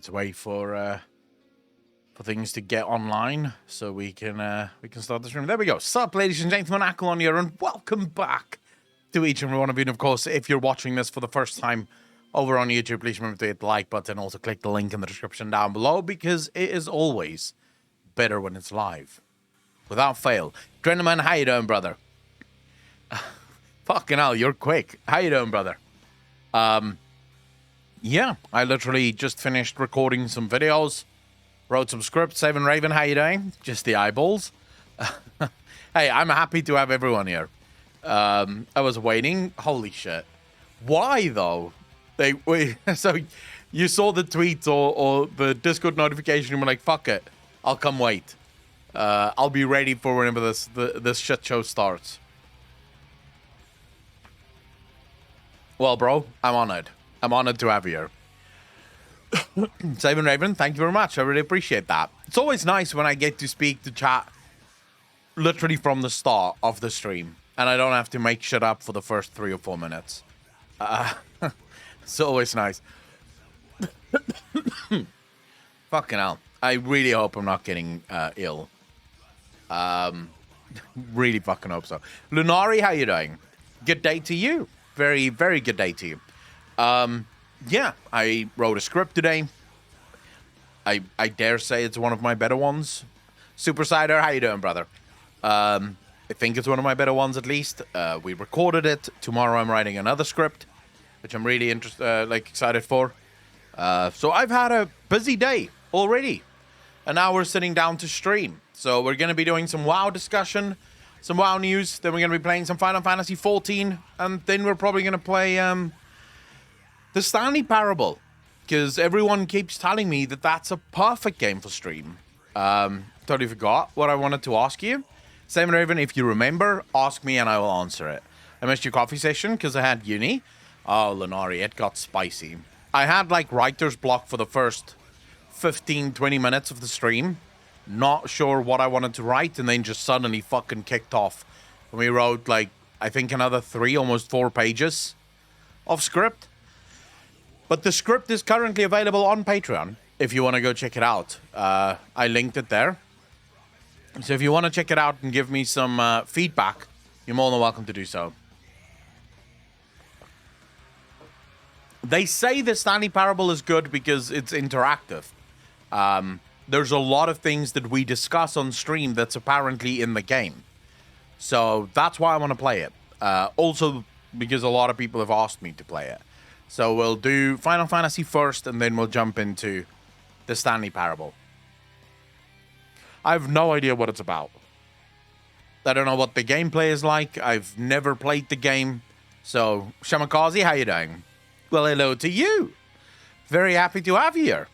Let's wait for things to get online so we can start the stream. There we go. Sup, ladies and gentlemen, Aquilon here, and welcome back to each and every one of you. And of course, if you're watching this for the first time over on YouTube, please remember to hit the like button. Also, click the link in the description down below because it is always better when it's live, without fail. Drenderman, how you doing, brother? Fucking hell, you're quick. How you doing, brother? Yeah, I literally just finished recording some videos, wrote some scripts. Seven Raven, how you doing? Just the eyeballs. Hey, I'm happy to have everyone here. I was waiting. Holy shit. Why, though? So you saw the tweet or the Discord notification and were like, fuck it. I'll come wait. I'll be ready for whenever this shit show starts. Well, bro, I'm honored. I'm honored to have you here. Seven Raven, thank you very much. I really appreciate that. It's always nice when I get to speak to chat literally from the start of the stream, and I don't have to make shit up for the first 3 or 4 minutes. It's always nice. Fucking hell. I really hope I'm not getting ill. Really fucking hope so. Lunari, how you doing? Good day to you. Very, very good day to you. Yeah, I wrote a script today. I dare say it's one of my better ones. Super Cider, how you doing, brother? I think it's one of my better ones, at least. We recorded it. Tomorrow I'm writing another script, which I'm really excited for. So I've had a busy day already. And now we're sitting down to stream. So we're going to be doing some WoW discussion, some WoW news. Then we're going to be playing some Final Fantasy XIV. And then we're probably going to play the Stanley Parable, because everyone keeps telling me that that's a perfect game for stream. Totally forgot what I wanted to ask you. Simon Raven, if you remember, ask me and I will answer it. I missed your coffee session because I had uni. Oh, Lenari, it got spicy. I had like writer's block for the first 15, 20 minutes of the stream. Not sure what I wanted to write, and then just suddenly fucking kicked off. And we wrote like, I think another 3, almost 4 pages of script. But the script is currently available on Patreon if you want to go check it out. I linked it there. So if you want to check it out and give me some feedback, you're more than welcome to do so. They say the Stanley Parable is good because it's interactive. There's a lot of things that we discuss on stream that's apparently in the game. So that's why I want to play it. Also because a lot of people have asked me to play it. So we'll do Final Fantasy first, and then we'll jump into the Stanley Parable. I have no idea what it's about. I don't know what the gameplay is like. I've never played the game. So, Shamakazi, how you doing? Well, hello to you. Very happy to have you here.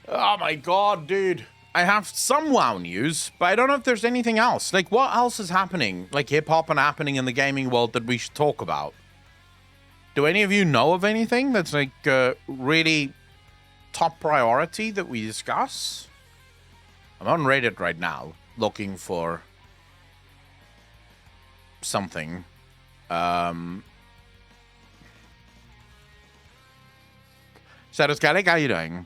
Oh my god, dude. I have some WoW news, but I don't know if there's anything else. Like, what else is happening? Like, hip-hop and happening in the gaming world that we should talk about? Do any of you know of anything that's like really top priority that we discuss? I'm on Reddit right now looking for something. Shadows Gallic, how you doing?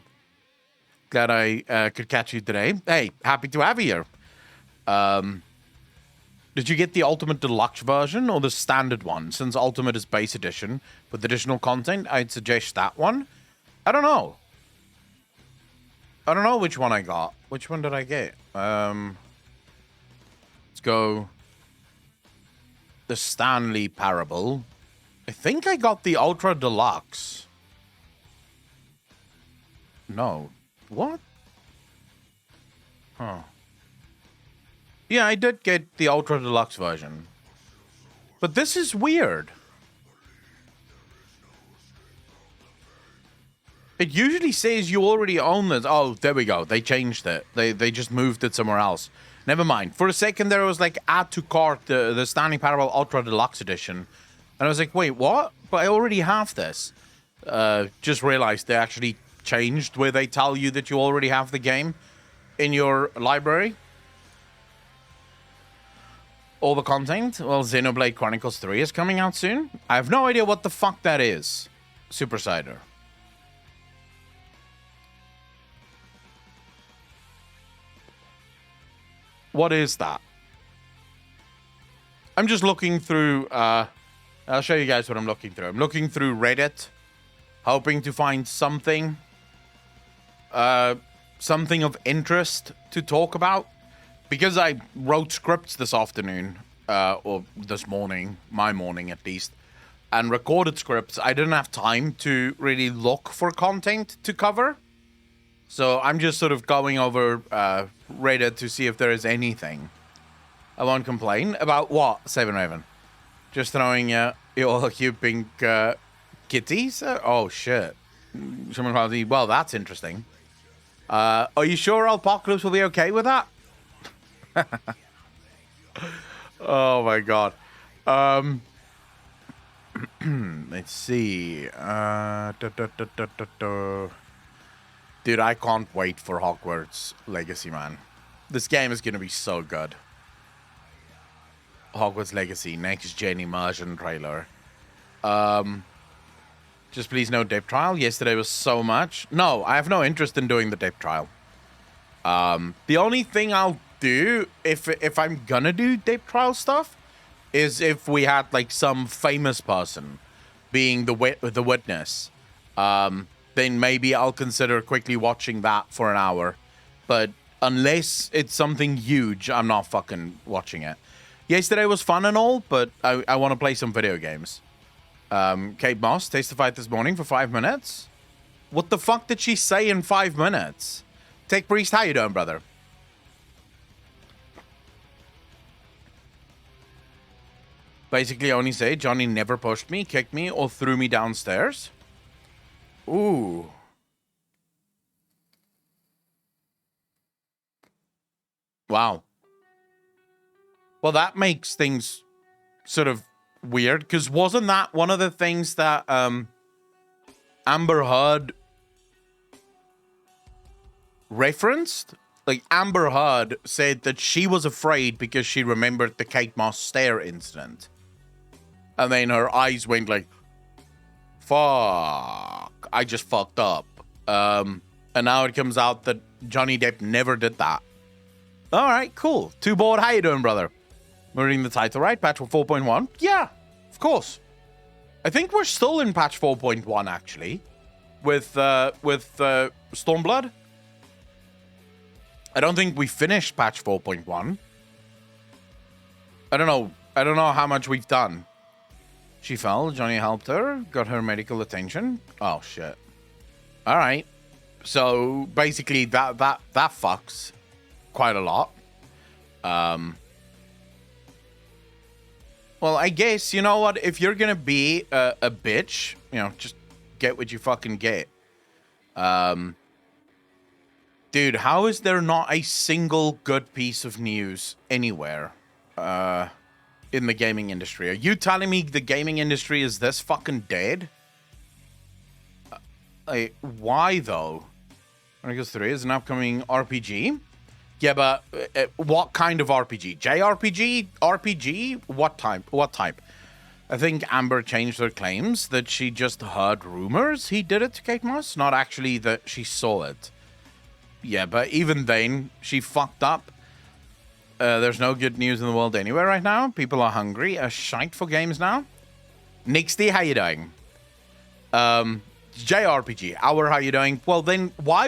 Glad I could catch you today. Hey, happy to have you here. Did you get the Ultimate Deluxe version or the standard one? Since Ultimate is base edition with additional content, I'd suggest that one. I don't know. I don't know which one I got. Which one did I get? Let's go. The Stanley Parable. I think I got the Ultra Deluxe. No. What? Huh. Yeah, I did get the Ultra Deluxe version. But this is weird. It usually says you already own this. Oh, there we go. They changed it. They just moved it somewhere else. Never mind. For a second there, it was like, add to cart the Stanley Parable Ultra Deluxe Edition. And I was like, wait, what? But I already have this. Just realized they actually changed where they tell you that you already have the game in your library. All the content. Well, Xenoblade Chronicles 3 is coming out soon. I have no idea what the fuck that is. Super Cider. What is that? I'm just looking through... I'll show you guys what I'm looking through. I'm looking through Reddit, hoping to find something. Something of interest to talk about. Because I wrote scripts this afternoon, or this morning, my morning at least, and recorded scripts, I didn't have time to really look for content to cover. So I'm just sort of going over Reddit to see if there is anything. I won't complain. About what, Seven Raven? Just throwing your cute pink kitties? Oh, shit. Well, that's interesting. Are you sure Alpocalypse will be okay with that? Oh, my God. Let's see. Dude, I can't wait for Hogwarts Legacy, man. This game is going to be so good. Hogwarts Legacy, next gen immersion trailer. Just please no depth trial. Yesterday was so much. No, I have no interest in doing the depth trial. The only thing I'll do if I'm gonna do depth trial stuff is if we had like some famous person being the witness. Then maybe I'll consider quickly watching that for an hour. But unless it's something huge, I'm not fucking watching it. Yesterday was fun and all, but I want to play some video games. Kate Moss testified this morning for 5 minutes. What the fuck did she say in 5 minutes? Tech Priest, how you doing, brother? Basically only say Johnny never pushed me, kicked me, or threw me downstairs. Ooh. Wow. Well, that makes things sort of weird, because wasn't that one of the things that Amber Heard referenced? Like, Amber Heard said that she was afraid because she remembered the Kate Moss stare incident. And then her eyes went like, fuck, I just fucked up. And now it comes out that Johnny Depp never did that. All right, cool. Too bored. How you doing, brother? We're reading the title, right? Patch 4.1? Yeah, of course. I think we're still in patch 4.1, actually. With Stormblood. I don't think we finished patch 4.1. I don't know. I don't know how much we've done. She fell. Johnny helped her. Got her medical attention. Oh, shit. All right. So, basically, that fucks quite a lot. Well, I guess, you know what? If you're gonna be a bitch, you know, just get what you fucking get. Dude, how is there not a single good piece of news anywhere in the gaming industry? Are you telling me the gaming industry is this fucking dead? Like, why though? Chronicles 3 is an upcoming RPG. Yeah, but what kind of RPG? JRPG? RPG? What type? What type? I think Amber changed her claims that she just heard rumors he did it to Kate Moss, not actually that she saw it. Yeah, but even then, she fucked up. There's no good news in the world anywhere right now. People are hungry as shite for games now. Nixty, how you doing? JRPG, Hour, how you doing? Well, then why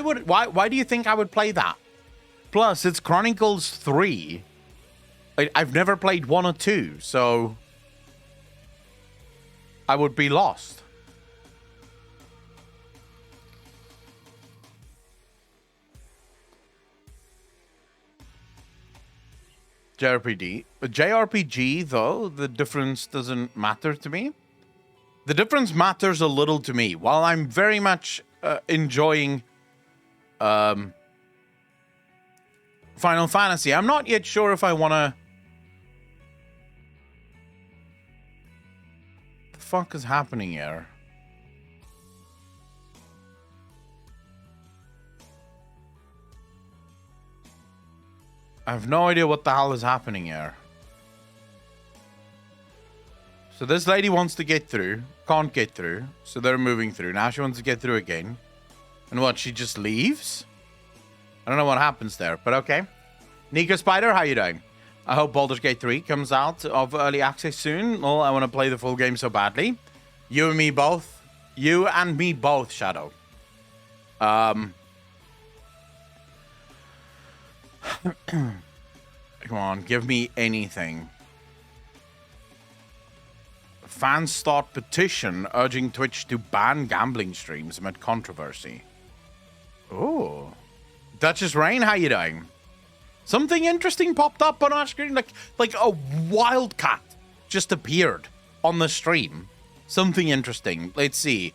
do you think I would play that? Plus, it's Chronicles 3. I've never played 1 or 2, so I would be lost. JRPG, though, the difference doesn't matter to me. The difference matters a little to me. While I'm very much enjoying Final Fantasy, I'm not yet sure if I want to... What the fuck is happening here? I have no idea what the hell is happening here. So this lady wants to get through, can't get through, so they're moving through. Now she wants to get through again. And what, she just leaves? I don't know what happens there, but okay. Nico Spider, how you doing? I hope Baldur's Gate 3 comes out of early access soon. Well, I want to play the full game so badly. You and me both. You and me both, Shadow. Come on, give me anything. Fans start petition urging Twitch to ban gambling streams amid controversy. Oh. Duchess Rain, how you doing? Something interesting popped up on our screen, like a wildcat just appeared on the stream. Something interesting. Let's see.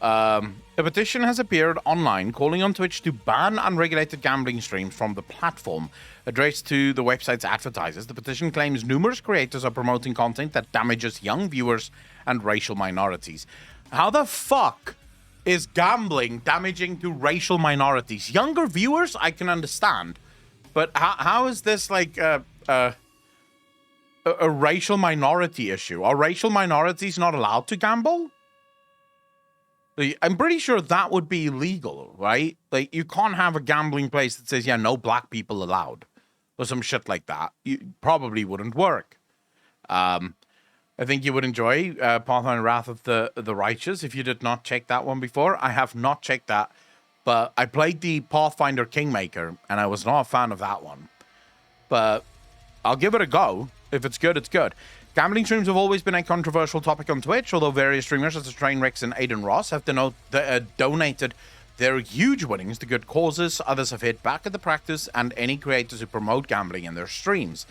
A petition has appeared online calling on Twitch to ban unregulated gambling streams from the platform. Addressed to the website's advertisers, the petition claims numerous creators are promoting content that damages young viewers and racial minorities. How the fuck is gambling damaging to racial minorities? Younger viewers, I can understand. But how is this like a racial minority issue? Are racial minorities not allowed to gamble? I'm pretty sure that would be illegal, right? Like, you can't have a gambling place that says, yeah, no black people allowed. Or some shit like that. It probably wouldn't work. I think you would enjoy Pathfinder Wrath of the Righteous if you did not check that one before. I have not checked that. But I played the Pathfinder Kingmaker, and I was not a fan of that one. But I'll give it a go. If it's good, it's good. Gambling streams have always been a controversial topic on Twitch, although various streamers such as Trainwrecks and Aiden Ross have donated their huge winnings to good causes. Others have hit back at the practice and any creators who promote gambling in their streams.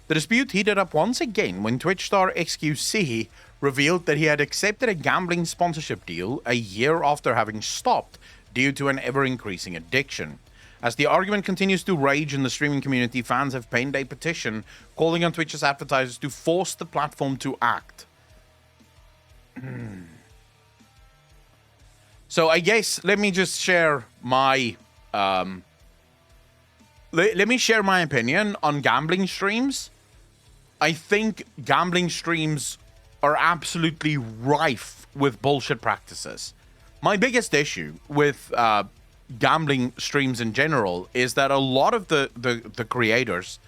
The dispute heated up once again when Twitch star XQC revealed that he had accepted a gambling sponsorship deal a year after having stopped due to an ever-increasing addiction. As the argument continues to rage in the streaming community, fans have penned a petition calling on Twitch's advertisers to force the platform to act. So I guess let me just share my let me share my opinion on gambling streams. I think gambling streams are absolutely rife with bullshit practices. My biggest issue with gambling streams in general is that a lot of the creators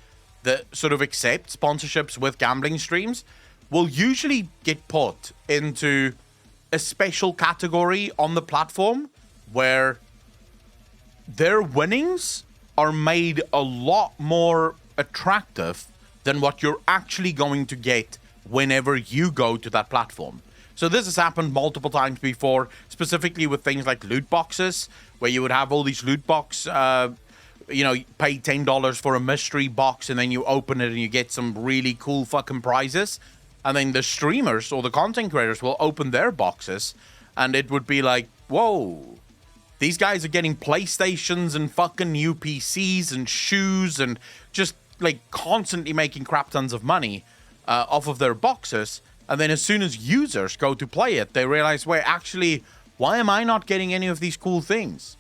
that sort of accept sponsorships with gambling streams will usually get put into a special category on the platform where their winnings are made a lot more attractive than what you're actually going to get whenever you go to that platform. So this has happened multiple times before, specifically with things like loot boxes, where you would have all these loot box, you pay $10 for a mystery box, and then you open it and you get some really cool fucking prizes. And then the streamers or the content creators will open their boxes, and it would be like, whoa, these guys are getting PlayStations and fucking new PCs and shoes and just like constantly making crap tons of money off of their boxes. And then as soon as users go to play it, they realize, wait, actually, why am I not getting any of these cool things?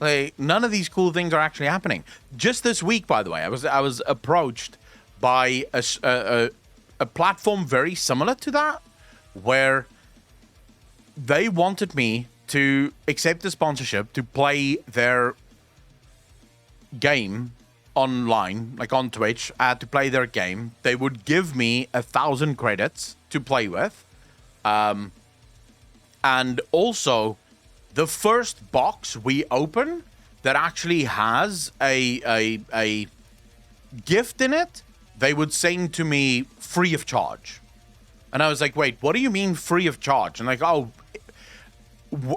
Like, none of these cool things are actually happening. Just this week, by the way, I was approached by a platform very similar to that, where they wanted me to accept a sponsorship to play their game online, like on Twitch. I had to play their game. They would give me 1,000 credits to play with. And also, the first box we open that actually has a gift in it, they would send to me free of charge. And I was like, wait, what do you mean free of charge? And like, oh,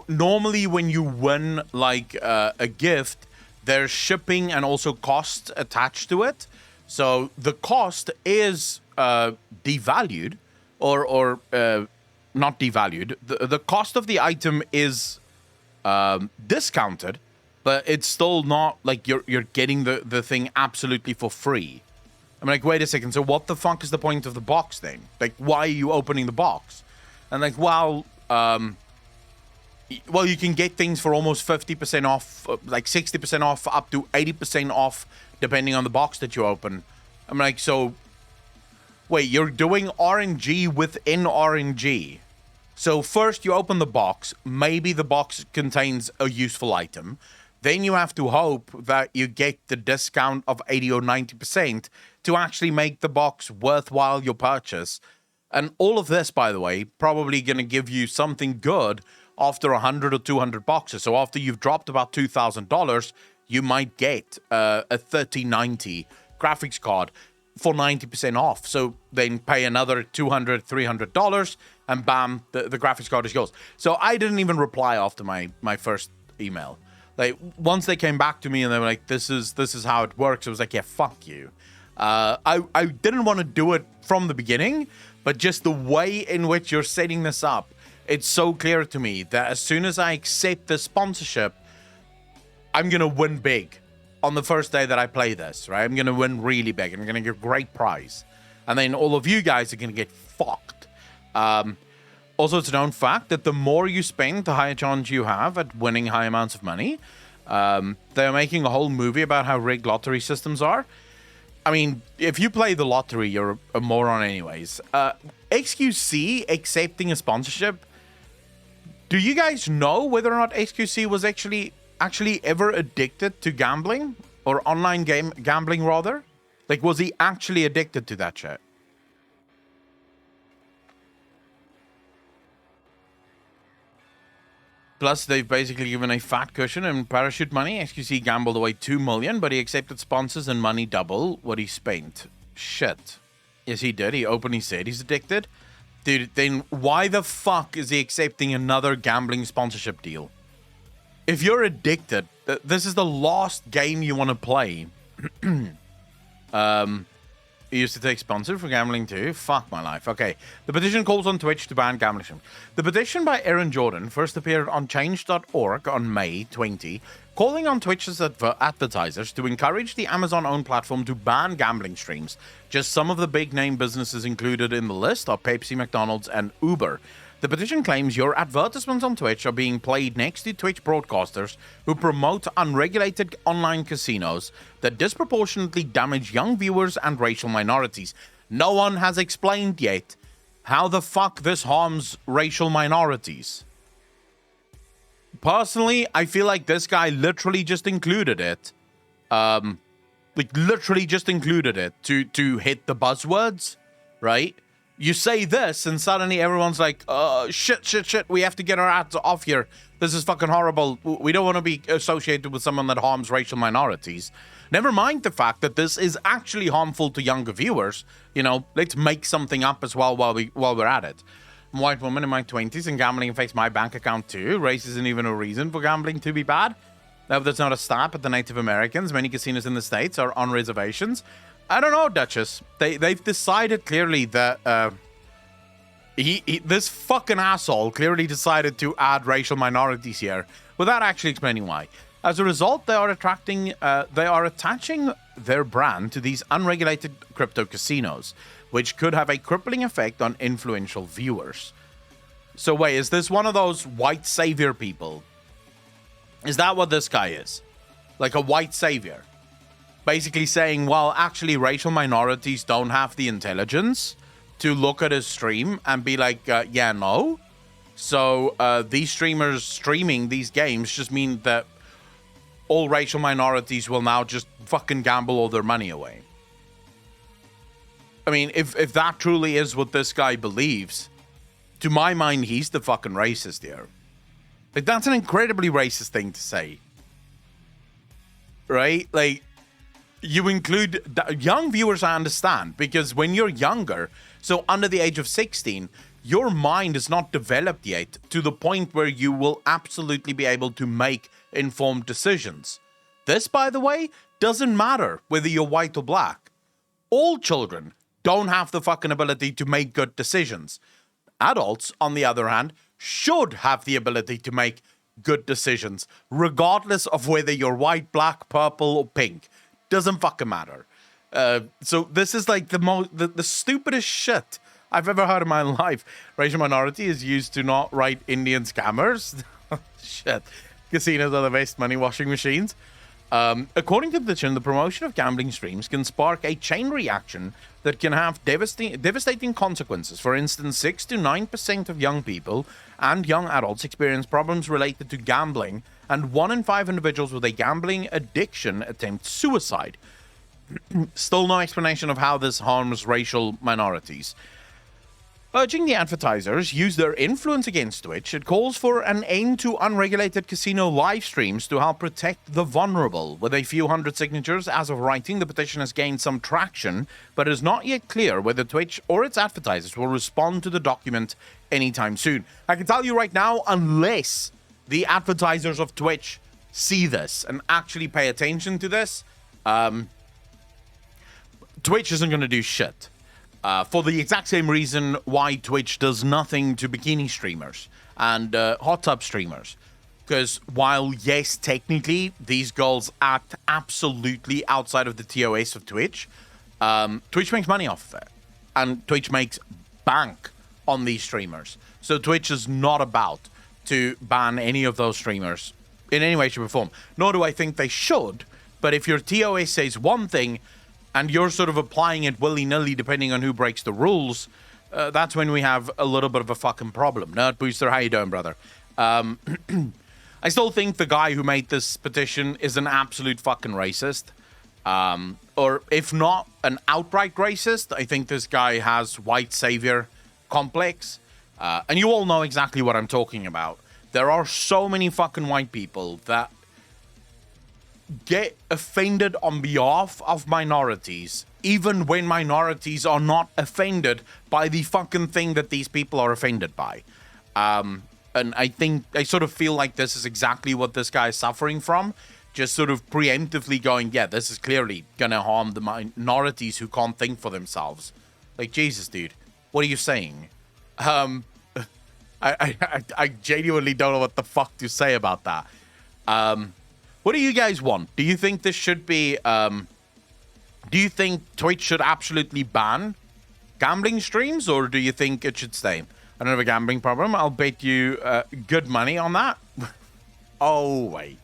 normally when you win like a gift, there's shipping and also costs attached to it. So the cost is devalued or not devalued. The cost of the item is discounted, but it's still not like you're getting the thing absolutely for free. I'm like, wait a second. So what the fuck is the point of the box then? Like, why are you opening the box? And like, well, you can get things for almost 50% off, like 60% off, up to 80% off, depending on the box that you open. I'm like, so, wait, you're doing RNG within RNG. So first you open the box. Maybe the box contains a useful item. then you have to hope that you get the discount of 80 or 90% to actually make the box worthwhile your purchase. And all of this, by the way, probably going to give you something good after 100 or 200 boxes. So after you've dropped about $2,000, you might get a 3090 graphics card for 90% off. So then pay another $200, $300, and bam, the graphics card is yours. So I didn't even reply after my first email. Like, once they came back to me and they were like, this is how it works, I was like, yeah, fuck you. I didn't want to do it from the beginning, but just the way in which you're setting this up, it's so clear to me that as soon as I accept the sponsorship, I'm going to win big on the first day that I play this, right? I'm going to win really big, and I'm going to get a great prize. And then all of you guys are going to get fucked. Also, it's a known fact that the more you spend, the higher chance you have at winning high amounts of money. They're making a whole movie about how rigged lottery systems are. I mean, if you play the lottery, you're a moron anyways. XQC accepting a sponsorship. Do you guys know whether or not XQC was actually ever addicted to gambling? Or online gambling, rather? Like, was he actually addicted to that shit? Plus, they've basically given a fat cushion and parachute money. XQC gambled away $2 million, but he accepted sponsors and money double what he spent. Shit. Yes, he did. He openly said he's addicted. Dude, then why the fuck is he accepting another gambling sponsorship deal? If you're addicted, this is the last game you want to play. He used to take sponsor for gambling too. Fuck my life. Okay. The petition calls on Twitch to ban gambling. The petition by Aaron Jordan first appeared on change.org on May 20, calling on Twitch's advertisers to encourage the Amazon-owned platform to ban gambling streams. Just some of the big-name businesses included in the list are Pepsi, McDonald's, and Uber. The petition claims your advertisements on Twitch are being played next to Twitch broadcasters who promote unregulated online casinos that disproportionately damage young viewers and racial minorities. No one has explained yet how the fuck this harms racial minorities. Personally, I feel like this guy literally just included it. Literally just included it to hit the buzzwords, right? You say this, and suddenly everyone's like, shit, we have to get our ads off here. This is fucking horrible. We don't want to be associated with someone that harms racial minorities. Never mind the fact that this is actually harmful to younger viewers. You know, let's make something up as well while we're at it. I'm a white woman in my 20s, and gambling affects my bank account too. Race isn't even a reason for gambling to be bad. Now, that's not a stab at the Native Americans. Many casinos in the States are on reservations. I don't know, Duchess. They've decided clearly that this fucking asshole clearly decided to add racial minorities here without actually explaining why. As a result, they are attaching their brand to these unregulated crypto casinos, which could have a crippling effect on influential viewers. So wait, is this one of those white savior people? Is that what this guy is? Like a white savior? Basically saying, well, actually, racial minorities don't have the intelligence to look at a stream and be like, yeah, no. So these streamers streaming these games just mean that all racial minorities will now just fucking gamble all their money away. I mean, if that truly is what this guy believes, to my mind, he's the fucking racist here. Like, that's an incredibly racist thing to say. Right? Like, you include young viewers, I understand, because when you're younger, so under the age of 16, your mind is not developed yet to the point where you will absolutely be able to make informed decisions. This, by the way, doesn't matter whether you're white or black. All children don't have the fucking ability to make good decisions. Adults, on the other hand, should have the ability to make good decisions, regardless of whether you're white, black, purple, or pink. Doesn't fucking matter. So this is like the stupidest shit I've ever heard in my life. Racial minority is used to not write Indian scammers. Shit. Casinos are the best money washing machines. According to the petition, the promotion of gambling streams can spark a chain reaction that can have devastating consequences. For instance, 6 to 9% of young people and young adults experience problems related to gambling, and 1 in 5 individuals with a gambling addiction attempt suicide. Still no explanation of how this harms racial minorities. Urging the advertisers use their influence against Twitch, it calls for an end to unregulated casino live streams to help protect the vulnerable. With a few hundred signatures as of writing, the petition has gained some traction, but it is not yet clear whether Twitch or its advertisers will respond to the document anytime soon. I can tell you right now, unless the advertisers of Twitch see this and actually pay attention to this, Twitch isn't going to do shit. For the exact same reason why Twitch does nothing to bikini streamers and hot tub streamers. Because while, yes, technically, these girls act absolutely outside of the TOS of Twitch, Twitch makes money off of it. And Twitch makes bank on these streamers. So Twitch is not about to ban any of those streamers in any way, shape, or form. Nor do I think they should. But if your TOS says one thing, and you're sort of applying it willy-nilly depending on who breaks the rules, that's when we have a little bit of a fucking problem. Nerd Booster, how you doing, brother? I still think the guy who made this petition is an absolute fucking racist. Or if not an outright racist, I think this guy has white savior complex. And you all know exactly what I'm talking about. There are so many fucking white people that get offended on behalf of minorities, even when minorities are not offended by the fucking thing that these people are offended by. And I sort of feel like this is exactly what this guy is suffering from. Just sort of preemptively going, yeah, this is clearly gonna harm the minorities who can't think for themselves. Like, Jesus, dude, what are you saying? I genuinely don't know what the fuck to say about that. What do you guys want? Do you think this should be, do you think Twitch should absolutely ban gambling streams, or do you think it should stay? I don't have a gambling problem. I'll bet you good money on that. Oh, wait.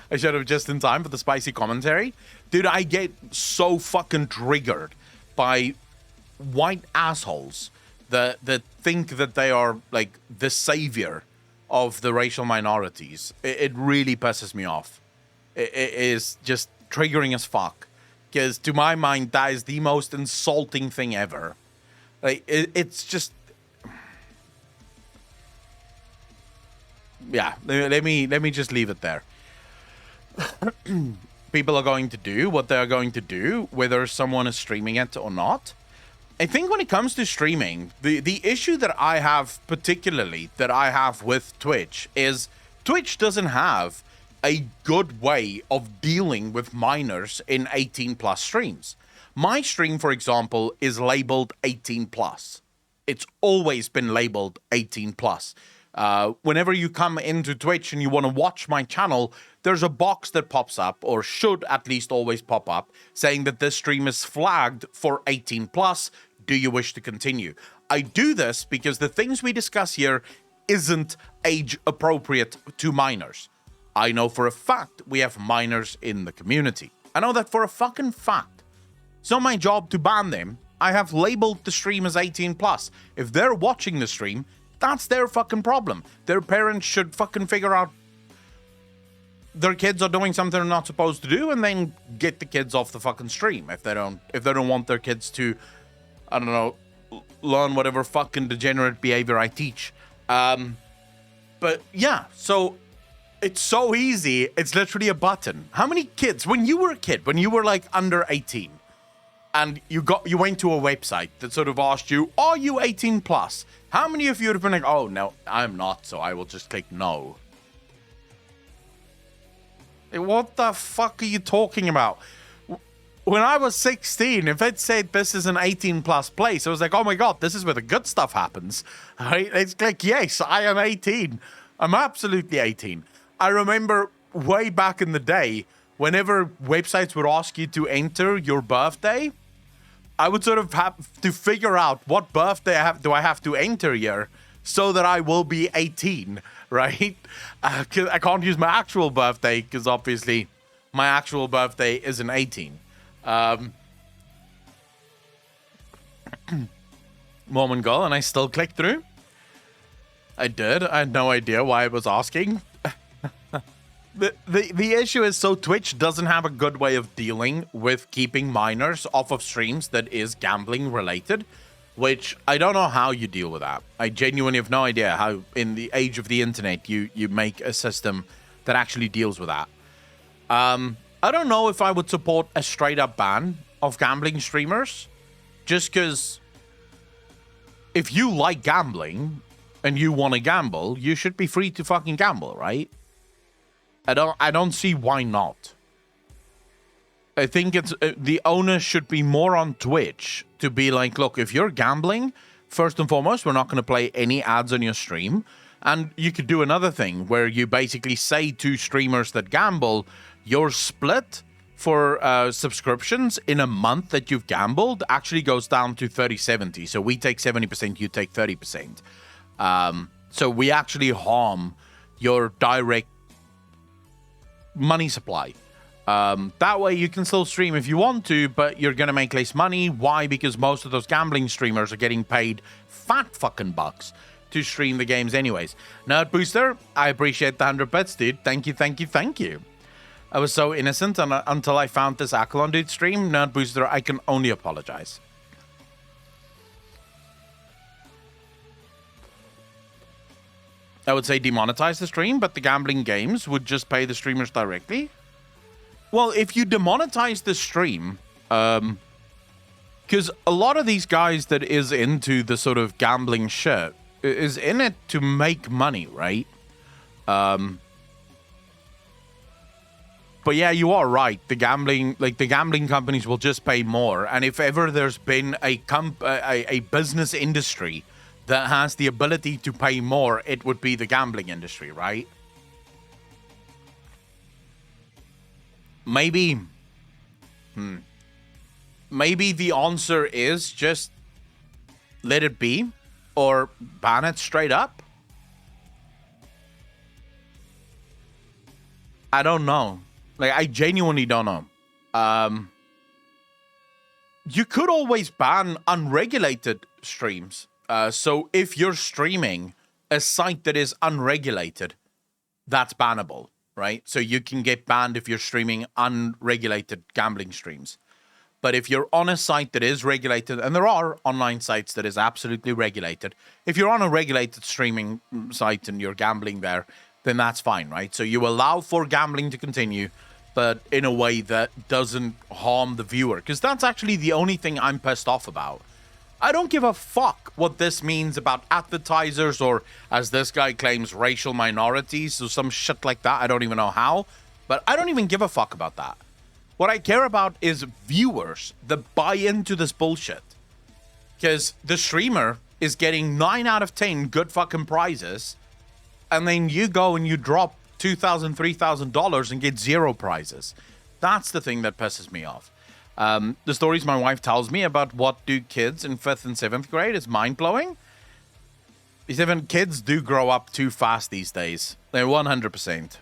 I should have just in time for the spicy commentary. Dude, I get so fucking triggered by white assholes that think that they are, like, the savior of the racial minorities. It really pisses me off. It is just triggering as fuck. Because to my mind, that is the most insulting thing ever. Like, it's just... Yeah, let me just leave it there. People are going to do what they're going to do, whether someone is streaming it or not. I think when it comes to streaming, the issue that I have particularly, that I have with Twitch, is Twitch doesn't have a good way of dealing with minors in 18+ streams. My stream, for example, is labeled 18+. It's always been labeled 18+. Whenever you come into Twitch and you want to watch my channel, there's a box that pops up, or should at least always pop up, saying that this stream is flagged for 18+. Do you wish to continue? I do this because the things we discuss here isn't age appropriate to minors. I know for a fact we have minors in the community. I know that for a fucking fact. It's not my job to ban them. I have labeled the stream as 18+. If they're watching the stream, that's their fucking problem. Their parents should fucking figure out their kids are doing something they're not supposed to do, and then get the kids off the fucking stream if they don't want their kids to, I don't know, learn whatever fucking degenerate behavior I teach. But yeah, so it's so easy. It's literally a button. How many kids, when you were a kid, when you were like under 18, and you went to a website that sort of asked you, are you 18+? How many of you would have been like, oh no, I'm not, so I will just click no? Like, what the fuck are you talking about? When I was 16, if it said this is an 18+ place, I was like, oh my god, this is where the good stuff happens. Right? It's like, yes, I am 18. I'm absolutely 18. I remember way back in the day, whenever websites would ask you to enter your birthday, I would sort of have to figure out what birthday do I have to enter here so that I will be 18, right? 'Cause I can't use my actual birthday because obviously my actual birthday isn't 18. Moment ago, and I still clicked through. I did. I had no idea why it was asking. The issue is, so Twitch doesn't have a good way of dealing with keeping minors off of streams that is gambling related, which I don't know how you deal with that. I genuinely have no idea how, in the age of the internet, you make a system that actually deals with that. I don't know if I would support a straight up ban of gambling streamers, just because if you like gambling and you want to gamble, you should be free to fucking gamble, right? I don't see why not. I think it's the onus should be more on Twitch to be like, look, if you're gambling, first and foremost, we're not going to play any ads on your stream. And you could do another thing where you basically say to streamers that gamble, your split for subscriptions in a month that you've gambled actually goes down to 30-70. So we take 70%, you take 30%. So we actually harm your direct money supply. That way you can still stream if you want to, but you're going to make less money. Why? Because most of those gambling streamers are getting paid fat fucking bucks to stream the games anyways. Nerd Booster, I appreciate the 100 bits, dude. Thank you, thank you, thank you. I was so innocent until I found this Akalon dude stream. Nerd Booster, I can only apologize. I would say demonetize the stream, but the gambling games would just pay the streamers directly. Well, if you demonetize the stream, because a lot of these guys that is into the sort of gambling shit is in it to make money, right? But yeah, you are right. The gambling companies will just pay more. And if ever there's been a business industry that has the ability to pay more, it would be the gambling industry, right? Maybe the answer is just let it be or ban it straight up. I don't know. Like, I genuinely don't know. You could always ban unregulated streams. So if you're streaming a site that is unregulated, that's bannable, right? So you can get banned if you're streaming unregulated gambling streams. But if you're on a site that is regulated, and there are online sites that is absolutely regulated, if you're on a regulated streaming site and you're gambling there, then that's fine, right? So you allow for gambling to continue, but in a way that doesn't harm the viewer. Because that's actually the only thing I'm pissed off about. I don't give a fuck what this means about advertisers or, as this guy claims, racial minorities or some shit like that. I don't even know how, but I don't even give a fuck about that. What I care about is viewers that buy into this bullshit. Because the streamer is getting 9 out of 10 good fucking prizes, and then you go and you drop $2,000, $3,000 and get 0 prizes. That's the thing that pisses me off. The stories my wife tells me about what do kids in 5th and 7th grade is mind-blowing. These even kids do grow up too fast these days. They're 100%.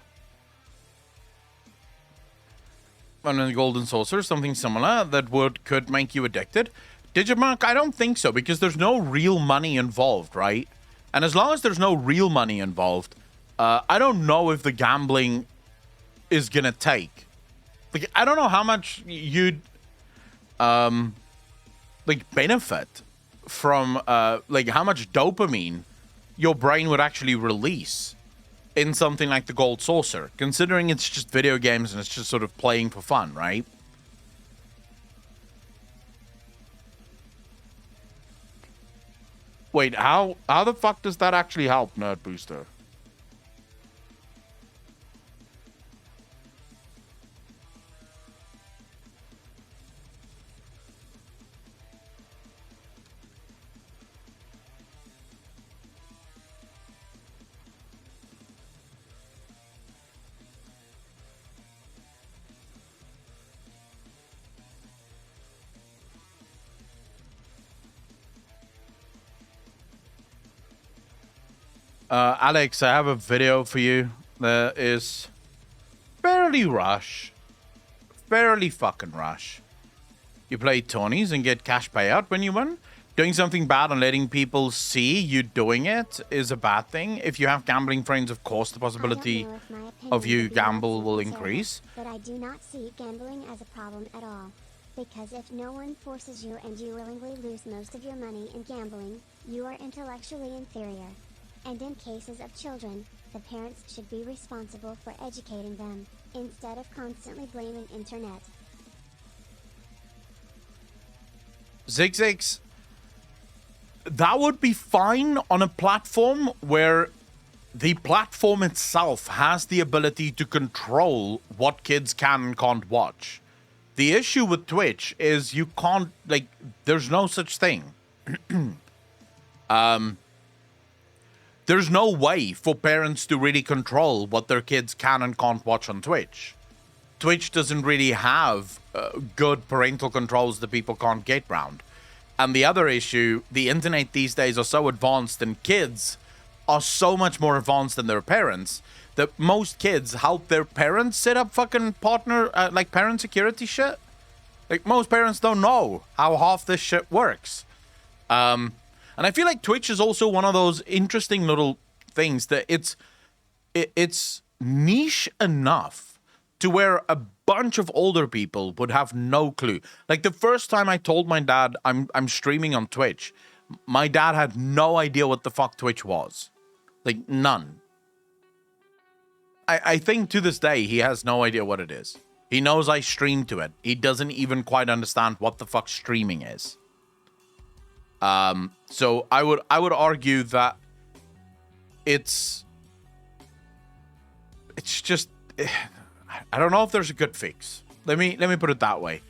And in Golden Saucer, something similar that could make you addicted. Digimark, I don't think so, because there's no real money involved, right? And as long as there's no real money involved, I don't know if the gambling is gonna take. Like, I don't know how much you'd benefit from like how much dopamine your brain would actually release in something like the Gold Saucer, considering it's just video games and it's just sort of playing for fun, right? Wait, how the fuck does that actually help, Nerd Booster? Alex, I have a video for you that is fairly rush. Fairly fucking rush. You play Tony's and get cash payout when you win. Doing something bad and letting people see you doing it is a bad thing. If you have gambling friends, of course, the possibility of you gamble will increase. But I do not see gambling as a problem at all. Because if no one forces you and you willingly lose most of your money in gambling, you are intellectually inferior. And in cases of children, the parents should be responsible for educating them, instead of constantly blaming internet. Zigzags, that would be fine on a platform where the platform itself has the ability to control what kids can and can't watch. The issue with Twitch is you can't, like, there's no such thing. There's no way for parents to really control what their kids can and can't watch on Twitch. Twitch doesn't really have good parental controls that people can't get round. And the other issue, the internet these days are so advanced and kids are so much more advanced than their parents that most kids help their parents set up fucking like parent security shit. Like most parents don't know how half this shit works. And I feel like Twitch is also one of those interesting little things that it's niche enough to where a bunch of older people would have no clue. Like the first time I told my dad I'm streaming on Twitch, my dad had no idea what the fuck Twitch was. Like none. I think to this day he has no idea what it is. He knows I stream to it. He doesn't even quite understand what the fuck streaming is. So I would argue that it's just I don't know if there's a good fix. Let me put it that way.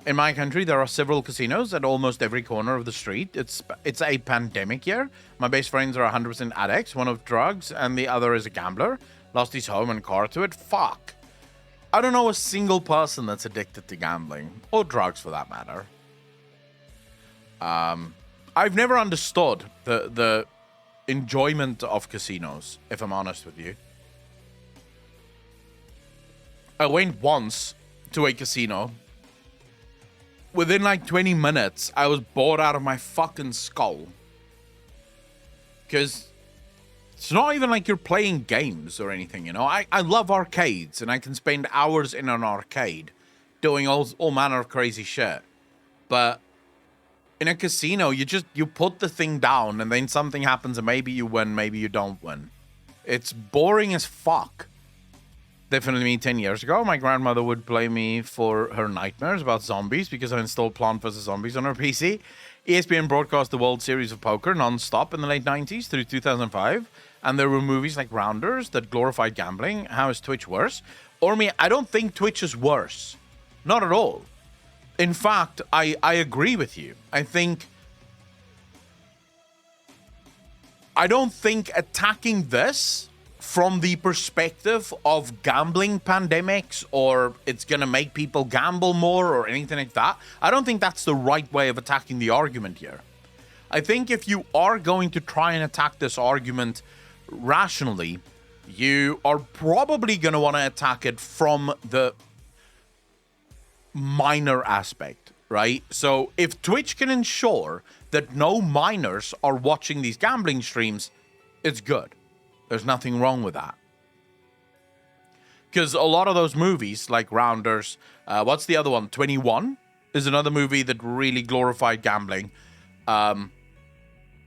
In my country, there are several casinos at almost every corner of the street. It's a pandemic year. My best friends are 100% addicts, one of drugs, and the other is a gambler. Lost his home and car to it. Fuck. I don't know a single person that's addicted to gambling, or drugs for that matter. I've never understood the enjoyment of casinos, if I'm honest with you. I went once to a casino. Within like 20 minutes, I was bored out of my fucking skull. Because it's not even like you're playing games or anything, you know? I love arcades, and I can spend hours in an arcade doing all manner of crazy shit. But in a casino, you put the thing down, and then something happens, and maybe you win, maybe you don't win. It's boring as fuck. Definitely me 10 years ago, my grandmother would play me for her nightmares about zombies because I installed Plant vs. Zombies on her PC. ESPN broadcast the World Series of Poker non-stop in the late 90s through 2005, and there were movies like Rounders that glorified gambling. How is Twitch worse? Or me, I don't think Twitch is worse. Not at all. In fact, I agree with you. I don't think attacking this from the perspective of gambling pandemics or it's going to make people gamble more or anything like that, I don't think that's the right way of attacking the argument here. I think if you are going to try and attack this argument rationally, you are probably going to want to attack it from the minor aspect, right? So if Twitch can ensure that no minors are watching these gambling streams, it's good. There's nothing wrong with that. Because a lot of those movies, like Rounders, what's the other one? 21 is another movie that really glorified gambling.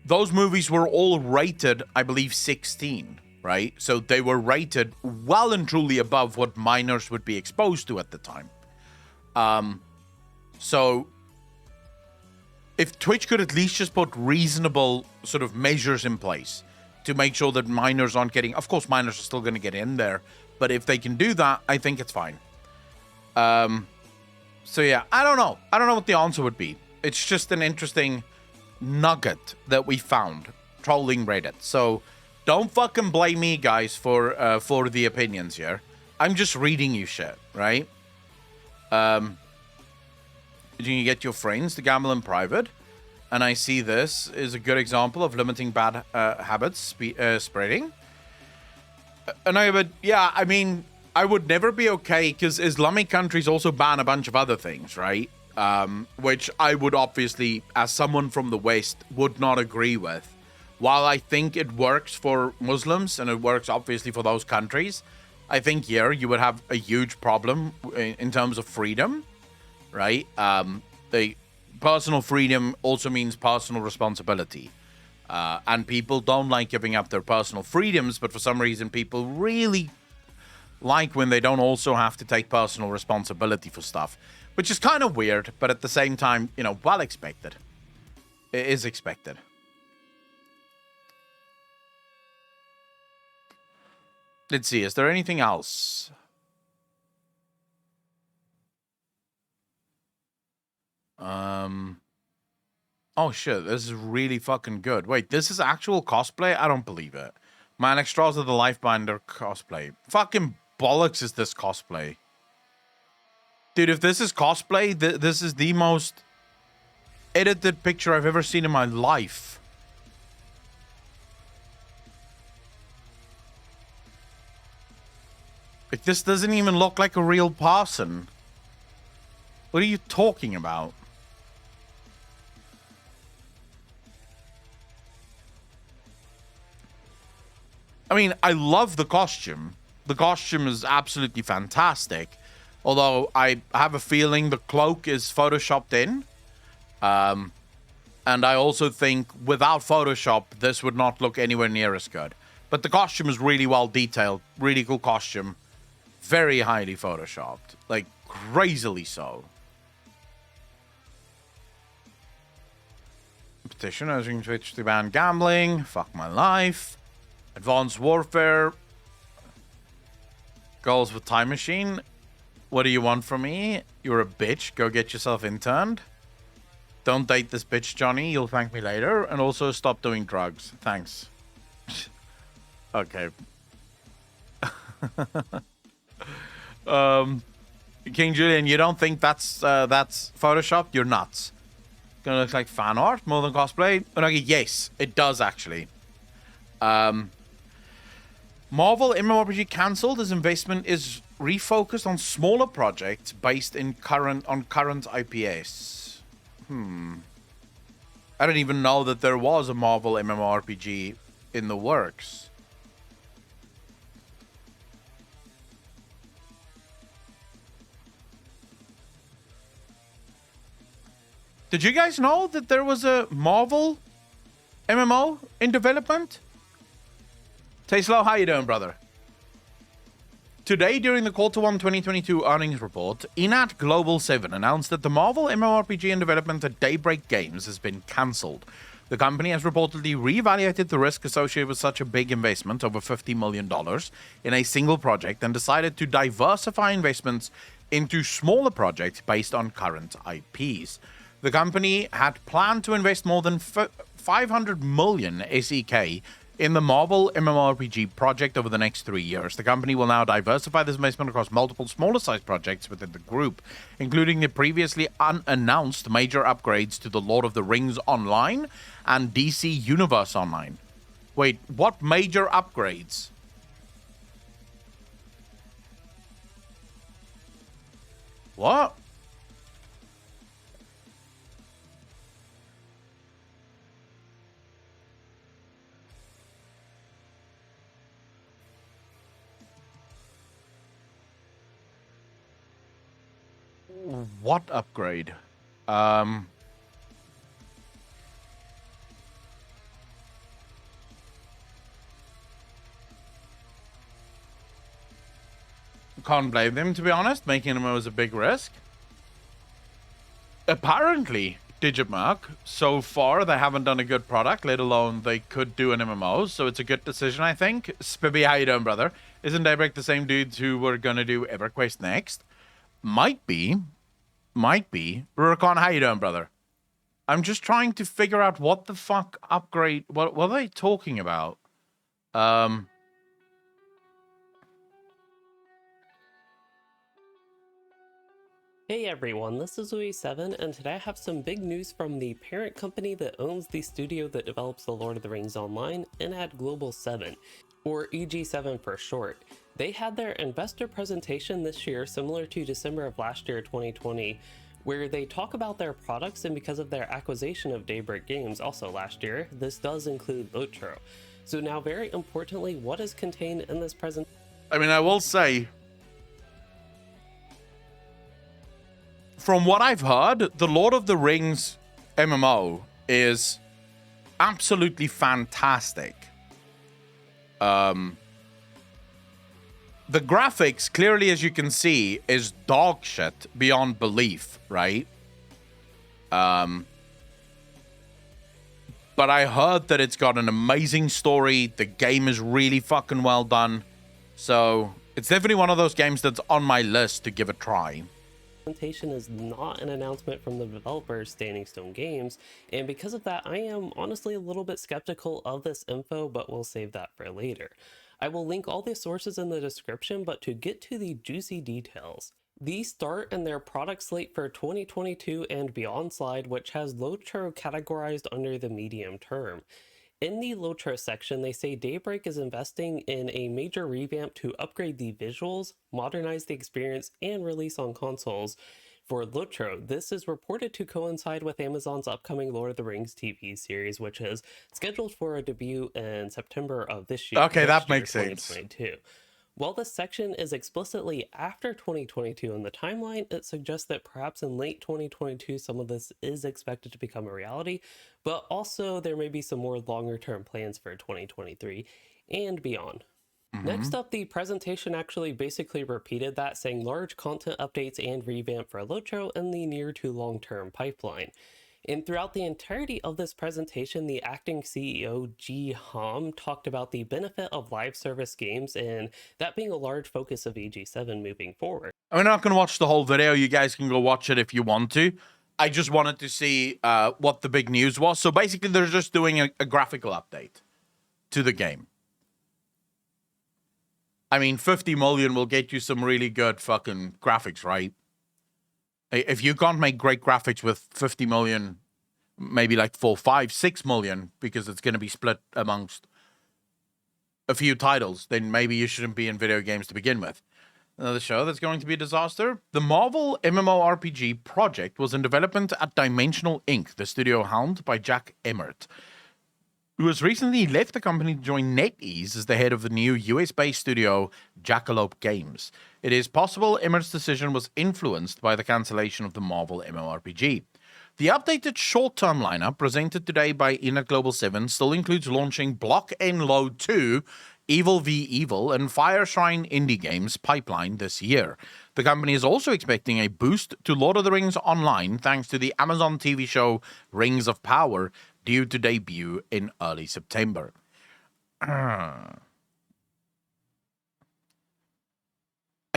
Those movies were all rated, I believe, 16, right? So they were rated well and truly above what minors would be exposed to at the time. So if Twitch could at least just put reasonable sort of measures in place to make sure that minors aren't getting... Of course, minors are still going to get in there. But if they can do that, I think it's fine. So yeah, I don't know. I don't know what the answer would be. It's just an interesting nugget that we found trolling Reddit. So don't fucking blame me, guys, for the opinions here. I'm just reading you shit, right? Do you get your friends to gamble in private? And I see this is a good example of limiting bad habits spreading. And I mean, I would never be okay because Islamic countries also ban a bunch of other things, right? Which I would obviously, as someone from the West, would not agree with. While I think it works for Muslims and it works obviously for those countries, I think here you would have a huge problem in terms of freedom, right? The personal freedom also means personal responsibility. And people don't like giving up their personal freedoms, but for some reason people really like when they don't also have to take personal responsibility for stuff, which is kind of weird, but at the same time, you know, well expected. It is expected. Let's see, is there anything else? Oh shit, this is really fucking good. Wait, this is actual cosplay? I don't believe it. Man, Straws of the Lifebinder cosplay. Fucking bollocks is this cosplay. Dude, if this is cosplay, this is the most edited picture I've ever seen in my life. Like, this doesn't even look like a real person. What are you talking about? I mean, I love the costume. The costume is absolutely fantastic. Although I have a feeling the cloak is photoshopped in. And I also think without Photoshop, this would not look anywhere near as good. But the costume is really well detailed. Really cool costume. Very highly photoshopped. Like, crazily so. Petition urging Twitch to ban gambling. Fuck my life. Advanced Warfare. Goals with Time Machine. What do you want from me? You're a bitch. Go get yourself interned. Don't date this bitch, Johnny. You'll thank me later. And also stop doing drugs. Thanks. Okay. King Julian, you don't think that's photoshopped? You're nuts. Gonna look like fan art more than cosplay? Okay, yes, it does actually. Marvel Mmorpg cancelled. His investment is refocused on smaller projects based in current IPs. I didn't even know that there was a Marvel MMORPG in the works. Did you guys know that there was a Marvel MMO in development? Tesla, how you doing, brother? Today, during the Quarter 1 2022 earnings report, Inat Global 7 announced that the Marvel MMORPG in development at Daybreak Games has been cancelled. The company has reportedly reevaluated the risk associated with such a big investment, over $50 million, in a single project and decided to diversify investments into smaller projects based on current IPs. The company had planned to invest more than 500 million SEK in the Marvel MMORPG project over the next 3 years. The company will now diversify this investment across multiple smaller-sized projects within the group, including the previously unannounced major upgrades to the Lord of the Rings Online and DC Universe Online. Wait, what major upgrades? What? What upgrade? Can't blame them, to be honest. Making them was a big risk. Apparently, Digitmark, so far, they haven't done a good product, let alone they could do an MMO, so it's a good decision, I think. Spibby, how you doing, brother? Isn't Daybreak the same dudes who were gonna do EverQuest next? Might be. Might be. Rurikon, how you doing, brother? I'm just trying to figure out what the fuck upgrade... What are they talking about? Hey everyone, this is Louis7, and today I have some big news from the parent company that owns the studio that develops The Lord of the Rings Online, Inad Global 7, or EG7 for short. They had their investor presentation this year, similar to December of last year, 2020, where they talk about their products, and because of their acquisition of Daybreak Games also last year, this does include Lotro. So now, very importantly, what is contained in this presentation? I mean, I will say, from what I've heard, the Lord of the Rings MMO is absolutely fantastic. The graphics, clearly, as you can see, is dog shit beyond belief, right? But I heard that it's got an amazing story. The game is really fucking well done. So it's definitely one of those games that's on my list to give a try. Presentation is not an announcement from the developers, Standing Stone Games, and because of that, I am honestly a little bit skeptical of this info, but we'll save that for later. I will link all the sources in the description, but to get to the juicy details. These start in their product slate for 2022 and beyond slide, which has Lotro categorized under the medium term. In the Lotro section, they say Daybreak is investing in a major revamp to upgrade the visuals, modernize the experience, and release on consoles. For Lotro, this is reported to coincide with Amazon's upcoming Lord of the Rings TV series, which is scheduled for a debut in September of this year. Okay, that makes sense. 2022. While this section is explicitly after 2022 in the timeline, it suggests that perhaps in late 2022 some of this is expected to become a reality, but also there may be some more longer-term plans for 2023 and beyond. Next up, the presentation actually basically repeated that, saying large content updates and revamp for Lotro in the near to long-term pipeline. And throughout the entirety of this presentation, the acting CEO, Ji Ham, talked about the benefit of live service games and that being a large focus of EG7 moving forward. I'm not going to watch the whole video. You guys can go watch it if you want to. I just wanted to see what the big news was. So basically, they're just doing a graphical update to the game. I mean, 50 million will get you some really good fucking graphics, right? If you can't make great graphics with 50 million, maybe like 4, 5, 6 million, because it's going to be split amongst a few titles, then maybe you shouldn't be in video games to begin with. Another show that's going to be a disaster. The Marvel MMORPG project was in development at Dimensional Inc., the studio helmed by Jack Emmert, who has recently left the company to join NetEase as the head of the new US-based studio Jackalope Games. It is possible Emmert's decision was influenced by the cancellation of the Marvel MMORPG. The updated short-term lineup presented today by Inad Global 7 still includes launching Block N Load 2, Evil v Evil, and Fire Shrine indie games pipeline this year. The company is also expecting a boost to Lord of the Rings Online thanks to the Amazon TV show Rings of Power, due to debut in early September. I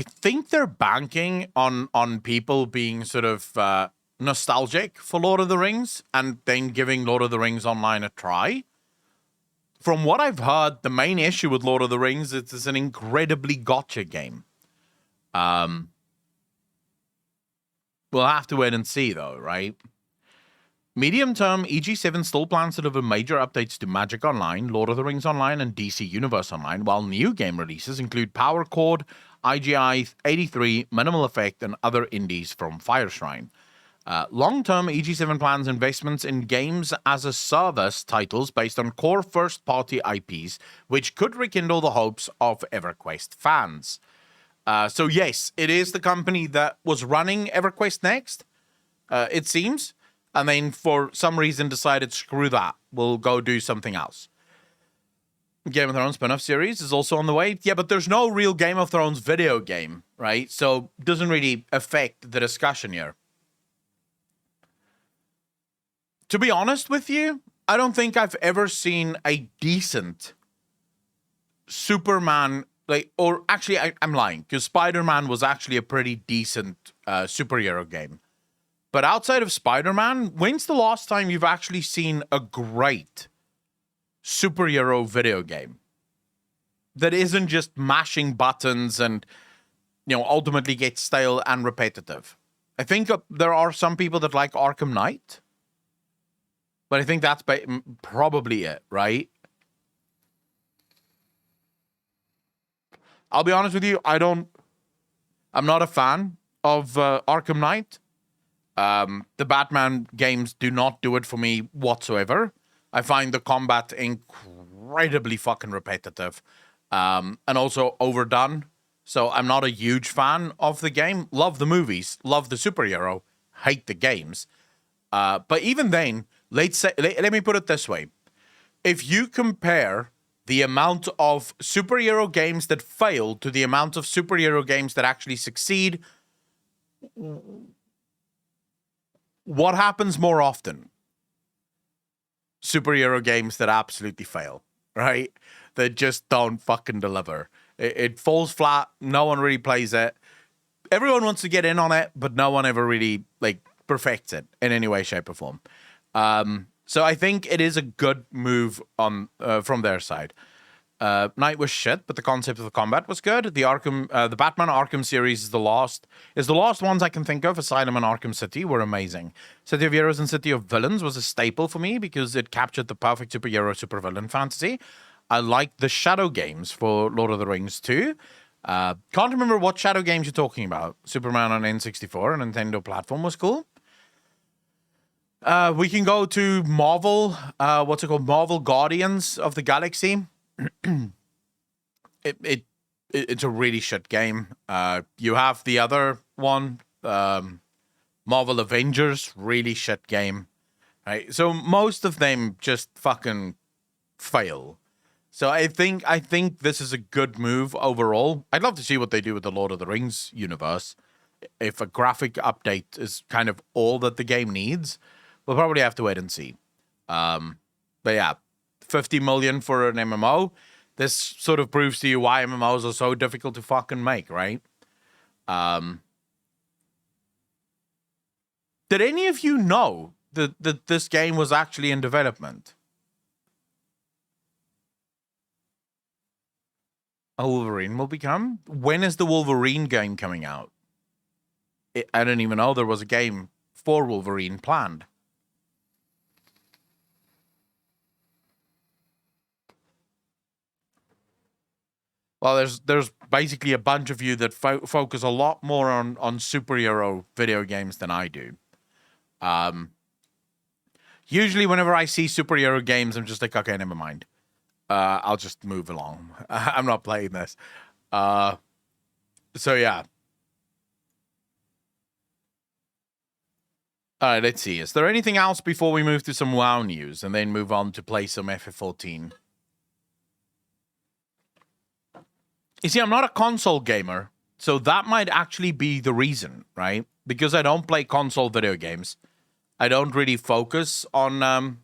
think they're banking on people being sort of nostalgic for Lord of the Rings and then giving Lord of the Rings Online a try. From what I've heard, the main issue with Lord of the Rings is it's an incredibly gotcha game. We'll have to wait and see, though, right? Medium term, EG7 still plans to deliver major updates to Magic Online, Lord of the Rings Online, and DC Universe Online, while new game releases include Power Chord, IGI 83, Minimal Effect, and other indies from Fire Shrine. Long-term, EG7 plans investments in games-as-a-service titles based on core first-party IPs, which could rekindle the hopes of EverQuest fans. So yes, it is the company that was running EverQuest Next, it seems, and then for some reason decided, screw that, we'll go do something else. Game of Thrones spin-off series is also on the way. Yeah, but there's no real Game of Thrones video game, right? So it doesn't really affect the discussion here. To be honest with you, I don't think I've ever seen a decent Superman, or actually, I'm lying, because Spider-Man was actually a pretty decent superhero game. But outside of Spider-Man, when's the last time you've actually seen a great superhero video game that isn't just mashing buttons and, ultimately gets stale and repetitive? I think there are some people that like Arkham Knight, but I think that's probably it, right? I'll be honest with you, I'm not a fan of Arkham Knight. The Batman games do not do it for me whatsoever. I find the combat incredibly fucking repetitive, and also overdone. So I'm not a huge fan of the game. Love the movies, love the superhero, hate the games. But even then, let me put it this way. If you compare the amount of superhero games that fail to the amount of superhero games that actually succeed, what happens more often? Superhero games that absolutely fail, right? That just don't fucking deliver. It falls flat. No one really plays it. Everyone wants to get in on it, but no one ever really perfects it in any way, shape, or form. So I think it is a good move on from their side. Night was shit, but the concept of the combat was good. The Batman Arkham series is the last ones I can think of. Asylum and Arkham City were amazing. City of Heroes and City of Villains was a staple for me because it captured the perfect superhero supervillain fantasy. I liked the Shadow games for Lord of the Rings too. Can't remember what Shadow games you're talking about. Superman on N64, a Nintendo platform, was cool. We can go to Marvel. What's it called? Marvel Guardians of the Galaxy. It's a really shit game. You have the other one, Marvel Avengers, really shit game. Right? So most of them just fucking fail. So I think this is a good move overall. I'd love to see what they do with the Lord of the Rings universe. If a graphic update is kind of all that the game needs, we'll probably have to wait and see. But yeah, 50 million for an MMO. This sort of proves to you why MMOs are so difficult to fucking make, right? Did any of you know that this game was actually in development? A Wolverine will become? When is the Wolverine game coming out? I didn't even know there was a game for Wolverine planned. Well, there's basically a bunch of you that focus a lot more on superhero video games than I do. Usually whenever I see superhero games, I'm just like, okay, never mind. I'll just move along. I'm not playing this. So yeah. All right, let's see. Is there anything else before we move to some WoW news and then move on to play some FF14? You see, I'm not a console gamer, so that might actually be the reason, right? Because I don't play console video games. I don't really focus on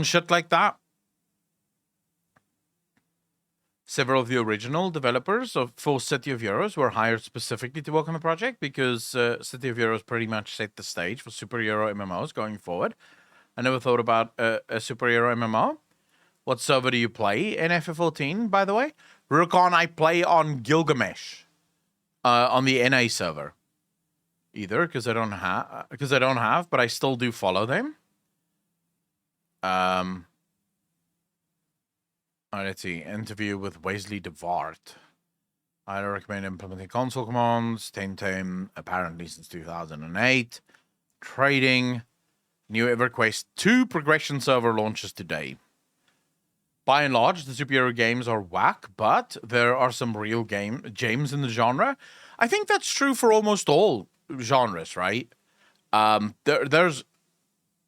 shit like that. Several of the original developers for City of Heroes were hired specifically to work on the project because City of Heroes pretty much set the stage for superhero MMOs going forward. I never thought about a superhero MMO. What server do you play in FF14, by the way? Rurikon, I play on Gilgamesh on the NA server. Either because I don't have, but I still do follow them. Let's see. Interview with Wesley DeVart. I recommend implementing console commands. 10 apparently since 2008. Trading. New EverQuest 2 progression server launches today. By and large, the superhero games are whack, but there are some real gems in the genre. I think that's true for almost all genres, right? There's,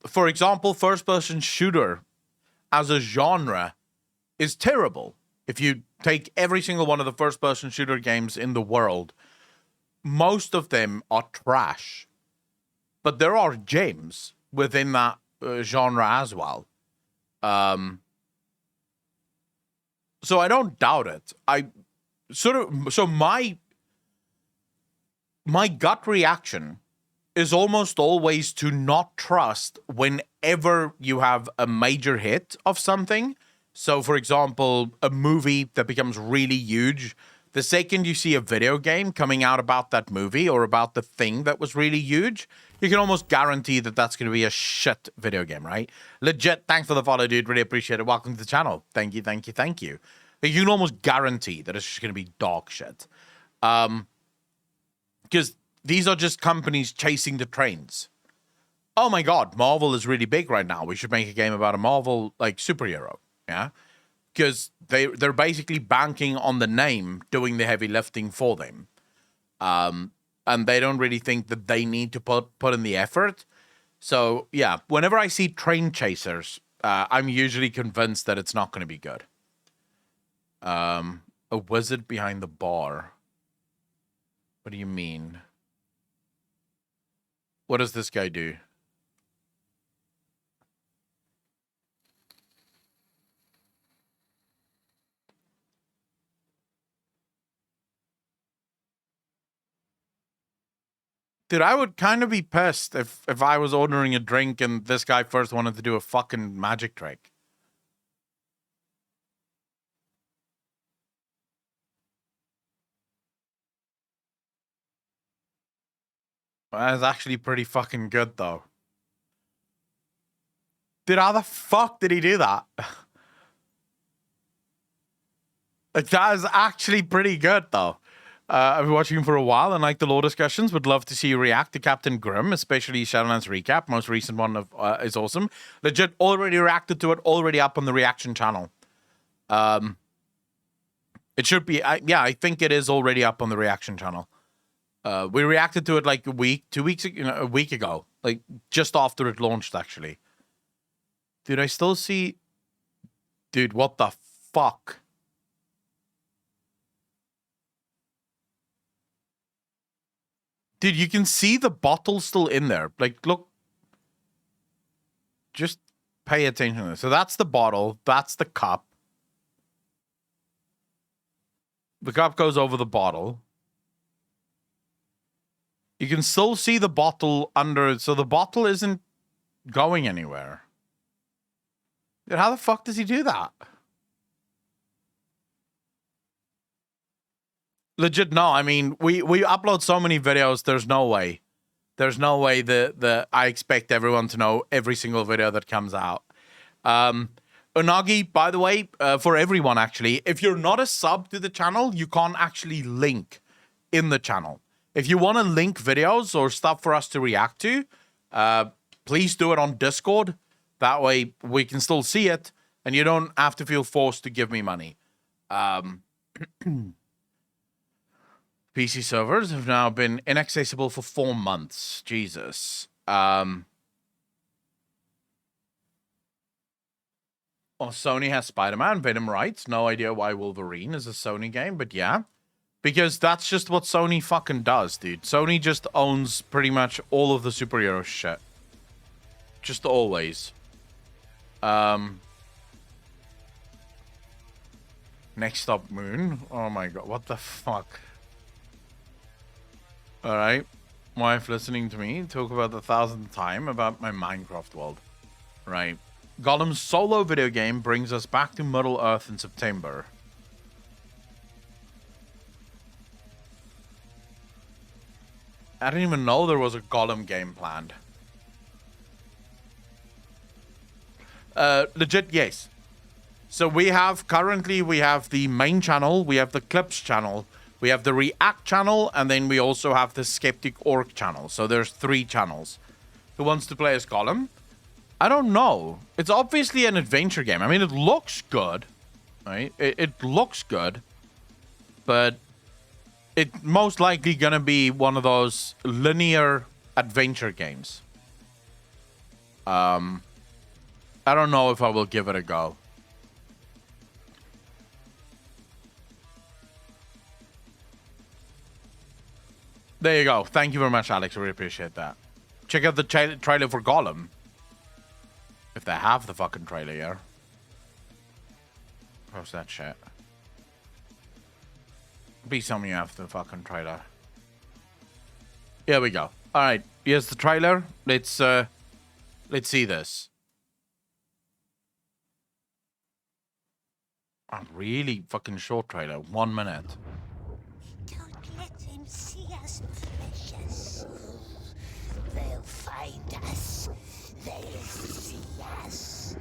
for example, first-person shooter as a genre is terrible. If you take every single one of the first-person shooter games in the world, most of them are trash. But there are gems within that genre as well. So I don't doubt it. My gut reaction is almost always to not trust whenever you have a major hit of something. So, for example, a movie that becomes really huge The second you see a video game coming out about that movie or about the thing that was really huge, you can almost guarantee that that's going to be a shit video game, right? Legit, thanks for the follow, dude. Really appreciate it. Welcome to the channel. Thank you, thank you, thank you. Like, you can almost guarantee that it's just going to be dog shit. Because these are just companies chasing the trends. Oh my god, Marvel is really big right now. We should make a game about a Marvel, like, superhero. Yeah? Because they're basically banking on the name doing the heavy lifting for them. And they don't really think that they need to put in the effort. So, yeah, whenever I see train chasers, I'm usually convinced that it's not going to be good. A wizard behind the bar. What do you mean? What does this guy do? Dude, I would kind of be pissed if I was ordering a drink and this guy first wanted to do a fucking magic trick. That's actually pretty fucking good, though. Dude, how the fuck did he do that? Like, that is actually pretty good, though. I've been watching him for a while and like the lore discussions. Would love to see you react to Captain Grimm, especially Shadowlands recap. Most recent one is awesome. Legit, already reacted to it, already up on the reaction channel. It should be, yeah, I think it is already up on the reaction channel. We reacted to it like a week ago, like just after it launched, actually. Dude, I still see... Dude, what the fuck? Dude, you can see the bottle still in there. Like, look. Just pay attention to this. So that's the bottle. That's the cup. The cup goes over the bottle. You can still see the bottle under it. So the bottle isn't going anywhere. Dude, how the fuck does he do that? Legit, no. I mean, we upload so many videos. There's no way. There's no way that I expect everyone to know every single video that comes out. Unagi, by the way, for everyone, actually, if you're not a sub to the channel, you can't actually link in the channel. If you want to link videos or stuff for us to react to, please do it on Discord. That way we can still see it, and you don't have to feel forced to give me money. PC servers have now been inaccessible for 4 months. Jesus. Oh, Sony has Spider-Man. Venom writes, no idea why Wolverine is a Sony game, but yeah. Because that's just what Sony fucking does, dude. Sony just owns pretty much all of the superhero shit. Just always. Next stop, Moon. Oh my god, what the fuck? Alright. Wife listening to me talk about the 1000th time about my Minecraft world. Right. Gollum's solo video game brings us back to Middle Earth in September. I didn't even know there was a Gollum game planned. Legit, yes. So we have the main channel, we have the clips channel, we have the react channel, and then we also have the Skeptic Orc channel. So there's 3 channels. Who wants to play as Gollum? I don't know. It's obviously an adventure game. I mean, it looks good, right? It looks good, but it's most likely gonna be one of those linear adventure games. I don't know if I will give it a go. There you go. Thank you very much, Alex. I really appreciate that. Check out the trailer for Gollum. If they have the fucking trailer here. Post that shit. Please tell me you have the fucking trailer. Here we go. Alright, here's the trailer. Let's see this. A really fucking short trailer. 1 minute. suspicious. They'll find us. They'll see us.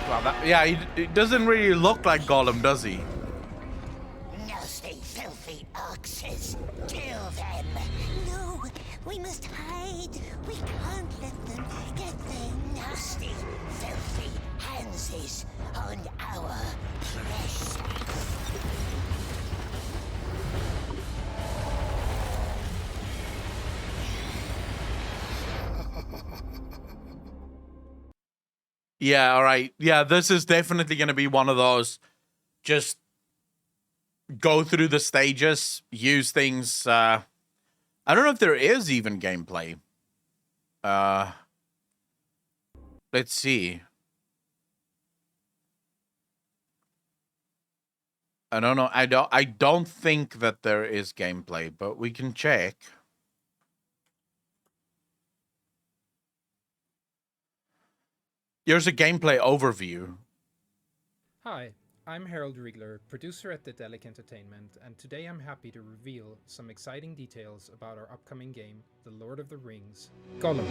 Well, yeah, he doesn't really look like Gollum, does he? Nasty, filthy oxes. Kill them. No, we must hide. We can't let them get their nasty, filthy handses on our precious. Yeah, all right. Yeah, this is definitely going to be one of those just go through the stages, use things. I don't know if there is even gameplay. Let's see. I don't know. I don't think that there is gameplay, but we can check. Here's a gameplay overview. Hi, I'm Harold Riegler, producer at Dedelic Entertainment, and today I'm happy to reveal some exciting details about our upcoming game, The Lord of the Rings, Gollum.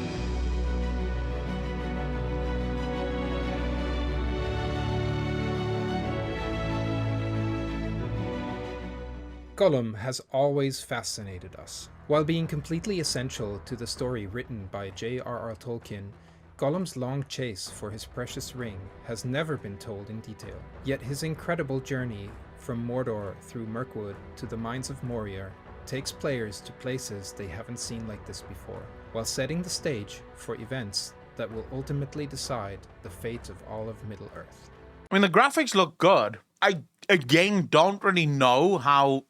Gollum has always fascinated us. While being completely essential to the story written by J.R.R. Tolkien, Gollum's long chase for his precious ring has never been told in detail. Yet his incredible journey from Mordor through Mirkwood to the mines of Moria takes players to places they haven't seen like this before, while setting the stage for events that will ultimately decide the fate of all of Middle-earth. I mean, the graphics look good. I, again, don't really know how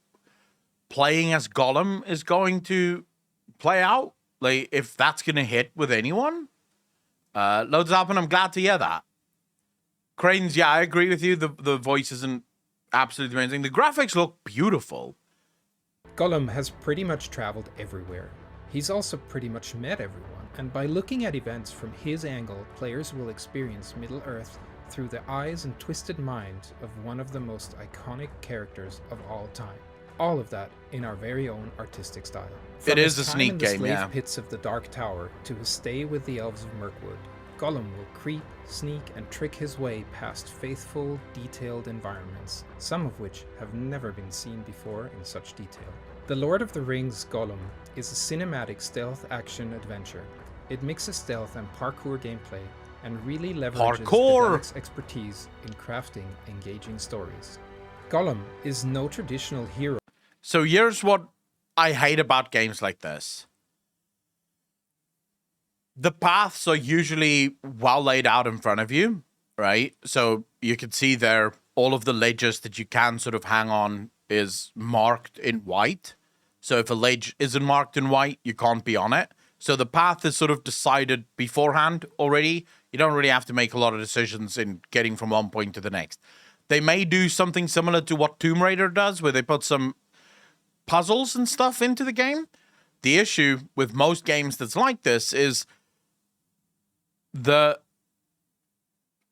playing as Gollum is going to play out. Like, if that's going to hit with anyone. Loads up, and I'm glad to hear that. Cranes, yeah, I agree with you. The voice isn't absolutely amazing. The graphics look beautiful. Gollum has pretty much traveled everywhere. He's also pretty much met everyone, and by looking at events from his angle, players will experience Middle-earth through the eyes and twisted mind of one of the most iconic characters of all time. All of that in our very own artistic style. From It is his a time sneak in the game, slave yeah. pits of the Dark Tower to his stay with the elves of Mirkwood, Gollum will creep, sneak, and trick his way past faithful, detailed environments, some of which have never been seen before in such detail. The Lord of the Rings Gollum is a cinematic stealth action adventure. It mixes stealth and parkour gameplay and really leverages Dedelic's expertise in crafting engaging stories. Gollum is no traditional hero. So here's what I hate about games like this. The paths are usually well laid out in front of you, right? So you can see there, all of the ledges that you can sort of hang on is marked in white. So if a ledge isn't marked in white, you can't be on it. So the path is sort of decided beforehand already. You don't really have to make a lot of decisions in getting from one point to the next. They may do something similar to what Tomb Raider does, where they put some puzzles and stuff into the game. The issue with most games that's like this is the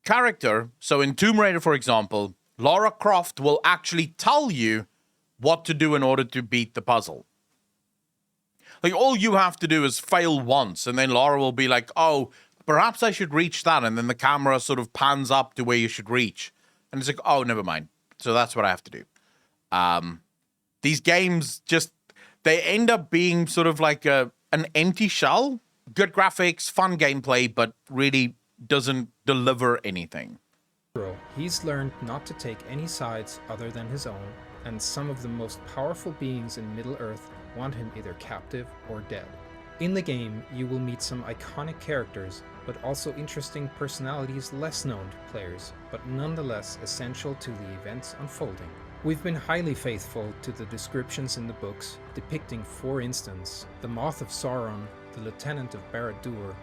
character. So in Tomb Raider, for example, Lara Croft will actually tell you what to do in order to beat the puzzle. Like, all you have to do is fail once, and then Lara will be like, oh, perhaps I should reach that, and then the camera sort of pans up to where you should reach. And it's like, oh, never mind. So that's what I have to do. These games just, they end up being sort of like an empty shell. Good graphics, fun gameplay, but really doesn't deliver anything. He's learned not to take any sides other than his own, and some of the most powerful beings in Middle-earth want him either captive or dead. In the game, you will meet some iconic characters, but also interesting personalities less known to players, but nonetheless essential to the events unfolding. We've been highly faithful to the descriptions in the books, depicting, for instance, the Moth of Sauron, the Lieutenant of Barad-dûr,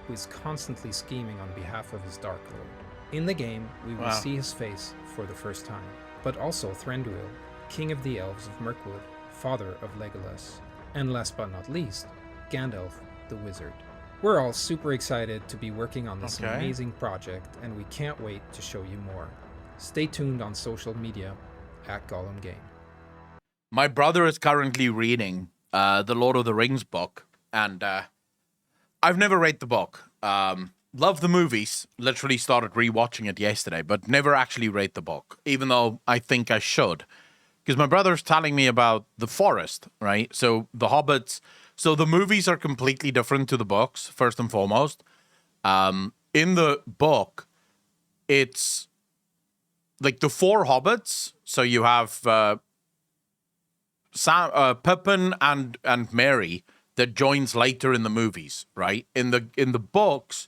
who is constantly scheming on behalf of his Dark Lord. In the game, we will see his face for the first time, but also Thranduil, King of the Elves of Mirkwood, father of Legolas. And last but not least, Gandalf the Wizard. We're all super excited to be working on this amazing project, and we can't wait to show you more. Stay tuned on social media at Gollum Game. My brother is currently reading the Lord of the Rings book, and I've never read the book. Love the movies. Literally started rewatching it yesterday, but never actually read the book, even though I think I should. Because my brother's telling me about the forest, right? So the hobbits. So the movies are completely different to the books, first and foremost. In the book, it's like the four hobbits. So you have Pippin and Merry that joins later in the movies, right? In the books,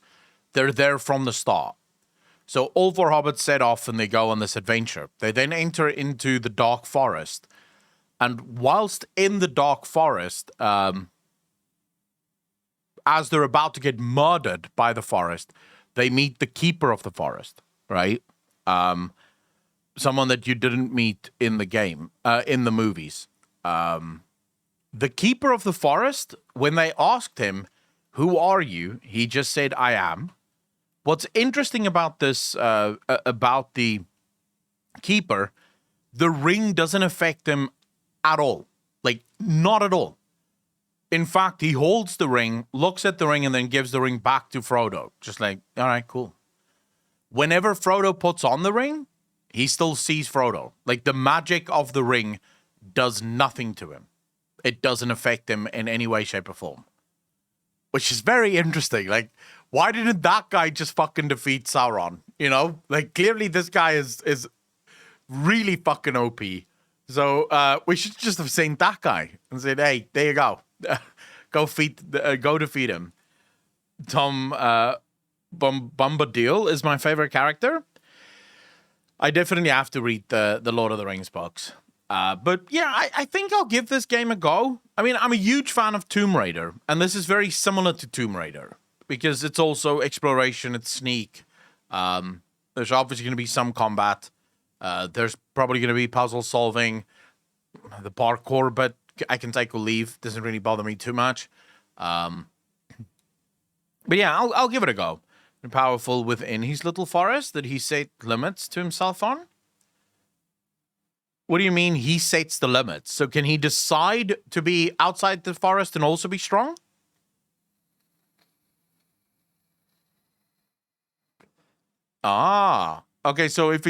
they're there from the start. So all four hobbits set off and they go on this adventure. They then enter into the dark forest. And whilst in the dark forest, as they're about to get murdered by the forest, they meet the keeper of the forest, right? Someone that you didn't meet in the game, in the movies. The keeper of the forest, when they asked him, "Who are you?" he just said, "I am." What's interesting about this, about the keeper, the ring doesn't affect him at all. Like, not at all. In fact, he holds the ring, looks at the ring, and then gives the ring back to Frodo. Just like, all right, cool. Whenever Frodo puts on the ring, he still sees Frodo. Like, the magic of the ring does nothing to him. It doesn't affect him in any way, shape, or form. Which is very interesting. Like, why didn't that guy just fucking defeat Sauron? You know? Like, clearly this guy is really fucking OP. So, we should just have seen that guy and said, hey, there you go. Go defeat him. Tom Bombadil is my favorite character. I definitely have to read the Lord of the Rings books. But yeah, I think I'll give this game a go. I mean, I'm a huge fan of Tomb Raider, and this is very similar to Tomb Raider because it's also exploration, it's sneak. There's obviously going to be some combat. There's probably going to be puzzle solving, the parkour, but I can take or leave. Doesn't really bother me too much. But yeah, I'll give it a go. Powerful within his little forest that he set limits to himself on. What do you mean he sets the limits? So can he decide to be outside the forest and also be strong? Ah, okay. So if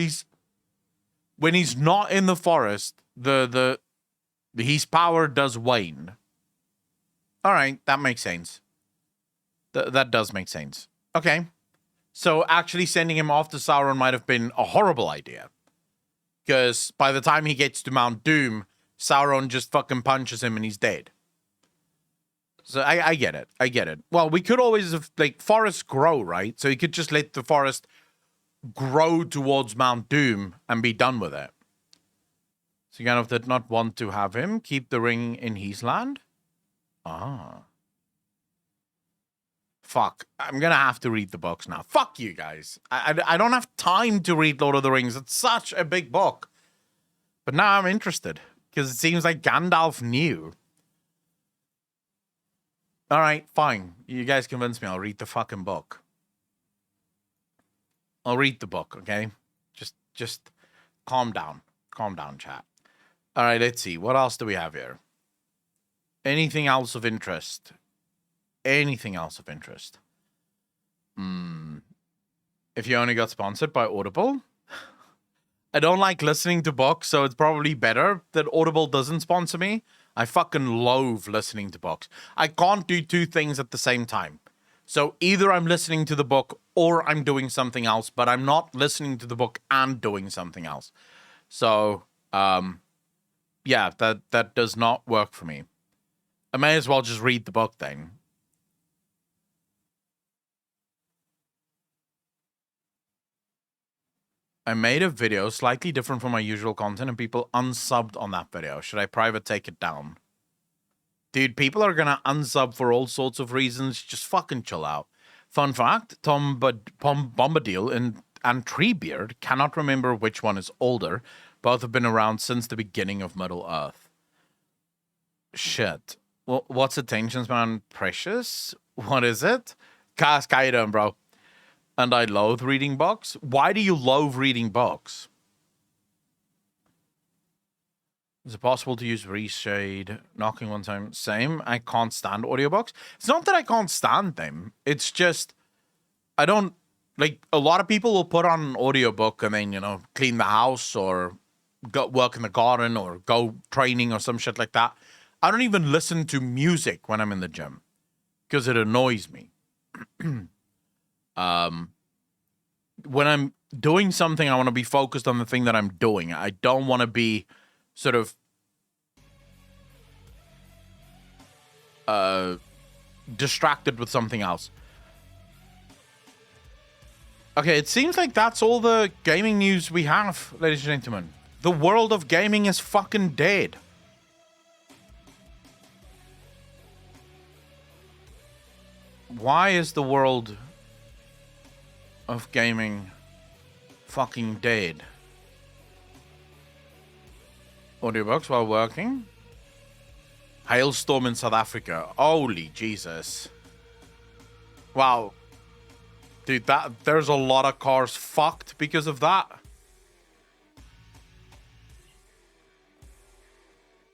when he's not in the forest, his power does wane. All right, that makes sense. That does make sense. Okay. So actually sending him off to Sauron might have been a horrible idea. Because by the time he gets to Mount Doom, Sauron just fucking punches him and he's dead. So I get it. I get it. Well, we could always have, like, forests grow, right? So you could just let the forest grow towards Mount Doom and be done with it. So Gandalf did not want to have him keep the ring in his land? Ah. Fuck. I'm going to have to read the books now. Fuck you guys. I don't have time to read Lord of the Rings. It's such a big book. But now I'm interested. Because it seems like Gandalf knew. Alright, fine. You guys convince me. I'll read the fucking book. I'll read the book, okay? Just calm down. Calm down, chat. Alright, let's see. What else do we have here? Anything else of interest? Anything else of interest? If you only got sponsored by Audible? I don't like listening to books, so it's probably better that Audible doesn't sponsor me. I fucking loathe listening to books. I can't do two things at the same time. So either I'm listening to the book or I'm doing something else, but I'm not listening to the book and doing something else. So, yeah, that does not work for me. I may as well just read the book then. I made a video slightly different from my usual content and people unsubbed on that video. Should I private take it down? Dude, people are gonna unsub for all sorts of reasons. Just fucking chill out. Fun fact, Tom Bombadil and Treebeard cannot remember which one is older. Both have been around since the beginning of Middle Earth. Shit. Well, what's attention span precious? What is it? Cask, how you doing, bro? And I loathe reading books. Why do you loathe reading books? Is it possible to use reshade knocking one time? Same. I can't stand audiobooks. It's not that I can't stand them. It's just I don't like a lot of people will put on an audiobook and then, you know, clean the house or go work in the garden or go training or some shit like that. I don't even listen to music when I'm in the gym because it annoys me. When I'm doing something, I want to be focused on the thing that I'm doing. I don't want to be sort of distracted with something else. Okay, it seems like that's all the gaming news we have, ladies and gentlemen. The world of gaming is fucking dead. Why is the world of gaming fucking dead? Audiobooks while working? Hailstorm in South Africa. Holy Jesus. Wow. Dude, there's a lot of cars fucked because of that.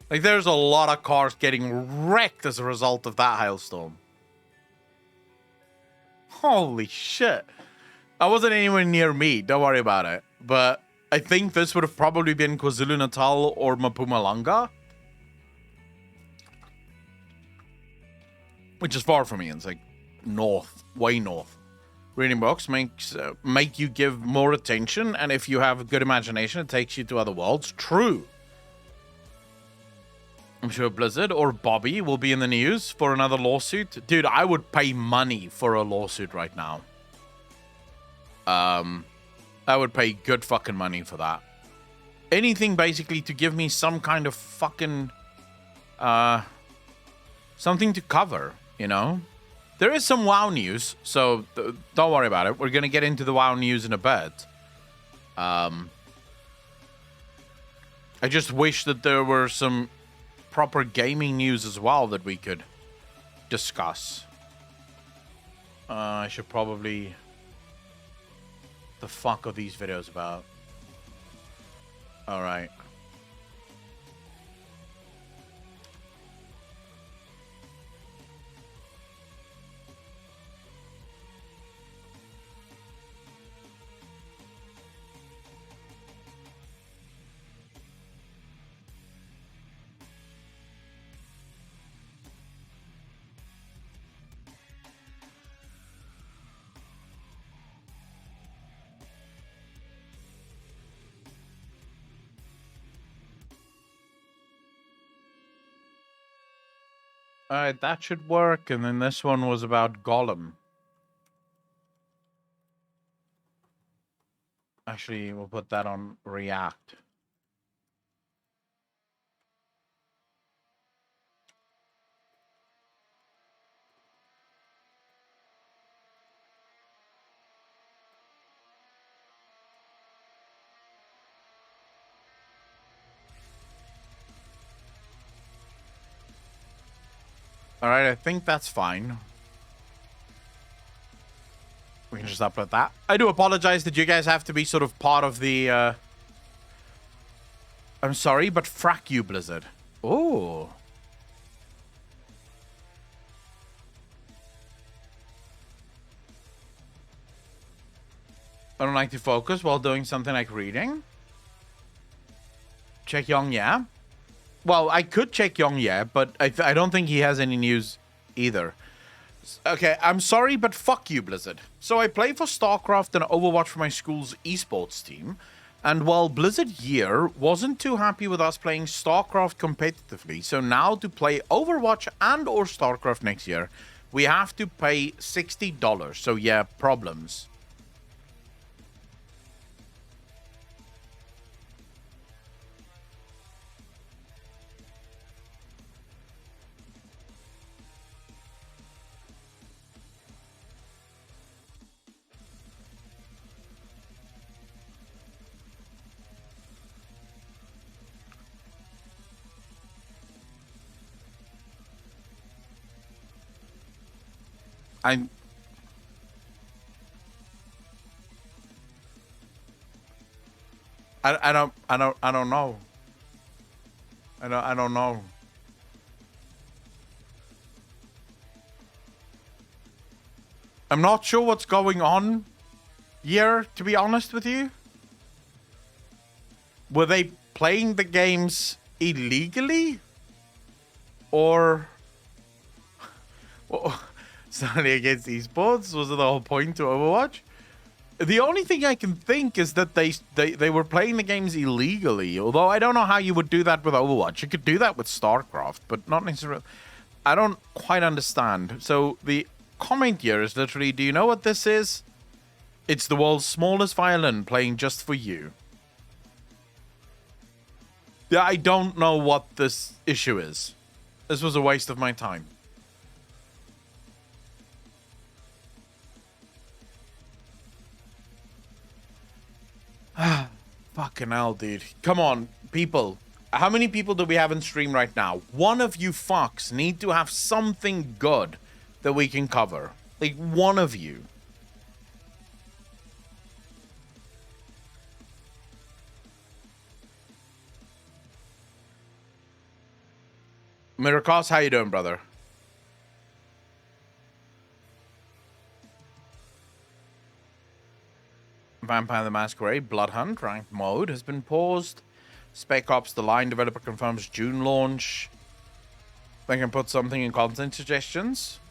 Like, there's a lot of cars getting wrecked as a result of that hailstorm. Holy shit. I wasn't anywhere near me. Don't worry about it. But I think this would have probably been KwaZulu-Natal or Mpumalanga. Which is far from me. It's like north. Way north. Reading books make you give more attention. And if you have a good imagination, it takes you to other worlds. True. I'm sure Blizzard or Bobby will be in the news for another lawsuit. Dude, I would pay money for a lawsuit right now. I would pay good fucking money for that. Anything basically to give me some kind of fucking something to cover, you know? There is some WoW news, so don't worry about it. We're going to get into the WoW news in a bit. I just wish that there were some proper gaming news as well that we could discuss. I should probably... The fuck are these videos about? Alright. Alright, that should work. And then this one was about Gollum. Actually, we'll put that on React. Alright, I think that's fine. We can just upload that. I do apologize that you guys have to be sort of part of the... I'm sorry, but frack you, Blizzard. Ooh. I don't like to focus while doing something like reading. Check Young, yeah. Well, I could check Young, yeah, but I don't think he has any news either. Okay, I'm sorry, but fuck you, Blizzard. So I play for StarCraft and Overwatch for my school's esports team. And while Blizzard here wasn't too happy with us playing StarCraft competitively, so now to play Overwatch and or StarCraft next year, we have to pay $60. So yeah, problems. I don't know. I don't know. I'm not sure what's going on here, to be honest with you. Were they playing the games illegally? Or... Stanley against esports? Was it the whole point to Overwatch? The only thing I can think is that they were playing the games illegally. Although I don't know how you would do that with Overwatch. You could do that with StarCraft, but not necessarily. I don't quite understand. So the comment here is literally, do you know what this is? It's the world's smallest violin playing just for you. Yeah, I don't know what this issue is. This was a waste of my time. Fucking hell, dude. Come on, people. How many people do we have in stream right now? One of you fucks need to have something good that we can cover. Like, one of you. Miracos, how you doing, brother? Vampire the Masquerade Blood Hunt ranked mode has been paused. Spec Ops The Line developer confirms June launch. They can put something in content suggestions.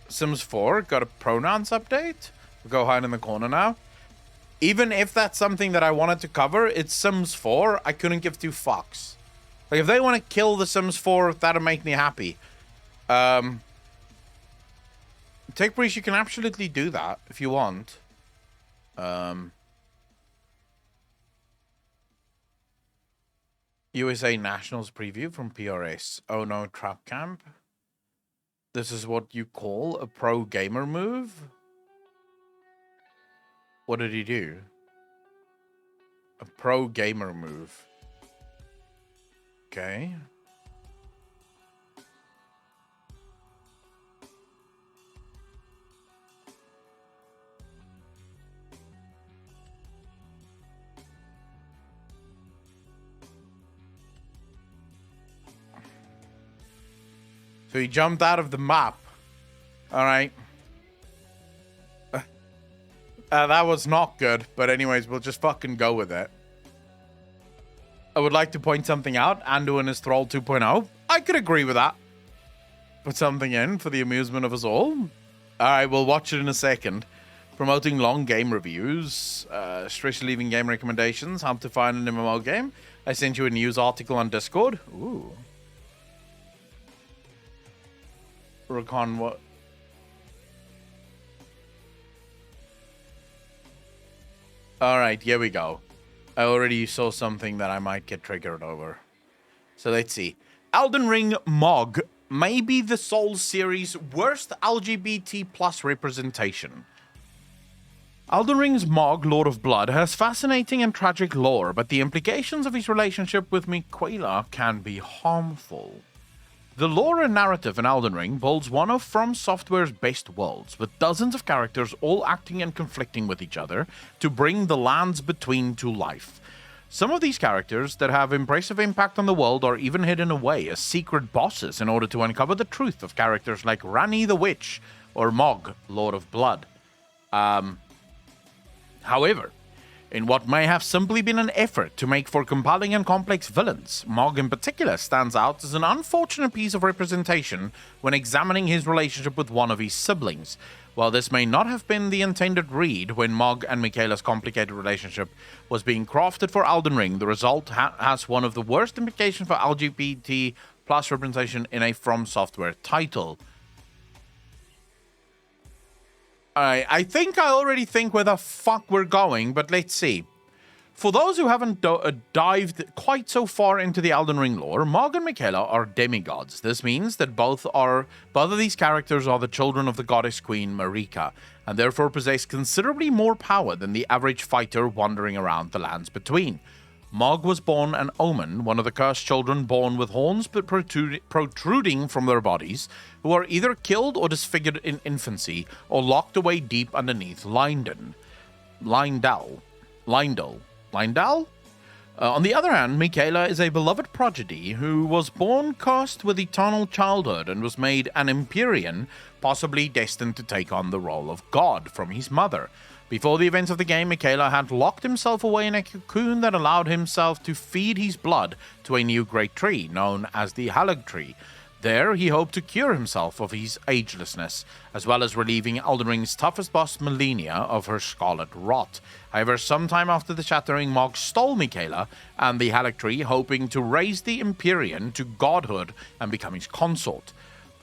Sims 4 got a pronouns update. We'll go hide in the corner now. Even if that's something that I wanted to cover, it's Sims 4. I couldn't give two fucks. Like, if they want to kill the Sims 4, that'll make me happy. Tech Breach, you can absolutely do that if you want. USA Nationals preview from PRS. Oh no, Trap Camp. This is what you call a pro gamer move? What did he do? A pro gamer move. Okay. So he jumped out of the map. All right. That was not good. But anyways, we'll just fucking go with it. I would like to point something out. Anduin is Thrall 2.0. I could agree with that. Put something in for the amusement of us all. All right, we'll watch it in a second. Promoting long game reviews. Strictly leaving game recommendations. How to find an MMO game. I sent you a news article on Discord. Ooh. Recon what? Alright, here we go. I already saw something that I might get triggered over. So let's see. Elden Ring Mog may be the Souls series' worst LGBT plus representation. Elden Ring's Mog, Lord of Blood, has fascinating and tragic lore, but the implications of his relationship with Miquela can be harmful. The lore and narrative in Elden Ring builds one of From Software's best worlds, with dozens of characters all acting and conflicting with each other to bring the lands between to life. Some of these characters that have impressive impact on the world are even hidden away as secret bosses in order to uncover the truth of characters like Ranni the Witch or Mog, Lord of Blood. However, in what may have simply been an effort to make for compelling and complex villains, Mog in particular stands out as an unfortunate piece of representation when examining his relationship with one of his siblings. While this may not have been the intended read when Mog and Miquela's complicated relationship was being crafted for Elden Ring, the result has one of the worst implications for LGBT plus representation in a From Software title. I think I already think where the fuck we're going, but let's see. For those who haven't dived quite so far into the Elden Ring lore, Mog and Miquela are demigods. This means that both of these characters are the children of the goddess queen Marika, and therefore possess considerably more power than the average fighter wandering around the lands between. Mog was born an omen, one of the cursed children born with horns but protruding from their bodies, who are either killed or disfigured in infancy, or locked away deep underneath Lindell. On the other hand, Michaela is a beloved prodigy who was born cursed with eternal childhood and was made an Empyrean, possibly destined to take on the role of God from his mother. Before the events of the game, Michaela had locked himself away in a cocoon that allowed himself to feed his blood to a new great tree, known as the Halig Tree. There, he hoped to cure himself of his agelessness, as well as relieving Elden Ring's toughest boss, Melania, of her scarlet rot. However, sometime after the Shattering, Mog stole Michaela and the Halig Tree, hoping to raise the Empyrean to godhood and become his consort.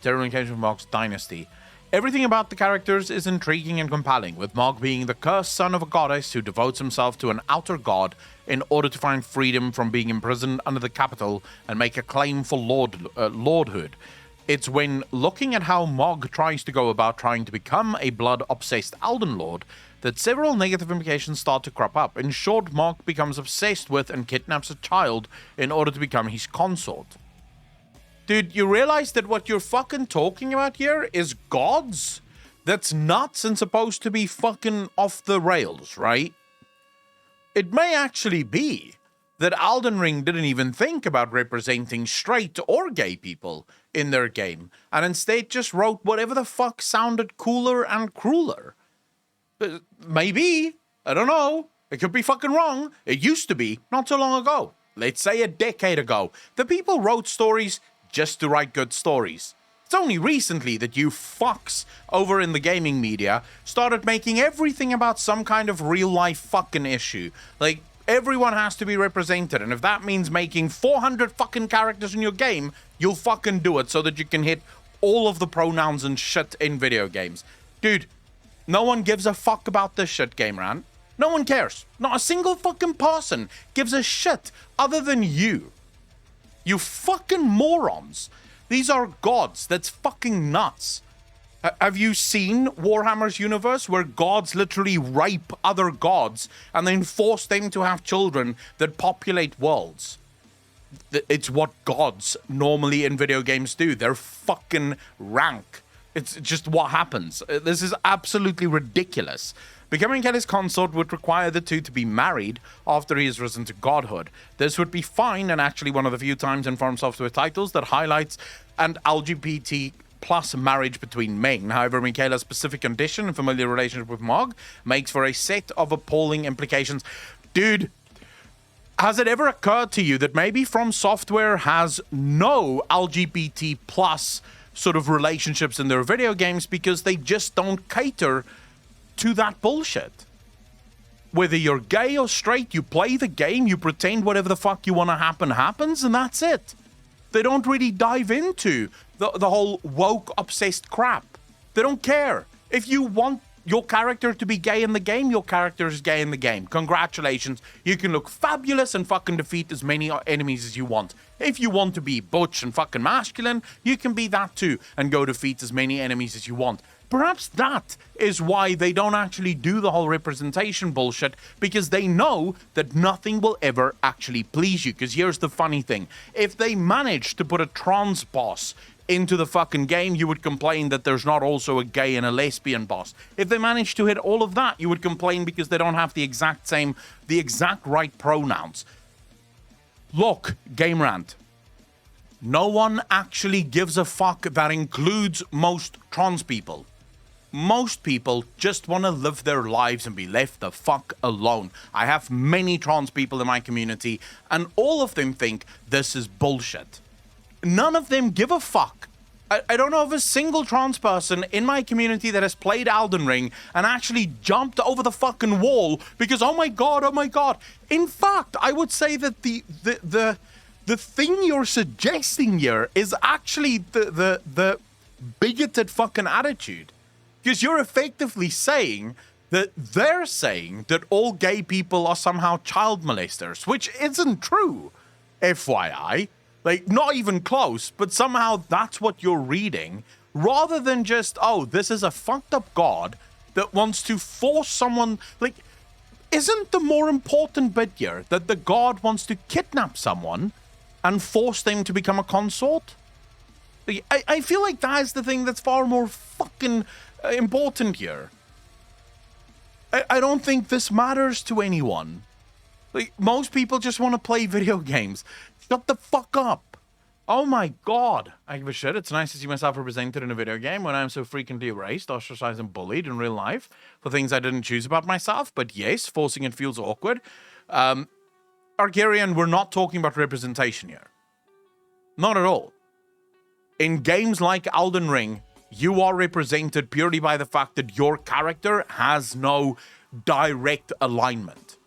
Terrorization of Mog's dynasty. Everything about the characters is intriguing and compelling, with Mog being the cursed son of a goddess who devotes himself to an outer god in order to find freedom from being imprisoned under the capital and make a claim for lordhood. It's when looking at how Mog tries to go about trying to become a blood-obsessed Elden Lord that several negative implications start to crop up. In short, Mog becomes obsessed with and kidnaps a child in order to become his consort. Dude, you realize that what you're fucking talking about here is gods? That's nuts and supposed to be fucking off the rails, right? It may actually be that Elden Ring didn't even think about representing straight or gay people in their game, and instead just wrote whatever the fuck sounded cooler and crueler. Maybe. I don't know. It could be fucking wrong. It used to be not so long ago. Let's say a decade ago. The people wrote stories just to write good stories. It's only recently that you fucks over in the gaming media started making everything about some kind of real life fucking issue. Like, everyone has to be represented, and if that means making 400 fucking characters in your game, you'll fucking do it so that you can hit all of the pronouns and shit in video games. Dude, no one gives a fuck about this shit, Game Rant. No one cares. Not a single fucking person gives a shit other than you. You fucking morons. These are gods. That's fucking nuts. Have you seen Warhammer's universe where gods literally rape other gods and then force them to have children that populate worlds? It's what gods normally in video games do. They're fucking rank. It's just what happens. This is absolutely ridiculous. Becoming Kelly's consort would require the two to be married after he has risen to godhood. This would be fine, and actually one of the few times in From Software titles that highlights an LGBT plus marriage between men. However, Michaela's specific condition and familiar relationship with Mog makes for a set of appalling implications. Dude, has it ever occurred to you that maybe From Software has no LGBT plus sort of relationships in their video games because they just don't cater to that bullshit? Whether you're gay or straight, you play the game, you pretend whatever the fuck you want to happen happens, and that's it. They don't really dive into the whole woke obsessed crap. They don't care. If you want your character to be gay in the game, your character is gay in the game. Congratulations. You can look fabulous and fucking defeat as many enemies as you want. If you want to be butch and fucking masculine, you can be that too and go defeat as many enemies as you want. Perhaps that is why they don't actually do the whole representation bullshit, because they know that nothing will ever actually please you. Because here's the funny thing. If they managed to put a trans boss into the fucking game, you would complain that there's not also a gay and a lesbian boss. If they managed to hit all of that, you would complain because they don't have the exact right pronouns. Look, Game Rant. No one actually gives a fuck that includes most trans people. Most people just want to live their lives and be left the fuck alone. I have many trans people in my community, and all of them think this is bullshit. None of them give a fuck. I don't know of a single trans person in my community that has played Elden Ring and actually jumped over the fucking wall because, oh my god. In fact, I would say that the thing you're suggesting here is actually the bigoted fucking attitude. Because you're effectively saying that they're saying that all gay people are somehow child molesters, which isn't true, FYI. Like, not even close, but somehow that's what you're reading, rather than just, oh, this is a fucked up god that wants to force someone, like, isn't the more important bit here that the god wants to kidnap someone and force them to become a consort? Like, I feel like that is the thing that's far more fucking important here. I don't think this matters to anyone. Like, most people just want to play video games. Shut the fuck up. Oh my god. I give a shit. It's nice to see myself represented in a video game when I'm so frequently erased, ostracized, and bullied in real life for things I didn't choose about myself. But yes, forcing it feels awkward. Arcarian, we're not talking about representation here. Not at all. In games like Elden Ring, you are represented purely by the fact that your character has no direct alignment.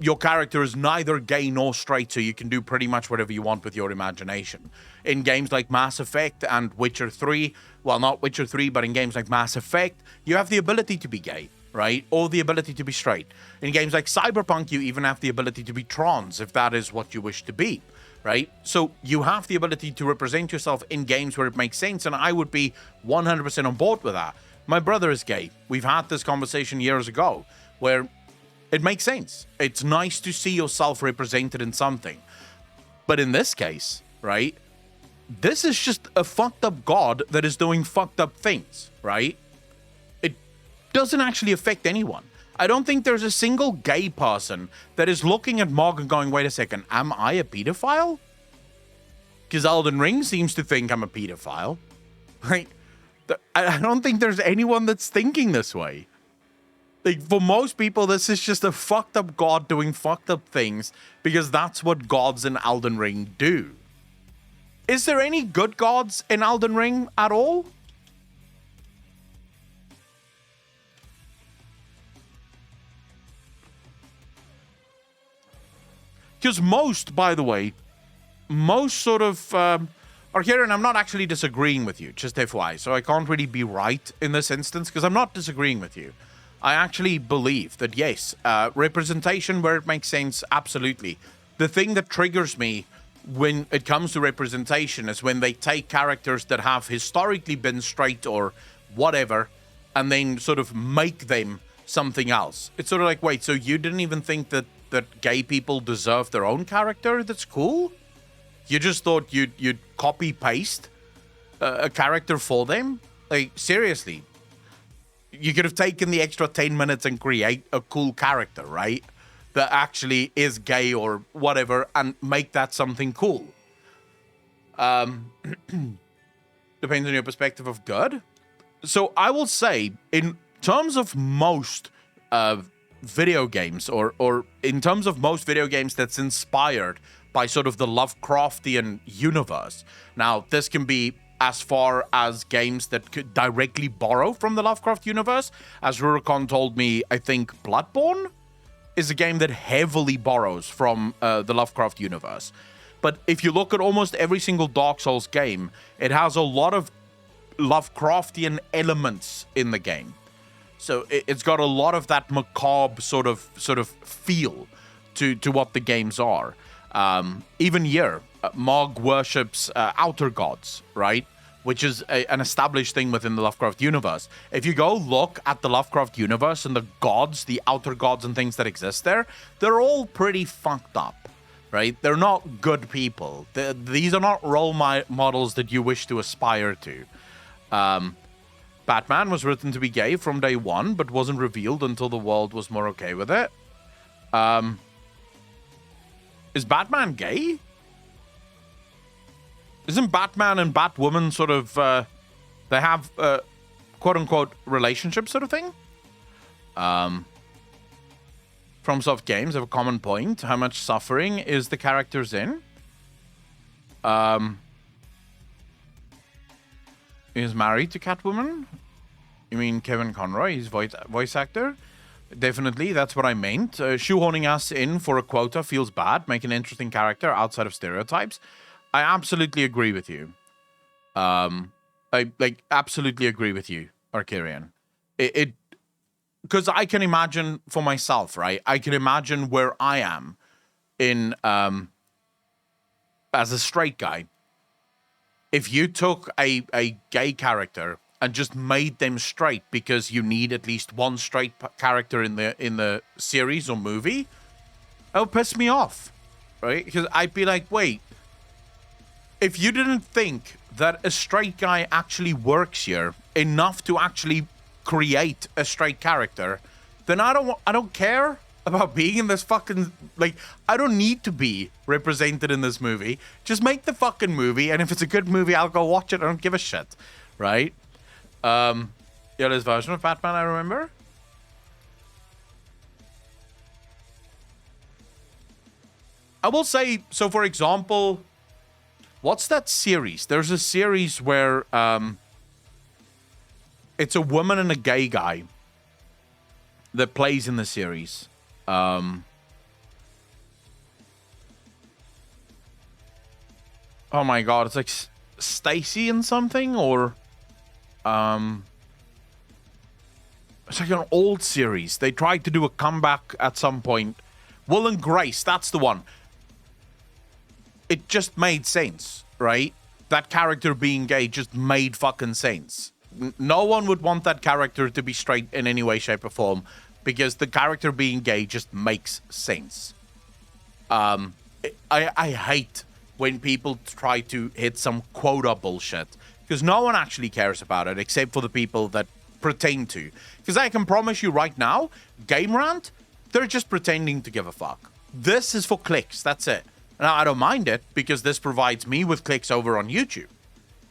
Your character is neither gay nor straight, so you can do pretty much whatever you want with your imagination. In games like Mass Effect and Witcher 3, well, not Witcher 3, but in games like Mass Effect, you have the ability to be gay, right? Or the ability to be straight. In games like Cyberpunk, you even have the ability to be trans, if that is what you wish to be, right? So you have the ability to represent yourself in games where it makes sense, and I would be 100% on board with that. My brother is gay. We've had this conversation years ago, where it makes sense. It's nice to see yourself represented in something. But in this case, right, this is just a fucked up god that is doing fucked up things, right? It doesn't actually affect anyone. I don't think there's a single gay person that is looking at Mog and going, wait a second, am I a pedophile? Because Elden Ring seems to think I'm a pedophile. Like, I don't think there's anyone that's thinking this way. Like, for most people, this is just a fucked up god doing fucked up things because that's what gods in Elden Ring do. Is there any good gods in Elden Ring at all? Because most, by the way, most sort of... Arcarian, I'm not actually disagreeing with you, just FYI, so I can't really be right in this instance because I'm not disagreeing with you. I actually believe that, yes, representation where it makes sense, absolutely. The thing that triggers me when it comes to representation is when they take characters that have historically been straight or whatever, and then sort of make them something else. It's sort of like, wait, so you didn't even think that gay people deserve their own character that's cool? You just thought you'd copy-paste a character for them? Like, seriously. You could have taken the extra 10 minutes and create a cool character, right? That actually is gay or whatever and make that something cool. Depends on your perspective of good. So I will say, in terms of most video games, or in terms of most video games that's inspired by sort of the Lovecraftian universe. Now, this can be as far as games that could directly borrow from the Lovecraft universe. As Rurikon told me, I think Bloodborne is a game that heavily borrows from the Lovecraft universe. But if you look at almost every single Dark Souls game, it has a lot of Lovecraftian elements in the game. So it's got a lot of that macabre sort of feel to what the games are. Even here, Mog worships outer gods, right? Which is an established thing within the Lovecraft universe. If you go look at the Lovecraft universe and the gods, the outer gods and things that exist there, they're all pretty fucked up, right? They're not good people. These are not role models that you wish to aspire to. Batman was written to be gay from day one, but wasn't revealed until the world was more okay with it. Is Batman gay? Isn't Batman and Batwoman sort of, they have quote-unquote relationship sort of thing? FromSoft games have a common point. How much suffering is the characters in? Is married to Catwoman? You mean Kevin Conroy, his voice actor? Definitely, that's what I meant. Shoehorning us in for a quota feels bad. Make an interesting character outside of stereotypes. I absolutely agree with you. I absolutely agree with you, Arcarian. It because I can imagine for myself, right? I can imagine where I am in as a straight guy. If you took a gay character and just made them straight because you need at least one straight character in the series or movie, it would piss me off, right? Because I'd be like, wait, if you didn't think that a straight guy actually works here enough to actually create a straight character, then I don't care about being in this fucking, like, I don't need to be represented in this movie. Just make the fucking movie, and if it's a good movie, I'll go watch it. I don't give a shit, right? Yeah, this version of Batman I remember. I will say, so for example, what's that series? There's a series where it's a woman and a gay guy that plays in the series. Oh my god, it's like Stacy and something, or it's like an old series. They tried to do a comeback at some point. Will and Grace, that's the one. It just made sense, right? That character being gay just made fucking sense. No one would want that character to be straight in any way, shape, or form, because the character being gay just makes sense. I hate when people try to hit some quota bullshit, because no one actually cares about it except for the people that pretend to. Because I can promise you right now, Game Rant, they're just pretending to give a fuck. This is for clicks, that's it. Now, I don't mind it, because this provides me with clicks over on YouTube.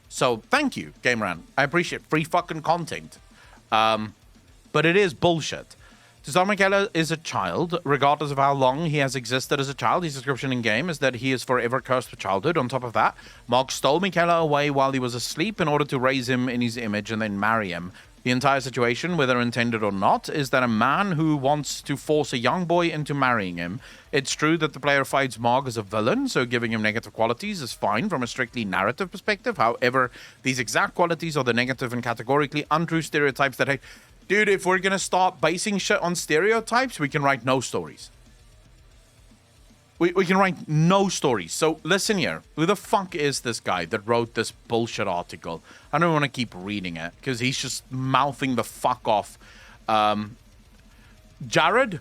So, thank you, Game Rant. I appreciate free fucking content. But it is bullshit. Tizar Michaela is a child, regardless of how long he has existed as a child. His description in-game is that he is forever cursed with childhood. On top of that, Mark stole Michaela away while he was asleep in order to raise him in his image and then marry him. The entire situation, whether intended or not, is that a man who wants to force a young boy into marrying him. It's true that the player fights Mark as a villain, so giving him negative qualities is fine from a strictly narrative perspective. However, these exact qualities are the negative and categorically untrue stereotypes that I... Dude, if we're gonna start basing shit on stereotypes, we can write no stories. We can write no stories. So listen here. Who the fuck is this guy that wrote this bullshit article? I don't want to keep reading it because he's just mouthing the fuck off. Jared,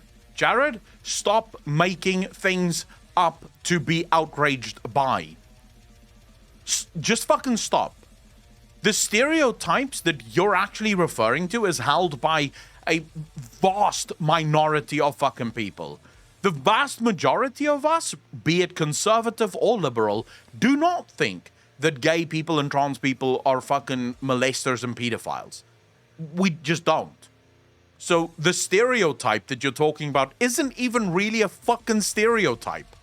stop making things up to be outraged by. Just fucking stop. The stereotypes that you're actually referring to is held by a vast minority of fucking people. The vast majority of us, be it conservative or liberal, do not think that gay people and trans people are fucking molesters and pedophiles. We just don't. So the stereotype that you're talking about isn't even really a fucking stereotype.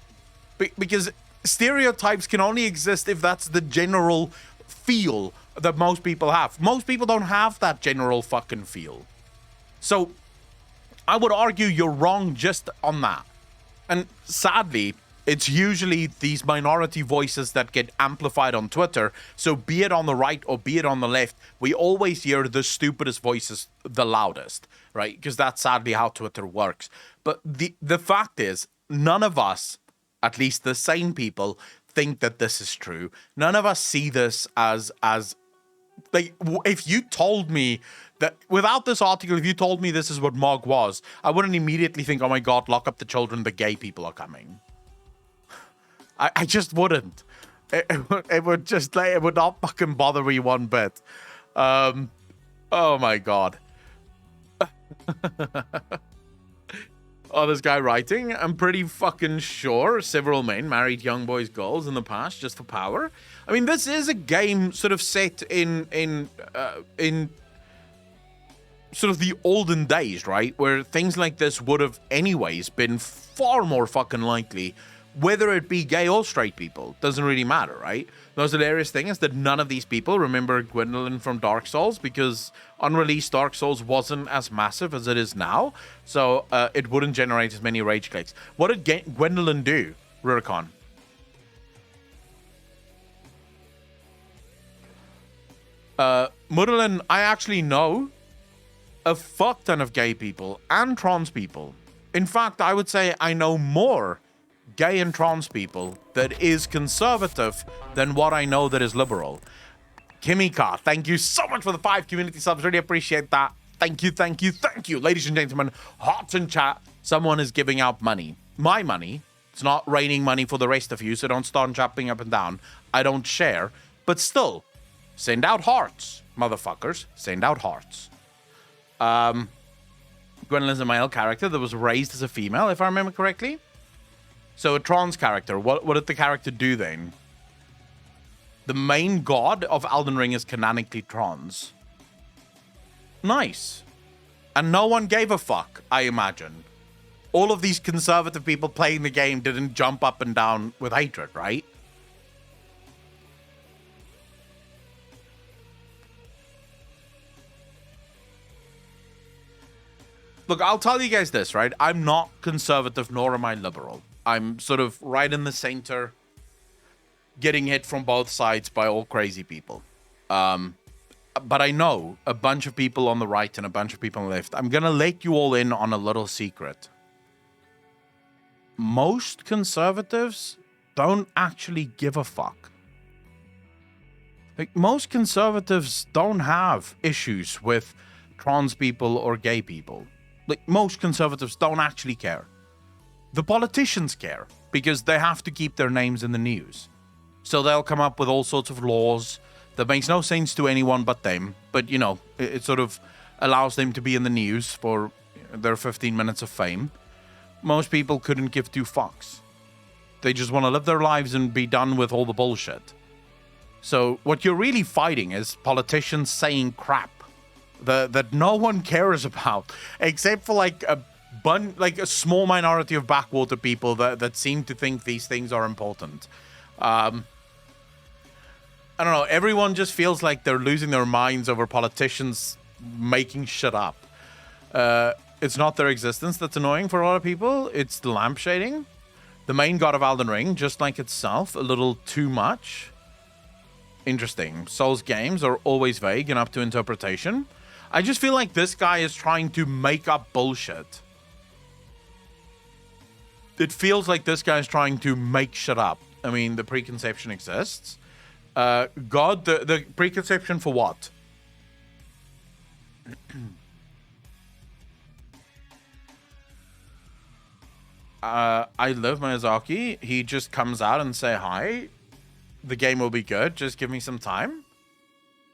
Because stereotypes can only exist if that's the general feel that most people have. Most people don't have that general fucking feel. So I would argue you're wrong just on that. And sadly, it's usually these minority voices that get amplified on Twitter. So be it on the right or be it on the left, we always hear the stupidest voices the loudest, right? Because that's sadly how Twitter works. But the fact is, none of us, at least the sane people, think that this is true. None of us see this as like, if you told me that without this article, if you told me this is what Mog was, I wouldn't immediately think, oh my god, lock up the children, the gay people are coming. I just wouldn't. It would just, like, it would not fucking bother me one bit. Oh my god. Oh, this guy writing, I'm pretty fucking sure several men married young boys' girls in the past just for power. I mean, this is a game sort of set in sort of the olden days, right? Where things like this would have anyways been far more fucking likely, whether it be gay or straight people. Doesn't really matter, right? The most hilarious thing is that none of these people remember Gwendolyn from Dark Souls because unreleased Dark Souls wasn't as massive as it is now, so it wouldn't generate as many rage clicks. What did Gwendolyn do, Rurikon? Mudalin, I actually know a fuck ton of gay people and trans people. In fact, I would say I know more gay and trans people that is conservative than what I know that is liberal. Kimika, thank you so much for the 5 community subs. Really appreciate that. Thank you, thank you, thank you. Ladies and gentlemen, hearts in chat. Someone is giving out money. My money. It's not raining money for the rest of you, so don't start jumping up and down. I don't share. But still, send out hearts, motherfuckers. Send out hearts. Gwendolyn's a male character that was raised as a female, if I remember correctly. So a trans character. What did the character do then? The main god of Elden Ring is canonically trans. Nice. And no one gave a fuck, I imagine. All of these conservative people playing the game didn't jump up and down with hatred, right? Look, I'll tell you guys this, right? I'm not conservative, nor am I liberal. I'm sort of right in the center, getting hit from both sides by all crazy people. But I know a bunch of people on the right and a bunch of people on the left. I'm going to let you all in on a little secret. Most conservatives don't actually give a fuck. Like, most conservatives don't have issues with trans people or gay people. Like, most conservatives don't actually care. The politicians care because they have to keep their names in the news. So they'll come up with all sorts of laws that makes no sense to anyone but them. But, you know, it sort of allows them to be in the news for their 15 minutes of fame. Most people couldn't give 2 fucks. They just want to live their lives and be done with all the bullshit. So what you're really fighting is politicians saying crap that no one cares about, except for like a small minority of backwater people that seem to think these things are important. I don't know. Everyone just feels like they're losing their minds over politicians making shit up. It's not their existence that's annoying for a lot of people. It's the lampshading. The main god of Elden Ring, just like itself, a little too much. Interesting. Souls games are always vague and up to interpretation. I just feel like this guy is trying to make up bullshit. It feels like this guy is trying to make shit up. I mean, the preconception exists. God, the preconception for what? I love Miyazaki. He just comes out and say hi. The game will be good. Just give me some time.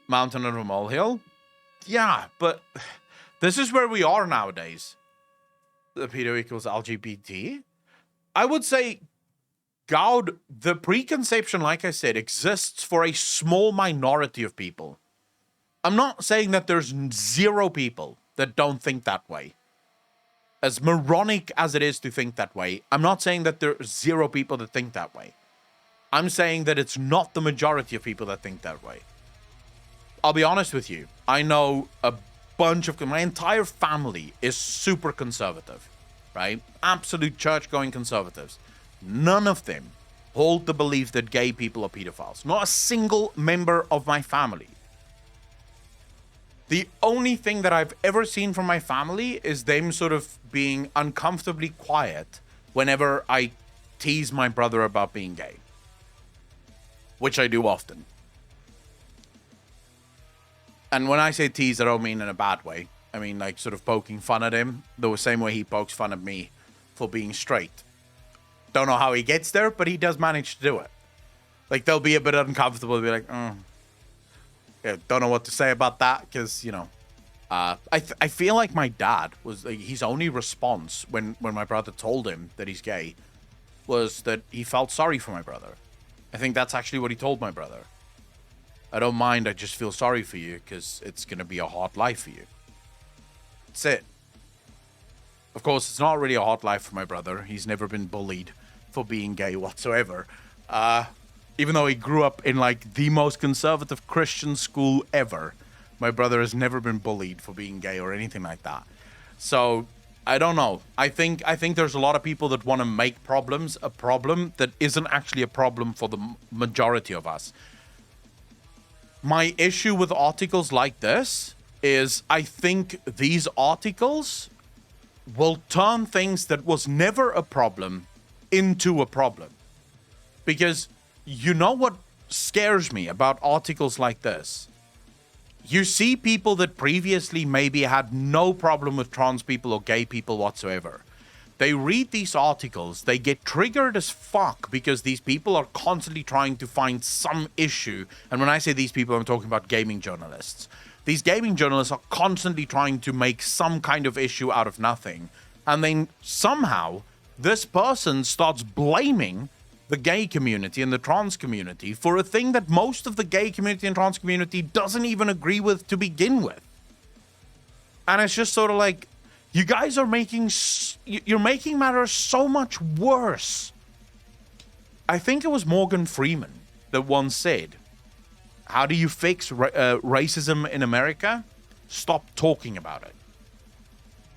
Mountain of a molehill. Yeah, but this is where we are nowadays. The pedo equals LGBT. I would say, God, the preconception, like I said, exists for a small minority of people. I'm not saying that there's 0 people that don't think that way. As moronic as it is to think that way, I'm not saying that there's 0 people that think that way. I'm saying that it's not the majority of people that think that way. I'll be honest with you. I know a bunch of... My entire family is super conservative, right? Absolute church-going conservatives. None of them hold the belief that gay people are pedophiles. Not a single member of my family. The only thing that I've ever seen from my family is them sort of being uncomfortably quiet whenever I tease my brother about being gay. Which I do often. And when I say tease, I don't mean in a bad way. I mean like sort of poking fun at him the same way he pokes fun at me for being straight. Don't know how he gets there, but he does manage to do it. Like, they'll be a bit uncomfortable. They'll be like, yeah, don't know what to say about that, because, you know. I feel like my dad was, like, his only response when my brother told him that he's gay was that he felt sorry for my brother. I think that's actually what he told my brother. I don't mind, I just feel sorry for you, because it's going to be a hard life for you. That's it. Of course, it's not really a hard life for my brother. He's never been bullied for being gay whatsoever. Even though he grew up in, like, the most conservative Christian school ever, my brother has never been bullied for being gay or anything like that. So, I don't know. I think there's a lot of people that want to make problems a problem that isn't actually a problem for the majority of us. My issue with articles like this is I think these articles will turn things that was never a problem into a problem. Because you know what scares me about articles like this. You see people that previously maybe had no problem with trans people or gay people whatsoever. They read these articles, they get triggered as fuck because these people are constantly trying to find some issue. And when I say these people, I'm talking about gaming journalists. These gaming journalists are constantly trying to make some kind of issue out of nothing. And then somehow this person starts blaming the gay community and the trans community for a thing that most of the gay community and trans community doesn't even agree with to begin with. And it's just sort of like, you guys are you're making matters so much worse. I think it was Morgan Freeman that once said, how do you fix racism in America? Stop talking about it.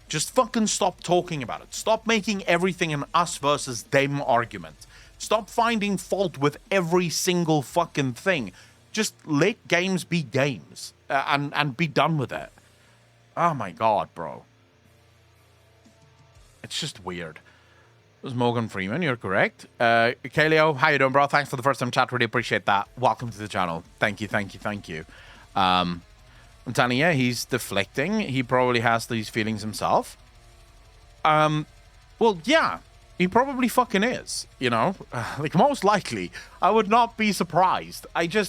Just fucking stop talking about it. Stop making everything an us versus them argument. Stop finding fault with every single fucking thing. Just let games be games and be done with it. Oh my god, bro. It's just weird. It was Morgan Freeman, you're correct. Kaleo, how you doing, bro? Thanks for the first time chat. Really appreciate that. Welcome to the channel. Thank you, thank you, thank you. I'm telling you, he's deflecting. He probably has these feelings himself. Well, yeah. He probably fucking is, you know? Like, most likely. I would not be surprised. Okay,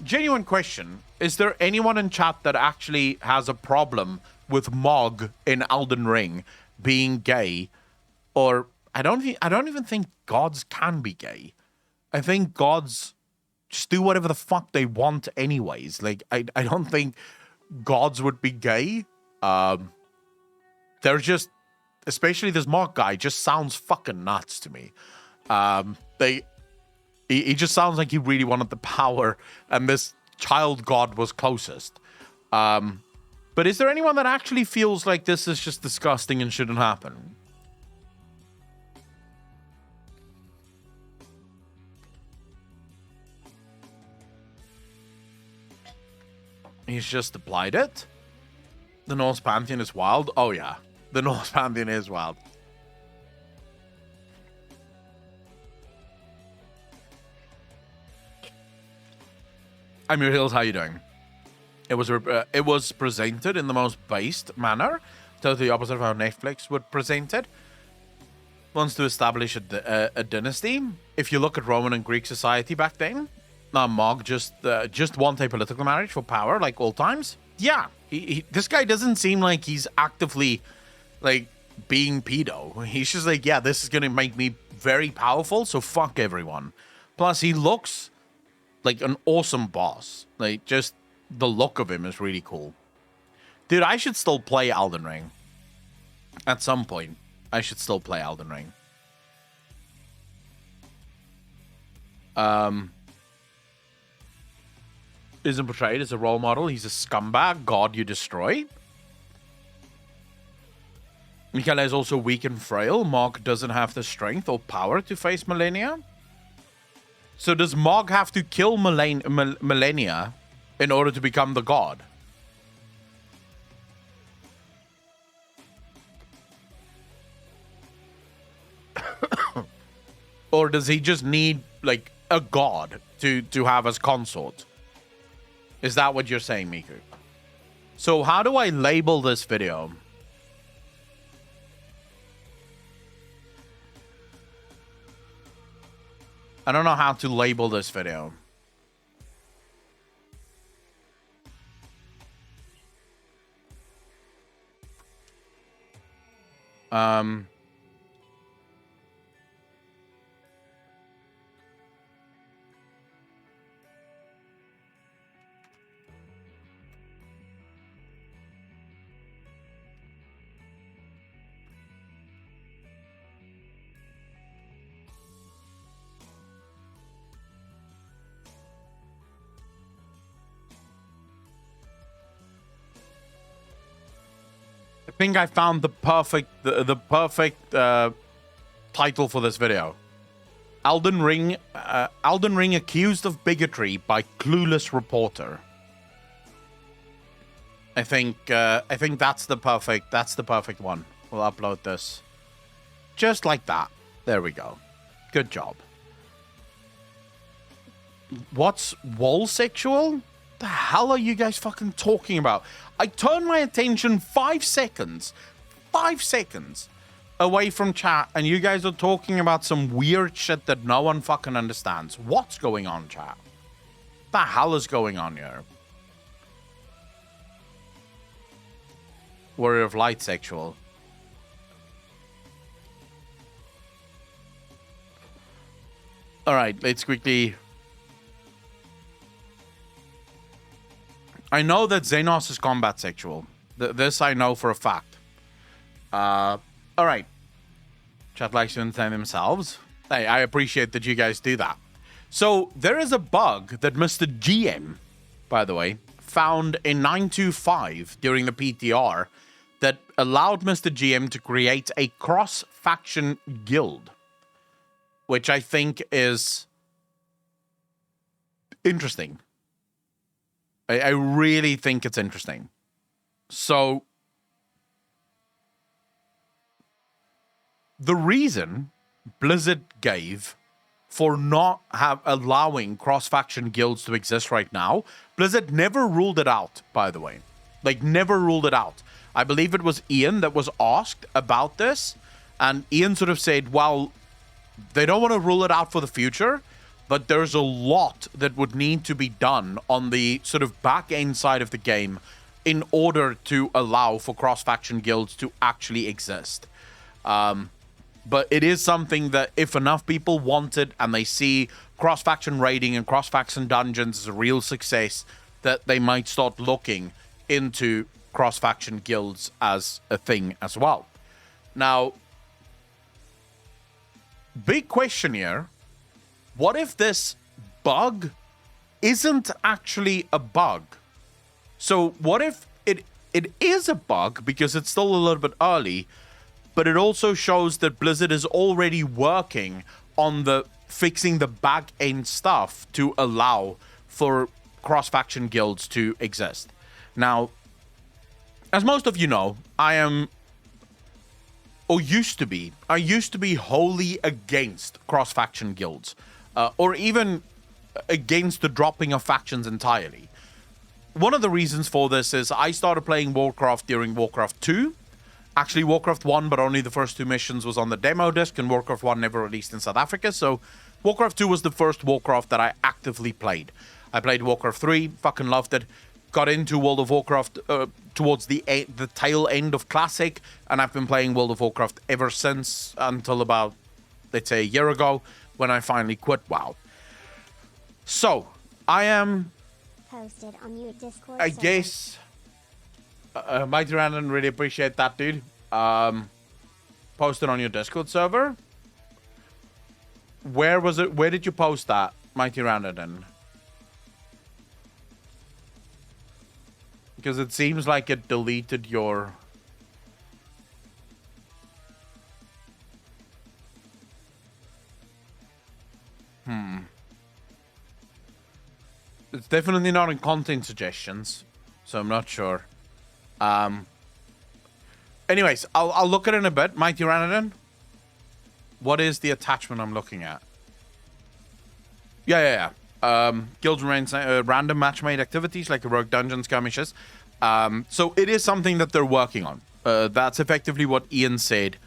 genuine question. Is there anyone in chat that actually has a problem with Mog in Elden Ring being gay? Or, I don't even think gods can be gay. I think gods just do whatever the fuck they want anyways. Like, I don't think gods would be gay. They're just... Especially this Mark guy just sounds fucking nuts to me. He just sounds like he really wanted the power, and this child god was closest. But is there anyone that actually feels like this is just disgusting and shouldn't happen? He's just applied it. The Norse Pantheon is wild. Oh yeah. The Norse Pantheon is wild. I'm your Hills, how you doing? It was presented in the most based manner, totally opposite of how Netflix would present it. Wants to establish a dynasty. If you look at Roman and Greek society back then, Mog just want a political marriage for power, like all times. Yeah, this guy doesn't seem like he's actively like being pedo. He's just like, yeah, this is gonna make me very powerful, so fuck everyone. Plus, he looks like an awesome boss. Like, just the look of him is really cool. Dude, I should still play Elden Ring. At some point, I should still play Elden Ring. Isn't portrayed as a role model. He's a scumbag. God you destroy. Michaela is also weak and frail. Mog doesn't have the strength or power to face Millennia. So does Mog have to kill Millennia in order to become the god? Or does he just need, like, a god to have as consort? Is that what you're saying, Miku? So how do I label this video? I don't know how to label this video. I think I found the perfect title for this video. Elden Ring accused of bigotry by clueless reporter. I think that's the perfect one. We'll upload this just like that. There we go. Good job. What's wall sexual? The hell are you guys fucking talking about? I turned my attention 5 seconds away from chat, and you guys are talking about some weird shit that no one fucking understands. What's going on, chat? The hell is going on here? Warrior of Light sexual. Alright, let's quickly... I know that Xenos is combat sexual. This I know for a fact. Alright. Chat likes to entertain themselves. Hey, I appreciate that you guys do that. So, there is a bug that Mr. GM, by the way, found in 925 during the PTR that allowed Mr. GM to create a cross-faction guild. Which I think is interesting. I really think it's interesting. So, the reason Blizzard gave for not allowing cross-faction guilds to exist right now, Blizzard never ruled it out, by the way. Like, never ruled it out. I believe it was Ian that was asked about this, and Ian sort of said, well, they don't want to rule it out for the future, but there's a lot that would need to be done on the sort of back-end side of the game in order to allow for cross-faction guilds to actually exist. But it is something that if enough people want it and they see cross-faction raiding and cross-faction dungeons as a real success, that they might start looking into cross-faction guilds as a thing as well. Now, big question here. What if this bug isn't actually a bug? So what if it is a bug because it's still a little bit early, but it also shows that Blizzard is already working on fixing the back end stuff to allow for cross-faction guilds to exist. Now, as most of you know, I used to be wholly against cross-faction guilds. Or even against the dropping of factions entirely. One of the reasons for this is I started playing Warcraft during Warcraft 2. Actually, Warcraft 1, but only the first 2 missions was on the demo disc, and Warcraft 1 never released in South Africa, so Warcraft 2 was the first Warcraft that I actively played. I played Warcraft 3, fucking loved it, got into World of Warcraft towards the tail end of Classic, and I've been playing World of Warcraft ever since, until about, let's say, a year ago, when I finally quit WoW. So, I am... Posted on your Discord I server. guess... Mighty Random, really appreciate that, dude. Posted on your Discord server? Where was it? Where did you post that, Mighty Random? Because it seems like it deleted your... It's definitely not in content suggestions, so I'm not sure. Anyways, I'll look at it in a bit. Mighty Ranadin, what is the attachment I'm looking at? Yeah. Guilds random match-made activities like the Rogue Dungeon skirmishes. So it is something that they're working on. That's effectively what Ian said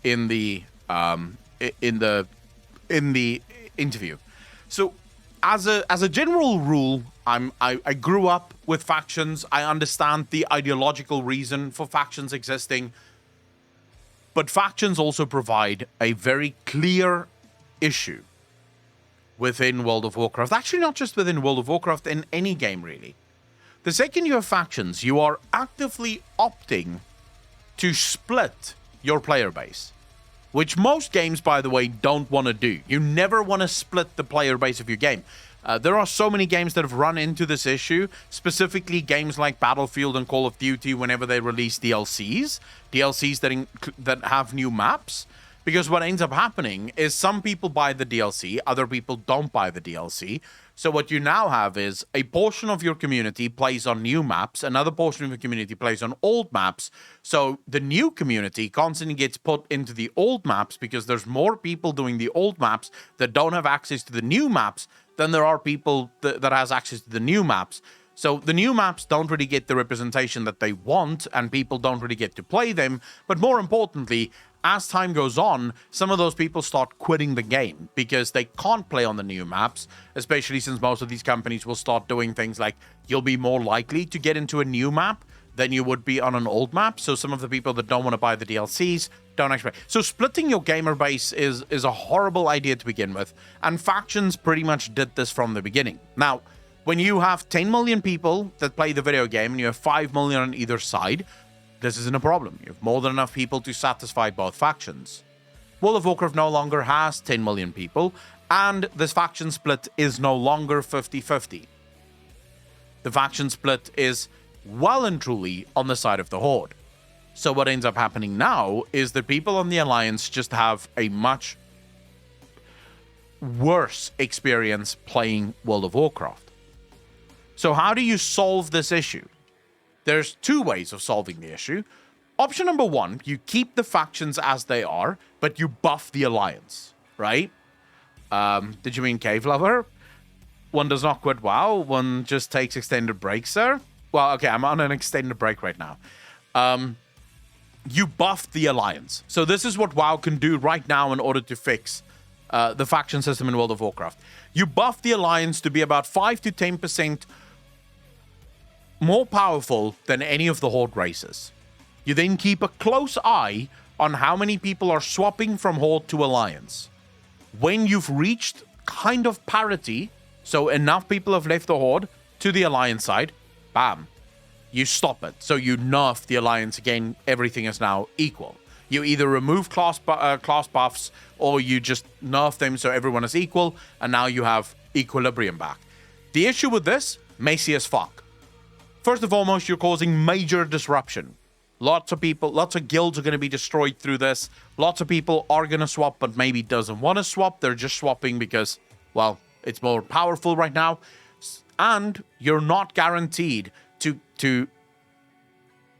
in the interview. So as a general rule, I grew up with factions. I understand the ideological reason for factions existing, but factions also provide a very clear issue within World of Warcraft. Actually, not just within World of Warcraft, in any game, really. The second you have factions, you are actively opting to split your player base, which most games, by the way, don't want to do. You never want to split the player base of your game. There are so many games that have run into this issue, specifically games like Battlefield and Call of Duty whenever they release DLCs that have new maps. Because what ends up happening is some people buy the DLC, other people don't buy the DLC. So what you now have is a portion of your community plays on new maps, another portion of your community plays on old maps. So the new community constantly gets put into the old maps because there's more people doing the old maps that don't have access to the new maps Then there are people that has access to the new maps. So the new maps don't really get the representation that they want, and people don't really get to play them. But more importantly, as time goes on, some of those people start quitting the game because they can't play on the new maps, especially since most of these companies will start doing things like you'll be more likely to get into a new map than you would be on an old map. So some of the people that don't want to buy the DLCs don't actually. So splitting your gamer base is a horrible idea to begin with, and factions pretty much did this from the beginning. Now, when you have 10 million people that play the video game and you have 5 million on either side, this isn't a problem. You have more than enough people to satisfy both factions. World of Warcraft no longer has 10 million people, and this faction split is no longer 50-50. The faction split is well and truly on the side of the Horde. So what ends up happening now is that people on the Alliance just have a much worse experience playing World of Warcraft. So how do you solve this issue? There's two ways of solving the issue. Option number one, you keep the factions as they are, but you buff the Alliance, right? Did you mean Cave Lover? One does not quit WoW, one just takes extended breaks, sir. Well, okay, I'm on an extended break right now. You buff the Alliance. So this is what WoW can do right now in order to fix the faction system in World of Warcraft. You buff the Alliance to be about 5 to 10% more powerful than any of the Horde races. You then keep a close eye on how many people are swapping from Horde to Alliance. When you've reached kind of parity, so enough people have left the Horde to the Alliance side, bam, you stop it. So you nerf the Alliance again, everything is now equal. You either remove class buffs or you just nerf them so everyone is equal, and now you have equilibrium back. The issue with this, messy as fuck. First and foremost, you're causing major disruption. Lots of people, lots of guilds are going to be destroyed through this. Lots of people are going to swap, but maybe doesn't want to swap. They're just swapping because, well, it's more powerful right now. And you're not guaranteed to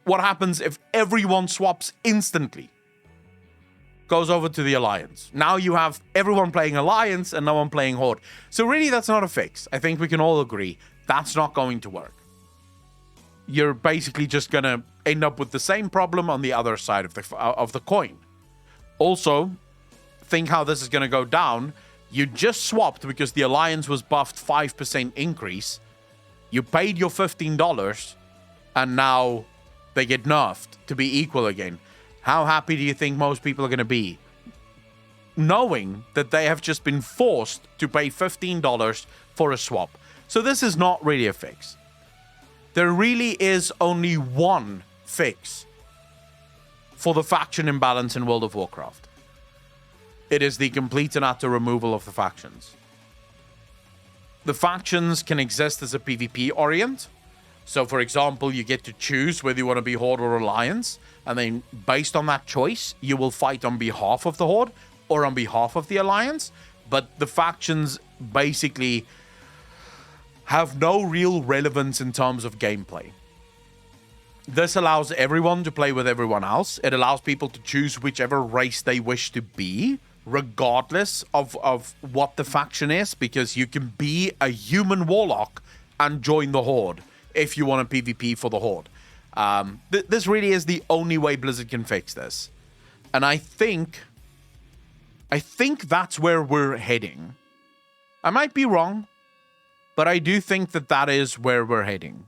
what happens if everyone swaps instantly. Goes over to the Alliance. Now you have everyone playing Alliance and no one playing Horde. So really, that's not a fix. I think we can all agree that's not going to work. You're basically just going to end up with the same problem on the other side of the coin. Also, think how this is going to go down. You just swapped because the Alliance was buffed 5% increase. You paid your $15, and now they get nerfed to be equal again. How happy do you think most people are going to be? Knowing that they have just been forced to pay $15 for a swap. So this is not really a fix. There really is only one fix for the faction imbalance in World of Warcraft. It is the complete and utter removal of the factions. The factions can exist as a PvP orient. So, for example, you get to choose whether you want to be Horde or Alliance. And then, based on that choice, you will fight on behalf of the Horde or on behalf of the Alliance. But the factions basically have no real relevance in terms of gameplay. This allows everyone to play with everyone else. It allows people to choose whichever race they wish to be, regardless of what the faction is, because you can be a human warlock and join the Horde if you want a PvP for the Horde. This really is the only way Blizzard can fix this. And I think that's where we're heading. I might be wrong, but I do think that is where we're heading.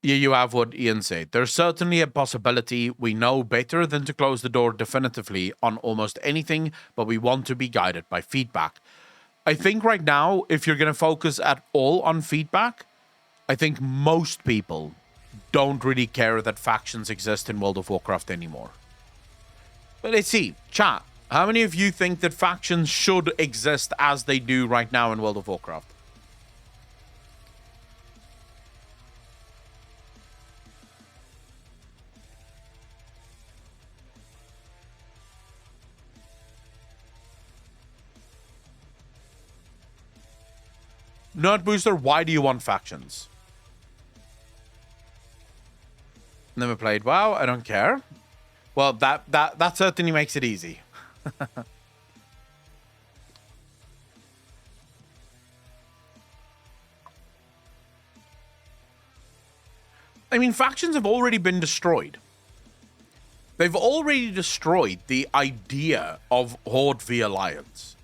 Yeah, you have what Ian said. There's certainly a possibility. We know better than to close the door definitively on almost anything, but we want to be guided by feedback. I think right now, if you're going to focus at all on feedback, I think most people don't really care that factions exist in World of Warcraft anymore. But let's see. Chat, how many of you think that factions should exist as they do right now in World of Warcraft? Nerd Booster, why do you want factions? Never played WoW, I don't care. Well, that certainly makes it easy. I mean, factions have already been destroyed. They've already destroyed the idea of Horde v Alliance.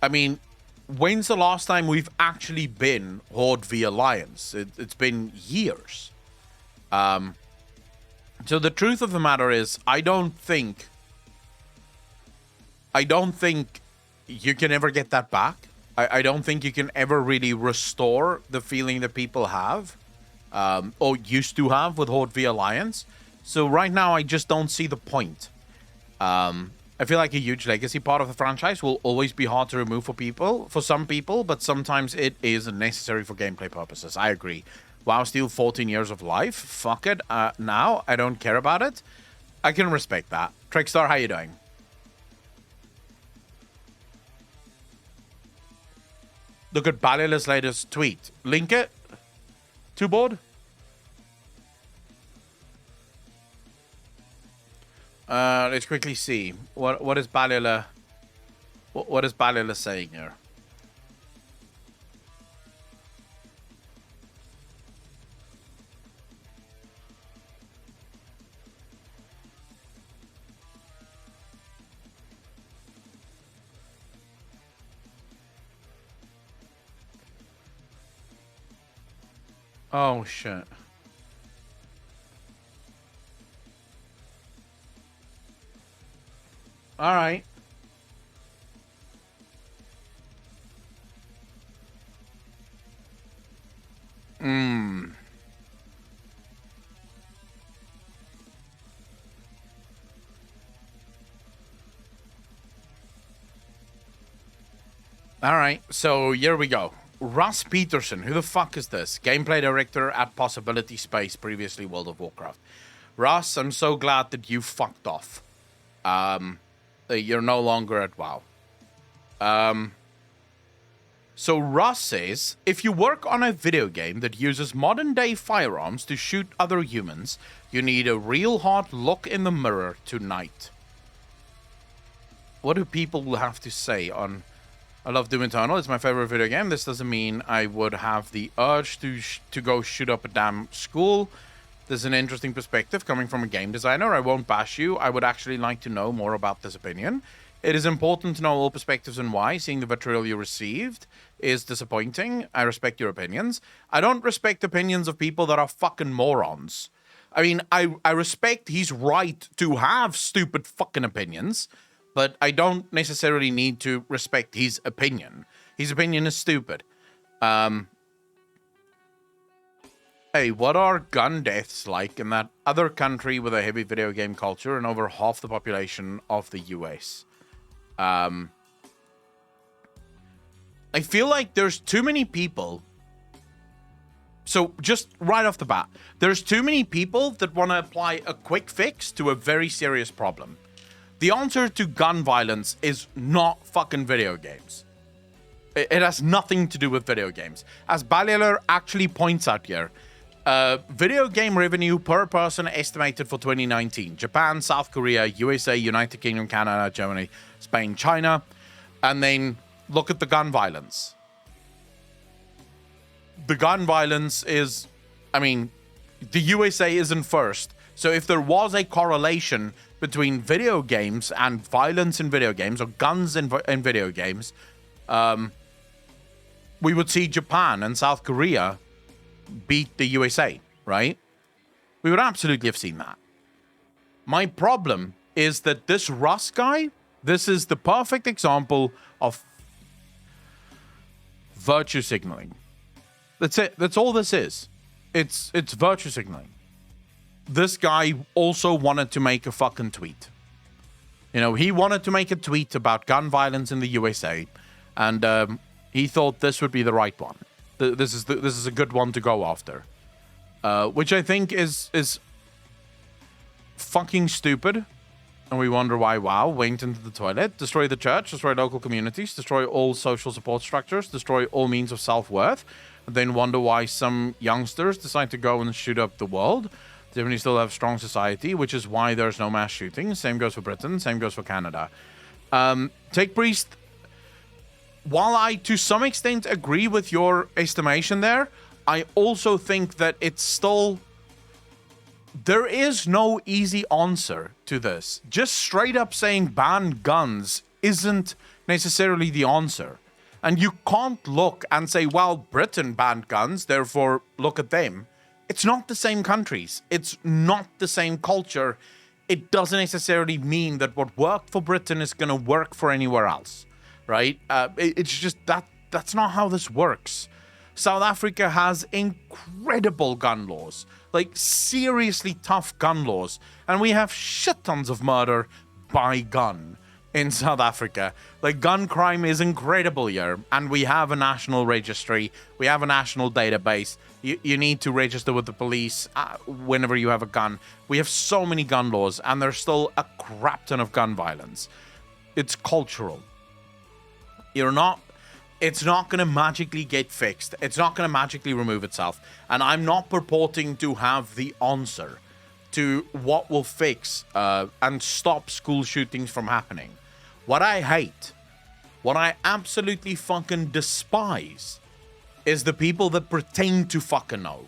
I mean, when's the last time we've actually been Horde v Alliance? It's been years. So the truth of the matter is, I don't think you can ever get that back. I don't think you can ever really restore the feeling that people have, or used to have with Horde v Alliance. So right now, I just don't see the point. I feel like a huge legacy part of the franchise will always be hard to remove for some people, but sometimes it is necessary for gameplay purposes. I agree. WoW steal 14 years of life. Fuck it. Now, I don't care about it. I can respect that. Trickstar, how you doing? Look at Ballila's latest tweet. Link it. Too bored? Let's quickly see. What is Ballila? What is Ballila saying here? Oh shit. All right. All right. So here we go. Russ Peterson. Who the fuck is this? Gameplay director at Possibility Space, previously World of Warcraft. Russ, I'm so glad that you fucked off. You're no longer at WoW. So Russ says, if you work on a video game that uses modern-day firearms to shoot other humans, you need a real hard look in the mirror tonight. What do people have to say on... I love Doom Eternal. It's my favorite video game. This doesn't mean I would have the urge to go shoot up a damn school. There's an interesting perspective coming from a game designer. I won't bash you. I would actually like to know more about this opinion. It is important to know all perspectives and why. Seeing the vitriol you received is disappointing. I respect your opinions. I don't respect opinions of people that are fucking morons. I mean, I respect he's right to have stupid fucking opinions, but I don't necessarily need to respect his opinion. His opinion is stupid. Hey, what are gun deaths like in that other country with a heavy video game culture and over half the population of the US? I feel like there's too many people. So just right off the bat, there's too many people that want to apply a quick fix to a very serious problem. The answer to gun violence is not fucking video games. It has nothing to do with video games. As Balliler actually points out here, video game revenue per person estimated for 2019. Japan, South Korea, USA, United Kingdom, Canada, Germany, Spain, China. And then look at the gun violence. The gun violence is, I mean, the USA isn't first. So if there was a correlation between video games and violence in video games, or guns in video games, we would see Japan and South Korea beat the USA, right? We would absolutely have seen that. My problem is that this Russ guy, this is the perfect example of virtue signaling. That's it. That's all this is. It's virtue signaling. This guy also wanted to make a fucking tweet. You know, he wanted to make a tweet about gun violence in the USA, and he thought this would be the right one. This is a good one to go after, which I think is fucking stupid. And we wonder why WoW went into the toilet. Destroy the church, destroy local communities, destroy all social support structures, destroy all means of self-worth, and then wonder why some youngsters decide to go and shoot up the world. Germany still have strong society, which is why there's no mass shooting. Same goes for Britain. Same goes for Canada. Take Priest, while I to some extent agree with your estimation there, I also think that it's still... There is no easy answer to this. Just straight up saying ban guns isn't necessarily the answer. And you can't look and say, well, Britain banned guns, therefore look at them. It's not the same countries. It's not the same culture. It doesn't necessarily mean that what worked for Britain is going to work for anywhere else, right? It's just that's not how this works. South Africa has incredible gun laws, like seriously tough gun laws, and we have shit tons of murder by gun in South Africa. Like, gun crime is incredible here, and we have a national registry, we have a national database. You need to register with the police whenever you have a gun. We have so many gun laws, and there's still a crap ton of gun violence. It's cultural. It's not going to magically get fixed. It's not going to magically remove itself. And I'm not purporting to have the answer to what will fix and stop school shootings from happening. What I hate, what I absolutely fucking despise, is the people that pretend to fucking know.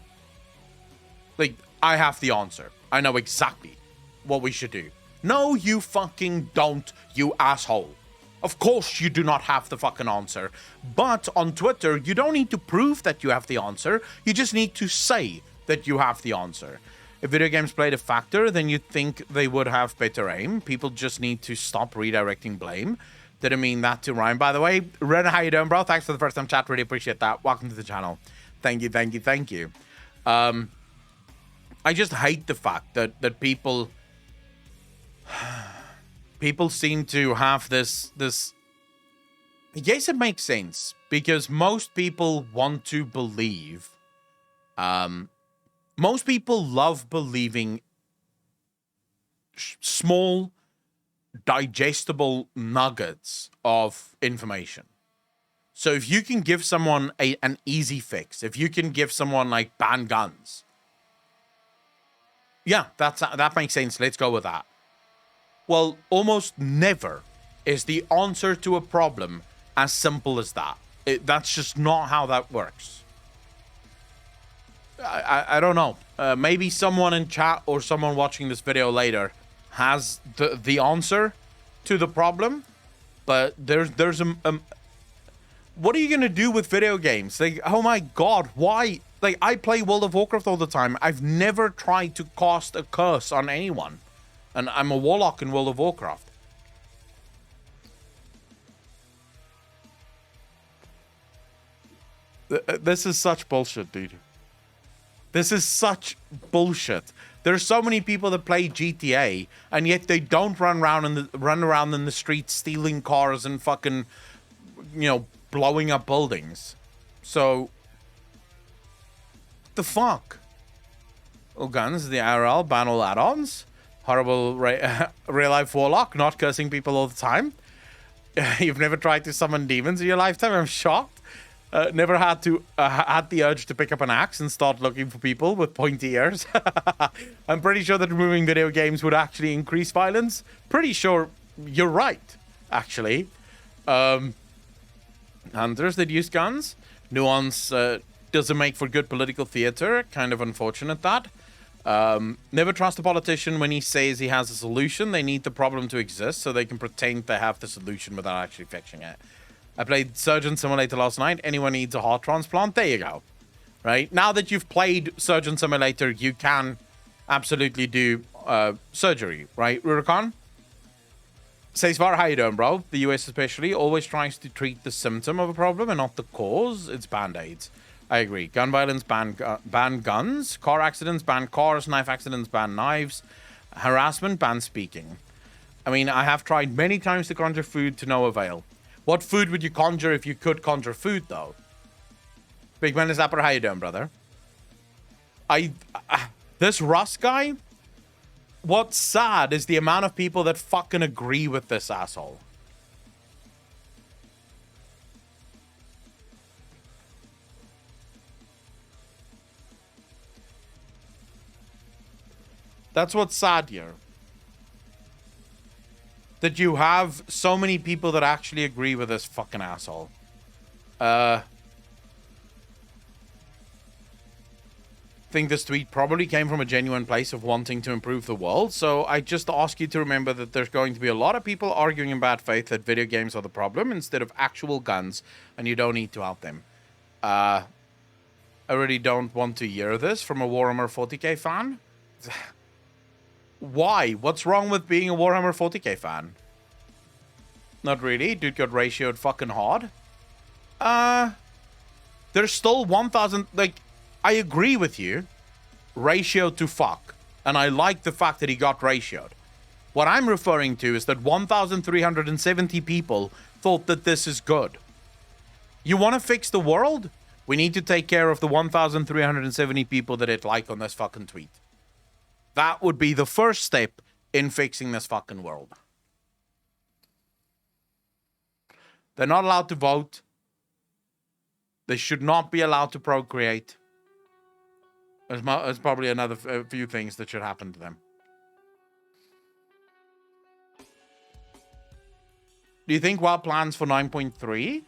Like, I have the answer. I know exactly what we should do. No, you fucking don't, you asshole. Of course you do not have the fucking answer. But on Twitter, you don't need to prove that you have the answer. You just need to say that you have the answer. If video games played a factor, then you'd think they would have better aim. People just need to stop redirecting blame. Didn't mean that to rhyme, by the way. Ren, how you doing, bro? Thanks for the first time chat. Really appreciate that. Welcome to the channel. Thank you, thank you, thank you. I just hate the fact that people seem to have this. Yes, it makes sense, because most people want to believe. Most people love believing small, digestible nuggets of information. So if you can give someone an easy fix, if you can give someone like ban guns, yeah, that makes sense. Let's go with that. Well, almost never is the answer to a problem as simple as that. That's just not how that works. I don't know. Maybe someone in chat or someone watching this video later has the answer to the problem, but there's what are you gonna do with video games? Like, oh my god, why? Like, I play World of Warcraft all the time. I've never tried to cast a curse on anyone, and I'm a warlock in World of Warcraft. This is such bullshit, dude. This is such bullshit. There's so many people that play GTA, and yet they don't run around in the streets stealing cars and fucking, blowing up buildings. So, the fuck? Oh, guns, the IRL, ban all add-ons. Horrible real-life warlock, not cursing people all the time. You've never tried to summon demons in your lifetime? I'm shocked. Never had the urge to pick up an axe and start looking for people with pointy ears. I'm pretty sure that removing video games would actually increase violence. Pretty sure you're right, actually. Hunters that use guns. Nuance doesn't make for good political theater. Kind of unfortunate that. Never trust a politician when he says he has a solution. They need the problem to exist so they can pretend they have the solution without actually fixing it. I played Surgeon Simulator last night. Anyone needs a heart transplant? There you go. Right? Now that you've played Surgeon Simulator, you can absolutely do surgery. Right, Rurikon? Says Var, how you doing, bro? The US especially always tries to treat the symptom of a problem and not the cause. It's band-aids. I agree. Gun violence, ban guns. Car accidents, ban cars. Knife accidents, ban knives. Harassment, ban speaking. I mean, I have tried many times to conjure food to no avail. What food would you conjure if you could conjure food, though? Big Man is Zapper, how you doing, brother? This Russ guy, what's sad is the amount of people that fucking agree with this asshole. That's what's sad here. That you have so many people that actually agree with this fucking asshole. I think this tweet probably came from a genuine place of wanting to improve the world. So I just ask you to remember that there's going to be a lot of people arguing in bad faith that video games are the problem instead of actual guns, and you don't need to out them. I really don't want to hear this from a Warhammer 40k fan. Why? What's wrong with being a Warhammer 40k fan? Not really. Dude got ratioed fucking hard. There's still 1,000... Like, I agree with you. Ratio to fuck. And I like the fact that he got ratioed. What I'm referring to is that 1,370 people thought that this is good. You want to fix the world? We need to take care of the 1,370 people that hit like on this fucking tweet. That would be the first step in fixing this fucking world. They're not allowed to vote. They should not be allowed to procreate. There's probably another few things that should happen to them. Do you think WoW plans for 9.3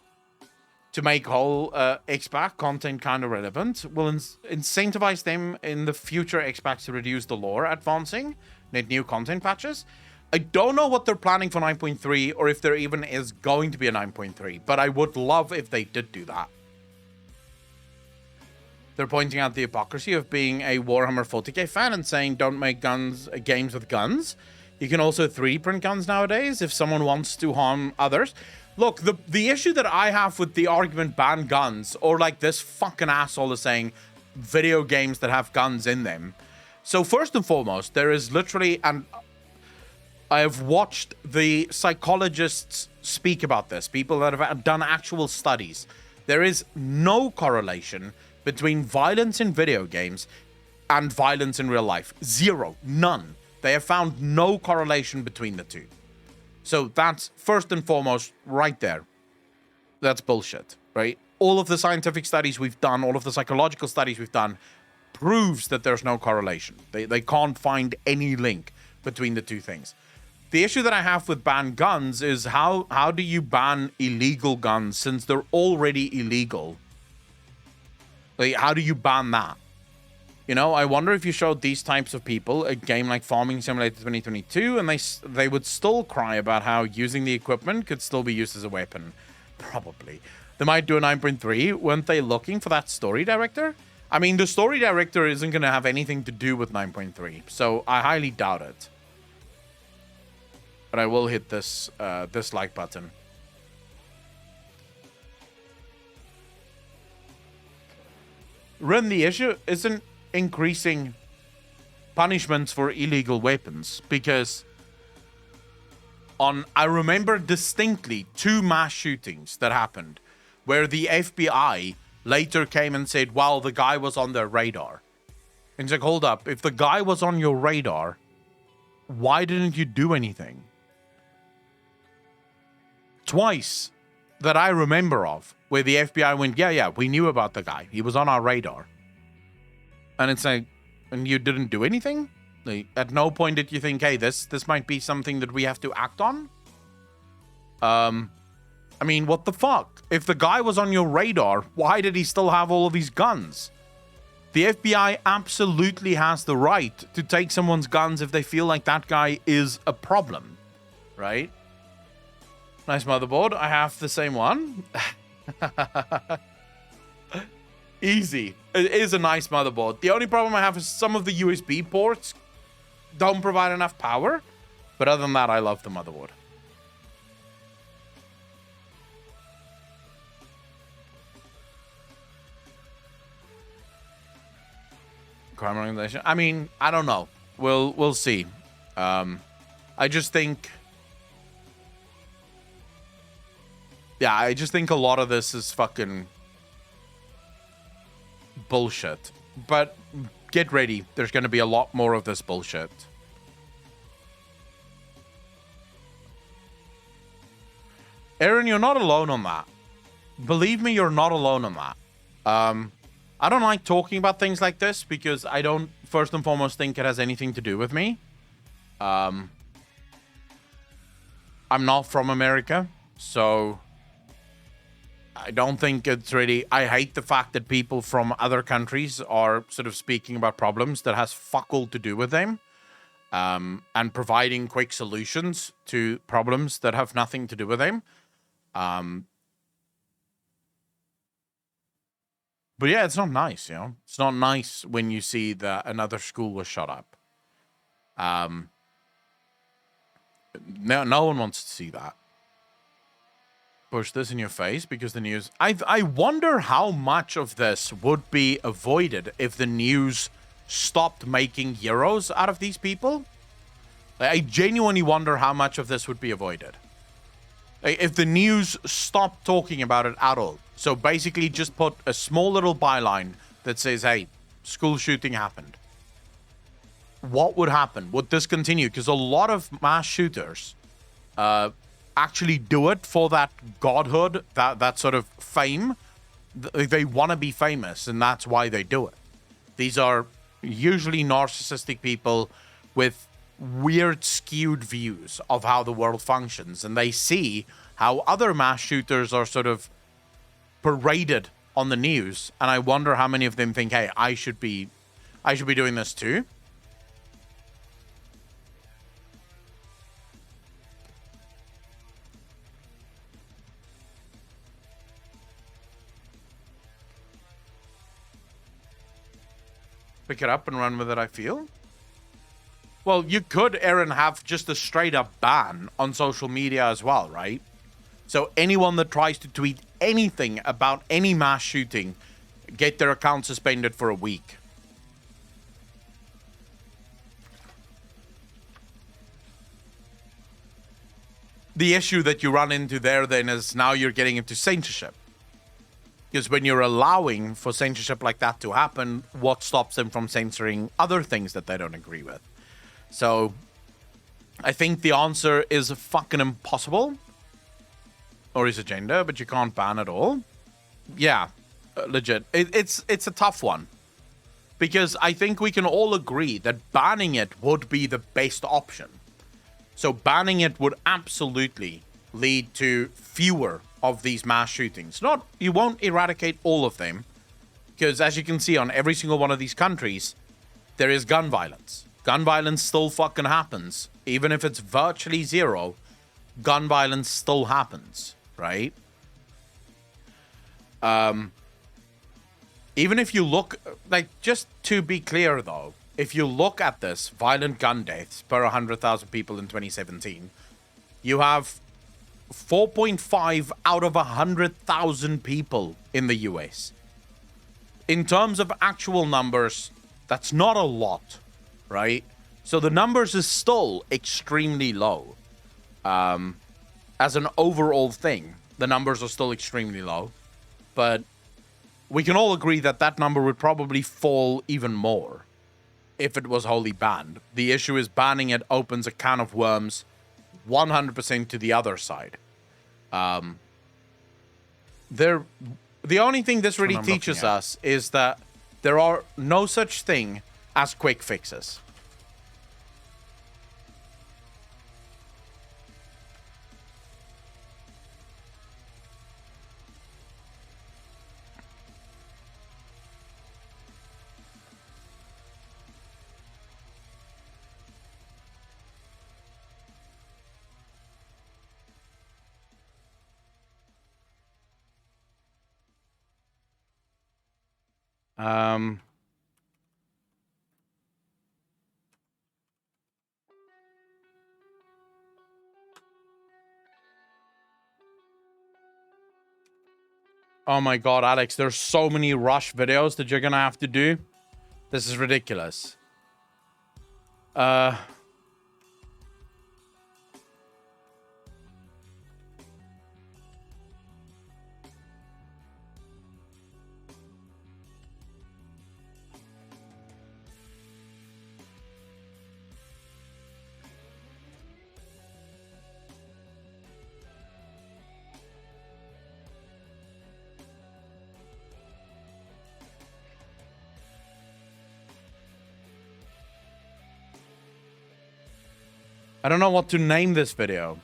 to make whole XPAC content kind of relevant will incentivize them in the future XPACs to reduce the lore advancing, net new content patches? I don't know what they're planning for 9.3 or if there even is going to be a 9.3, but I would love if they did do that. They're pointing out the hypocrisy of being a Warhammer 40k fan and saying don't make games with guns. You can also 3D print guns nowadays if someone wants to harm others. Look, the issue that I have with the argument ban guns, or like this fucking asshole is saying video games that have guns in them. So first and foremost, there is literally, and I have watched the psychologists speak about this, people that have done actual studies. There is no correlation between violence in video games and violence in real life. Zero. None. They have found no correlation between the two. So that's first and foremost right there. That's bullshit, right? All of the scientific studies we've done, all of the psychological studies we've done proves that there's no correlation. They can't find any link between the two things. The issue that I have with ban guns is how do you ban illegal guns since they're already illegal? Like, how do you ban that? You know, I wonder if you showed these types of people a game like Farming Simulator 2022 and they would still cry about how using the equipment could still be used as a weapon. Probably. They might do a 9.3. Weren't they looking for that story director? I mean, the story director isn't going to have anything to do with 9.3, so I highly doubt it. But I will hit this like button. Ren, the issue isn't increasing punishments for illegal weapons, because I remember distinctly 2 mass shootings that happened where the FBI later came and said, well, the guy was on their radar. And it's like, hold up, if the guy was on your radar, why didn't you do anything? Twice that I remember of where the FBI went, yeah, we knew about the guy. He was on our radar. And it's like, and you didn't do anything? Like, at no point did you think, hey, this might be something that we have to act on? I mean, what the fuck? If the guy was on your radar, why did he still have all of these guns? The FBI absolutely has the right to take someone's guns if they feel like that guy is a problem, right? Nice motherboard. I have the same one. Easy. It is a nice motherboard. The only problem I have is some of the USB ports don't provide enough power. But other than that, I love the motherboard. Crime organization. I mean, I don't know. We'll see. I just think... Yeah, I just think a lot of this is fucking bullshit. But get ready. There's going to be a lot more of this bullshit. Aaron, you're not alone on that. Believe me, you're not alone on that. I don't like talking about things like this because I don't first and foremost think it has anything to do with me. I'm not from America, so I don't think it's really... I hate the fact that people from other countries are sort of speaking about problems that has fuck all to do with them, and providing quick solutions to problems that have nothing to do with them. But yeah, it's not nice, you know? It's not nice when you see that another school was shut up. No one wants to see that. Push this in your face because the news... I wonder how much of this would be avoided if the news stopped making heroes out of these people. I genuinely wonder how much of this would be avoided. If the news stopped talking about it at all. So basically just put a small little byline that says, hey, school shooting happened. What would happen? Would this continue? Because a lot of mass shooters actually do it for that godhood, that sort of fame. They want to be famous, and that's why they do it. These are usually narcissistic people with weird, skewed views of how the world functions, and they see how other mass shooters are sort of paraded on the news, and I wonder how many of them think, hey, I should be doing this too. Pick it up and run with it, I feel. Well, you could, Aaron, have just a straight up ban on social media as well, right? So anyone that tries to tweet anything about any mass shooting, get their account suspended for a week. The issue that you run into there then is now you're getting into censorship. Because when you're allowing for censorship like that to happen, what stops them from censoring other things that they don't agree with? So, I think the answer is fucking impossible. Or his agenda, but you can't ban it all. Yeah, legit. It's a tough one. Because I think we can all agree that banning it would be the best option. So banning it would absolutely lead to fewer of these mass shootings. You won't eradicate all of them. Because as you can see on every single one of these countries, there is gun violence. Gun violence still fucking happens. Even if it's virtually zero, gun violence still happens, right? Even if you look, like, just to be clear though, if you look at this, violent gun deaths per 100,000 people in 2017, you have 4.5 out of 100,000 people in the US. In terms of actual numbers, that's not a lot, right? So the numbers is still extremely low. As an overall thing, the numbers are still extremely low. But we can all agree that that number would probably fall even more if it was wholly banned. The issue is banning it opens a can of worms 100% to the other side. The only thing this really teaches us is that there are no such thing as quick fixes. Oh my god, Alex, there's so many rush videos that you're gonna have to do. This is ridiculous. I don't know what to name this video.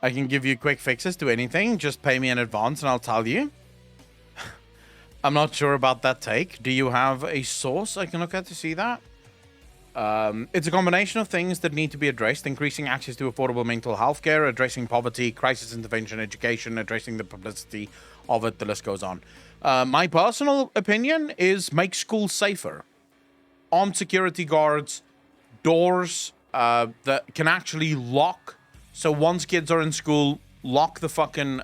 I can give you quick fixes to anything. Just pay me in advance and I'll tell you. I'm not sure about that take. Do you have a source I can look at to see that? It's a combination of things that need to be addressed. Increasing access to affordable mental health care, addressing poverty, crisis intervention education, addressing the publicity of it. The list goes on. My personal opinion is make schools safer. Armed security guards, doors that can actually lock. So once kids are in school, lock the fucking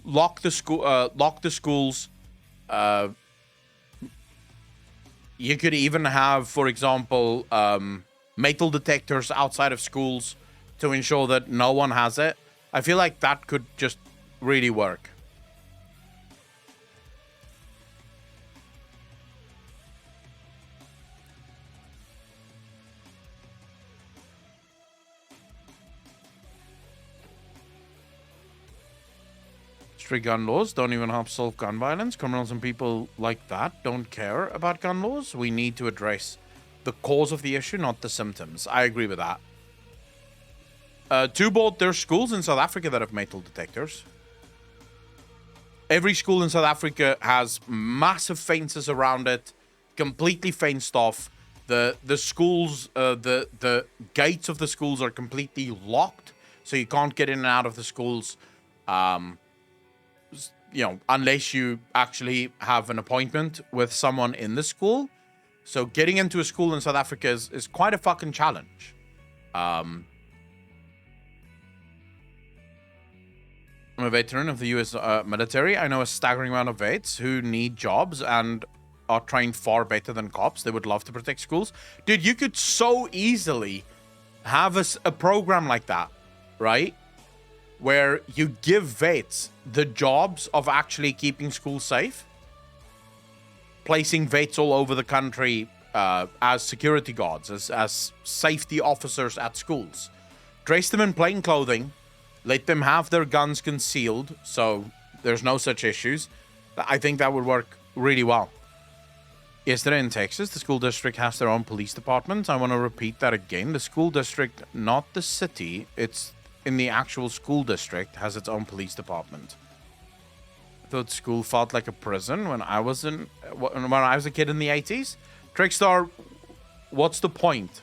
lock the schools. You could even have, for example, metal detectors outside of schools to ensure that no one has it. I feel like that could just really work. Strict gun laws don't even help solve gun violence. Criminals and people like that don't care about gun laws. We need to address the cause of the issue, not the symptoms. I agree with that. Twobold, there's schools in South Africa that have metal detectors. Every school in South Africa has massive fences around it, completely fenced off. The schools, the gates of the schools are completely locked, so you can't get in and out of the schools. You know, unless you actually have an appointment with someone in the school. So getting into a school in South Africa is quite a fucking challenge. I'm a veteran of the US military. I know a staggering amount of vets who need jobs and are trained far better than cops. They would love to protect schools. Dude, you could so easily have a program like that, right? Where you give vets the jobs of actually keeping schools safe. Placing vets all over the country as security guards, as safety officers at schools. Dress them in plain clothing. Let them have their guns concealed, so there's no such issues. I think that would work really well. Yesterday in Texas, the school district has their own police department. I want to repeat that again. The school district, not the city, it's in the actual school district, has its own police department. I thought school felt like a prison when I was a kid in the 80s. Trickstar, what's the point?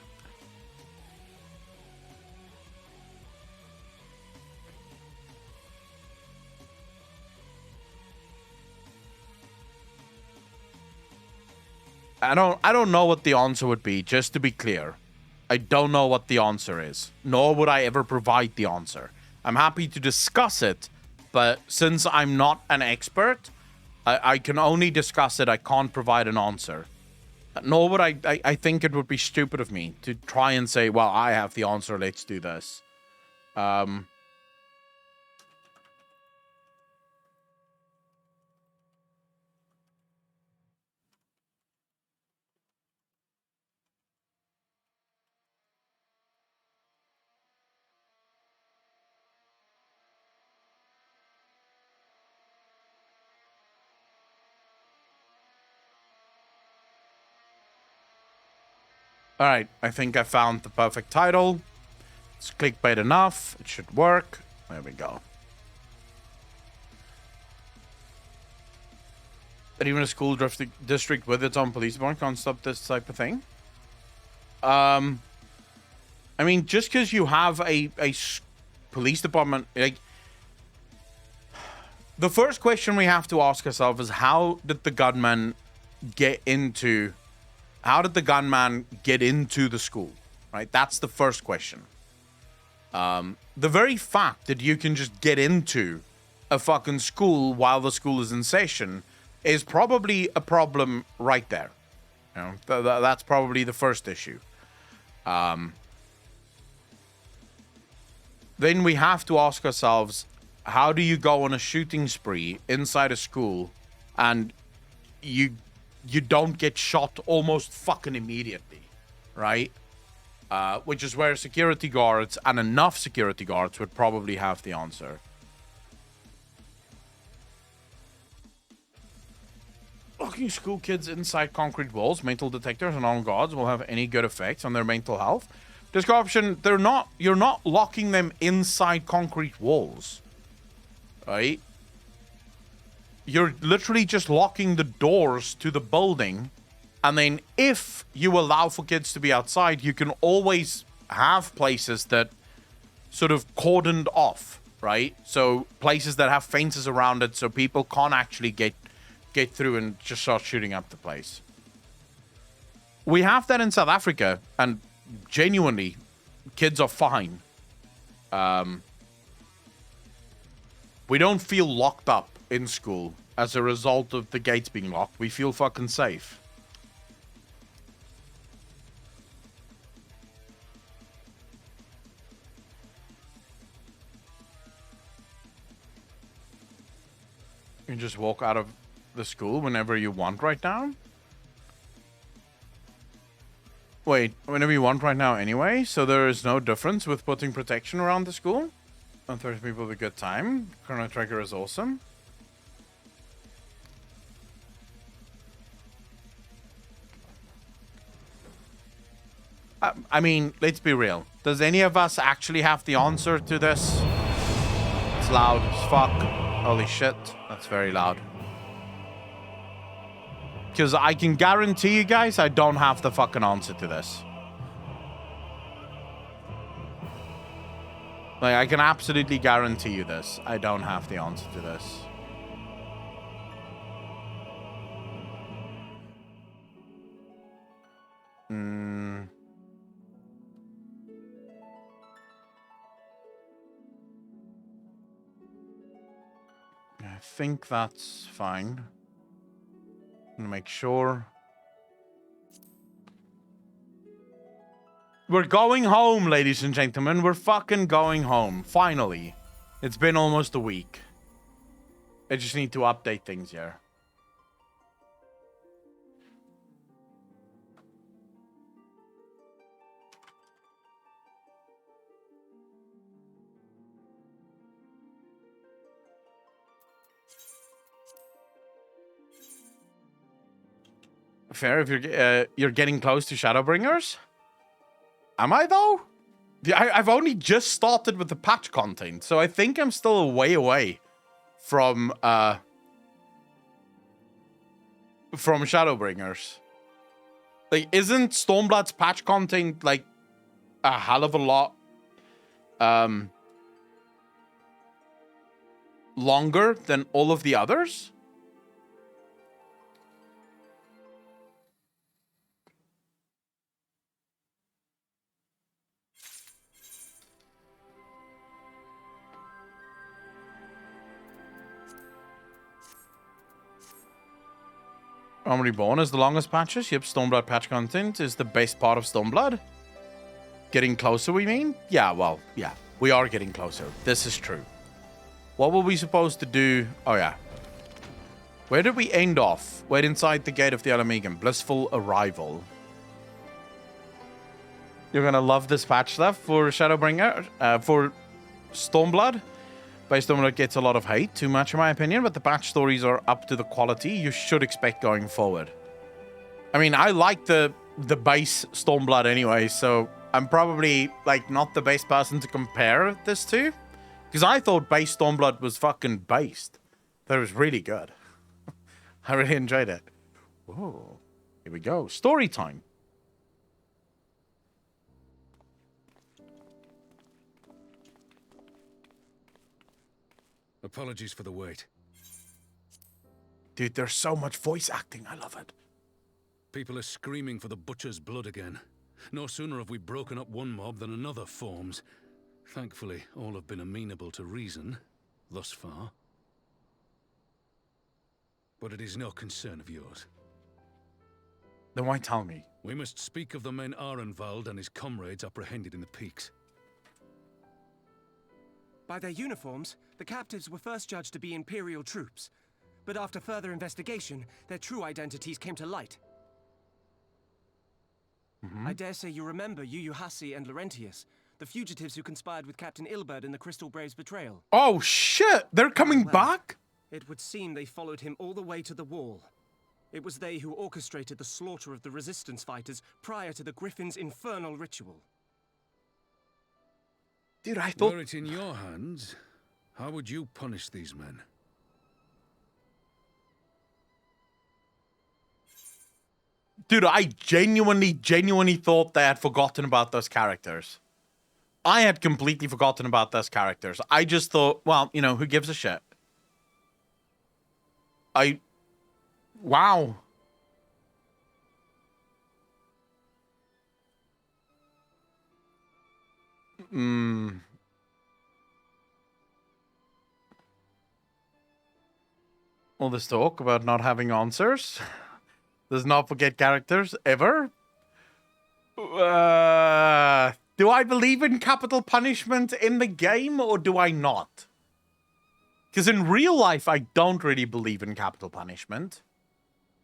I don't know what the answer would be, just to be clear. I don't know what the answer is, nor would I ever provide the answer. I'm happy to discuss it, but since I'm not an expert, I can only discuss it. I can't provide an answer. Nor would I think it would be stupid of me to try and say, well, I have the answer, let's do this. All right, I think I found the perfect title. It's clickbait enough. It should work. There we go. But even a school district with its own police department can't stop this type of thing. I mean, just because you have a police department, like, the first question we have to ask ourselves is, how did the gunman get into the school, right? That's the first question. The very fact that you can just get into a fucking school while the school is in session is probably a problem right there. You know, that's probably the first issue. Then we have to ask ourselves, how do you go on a shooting spree inside a school and you don't get shot almost fucking immediately, right? Which is where security guards, and enough security guards, would probably have the answer. Okay. locking school kids inside concrete walls, metal detectors, and on guards will have any good effects on their mental health. Description, you're not locking them inside concrete walls. Right? You're literally just locking the doors to the building. And then if you allow for kids to be outside, you can always have places that sort of cordoned off, right? So places that have fences around it so people can't actually get through and just start shooting up the place. We have that in South Africa, and genuinely, kids are fine. We don't feel locked up in school as a result of the gates being locked. We feel fucking safe. You can just walk out of the school whenever you want right now? Wait, whenever you want right now anyway? So there is no difference with putting protection around the school? And 30 people have a good time. Chrono Trigger is awesome. I mean, let's be real. Does any of us actually have the answer to this? It's loud as fuck. Holy shit. That's very loud. Because I can guarantee you guys I don't have the fucking answer to this. Like, I can absolutely guarantee you this. I don't have the answer to this. I think that's fine. I'm gonna make sure. We're going home, ladies and gentlemen. We're fucking going home. Finally. It's been almost a week. I just need to update things here. Fair if you're getting close to Shadowbringers. Am I though? I've only just started with the patch content, so I think I'm still a way away from Shadowbringers. Like, isn't Stormblood's patch content like a hell of a lot longer than all of the others? Realm Reborn is the longest patches. Yep, Stormblood patch content is the best part of Stormblood. Getting closer, we mean? Yeah, well, yeah. We are getting closer. This is true. What were we supposed to do? Oh, yeah. Where did we end off? Wait inside the gate of the Alamegan. Blissful Arrival. You're gonna love this patch stuff for Shadowbringer. For Stormblood. Base Stormblood gets a lot of hate, too much in my opinion, but the patch stories are up to the quality you should expect going forward. I mean, I like the base Stormblood anyway, so I'm probably like not the best person to compare this to, because I thought base Stormblood was fucking based. That was really good. I really enjoyed it. Whoa, here we go. Story time. Apologies for the wait. Dude, there's so much voice acting. I love it. People are screaming for the butcher's blood again. No sooner have we broken up one mob than another forms. Thankfully, all have been amenable to reason, thus far. But it is no concern of yours. Then why tell me? We must speak of the men Arenvald and his comrades apprehended in the peaks. By their uniforms, the captives were first judged to be Imperial troops. But after further investigation, their true identities came to light. I dare say you remember Yuyuhasi and Laurentius, the fugitives who conspired with Captain Ilberd in the Crystal Brave's betrayal. Oh shit! They're coming back? It would seem they followed him all the way to the wall. It was they who orchestrated the slaughter of the resistance fighters prior to the Griffin's infernal ritual. Dude, I thought... Were it in your hands, how would you punish these men? Dude, I genuinely thought they had forgotten about those characters. I had completely forgotten about those characters. I just thought, well, you know, who gives a shit? Wow. All this talk about not having answers. Does not forget characters, ever. Do I believe in capital punishment in the game, or do I not? Because in real life, I don't really believe in capital punishment.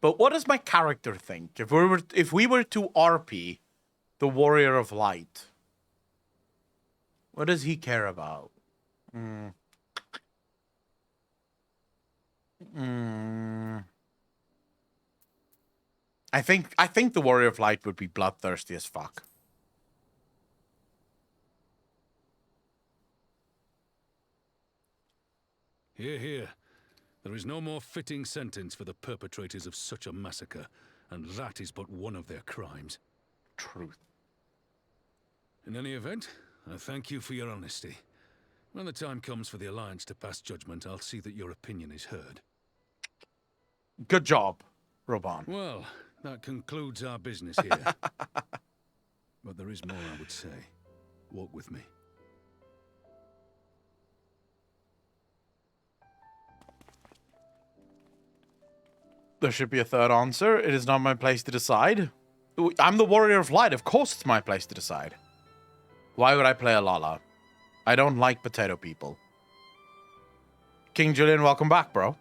But what does my character think? If we were to RP the Warrior of Light, what does he care about? I think the Warrior of Light would be bloodthirsty as fuck. Hear, hear. There is no more fitting sentence for the perpetrators of such a massacre, and that is but one of their crimes. Truth. In any event, I thank you for your honesty. When the time comes for the Alliance to pass judgment, I'll see that your opinion is heard. Good job, Roban. Well, that concludes our business here. But there is more I would say. Walk with me. There should be a third answer. It is not my place to decide. I'm the Warrior of Light. Of course it's my place to decide. Why would I play a Lala? I don't like potato people. King Julian, welcome back, bro.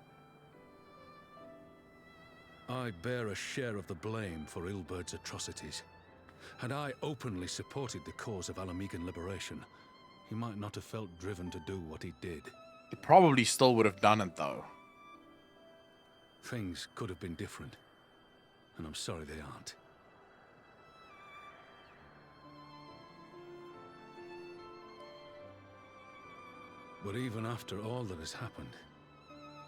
I bear a share of the blame for Ilberd's atrocities. Had I openly supported the cause of Alamegan liberation, he might not have felt driven to do what he did. He probably still would have done it, though. Things could have been different, and I'm sorry they aren't. But even after all that has happened,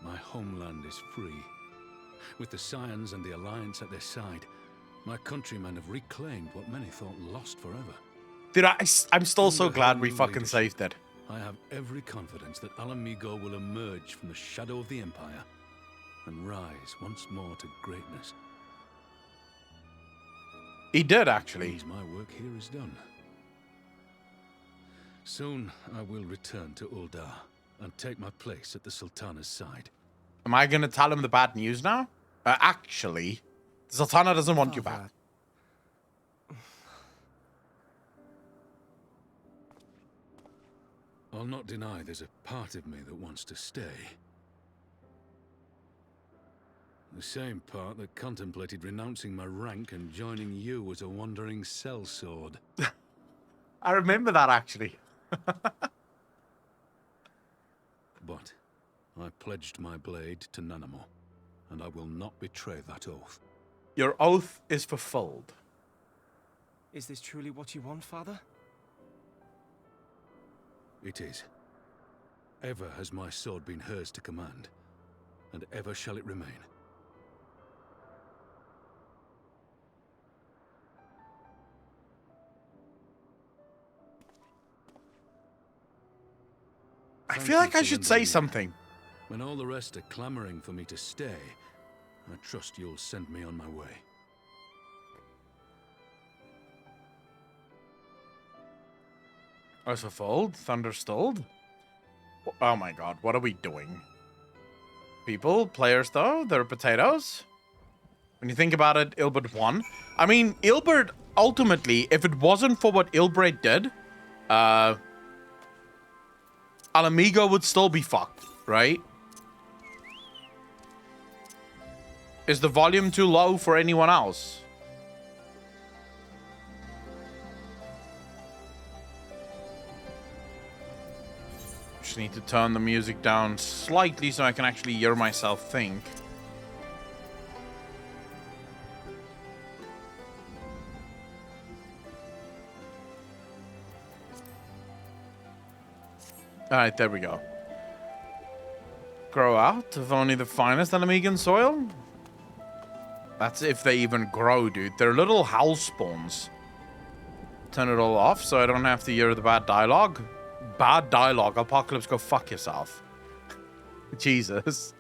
my homeland is free. With the Scions and the Alliance at their side, my countrymen have reclaimed what many thought lost forever. Dude, I'm still so Under glad her we new fucking leadership, saved it. I have every confidence that Alamigo will emerge from the shadow of the Empire and rise once more to greatness. He did, actually. Means my work here is done. Soon I will return to Uldar and take my place at the Sultana's side. Am I going to tell him the bad news now? Actually, the Sultana doesn't want you back. I'll not deny there's a part of me that wants to stay. The same part that contemplated renouncing my rank and joining you as a wandering sellsword. I remember that, actually. But I pledged my blade to Nanamo, and I will not betray that oath. Your oath is fulfilled. Is this truly what you want, Father? It is. Ever has my sword been hers to command, and ever shall it remain. I feel like I should say something. When all the rest are clamoring for me to stay, I trust you'll send me on my way. Oath fulfilled, thunder stilled. Oh my god, what are we doing? People, players though, they're potatoes. When you think about it, Ilberd won. I mean, Ilberd, ultimately, if it wasn't for what Ilbred did, Alamigo would still be fucked, right? Is the volume too low for anyone else? Just need to turn the music down slightly so I can actually hear myself think. Alright, there we go. Grow out of only the finest Alamegan soil? That's if they even grow, dude. They're little house spawns. Turn it all off so I don't have to hear the bad dialogue. Bad dialogue. Apocalypse, go fuck yourself. Jesus.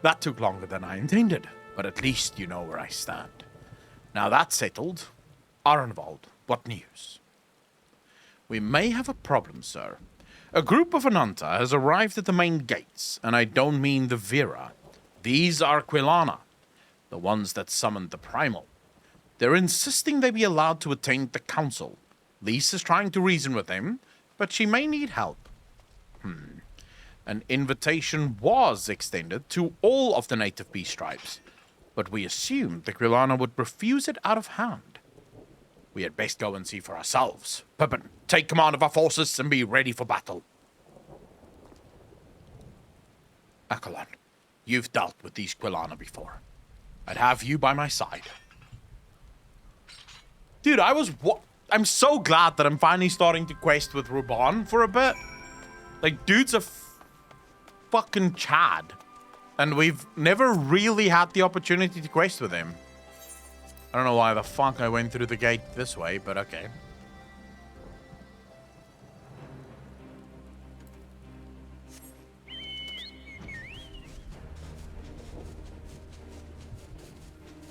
That took longer than I intended, but at least you know where I stand. Now that's settled. Arnvald, what news? We may have a problem, sir. A group of Ananta has arrived at the main gates, and I don't mean the Vera. These are Quilana, the ones that summoned the Primal. They're insisting they be allowed to attend the council. Lise is trying to reason with them, but she may need help. An invitation was extended to all of the native beast tribes, but we assumed the Quilana would refuse it out of hand. We had best go and see for ourselves. Pippin, take command of our forces and be ready for battle. Akalon, you've dealt with these Quilana before. I'd have you by my side. Dude, I'm so glad that I'm finally starting to quest with Ruban for a bit. Like, dude's a fucking Chad. And we've never really had the opportunity to quest with him. I don't know why the fuck I went through the gate this way, but okay.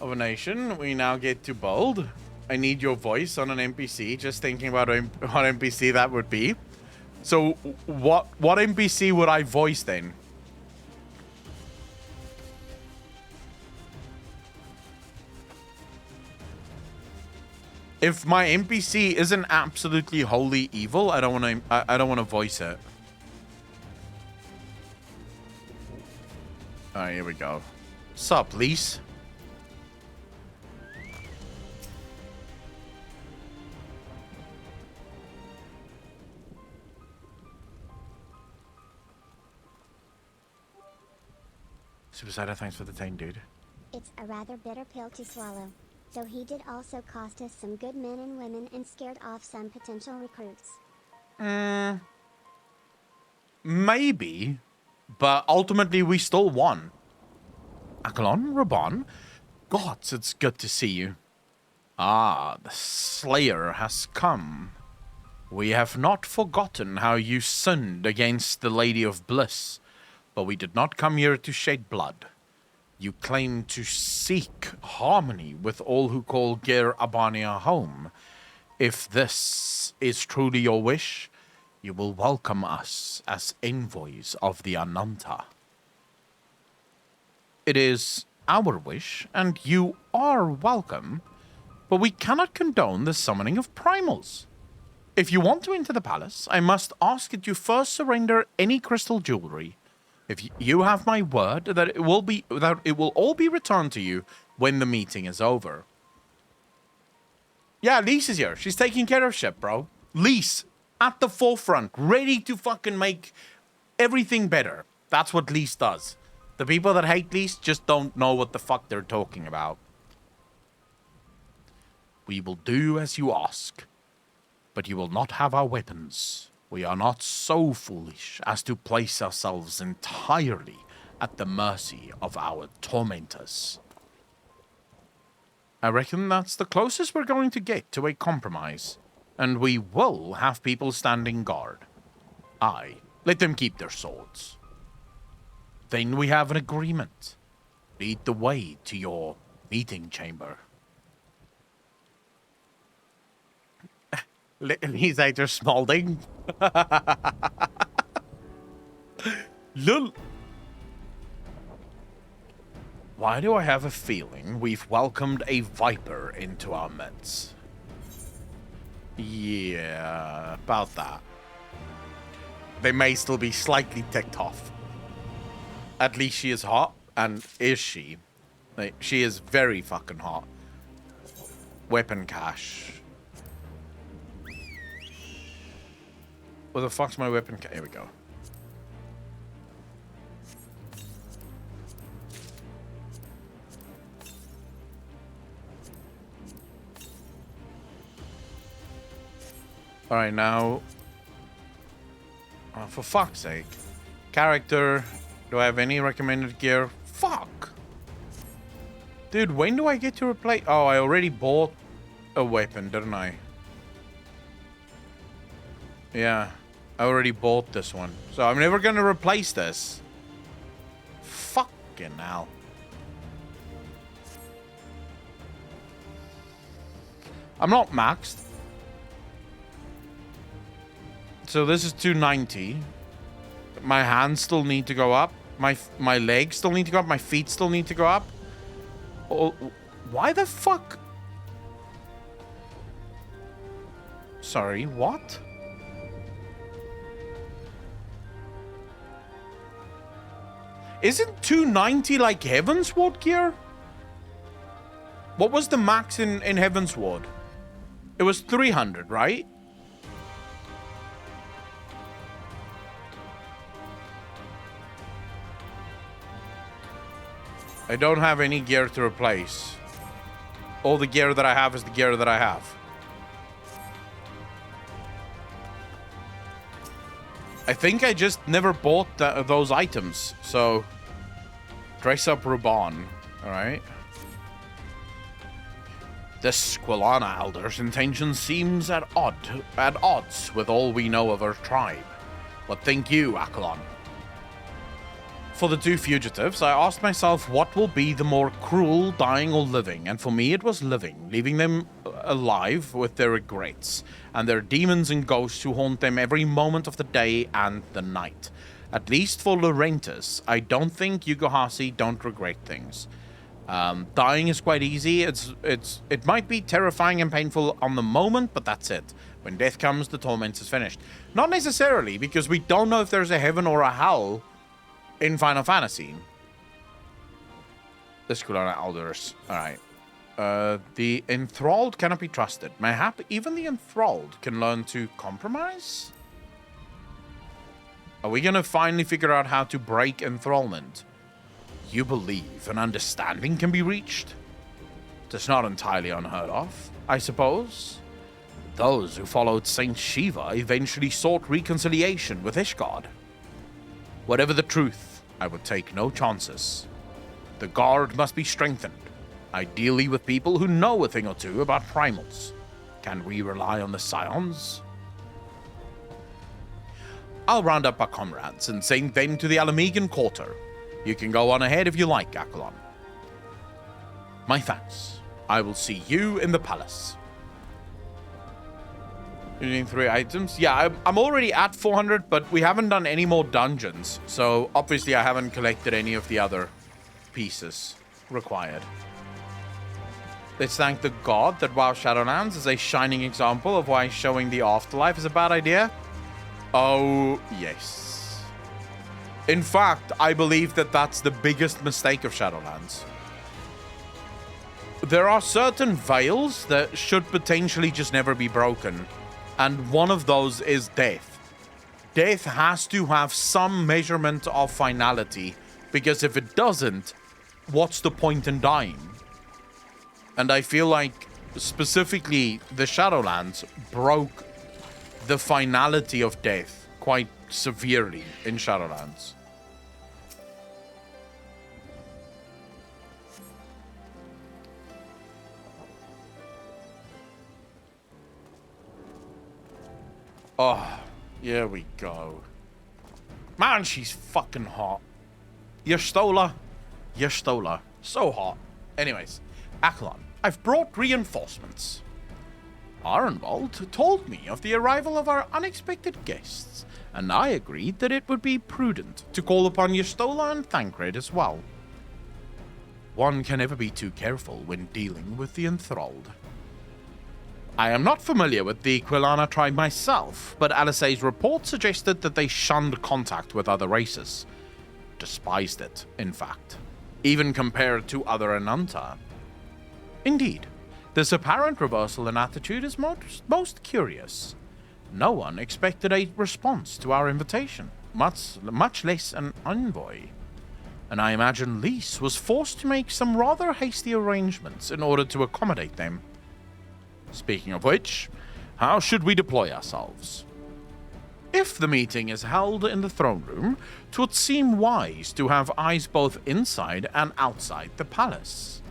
Of a nation, we now get to bold. I need your voice on an NPC. Just thinking about what NPC that would be. So, what NPC would I voice then? If my NPC isn't absolutely wholly evil, I don't want to voice it. All right, here we go. Sup, Lise? Suicida, thanks for the thing, dude. It's a rather bitter pill to swallow. Though he did also cost us some good men and women and scared off some potential recruits. Maybe, but ultimately we still won. Akalon, Raban, gods, it's good to see you. Ah, the Slayer has come. We have not forgotten how you sinned against the Lady of Bliss, but we did not come here to shed blood. You claim to seek harmony with all who call Ger Abania home. If this is truly your wish, you will welcome us as envoys of the Ananta. It is our wish, and you are welcome, but we cannot condone the summoning of primals. If you want to enter the palace, I must ask that you first surrender any crystal jewelry. If you have my word that it will all be returned to you when the meeting is over. Yeah, Lise is here. She's taking care of shit, bro. Lise, at the forefront, ready to fucking make everything better. That's what Lise does. The people that hate Lise just don't know what the fuck they're talking about. We will do as you ask, but you will not have our weapons. We are not so foolish as to place ourselves entirely at the mercy of our tormentors. I reckon that's the closest we're going to get to a compromise, and we will have people standing guard. Aye, let them keep their swords. Then we have an agreement. Lead the way to your meeting chamber. He's either Smalding. Lul. Why do I have a feeling we've welcomed a viper into our midst? Yeah, about that. They may still be slightly ticked off. At least she is hot, and is she? Like, she is very fucking hot. Weapon cache. Where the fuck's my weapon? Here we go. Alright, now... Oh, for fuck's sake. Character. Do I have any recommended gear? Fuck! Dude, when do I get to replace... Oh, I already bought a weapon, didn't I? Yeah. I already bought this one. So I'm never gonna replace this. Fucking hell. I'm not maxed. So this is 290. My hands still need to go up. My legs still need to go up. My feet still need to go up. Oh, why the fuck? Sorry, what? Isn't 290 like Heavensward gear? What was the max in Heavensward? It was 300, right? I don't have any gear to replace. All the gear that I have is the gear that I have. I think I just never bought those items, so... Dress up Ruban, alright? This Quilana Elder's intention seems at odds with all we know of her tribe. What think you, Akalon? For the two fugitives, I asked myself what will be the more cruel, dying or living, and for me it was living, leaving them alive with their regrets, and their demons and ghosts who haunt them every moment of the day and the night. At least for Laurentis, I don't think Yugohasi don't regret things. Dying is quite easy. It might be terrifying and painful on the moment, but that's it. When death comes, the torment is finished. Not necessarily, because we don't know if there's a heaven or a hell in Final Fantasy. The Quilana Elders. Alright. The enthralled cannot be trusted. Mayhap even the enthralled can learn to compromise? Are we gonna finally figure out how to break enthrallment? You believe an understanding can be reached? That's not entirely unheard of, I suppose. Those who followed Saint Shiva eventually sought reconciliation with Ishgard. Whatever the truth, I would take no chances. The guard must be strengthened, ideally with people who know a thing or two about primals. Can we rely on the Scions? I'll round up our comrades and send them to the Alamegan Quarter. You can go on ahead if you like, Akalon. My thanks. I will see you in the palace. You need 3 items? Yeah, I'm already at 400, but we haven't done any more dungeons. So, obviously, I haven't collected any of the other pieces required. Let's thank the god that WoW Shadowlands is a shining example of why showing the afterlife is a bad idea. Oh, yes. In fact, I believe that that's the biggest mistake of Shadowlands. There are certain veils that should potentially just never be broken. And one of those is death. Death has to have some measurement of finality, because if it doesn't, what's the point in dying? And I feel like, specifically, the Shadowlands broke the finality of death quite severely in Shadowlands. Oh, here we go. Man, she's fucking hot. You stole her. You stole her. So hot. Anyways, Akalon, I've brought reinforcements. Arenwald told me of the arrival of our unexpected guests, and I agreed that it would be prudent to call upon Yestola and Thancred as well. One can never be too careful when dealing with the enthralled. I am not familiar with the Quilana tribe myself, but Alisay's report suggested that they shunned contact with other races. Despised it, in fact, even compared to other Ananta. Indeed, this apparent reversal in attitude is most curious. No one expected a response to our invitation, much less an envoy. And I imagine Lys was forced to make some rather hasty arrangements in order to accommodate them. Speaking of which, how should we deploy ourselves? If the meeting is held in the throne room, 'twould seem wise to have eyes both inside and outside the palace.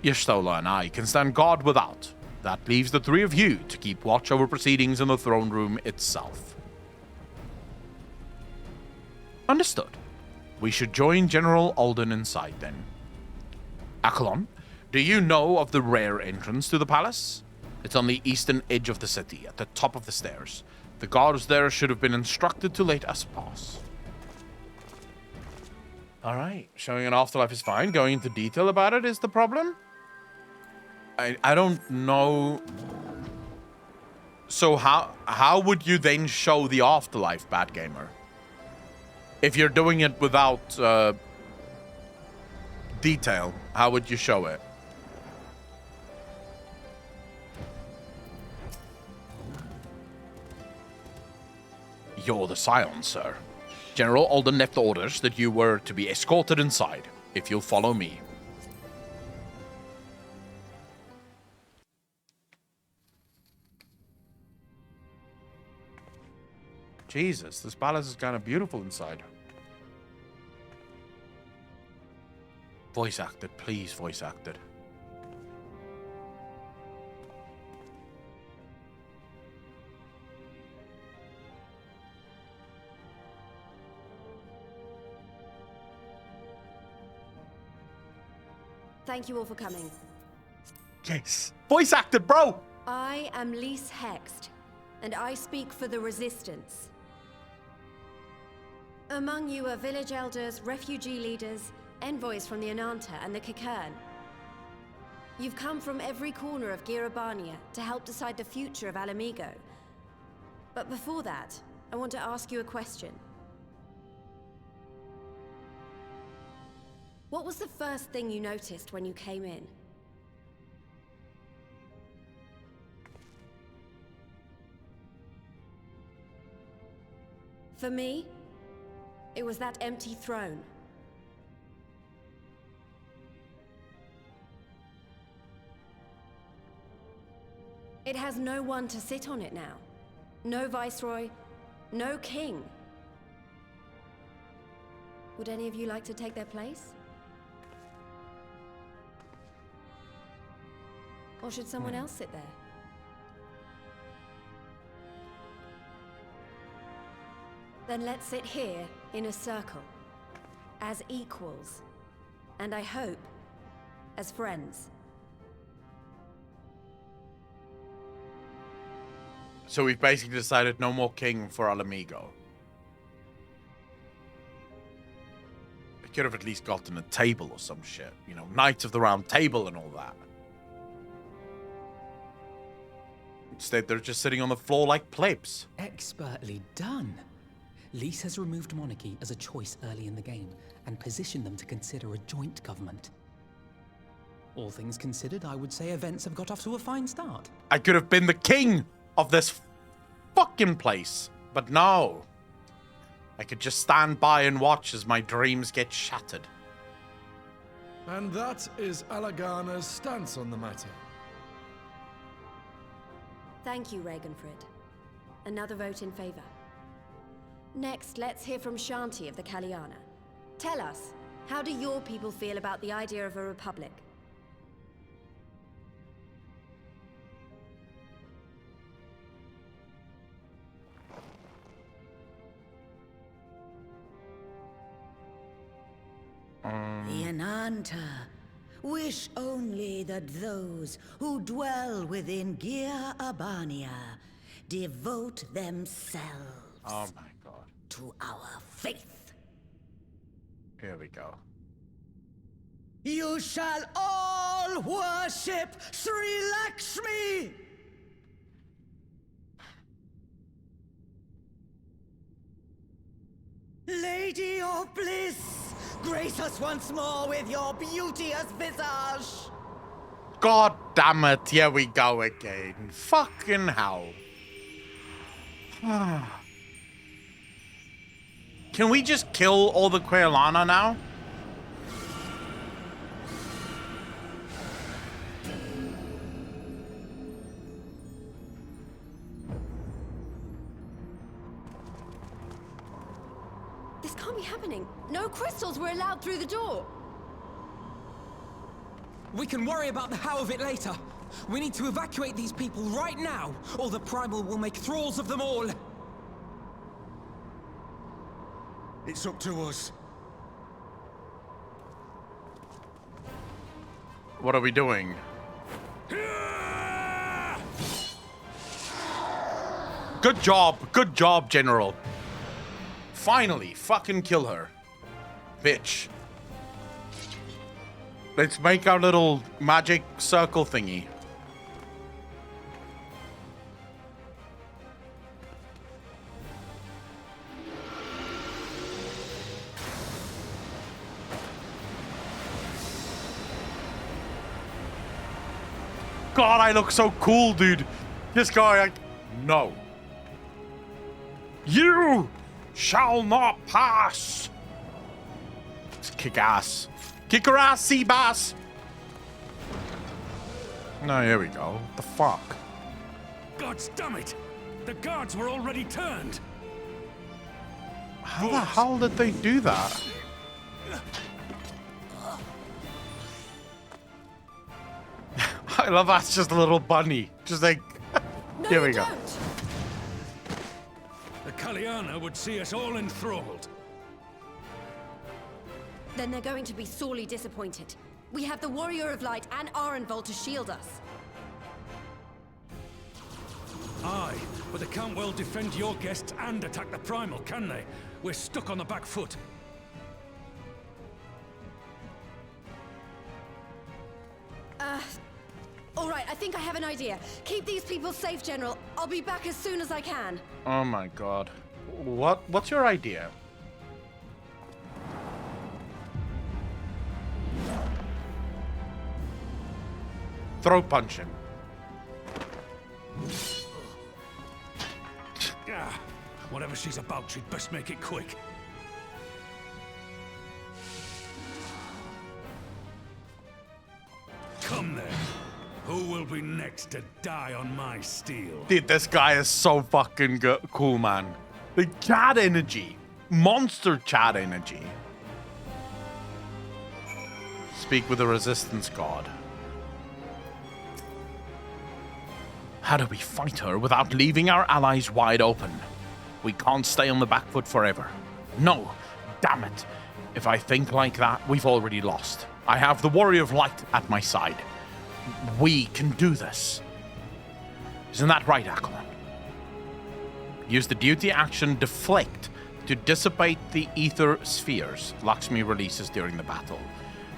Y'shtola and I can stand guard without. That leaves the three of you to keep watch over proceedings in the throne room itself. Understood. We should join General Alden inside then. Accolon, do you know of the rare entrance to the palace? It's on the eastern edge of the city, at the top of the stairs. The guards there should have been instructed to let us pass. Alright, showing an afterlife is fine. Going into detail about it is the problem? I don't know. So how would you then show the afterlife, Bad Gamer? If you're doing it without detail, how would you show it? You're the Scion, sir. General Alden left orders that you were to be escorted inside, if you'll follow me. Jesus, this palace is kind of beautiful inside. Voice acted, please voice acted. Thank you all for coming. Yes. Voice acted, bro! I am Lise Hext, and I speak for the Resistance. Among you are village elders, refugee leaders, envoys from the Ananta and the Kikern. You've come from every corner of Girabania to help decide the future of Alamigo. But before that, I want to ask you a question. What was the first thing you noticed when you came in? For me, it was that empty throne. It has no one to sit on it now. No viceroy, no king. Would any of you like to take their place? Or should someone else sit there? Then let's sit here in a circle, as equals, and I hope, as friends. So we've basically decided no more king for Alamigo. We could have at least gotten a table or some shit. You know, Knights of the Round Table and all that. Instead, they're just sitting on the floor like plebs. Expertly done. Lise has removed monarchy as a choice early in the game and positioned them to consider a joint government. All things considered, I would say events have got off to a fine start. I could have been the king of this fucking place, but no. I could just stand by and watch as my dreams get shattered. And that is Alagana's stance on the matter. Thank you, Ragenfrid. Another vote in favor. Next, let's hear from Shanti of the Kaliana. Tell us, how do your people feel about the idea of a republic? The Ananta wish only that those who dwell within Gir Abania devote themselves to our faith. Here we go. You shall all worship Sri Lakshmi! Lady of bliss, grace us once more with your beauteous visage. God damn it, here we go again. Fucking hell. Can we just kill all the Quailana now? can't be happening. No crystals were allowed through the door. We can worry about the how of it later. We need to evacuate these people right now, or the Primal will make thralls of them all. It's up to us. What are we doing? Good job, General. Finally, fucking kill her. Bitch. Let's make our little magic circle thingy. God, I look so cool, dude. This guy, like, no. You shall not pass. Just kick ass. Kick her ass, sea bass. No, here we go. What the fuck? God damn it! The guards were already turned. How the hell did they do that? I love that's just a little bunny. Just like, here we go. The Kaliana would see us all enthralled. Then they're going to be sorely disappointed. We have the Warrior of Light and Arenvold to shield us. Aye, but they can't well defend your guests and attack the Primal, can they? We're stuck on the back foot. All right, I think I have an idea. Keep these people safe, General. I'll be back as soon as I can. Oh my god. What's your idea? Throat punch him. Whatever she's about, she'd best make it quick. Come then. Who will be next to die on my steel? Dude, this guy is so fucking cool, man. The chat energy. Monster chat energy. Speak with the resistance god. How do we fight her without leaving our allies wide open? We can't stay on the back foot forever. No, damn it. If I think like that, we've already lost. I have the Warrior of Light at my side. We can do this. Isn't that right, Akelon? Use the duty action Deflect to dissipate the ether spheres Lakshmi releases during the battle.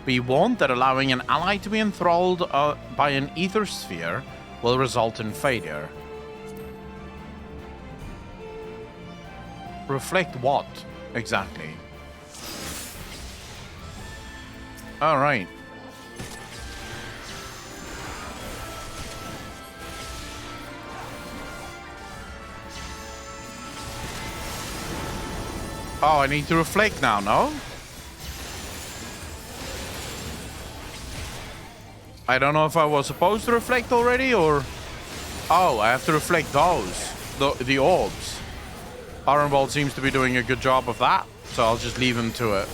Be warned that allowing an ally to be enthralled by an ether sphere will result in failure. Reflect what, exactly? All right. Oh, I need to reflect now, no? I don't know if I was supposed to reflect already or... Oh, I have to reflect those. The orbs. Arenvold seems to be doing a good job of that, so I'll just leave him to it.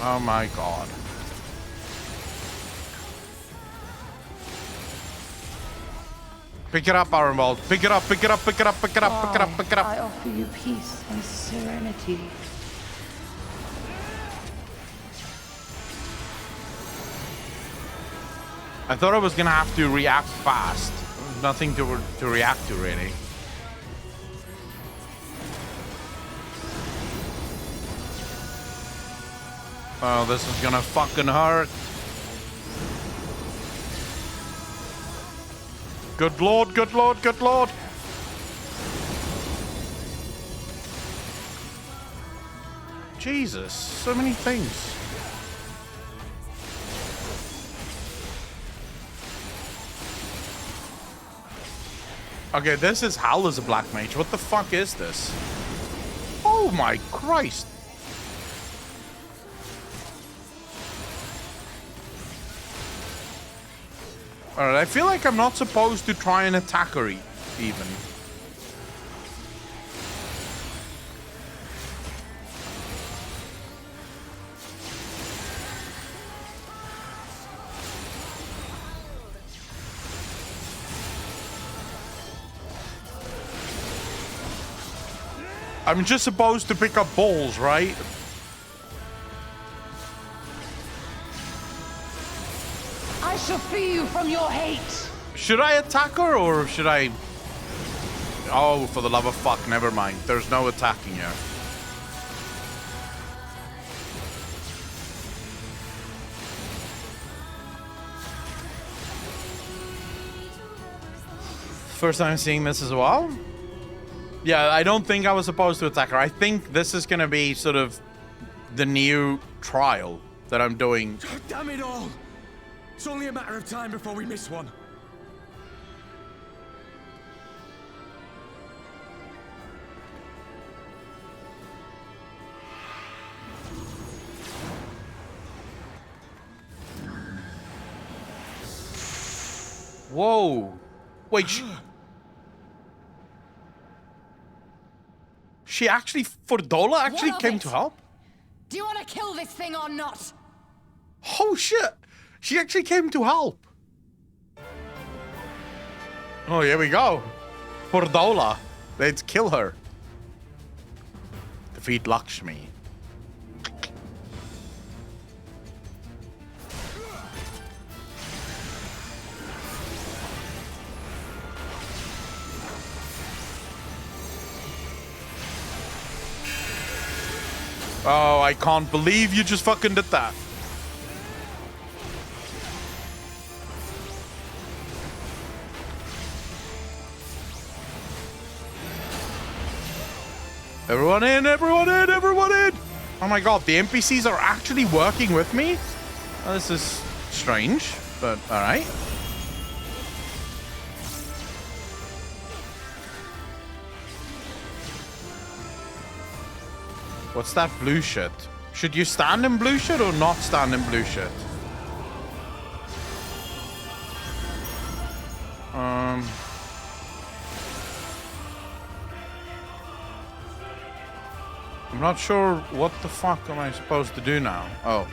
Oh my god. Pick it up, Arenvold. Pick it up, pick it up, pick it up, pick it up, pick it up, pick it up. I offer you peace and serenity. I thought I was gonna have to react fast. Nothing to react to, really. Oh, this is gonna fucking hurt. Good lord, good lord, good lord. Jesus, so many things. Okay, this is Hal as a black mage. What the fuck is this? Oh my Christ. Alright, I feel like I'm not supposed to try and attack her even. I'm just supposed to pick up balls, right? I shall free you from your hate. Should I attack her or should I... Oh, for the love of fuck, never mind. There's no attacking her. First time seeing this as well? Yeah, I don't think I was supposed to attack her. I think this is gonna be sort of the new trial that I'm doing. Damn it all! It's only a matter of time before we miss one. Whoa. Wait, she actually, Fordola actually came to help? Do you want to kill this thing or not? Oh shit! She actually came to help. Oh, here we go. Fordola. Let's kill her. Defeat Lakshmi. Oh, I can't believe you just fucking did that. Everyone in, everyone in, everyone in! Oh my god, the NPCs are actually working with me? Well, this is strange, but alright. What's that blue shit? Should you stand in blue shit or not stand in blue shit? I'm not sure what the fuck am I supposed to do now. Oh.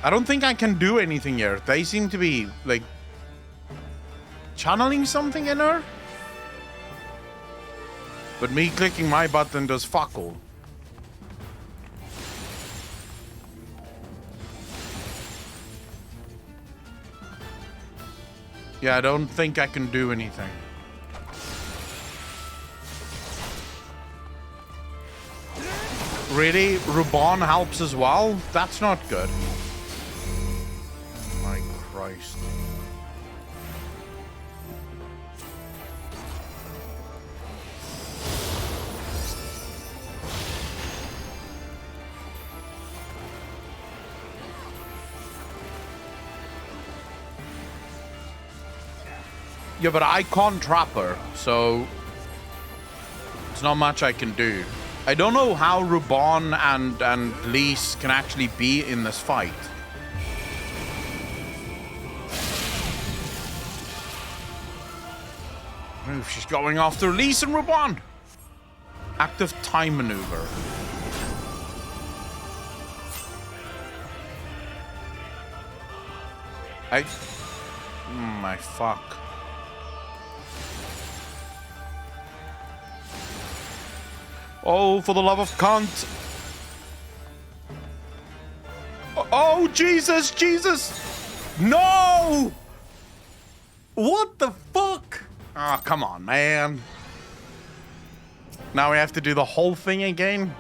I don't think I can do anything here. They seem to be, like, channeling something in her? But me clicking my button does fuck all. Yeah, I don't think I can do anything. Really? Ruban helps as well? That's not good. My Christ. Yeah, but I can't trap her, so there's not much I can do. I don't know how Ruban and Lise can actually be in this fight. Ooh, she's going after Lise and Ruban. Active time maneuver. My fuck. Oh, for the love of cunt. Oh, Jesus, Jesus. No! What the fuck? Oh, come on, man. Now we have to do the whole thing again?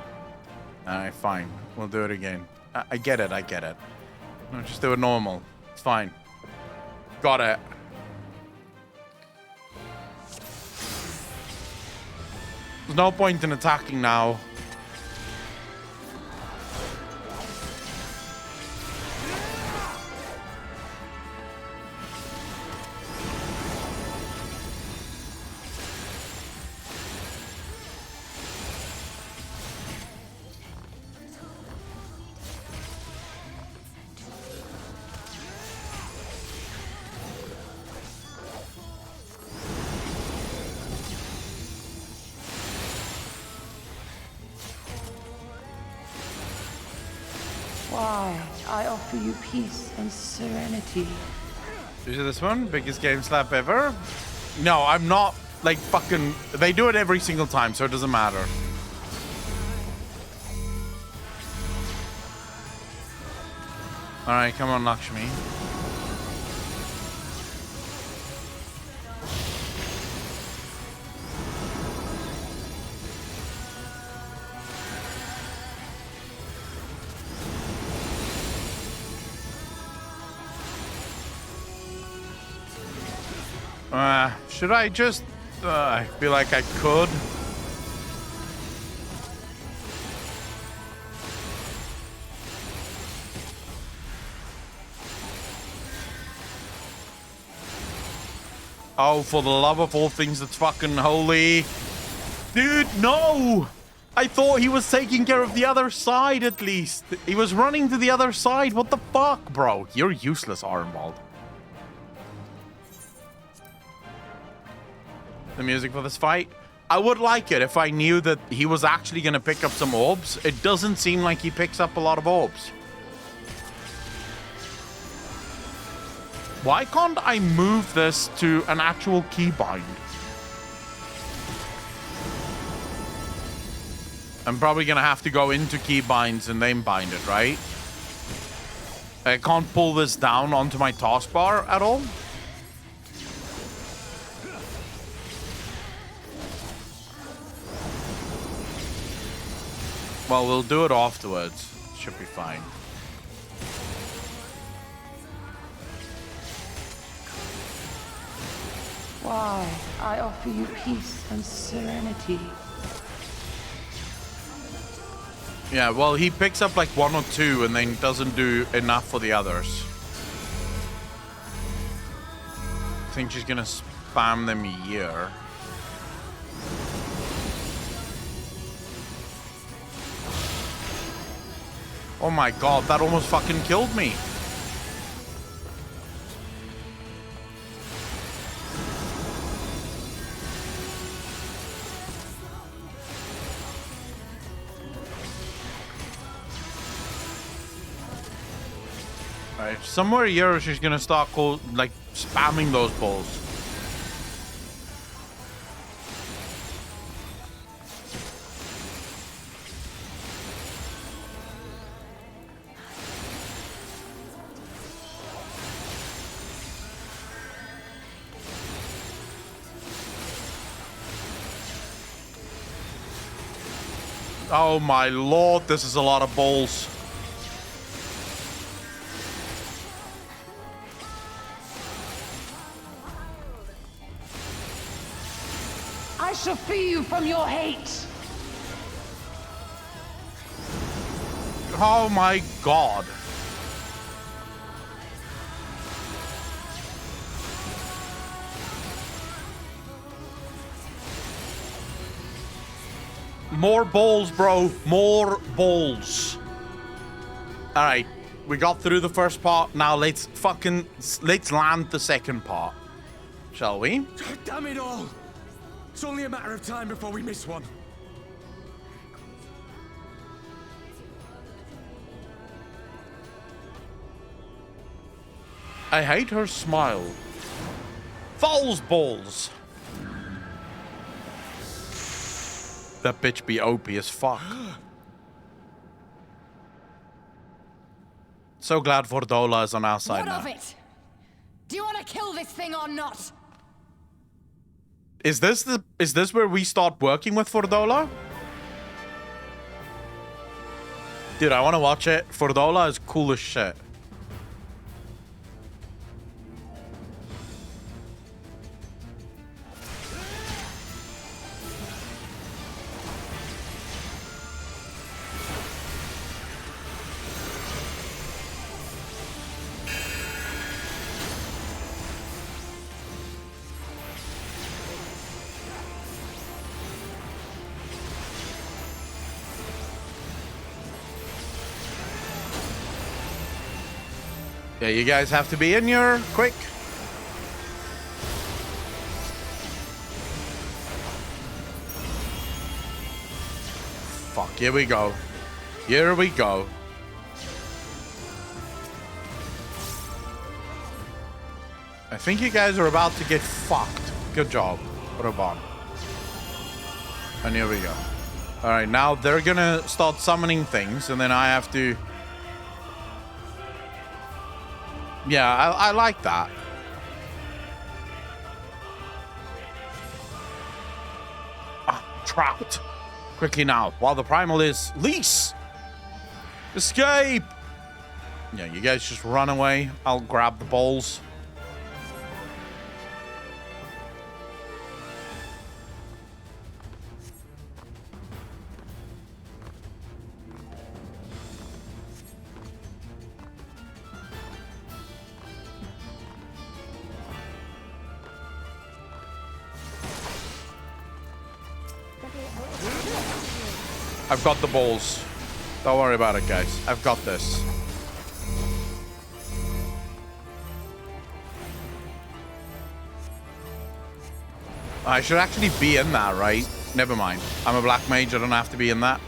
Alright, fine. We'll do it again. I get it, I get it. No, just do it normal. It's fine. Got it. There's no point in attacking now. I offer you peace and serenity. Is it this one? Biggest game slap ever? No, I'm not like fucking... They do it every single time, so it doesn't matter. Alright, come on, Lakshmi. Should I just... I feel like I could. Oh, for the love of all things that's fucking holy. Dude, no! I thought he was taking care of the other side at least. He was running to the other side. What the fuck, bro? You're useless, Arnwald. The music for this fight. I would like it if I knew that he was actually going to pick up some orbs. It doesn't seem like he picks up a lot of orbs. Why can't I move this to an actual keybind? I'm probably going to have to go into keybinds and then bind it, right? I can't pull this down onto my taskbar at all. Well, we'll do it afterwards. Should be fine. Why, I offer you peace and serenity. Yeah, well, he picks up like 1 or 2 and then doesn't do enough for the others. I think she's gonna spam them here. Oh my god, that almost fucking killed me. Alright, somewhere here she's gonna start like spamming those balls. Oh my lord, this is a lot of balls. I shall free you from your hate. Oh my god. More balls, bro. More balls. Alright. We got through the first part. Now let's land the second part. Shall we? Damn it all! It's only a matter of time before we miss one. I hate her smile. Falls balls. That bitch be OP as fuck. So glad Vordola is on our side now. What of it? Do you want to kill this thing or not? Is this where we start working with Vordola? Dude, I want to watch it. Vordola is cool as shit. Yeah, you guys have to be in here quick. Fuck, here we go. Here we go. I think you guys are about to get fucked. Good job. What a bomb. And here we go. Alright, now they're gonna start summoning things, and then I have to... Yeah, I like that. Ah, trapped. Quickly now, while the primal is... Lise! Escape! Yeah, you guys just run away. I'll grab the balls. I've got the balls. Don't worry about it, guys. I've got this. I should actually be in that, right? Never mind. I'm a black mage. I don't have to be in that.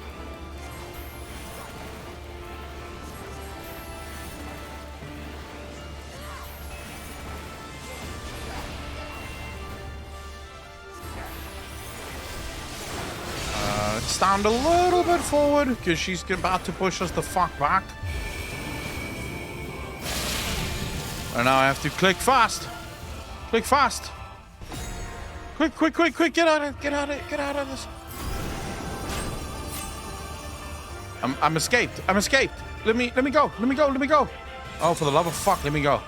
Stand a little bit forward because she's about to push us the fuck back. And now I have to click fast. Click fast. Quick, quick, quick, quick. Get out of it. Get out of it. Get out of this. I'm escaped. I'm escaped. Let me go. Let me go. Let me go. Oh, for the love of fuck, let me go.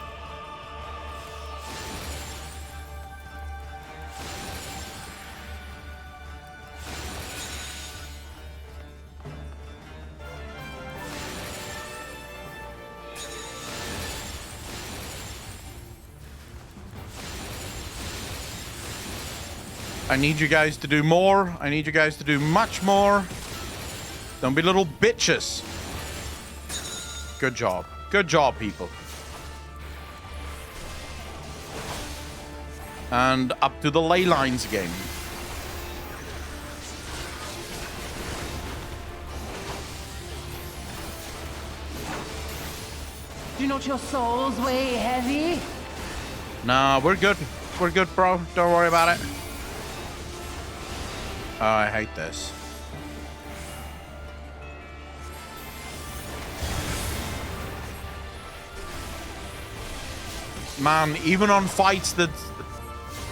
I need you guys to do more. I need you guys to do much more. Don't be little bitches. Good job. Good job, people. And up to the ley lines again. Do not your souls weigh heavy? Nah, we're good. We're good, bro. Don't worry about it. Oh, I hate this. Man, even on fights that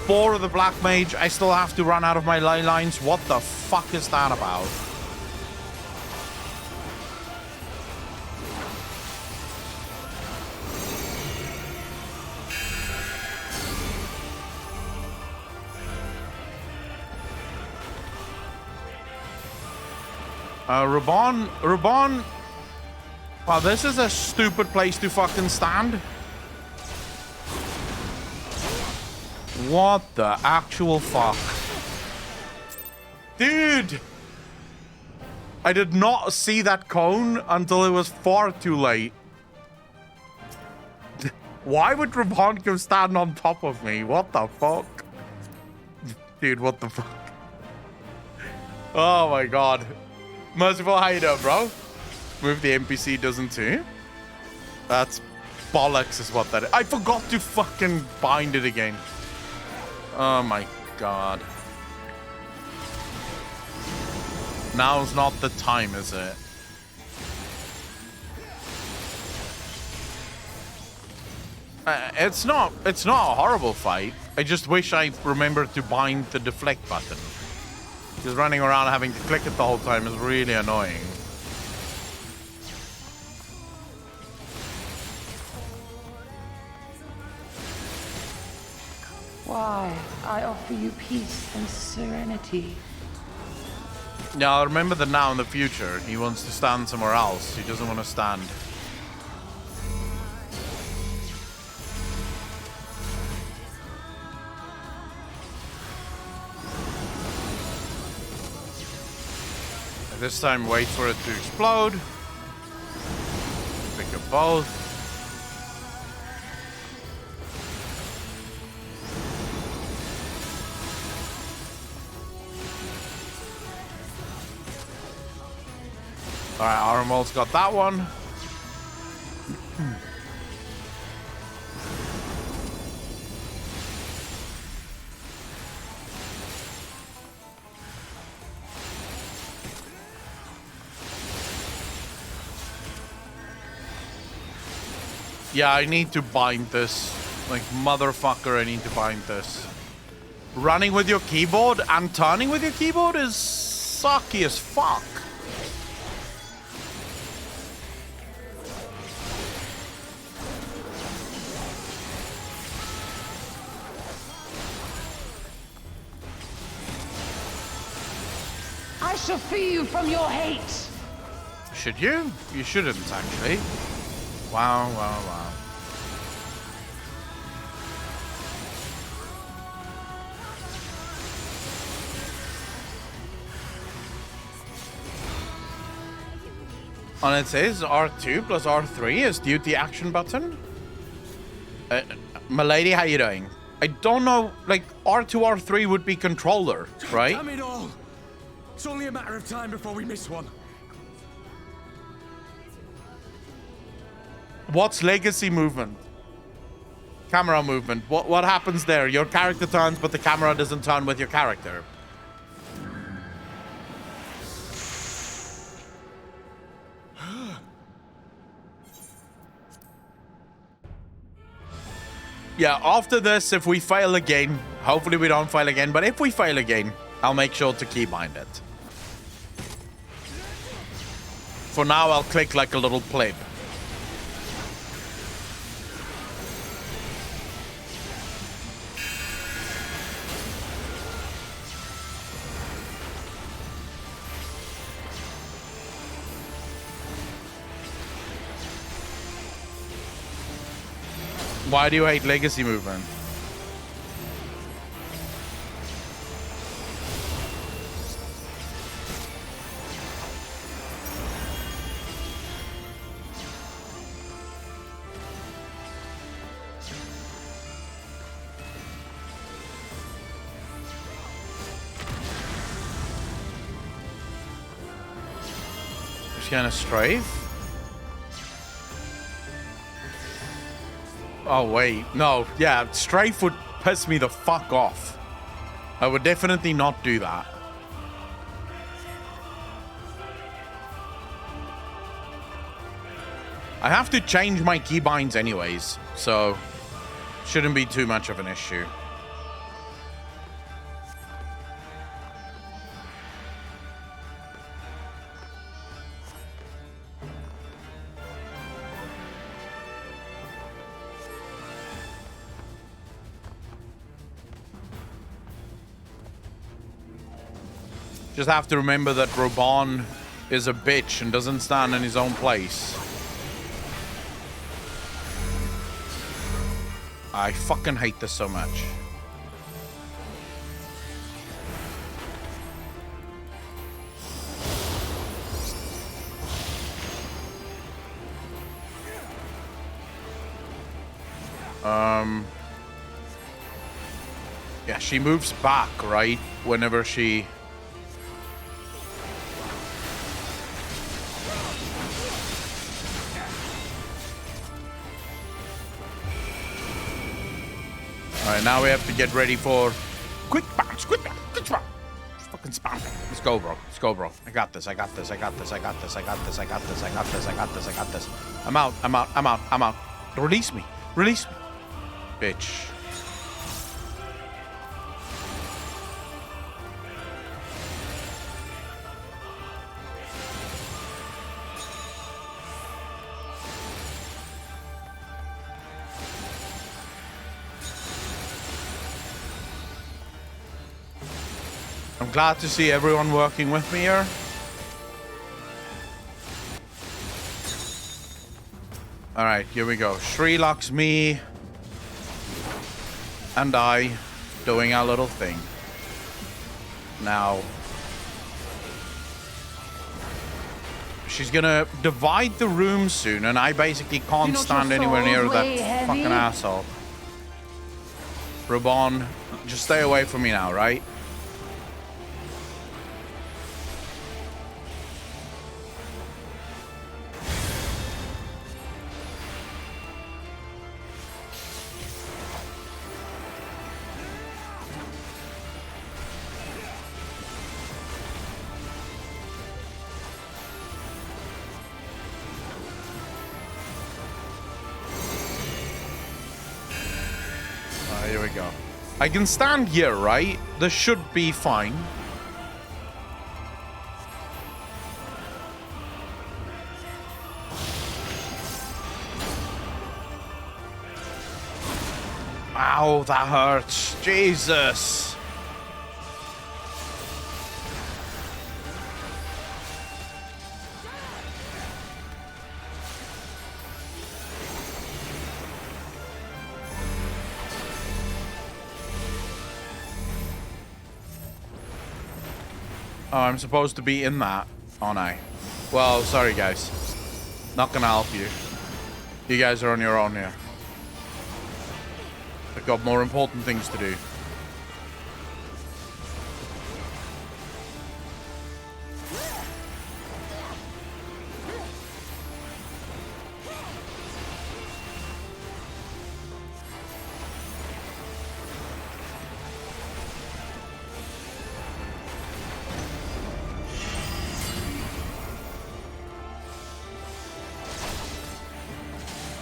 bore the black mage, I still have to run out of my ley lines. What the fuck is that about? Raban. Wow, this is a stupid place to fucking stand. What the actual fuck? Dude! I did not see that cone until it was far too late. Why would Raban go stand on top of me? What the fuck? Dude, what the fuck? Oh my god. Merciful, how you doing, bro? Move the NPC doesn't too. That's bollocks is what that is. I forgot to fucking bind it again. Oh my god. Now's not the time, is it? It's not a horrible fight. I just wish I remembered to bind the deflect button. Because running around having to click it the whole time is really annoying. Why, I offer you peace and serenity. Yeah, remember that now in the future, he wants to stand somewhere else. He doesn't want to stand. This time, wait for it to explode. Pick up both. Alright, Armol's got that one. Yeah, I need to bind this. Like, motherfucker, I need to bind this. Running with your keyboard and turning with your keyboard is sucky as fuck. I shall free you from your hate. Should you? You shouldn't, actually. Wow, wow, wow. And it says R2 plus R3 is duty action button. Milady, how you doing? I don't know, like, R2, R3 would be controller, right? Damn it all! It's only a matter of time before we miss one. What's legacy movement? Camera movement. What happens there? Your character turns, but the camera doesn't turn with your character. Yeah, after this, if we fail again, hopefully we don't fail again, but if we fail again, I'll make sure to keybind it. For now, I'll click like a little pleb. Why do you hate legacy movement? Is she gonna strafe? Oh, wait. No, yeah, strafe would piss me the fuck off. I would definitely not do that. I have to change my keybinds anyways, so shouldn't be too much of an issue. Just have to remember that Robon is a bitch and doesn't stand in his own place. I fucking hate this so much. Yeah, she moves back, right? Whenever she... Alright, now we have to get ready for quick bounce, quick bounce, quick bounce. Just fucking spam. Let's go, bro. Let's go, bro. I got this, I got this, I got this, I got this, I got this, I got this, I got this, I got this, I got this. I'm out, I'm out, I'm out, I'm out. Release me. Release me. Bitch. I'm glad to see everyone working with me here. Alright, here we go. Shreelocks, me, and I doing our little thing. Now, she's gonna divide the room soon, and I basically can't stand anywhere near that fucking asshole. Robon, just stay away from me now, right? Here we go. I can stand here, right? This should be fine. Ow, that hurts. Jesus. Oh, I'm supposed to be in that, aren't I? Well, sorry guys. Not gonna help you. You guys are on your own here. I've got more important things to do.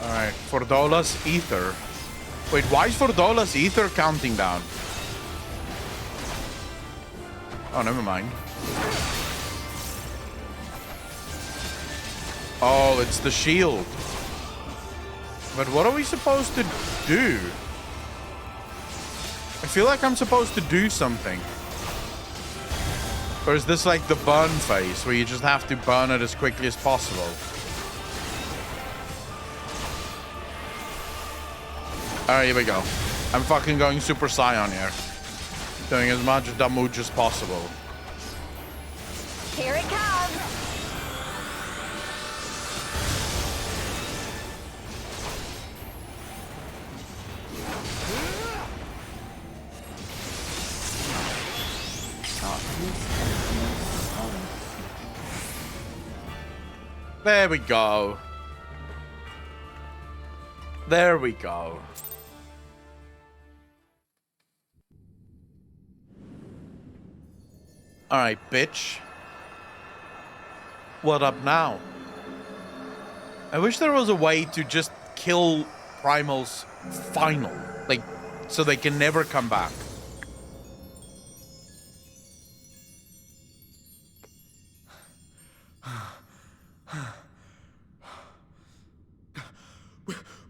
Alright, Fordola's Ether. Wait, why is Fordola's Ether counting down? Oh, never mind. Oh, it's the shield. But what are we supposed to do? I feel like I'm supposed to do something. Or is this like the burn phase, where you just have to burn it as quickly as possible? Alright, here we go. I'm fucking going Super Saiyan here. Doing as much damage as possible. Here it comes! There we go. There we go. Alright, bitch. What up now? I wish there was a way to just kill Primal's final. Like, so they can never come back.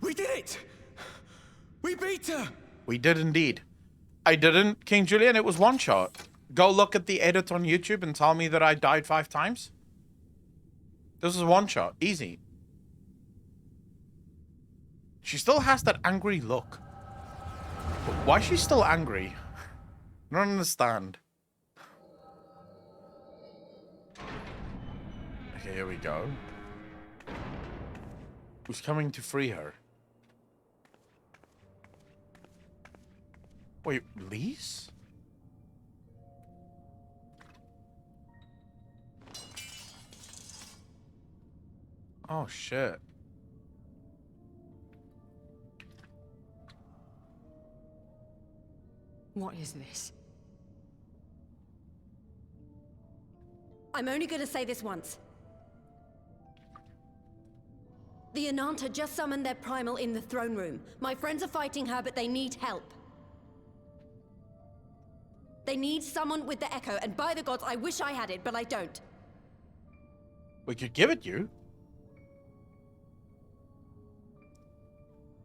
We did it! We beat her! We did indeed. I didn't, King Julian. It was one shot. Go look at the edit on YouTube and tell me that I died 5 times. This is one shot. Easy. She still has that angry look. But why is she still angry? I don't understand. Okay, here we go. Who's coming to free her? Wait, Lise? Oh, shit. What is this? I'm only gonna say this once. The Ananta just summoned their primal in the throne room. My friends are fighting her, but they need help. They need someone with the echo, and by the gods, I wish I had it, but I don't. We could give it you.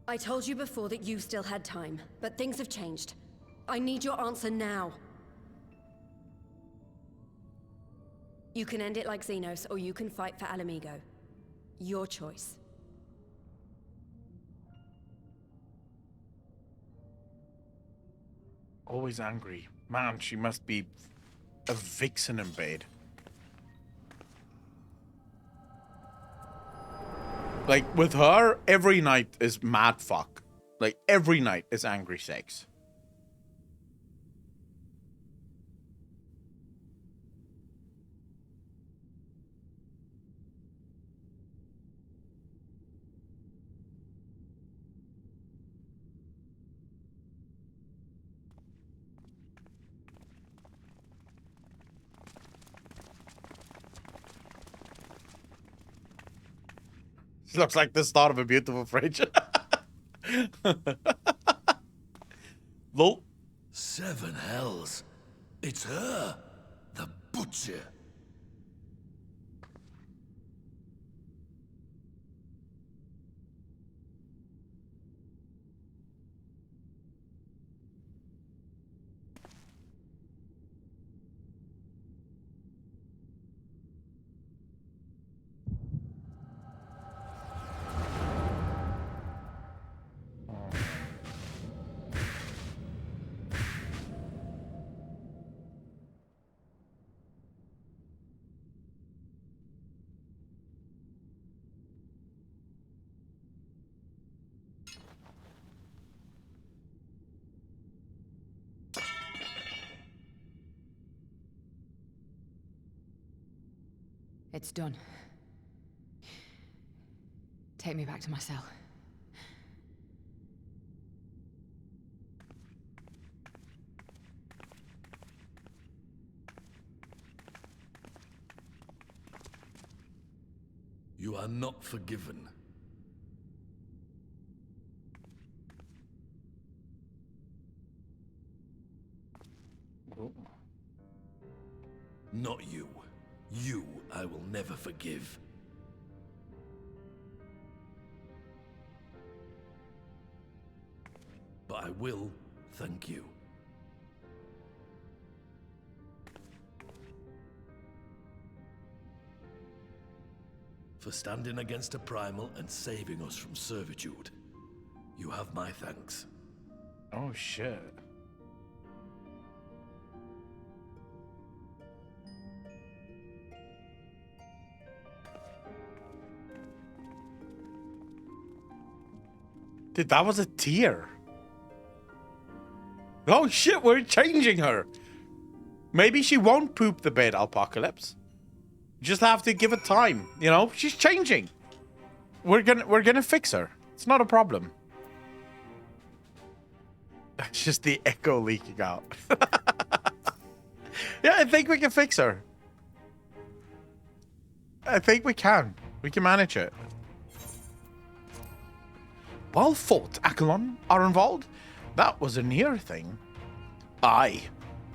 I told you before that you still had time, but things have changed. I need your answer now. You can end it like Xenos, or you can fight for Alamigo. Your choice. Always angry. Man, she must be a vixen in bed. Like, with her, every night is mad fuck. Like, every night is angry sex. Looks like the start of a beautiful fridge. Lol. 7 hells. It's her, the butcher. It's done. Take me back to my cell. You are not forgiven. Not you. You I will never forgive. But I will thank you. For standing against a primal and saving us from servitude. You have my thanks. Oh, shit. Dude, that was a tear. Oh shit, we're changing her. Maybe she won't poop the bed, Apocalypse. Just have to give it time, you know? She's changing. We're gonna fix her. It's not a problem. That's just the echo leaking out. Yeah, I think we can fix her. I think we can. We can manage it. Well fought, Accolon are involved. That was a near thing. Aye,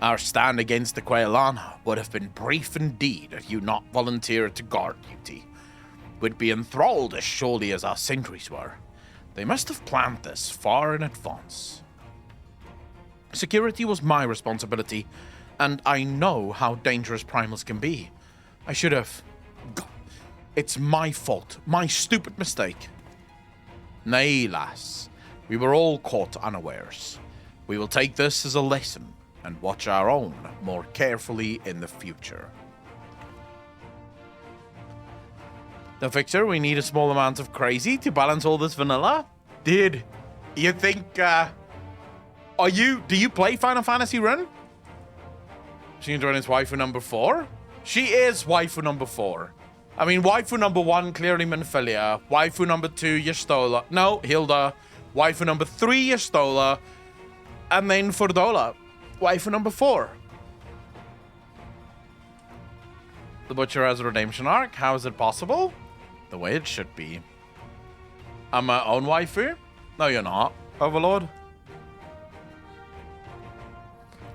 our stand against the Quailana would have been brief indeed had you not volunteered to guard duty. We'd be enthralled as surely as our sentries were. They must have planned this far in advance. Security was my responsibility, and I know how dangerous primals can be. I should have... God, it's my fault. My stupid mistake. Nay, lass. We were all caught unawares. We will take this as a lesson and watch our own more carefully in the future. The fixer, we need a small amount of crazy to balance all this vanilla. Dude, you think, do you play Final Fantasy Run? She can join as waifu number 4? She is waifu number 4. I mean, waifu number 1, clearly Minfilia. Waifu number 2, Yestola. No, Hilda. Waifu number 3, Yestola. And then Fordola. Waifu number 4. The Butcher has a redemption arc. How is it possible? The way it should be. I'm my own waifu? No, you're not, Overlord.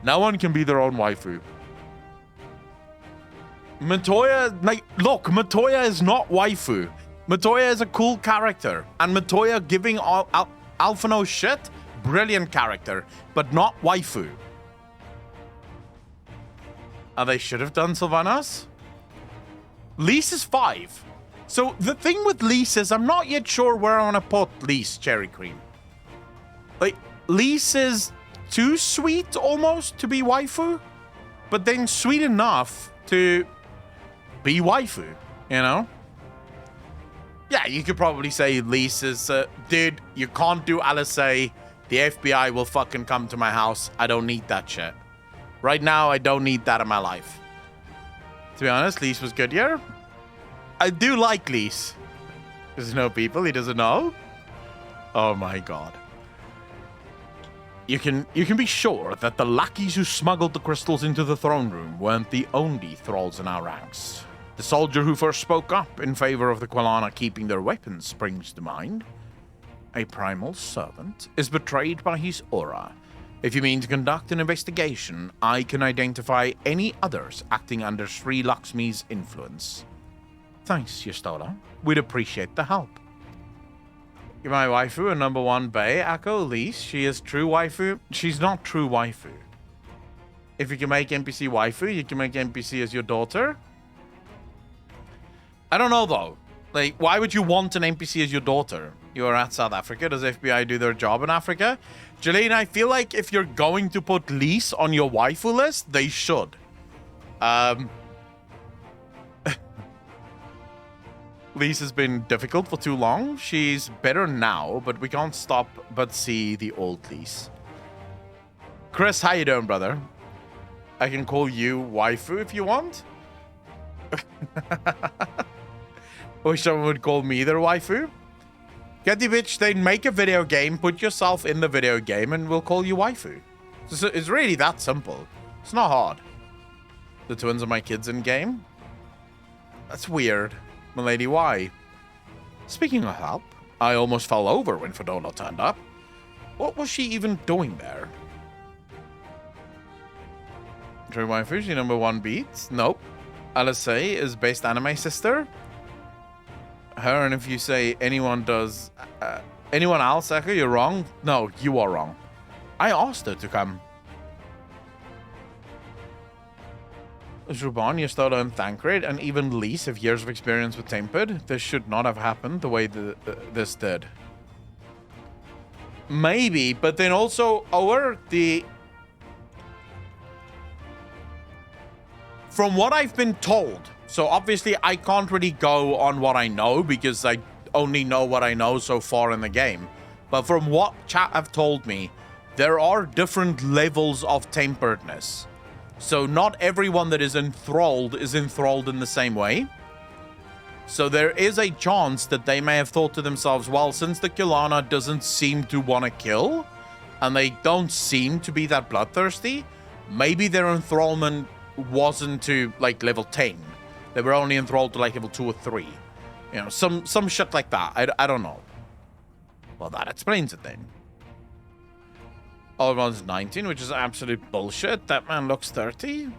No one can be their own waifu. Matoya, like, look, Matoya is not waifu. Matoya is a cool character. And Matoya giving Alphino shit, brilliant character, but not waifu. They should have done Sylvanas. Lise is 5. So the thing with Lise is I'm not yet sure where I want to put Lise Cherry Cream. Like, Lise is too sweet almost to be waifu, but then sweet enough to be waifu, you know? Yeah, you could probably say Lise is, dude, you can't do Alisei. The FBI will fucking come to my house. I don't need that shit. Right now, I don't need that in my life. To be honest, Lise was good here. I do like Lise. There's no people he doesn't know. Oh my god. You can be sure that the lackeys who smuggled the crystals into the throne room weren't the only thralls in our ranks. The soldier who first spoke up in favor of the Quailana keeping their weapons springs to mind. A primal servant is betrayed by his aura. If you mean to conduct an investigation, I can identify any others acting under Sri Lakshmi's influence. Thanks, Yastola. We'd appreciate the help. Give my waifu a #1 bae, Echo, Elise. She is true waifu. She's not true waifu. If you can make NPC waifu, you can make NPC as your daughter. I don't know, though. Like, why would you want an NPC as your daughter? You are at South Africa. Does FBI do their job in Africa? Jeline, I feel like if you're going to put Lise on your waifu list, they should. Lise has been difficult for too long. She's better now, but we can't stop but see the old Lise. Chris, how you doing, brother? I can call you waifu if you want. Or someone would call me their waifu. Get the bitch, then make a video game, put yourself in the video game, and we'll call you waifu. It's really that simple. It's not hard. The twins are my kids in game? That's weird. Milady, why? Speaking of help, I almost fell over when Fedora turned up. What was she even doing there? True waifu, she #1 beats? Nope. LSA is best anime sister? Her, and if you say anyone does... anyone else, Echo, you're wrong? No, you are wrong. I asked her to come. Zruban, Yastola, and Thancred, and even Lise have years of experience with Tempered. This should not have happened the way this did. Maybe, but then also, from what I've been told, so obviously I can't really go on what I know because I only know what I know so far in the game. But from what chat have told me, there are different levels of temperedness. So not everyone that is enthralled in the same way. So there is a chance that they may have thought to themselves, well, since the Kilana doesn't seem to want to kill, and they don't seem to be that bloodthirsty, maybe their enthrallment wasn't to, like, level 10. They were only enthralled to, like, level 2 or 3. You know, some shit like that. I don't know. Well, that explains it then. Everyone's 19, which is absolute bullshit. That man looks 30.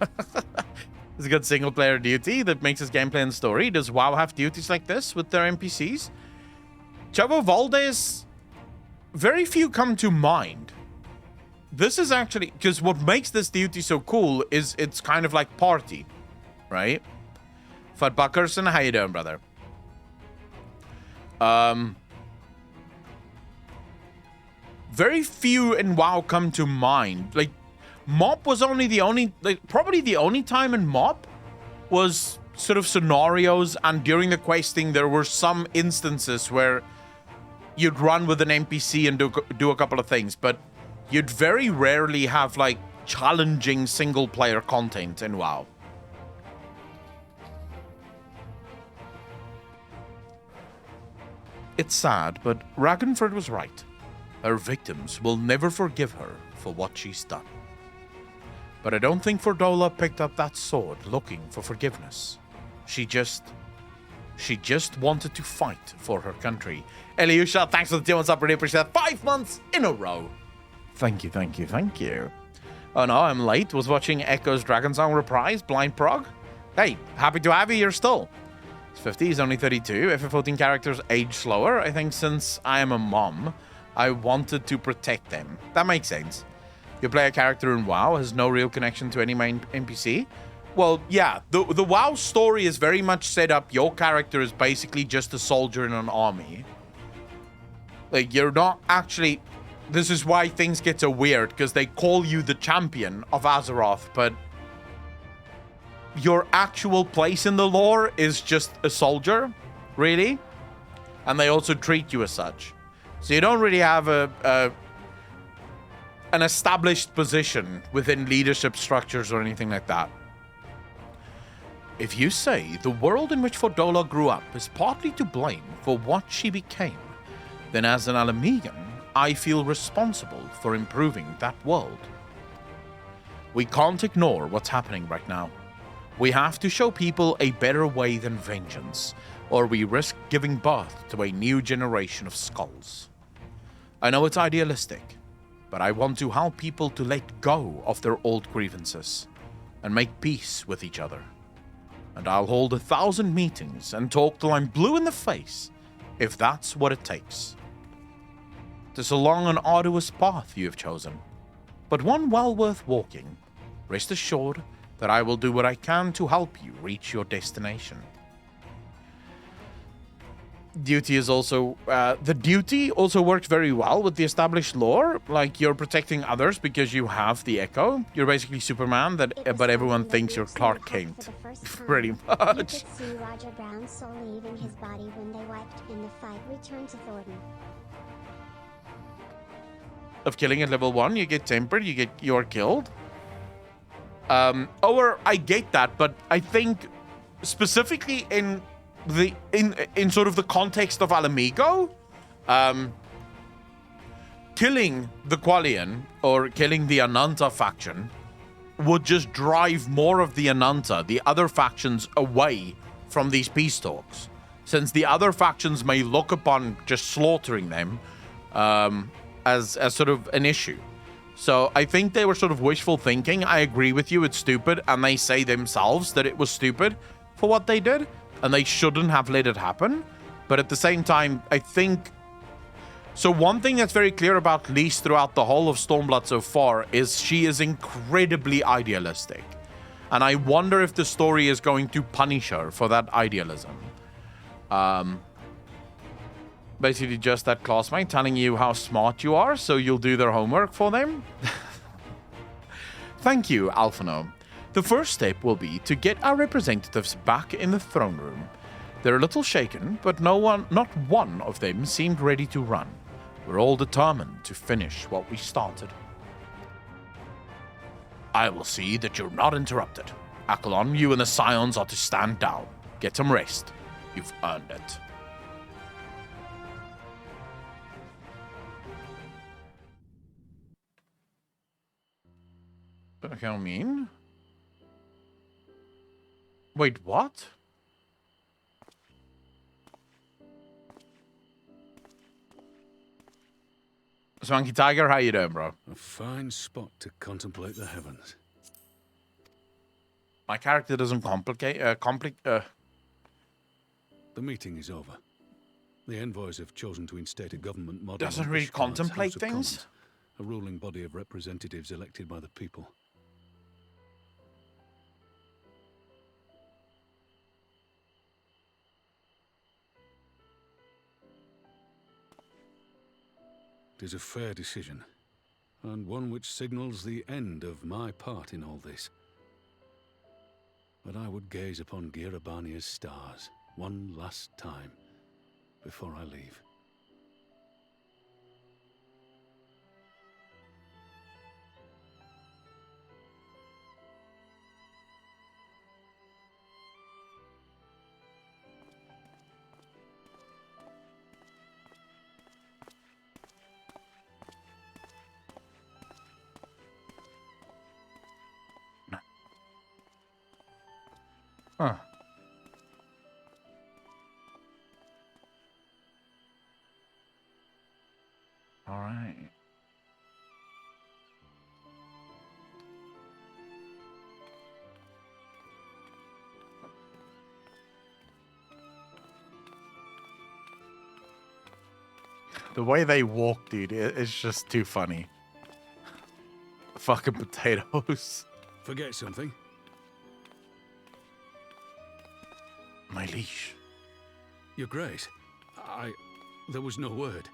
It's a good single-player duty that makes his gameplay and story. Does WoW have duties like this with their NPCs? Chavo Valdez, very few come to mind. This is actually... Because what makes this duty so cool is it's kind of like party, right? Fud Buckerson, how you doing, brother? Very few in WoW come to mind. Like, Mop was only the only... Like, probably the only time in Mop was sort of scenarios, and during the questing, there were some instances where you'd run with an NPC and do a couple of things, but you'd very rarely have, like, challenging single-player content in WoW. It's sad, but Ragnford was right. Her victims will never forgive her for what she's done. But I don't think Fordola picked up that sword looking for forgiveness. She just wanted to fight for her country. Eliusha, thanks for the 2 months up. Really appreciate that. 5 months in a row. Thank you, thank you, thank you. Oh no, I'm late. Was watching Echo's Dragon Song reprise, Blind Prog. Hey, happy to have you here still. He's 50, he's only 32. FF14 characters age slower. I think since I am a mom, I wanted to protect them. That makes sense. You play a character in WoW, has no real connection to any main NPC. Well, yeah, the WoW story is very much set up. Your character is basically just a soldier in an army. Like, you're not actually... This is why things get so weird, because they call you the champion of Azeroth, but your actual place in the lore is just a soldier, really. And they also treat you as such. So you don't really have an established position within leadership structures or anything like that. If you say the world in which Fordola grew up is partly to blame for what she became, then as an Alamegan, I feel responsible for improving that world. We can't ignore what's happening right now. We have to show people a better way than vengeance, or we risk giving birth to a new generation of skulls. I know it's idealistic, but I want to help people to let go of their old grievances and make peace with each other. And I'll hold 1,000 meetings and talk till I'm blue in the face, if that's what it takes. 'Tis a long and arduous path you have chosen, but one well worth walking. Rest assured that I will do what I can to help you reach your destination. Duty is also the duty also works very well with the established lore. Like, you're protecting others because you have the Echo. You're basically Superman, but everyone thinks you're Clark Kent. Pretty much. You could see Roger Brown's soul leaving his body when they wiped in the fight Return to Thornton. Of killing at level 1, you get tempered, you're killed. Or I get that, but I think specifically in sort of the context of Alamigo, killing the Qualian or killing the Ananta faction would just drive more of the Ananta, the other factions, away from these peace talks, since the other factions may look upon just slaughtering them as sort of an issue. So I think they were sort of wishful thinking. I agree with you, it's stupid, and they say themselves that it was stupid for what they did, and they shouldn't have let it happen. But at the same time, I think... So one thing that's very clear about Lise throughout the whole of Stormblood so far is she is incredibly idealistic. And I wonder if the story is going to punish her for that idealism. Basically just that classmate telling you how smart you are, so you'll do their homework for them. Thank you, Alphano. The first step will be to get our representatives back in the throne room. They're a little shaken, but not one of them seemed ready to run. We're all determined to finish what we started. I will see that you're not interrupted. Accolon, you and the Scions are to stand down. Get some rest. You've earned it. Okay, I mean... Wait, what? Swanky Tiger, how you doing, bro? A fine spot to contemplate the heavens. My character doesn't The meeting is over. The envoys have chosen to instate a government model. Doesn't really contemplate things? Commons, a ruling body of representatives elected by the people. It is a fair decision, and one which signals the end of my part in all this. But I would gaze upon Girabania's stars one last time before I leave. Huh. All right. The way they walk, dude, it's just too funny. Fucking potatoes. Forget something? My leash. Your Grace, there was no word.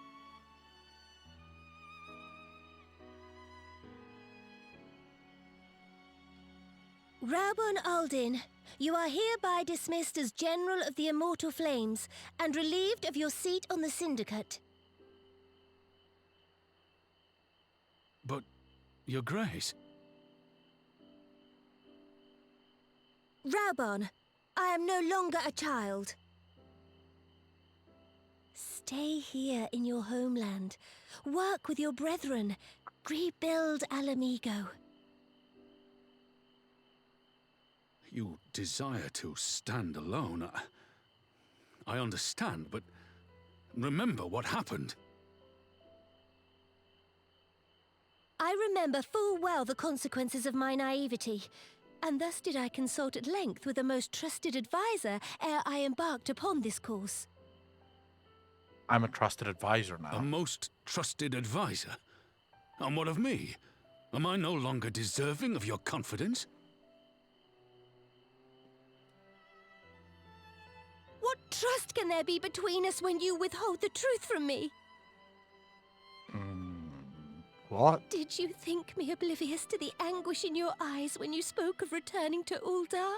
Raubon Aldin, you are hereby dismissed as General of the Immortal Flames and relieved of your seat on the Syndicate. But, Your Grace... Raubon, I am no longer a child. Stay here in your homeland. Work with your brethren. Rebuild Alamigo. You desire to stand alone. I understand, but remember what happened. I remember full well the consequences of my naivety, and thus did I consult at length with a most trusted advisor ere I embarked upon this course. I'm a trusted advisor now. A most trusted advisor? And what of me? Am I no longer deserving of your confidence? What trust can there be between us when you withhold the truth from me? What? Did you think me oblivious to the anguish in your eyes when you spoke of returning to Uldar?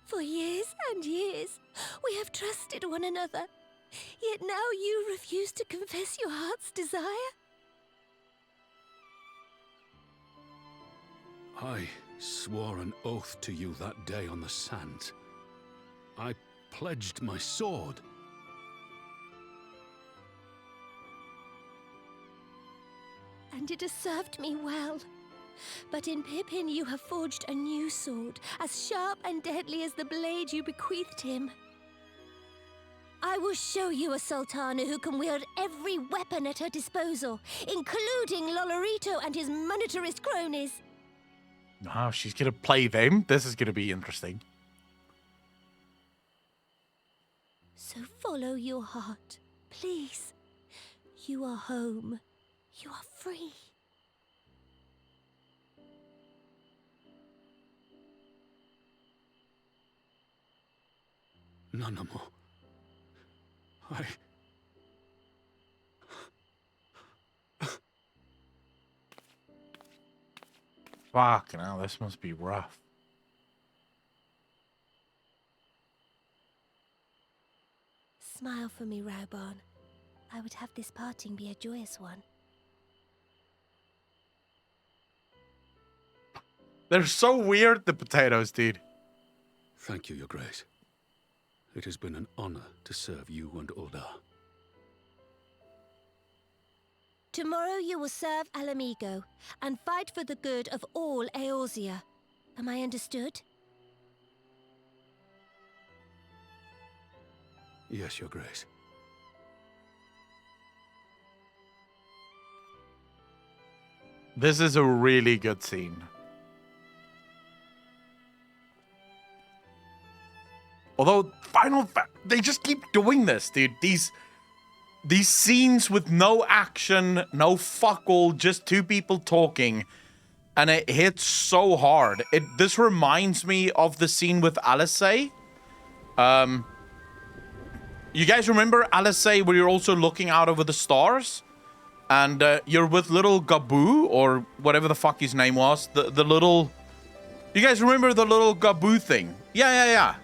For years and years, we have trusted one another. Yet now you refuse to confess your heart's desire? I swore an oath to you that day on the sands. I pledged my sword. And it has served me well. But in Pippin you have forged a new sword, as sharp and deadly as the blade you bequeathed him. I will show you a Sultana who can wield every weapon at her disposal, including Lolorito and his monetarist cronies. Oh, she's gonna play them. This is gonna be interesting. So follow your heart, please. You are home. You are free. None more. Fucking hell, this must be rough. Smile for me, Raubon. I would have this parting be a joyous one. They're so weird, the potatoes, dude. Thank you, Your Grace. It has been an honor to serve you and Uldar. Tomorrow you will serve Alamigo and fight for the good of all Eorzea. Am I understood? Yes, Your Grace. This is a really good scene. Although, they just keep doing this, dude. These scenes with no action, no fuck all, just two people talking, and it hits so hard. This reminds me of the scene with Alisei. You guys remember Alisei, where you're also looking out over the stars? And you're with little Gaboo, or whatever the fuck his name was. The little... You guys remember the little Gaboo thing? Yeah.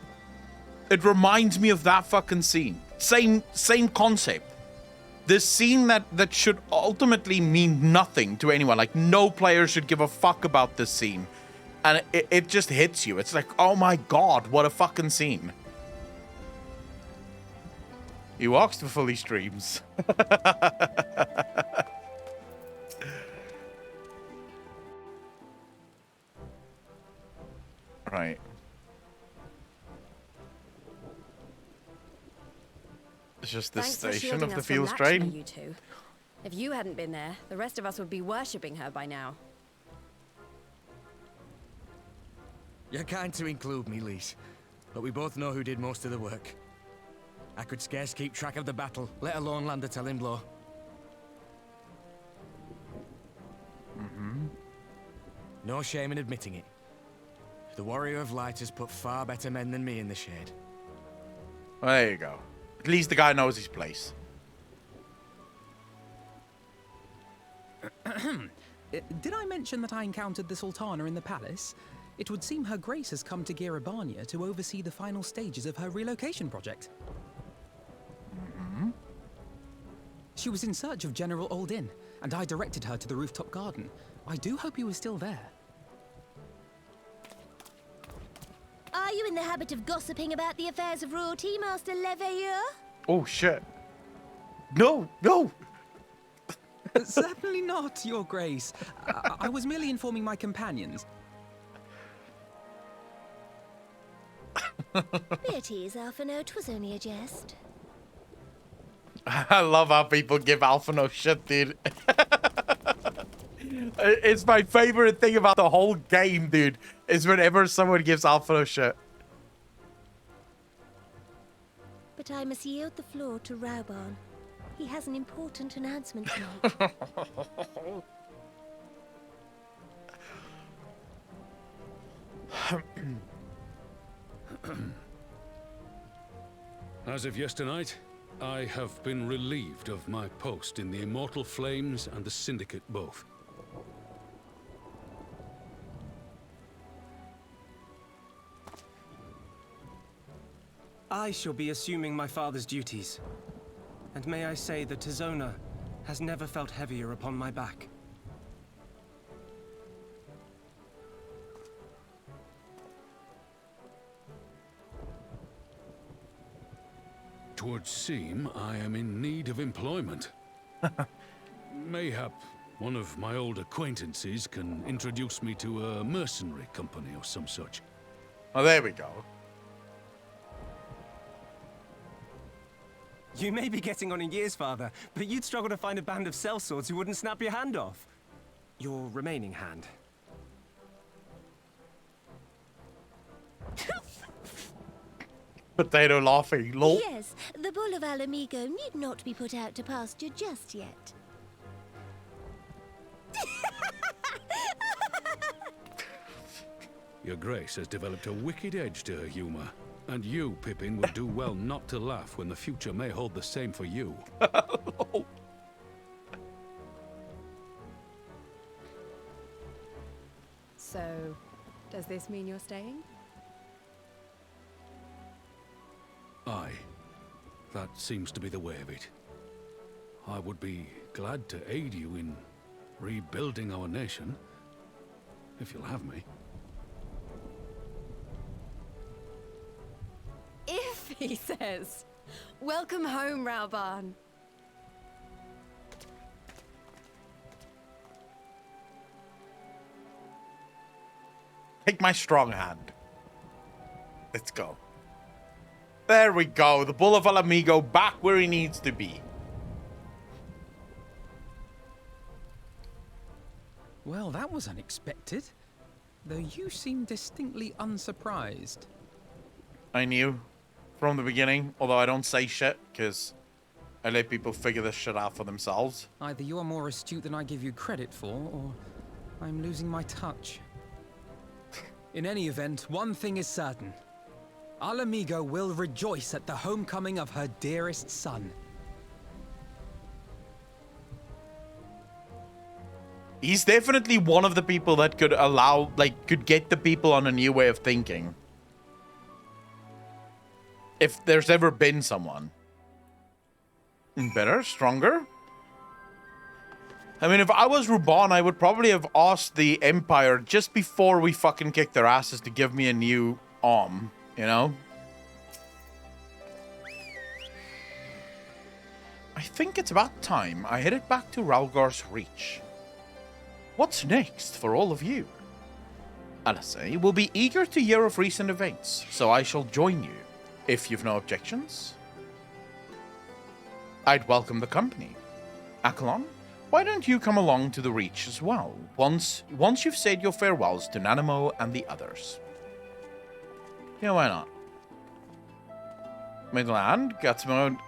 It reminds me of that fucking scene. Same concept. This scene that should ultimately mean nothing to anyone. Like, no player should give a fuck about this scene. And it just hits you. It's like, oh my god, what a fucking scene. He walks before he streams. Right. It's just the station of the Fields train. You two. If you hadn't been there, the rest of us would be worshipping her by now. You're kind to include me, Lise, but we both know who did most of the work. I could scarce keep track of the battle, let alone land a telling blow. No shame in admitting it. The Warrior of Light has put far better men than me in the shade. Well, there you go. At least the guy knows his place. Did I mention that I encountered the Sultana in the palace? It would seem Her Grace has come to Girabania to oversee the final stages of her relocation project. She was in search of General Oldin, and I directed her to the rooftop garden. I do hope he was still there. Are you in the habit of gossiping about the affairs of royalty, Master Leveilleur? Oh, shit. No. Certainly not, Your Grace. I was merely informing my companions. Be at ease, Alphino. 'Twas only a jest. I love how people give Alphino shit, dude. It's my favorite thing about the whole game, dude, is whenever someone gives Alphino shit. But I must yield the floor to Rauban. He has an important announcement to make. As of yesternight, I have been relieved of my post in the Immortal Flames and the Syndicate both. I shall be assuming my father's duties. And may I say that Tizona has never felt heavier upon my back. Twould seem I am in need of employment. Mayhap one of my old acquaintances can introduce me to a mercenary company or some such. Oh, there we go. You may be getting on in years, father, but you'd struggle to find a band of sellswords who wouldn't snap your hand off. Your remaining hand. Potato laughing, lol. Yes, the bull of Alamigo need not be put out to pasture just yet. Your Grace has developed a wicked edge to her humor. And you, Pippin, would do well not to laugh when the future may hold the same for you. So, does this mean you're staying? Aye. That seems to be the way of it. I would be glad to aid you in rebuilding our nation, if you'll have me. If, he says. Welcome home, Rauban. Take my strong hand. Let's go. There we go. The Bull of Alamigo back where he needs to be. Well, that was unexpected. Though you seem distinctly unsurprised. I knew from the beginning, although I don't say shit, because I let people figure this shit out for themselves. Either you are more astute than I give you credit for, or I'm losing my touch. In any event, one thing is certain. Alamigo will rejoice at the homecoming of her dearest son. He's definitely one of the people that could allow, could get the people on a new way of thinking. If there's ever been someone. Better, stronger. I mean, if I was Ruban, I would probably have asked the Empire just before we fucking kicked their asses to give me a new arm, you know? I think it's about time I headed back to Ralgar's Reach. What's next for all of you? Alasay will be eager to hear of recent events, so I shall join you, if you've no objections. I'd welcome the company. Akalon, why don't you come along to the Reach as well, once you've said your farewells to Nanamo and the others? Yeah, why not? Midland, Gatsmode,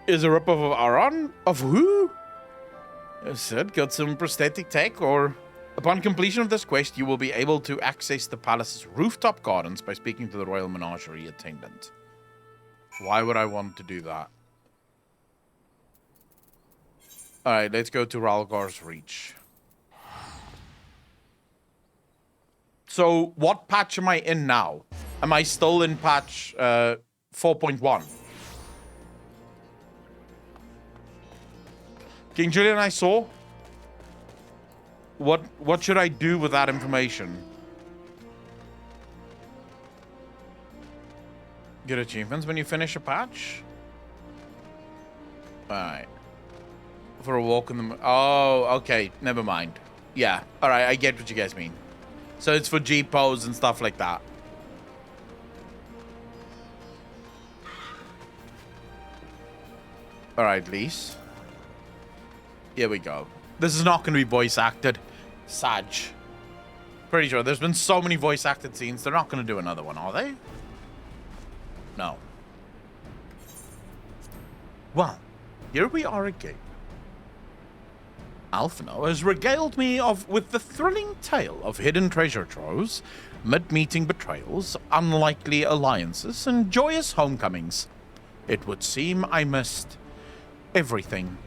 is a ripoff of Aron? Of who? I said, got some prosthetic tech, or... Upon completion of this quest, you will be able to access the palace's rooftop gardens by speaking to the Royal Menagerie attendant. Why would I want to do that? Alright, let's go to Ralgar's Reach. So, what patch am I in now? Am I still in patch 4.1? King Julian, I saw. What should I do with that information? Get achievements when you finish a patch? Alright. For a walk in the... Oh, okay. Never mind. Yeah. Alright, I get what you guys mean. So it's for G-pose and stuff like that. Alright, Lise. Here we go. This is not going to be voice acted. Sag. Pretty sure there's been so many voice acted scenes, they're not going to do another one, are they? No. Well, here we are again. Alphino has regaled me with the thrilling tale of hidden treasure troves, mid-meeting betrayals, unlikely alliances, and joyous homecomings. It would seem I missed everything.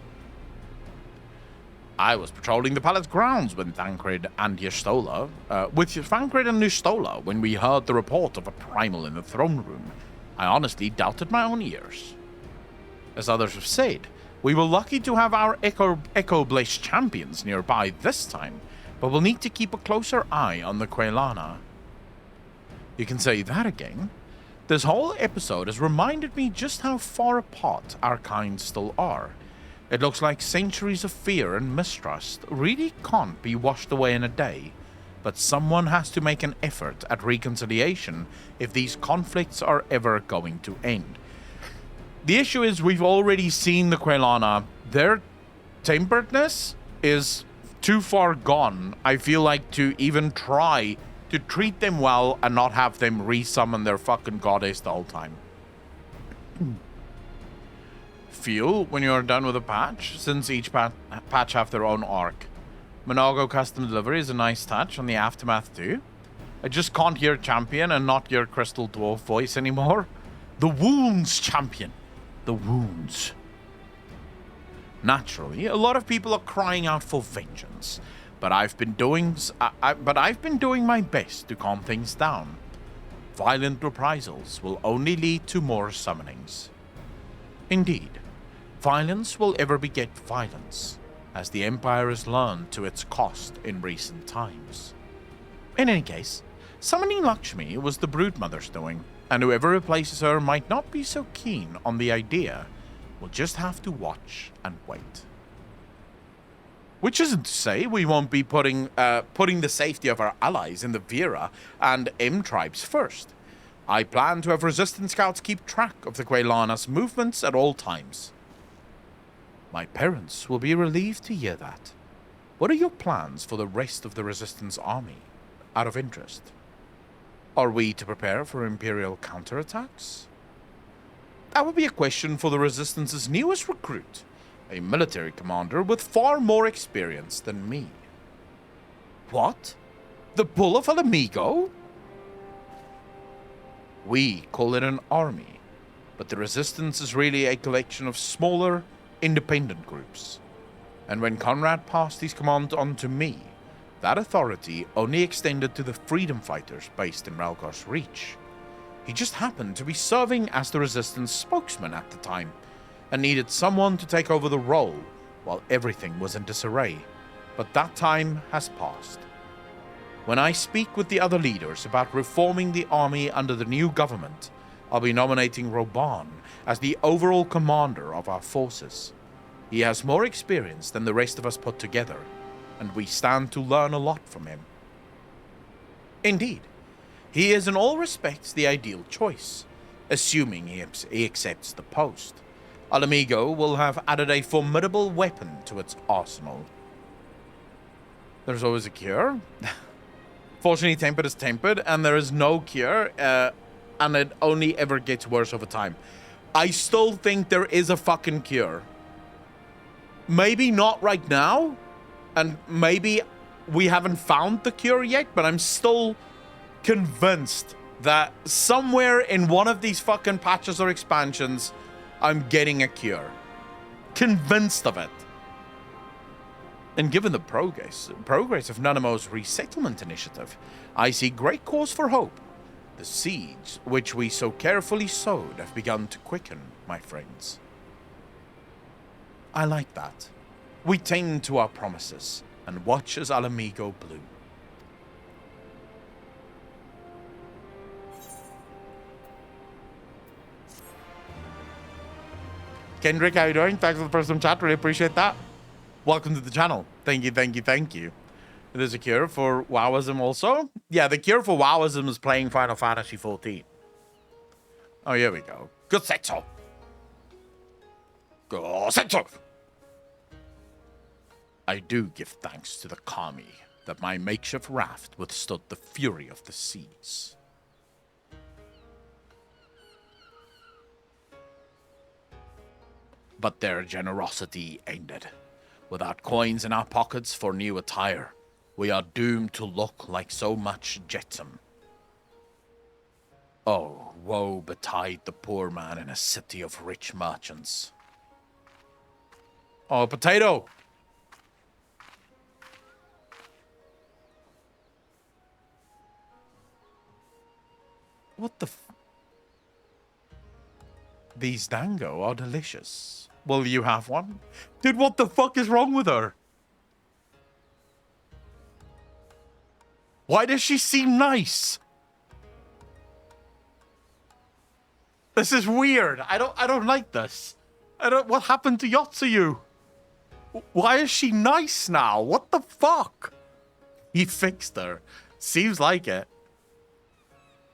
I was patrolling the palace grounds when Thancred and Y'shtola, when we heard the report of a primal in the throne room. I honestly doubted my own ears. As others have said, we were lucky to have our Echo Blaze champions nearby this time, but we'll need to keep a closer eye on the Quelana. You can say that again. This whole episode has reminded me just how far apart our kinds still are. It looks like centuries of fear and mistrust really can't be washed away in a day, but someone has to make an effort at reconciliation if these conflicts are ever going to end. The issue is we've already seen the Quelana. Their temperedness is too far gone, I feel like, to even try to treat them well and not have them resummon their fucking goddess the whole time. Feel when you're done with a patch, since each patch have their own arc. Monago custom delivery is a nice touch on the Aftermath too. I just can't hear champion and not your Crystal Dwarf voice anymore. The wounds champion. The wounds. Naturally, a lot of people are crying out for vengeance, but I've been doing my best to calm things down. Violent reprisals will only lead to more summonings. Indeed, violence will ever beget violence, as the Empire has learned to its cost in recent times. In any case, summoning Lakshmi was the Broodmother's doing, and whoever replaces her might not be so keen on the idea. We'll just have to watch and wait. Which isn't to say we won't be putting the safety of our allies in the Vera and M tribes first. I plan to have Resistance Scouts keep track of the Quelana's movements at all times. My parents will be relieved to hear that. What are your plans for the rest of the Resistance army, out of interest? Are we to prepare for Imperial counterattacks? That would be a question for the Resistance's newest recruit, a military commander with far more experience than me. What? The Bull of Alamigo? We call it an army, but the Resistance is really a collection of smaller, independent groups. And when Conrad passed his command on to me, that authority only extended to the freedom fighters based in Ralgar's Reach. He just happened to be serving as the Resistance spokesman at the time, and needed someone to take over the role while everything was in disarray. But that time has passed. When I speak with the other leaders about reforming the army under the new government, I'll be nominating Roban as the overall commander of our forces. He has more experience than the rest of us put together, and we stand to learn a lot from him. Indeed, he is in all respects the ideal choice, assuming he accepts the post. Alamigo will have added a formidable weapon to its arsenal. There's always a cure. Fortunately, tempered is tempered, and there is no cure, and it only ever gets worse over time. I still think there is a fucking cure. Maybe not right now, and maybe we haven't found the cure yet, but I'm still convinced that somewhere in one of these fucking patches or expansions, I'm getting a cure. Convinced of it. And given the progress of Nanamo's resettlement initiative, I see great cause for hope. The seeds which we so carefully sowed have begun to quicken, my friends. I like that. We tend to our promises and watch as Alamigo bloom. Kendrick, how you doing? Thanks for the first time chat. Really appreciate that. Welcome to the channel. Thank you, thank you, thank you. There's a cure for Wowism also. Yeah, the cure for Wowism is playing Final Fantasy XIV. Oh, here we go. Good setso. Go Senso! I do give thanks to the Kami that my makeshift raft withstood the fury of the seas. But their generosity ended. Without coins in our pockets for new attire, we are doomed to look like so much jetsam. Oh, woe betide the poor man in a city of rich merchants. Oh, potato! What the These dango are delicious. Will you have one? Dude, what the fuck is wrong with her? Why does she seem nice? This is weird. I don't like this. What happened to Yotsuyu? Why is she nice now? What the fuck? He fixed her. Seems like it.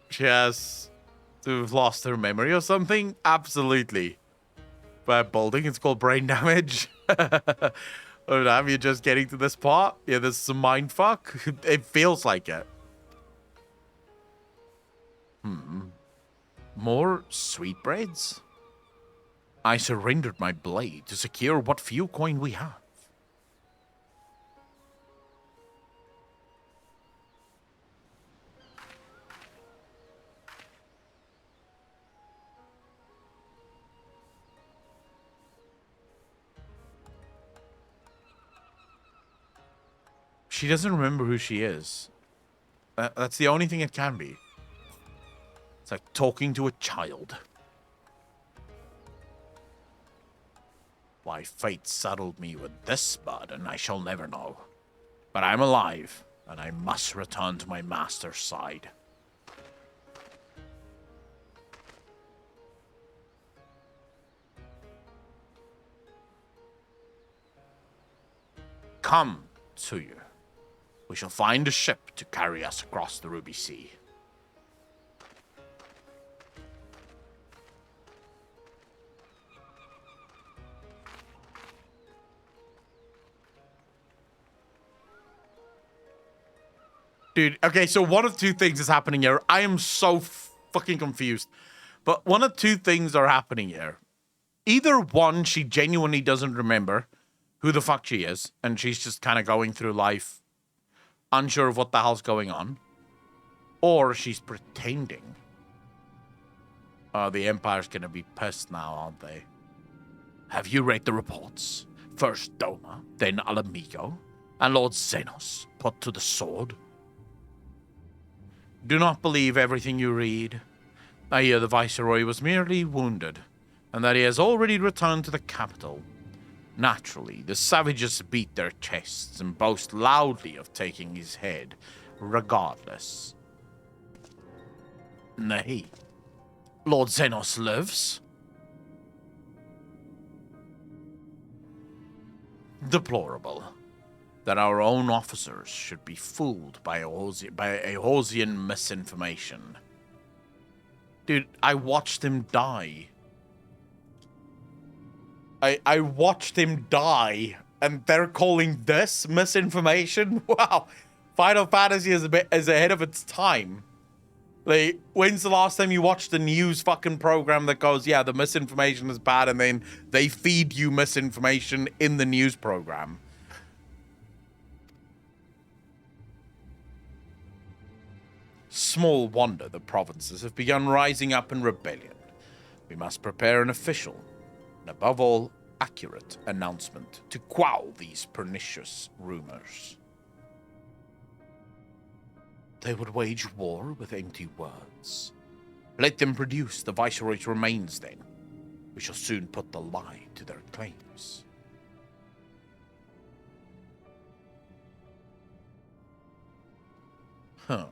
She has to have lost her memory or something? Absolutely. Bad building, it's called brain damage. Oh damn, you're just getting to this part? Yeah, this is a mindfuck. It feels like it. More sweetbreads? I surrendered my blade to secure what few coin we have. She doesn't remember who she is. That's the only thing it can be. It's like talking to a child. Why fate saddled me with this burden, I shall never know. But I'm alive, and I must return to my master's side. Come, Tsuyu. We shall find a ship to carry us across the Ruby Sea. Dude, okay, so one of two things is happening here. I am so fucking confused. But one of two things are happening here. Either one, she genuinely doesn't remember who the fuck she is, and she's just kind of going through life unsure of what the hell's going on. Or she's pretending. Oh, the Empire's gonna be pissed now, aren't they? Have you read the reports? First Doma, then Alamigo, and Lord Xenos put to the sword? Do not believe everything you read. I hear the Viceroy was merely wounded, and that he has already returned to the capital. Naturally, the savages beat their chests and boast loudly of taking his head, regardless. Nay, Lord Xenos lives. Deplorable that our own officers should be fooled by Eosian misinformation. Dude, I watched him die. I watched him die, and they're calling this misinformation? Wow. Final Fantasy is ahead of its time. Like, when's the last time you watched a news fucking program that goes, yeah, the misinformation is bad, and then they feed you misinformation in the news program? Small wonder the provinces have begun rising up in rebellion. We must prepare an official, and above all, accurate announcement to quell these pernicious rumors. They would wage war with empty words. Let them produce the Viceroy's remains then. We shall soon put the lie to their claims. Huh.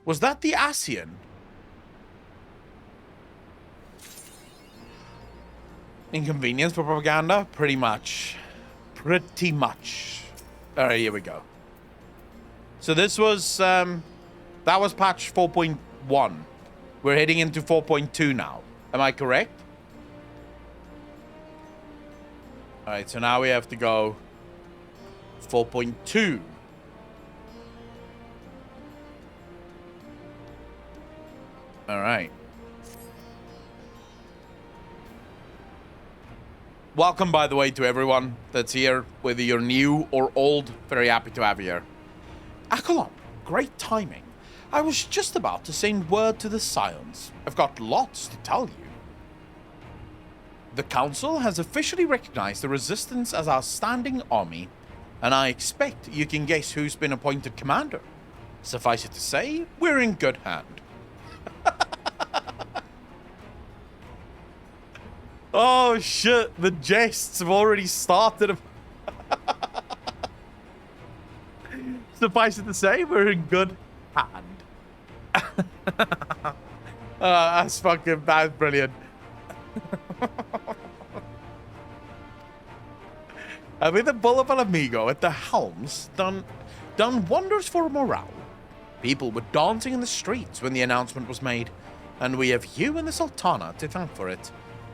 Was that the Asian? Inconvenience for propaganda? Pretty much. Pretty much. All right, here we go. So this was, that was patch 4.1. We're heading into 4.2 now. Am I correct? All right, so now we have to go 4.2. All right. Welcome, by the way, to everyone that's here, whether you're new or old. Very happy to have you here. Akalon, great timing. I was just about to send word to the Scions. I've got lots to tell you. The Council has officially recognized the Resistance as our standing army, and I expect you can guess who's been appointed commander. Suffice it to say, we're in good hand. Oh shit, the jests have already started. Suffice it to say, we're in good hand. That's brilliant. And with the Bull of Alamigo at the helms, done wonders for morale. People were dancing in the streets when the announcement was made, and we have you and the Sultana to thank for it.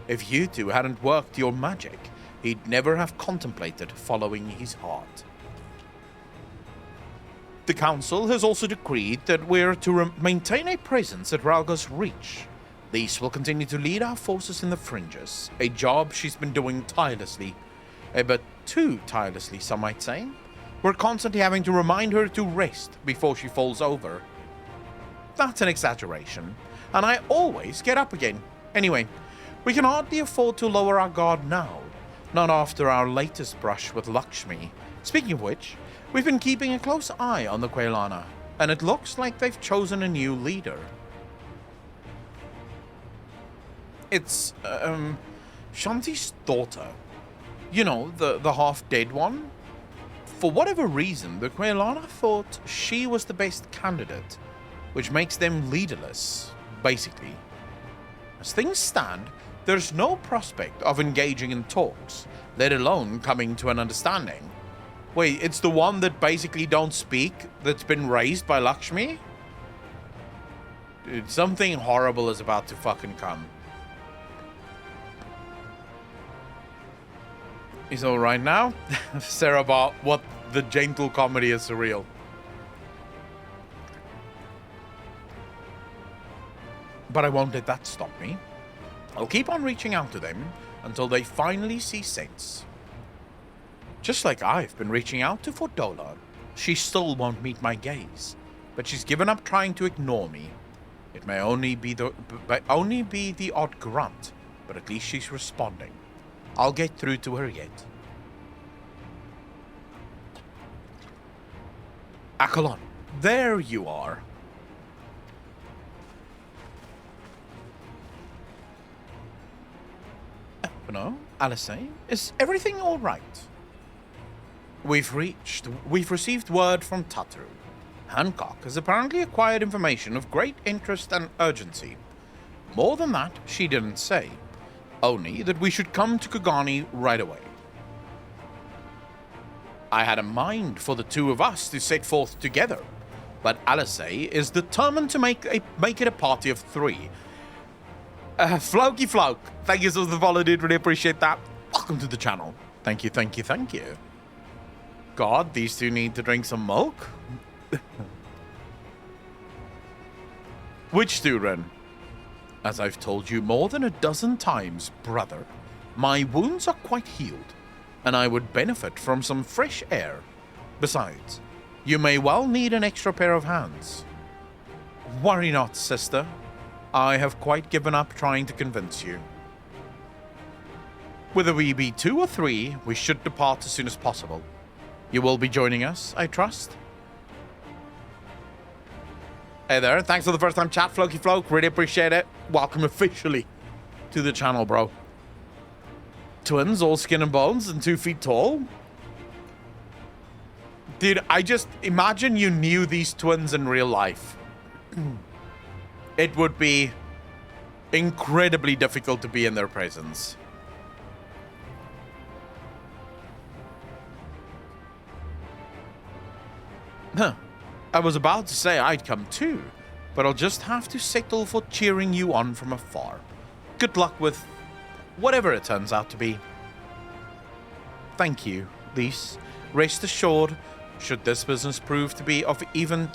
If you two hadn't worked your magic, he'd never have contemplated following his heart. The Council has also decreed that we're to maintain a presence at Ralga's Reach. Lise will continue to lead our forces in the fringes, a job she's been doing tirelessly. A bit too tirelessly, some might say. We're constantly having to remind her to rest before she falls over. That's an exaggeration, and I always get up again. Anyway, we can hardly afford to lower our guard now, not after our latest brush with Lakshmi. Speaking of which, we've been keeping a close eye on the Quelana, and it looks like they've chosen a new leader. It's, Shanti's daughter. You know, the half-dead one? For whatever reason, the Quelana thought she was the best candidate, which makes them leaderless, basically. As things stand, there's no prospect of engaging in talks, let alone coming to an understanding. Wait, it's the one that basically don't speak that's been raised by Lakshmi? Dude, something horrible is about to fucking come. He's alright now? Sarah about what the gentle comedy is surreal. But I won't let that stop me. I'll keep on reaching out to them until they finally see sense. Just like I've been reaching out to Fordola. She still won't meet my gaze, but she's given up trying to ignore me. It may only be the odd grunt, but at least she's responding. I'll get through to her yet. Akalon, there you are. No, Alice, is everything all right? We've received word from Tataru. Hancock has apparently acquired information of great interest and urgency. More than that, she didn't say. Only that we should come to Kagani right away. I had a mind for the two of us to set forth together, but Alice is determined to make it a party of three. Floky Floke, thank you so much for the follow, dude. Really appreciate that. Welcome to the channel. Thank you, thank you, thank you. God, these two need to drink some milk. Which two, Ren? As I've told you more than a dozen times, brother, my wounds are quite healed, and I would benefit from some fresh air. Besides, you may well need an extra pair of hands. Worry not, sister. I have quite given up trying to convince you. Whether we be 2 or 3, we should depart as soon as possible. You will be joining us, I trust? Hey there, thanks for the first time chat, Floky Floke. Really appreciate it. Welcome officially to the channel, bro. Twins, all skin and bones, and 2 feet tall. Dude, I just imagine you knew these twins in real life. It would be incredibly difficult to be in their presence. Huh. I was about to say I'd come too, but I'll just have to settle for cheering you on from afar. Good luck with whatever it turns out to be. Thank you, Lise. Rest assured, should this business prove to be of even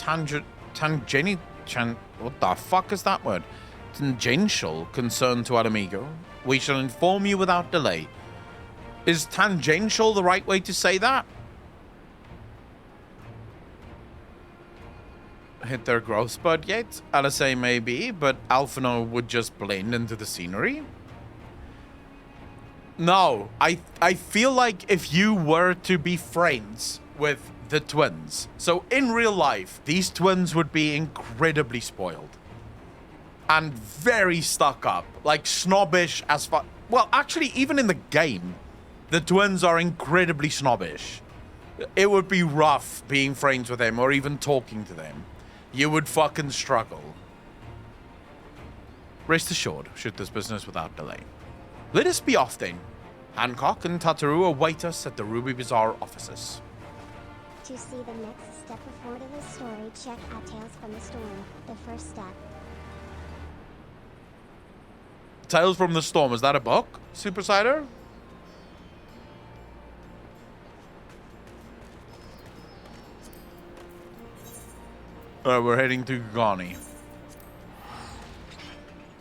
what the fuck is that word? Tangential concern to Alamigo, we shall inform you without delay. Is tangential the right way to say that? Hit their growth spurt yet? LSA maybe, but Alphino would just blend into the scenery. No, I feel like if you were to be friends with the twins, so in real life, these twins would be incredibly spoiled. And very stuck up, like snobbish as fuck. Well, actually, even in the game, the twins are incredibly snobbish. It would be rough being friends with them or even talking to them. You would fucking struggle. Rest assured, shoot this business without delay. Let us be off then. Hancock and Tataru await us at the Ruby Bazaar offices. To see the next step before this story, check out Tales from the Storm, the first step. Tales from the Storm, is that a book, Super Cider? Alright, we're heading to Gani.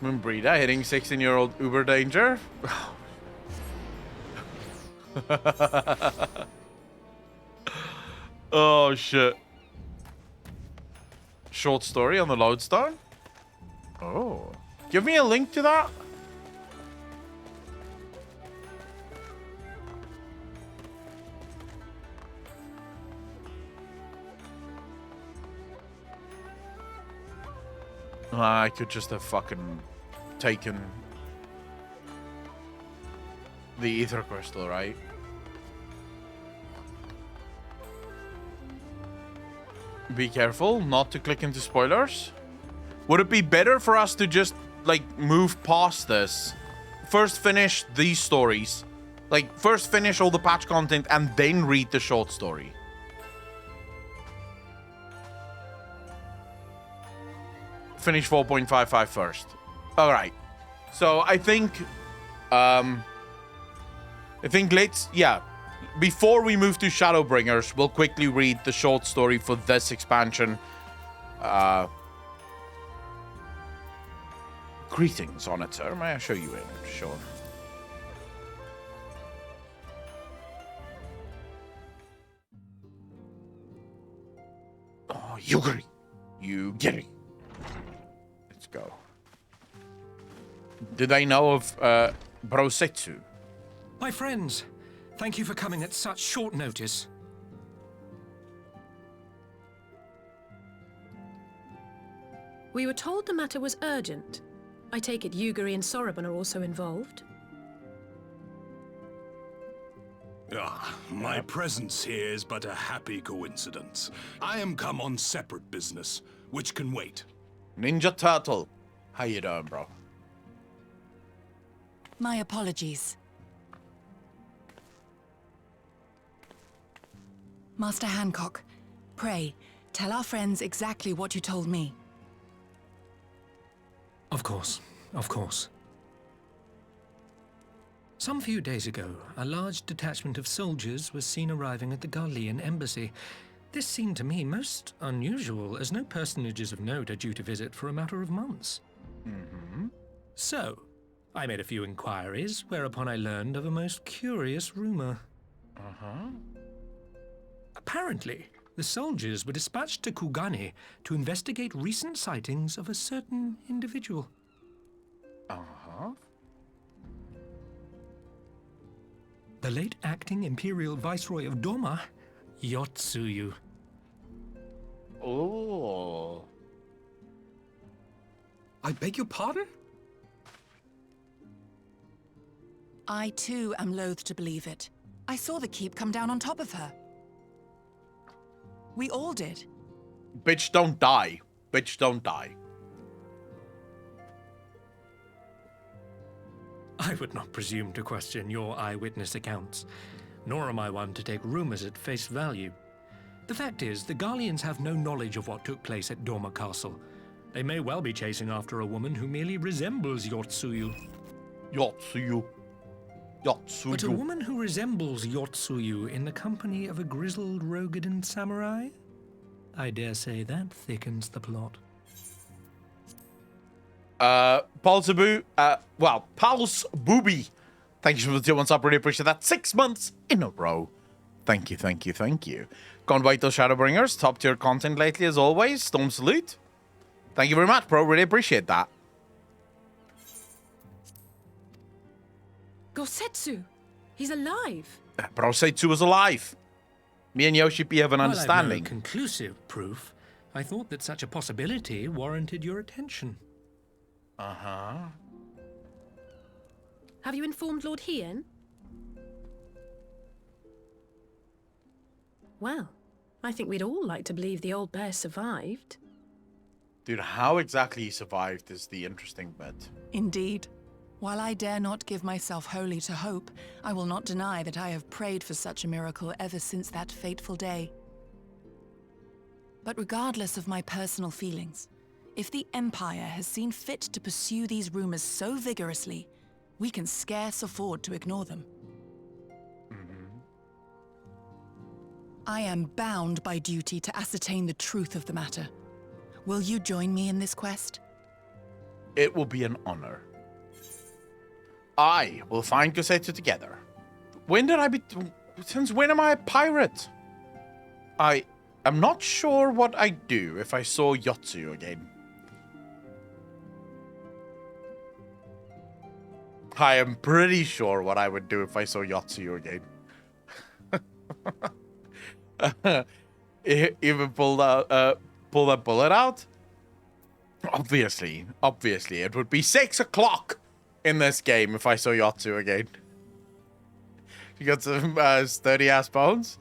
Moonbreeder hitting 16-year-old Uber Danger. Oh shit. Short story on the lodestone? Oh. Give me a link to that. I could just have fucking taken the ether crystal, right? Be careful not to click into spoilers. Would it be better for us to just, like, move past this? First finish these stories. Like, first finish all the patch content and then read the short story. Finish 4.55 first. Alright. So, I think let's, yeah. Before we move to Shadowbringers, we'll quickly read the short story for this expansion. Greetings, honored sir. May I show you in? Sure. Oh, Yugiri. Yugiri. Let's go. Do they know of Brosetsu? My friends, thank you for coming at such short notice. We were told the matter was urgent. I take it Yugiri and Soroban are also involved? My presence here is but a happy coincidence. I am come on separate business, which can wait. Ninja Turtle. How you doing, bro? My apologies. Master Hancock, pray, tell our friends exactly what you told me. Of course, of course. Some few days ago, a large detachment of soldiers was seen arriving at the Garlean embassy. This seemed to me most unusual, as no personages of note are due to visit for a matter of months. So, I made a few inquiries, whereupon I learned of a most curious rumor. Apparently, the soldiers were dispatched to Kugane to investigate recent sightings of a certain individual. The late acting Imperial Viceroy of Doma, Yotsuyu. Oh. I beg your pardon? I too am loath to believe it. I saw the keep come down on top of her. We all did. Bitch, don't die. Bitch, don't die. I would not presume to question your eyewitness accounts, nor am I one to take rumors at face value. The fact is, the Garleans have no knowledge of what took place at Dormer Castle. They may well be chasing after a woman who merely resembles Yotsuyu. Yotsuyu. Yotsuyu. But a woman who resembles Yotsuyu in the company of a grizzled Rogadan samurai? I dare say that thickens the plot. Pulse Booby. Thank you for the 2 months up. Really appreciate that. 6 months in a row. Thank you, thank you, thank you. Can't wait till Shadowbringers. Top tier content lately, as always. Storm salute. Thank you very much, bro. Really appreciate that. Gosetsu! He's alive! Brosetsu is alive. Me and Yoshi P have an While understanding. I've no conclusive proof, I thought that such a possibility warranted your attention. Uh-huh. Have you informed Lord Hien? Well, I think we'd all like to believe the old bear survived. Dude, how exactly he survived is the interesting bit. Indeed. While I dare not give myself wholly to hope, I will not deny that I have prayed for such a miracle ever since that fateful day. But regardless of my personal feelings, if the Empire has seen fit to pursue these rumors so vigorously, we can scarce afford to ignore them. I am bound by duty to ascertain the truth of the matter. Will you join me in this quest? It will be an honor. I will find Gosetsu together. Since when am I a pirate? I am not sure what I'd do if I saw Yotsuyu again. I am pretty sure what I would do if I saw Yotsuyu again. Even pull that bullet out? Obviously, it would be 6 o'clock in this game if I saw Yotsu again. You got some sturdy ass bones?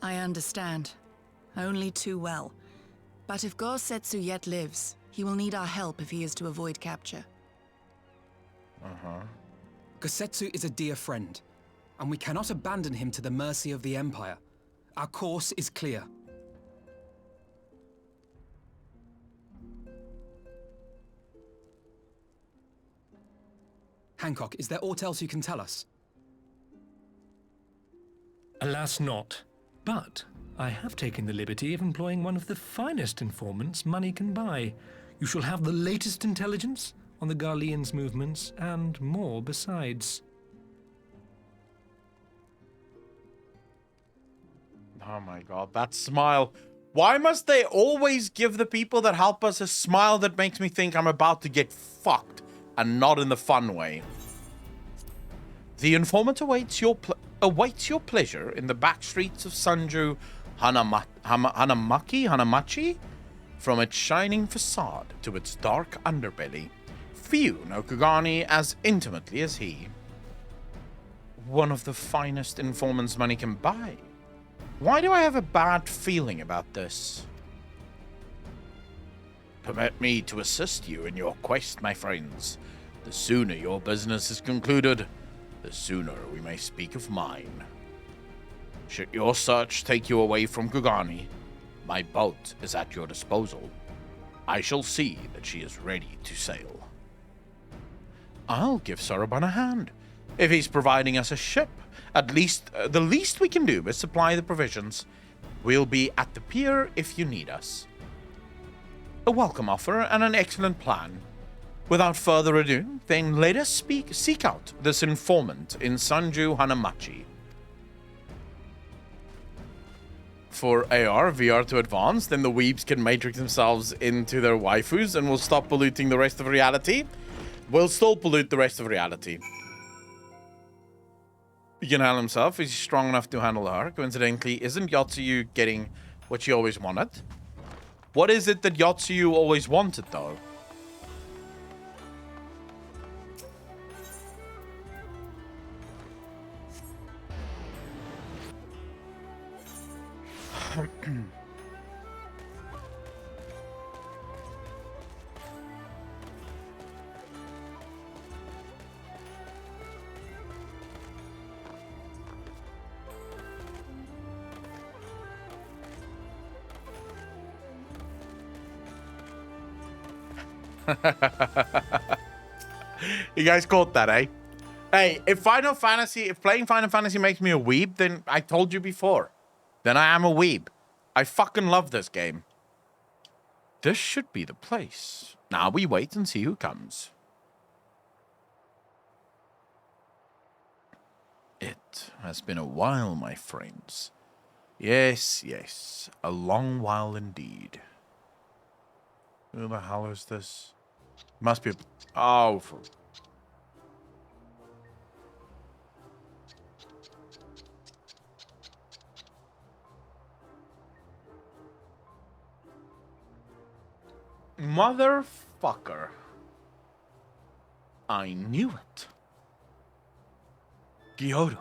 I understand. Only too well. But if Gosetsu yet lives, he will need our help if he is to avoid capture. Gosetsu is a dear friend, and we cannot abandon him to the mercy of the Empire. Our course is clear. Hancock, is there aught else you can tell us? Alas not. But I have taken the liberty of employing one of the finest informants money can buy. You shall have the latest intelligence on the Garleans' movements, and more besides. Oh my god, that smile. Why must they always give the people that help us a smile that makes me think I'm about to get fucked, and not in the fun way? The informant awaits your pleasure in the back streets of Sanju Hanamachi? From its shining facade to its dark underbelly, few know Kugani as intimately as he. One of the finest informants money can buy. Why do I have a bad feeling about this? Permit me to assist you in your quest, my friends. The sooner your business is concluded, the sooner we may speak of mine. Should your search take you away from Kugani, my boat is at your disposal. I shall see that she is ready to sail. I'll give Soroban a hand. If he's providing us a ship, at least the least we can do is supply the provisions. We'll be at the pier if you need us. A welcome offer and an excellent plan. Without further ado, then let us seek out this informant in Sanju Hanamachi. For AR, VR to advance, then the weebs can matrix themselves into their waifus and will stop polluting the rest of reality. We'll still pollute the rest of reality. He can handle himself. He's strong enough to handle her. Coincidentally, isn't Yotsuyu getting what she always wanted? What is it that Yotsuyu always wanted, though? You guys caught that, eh? Hey, if playing Final Fantasy makes me a weeb, then I told you before. Then I am a weeb. I fucking love this game. This should be the place. Now we wait and see who comes. It has been a while, my friends. Yes, yes. A long while indeed. Who the hell is this? Must be a... Oh, for... Motherfucker. I knew it. Gyoro,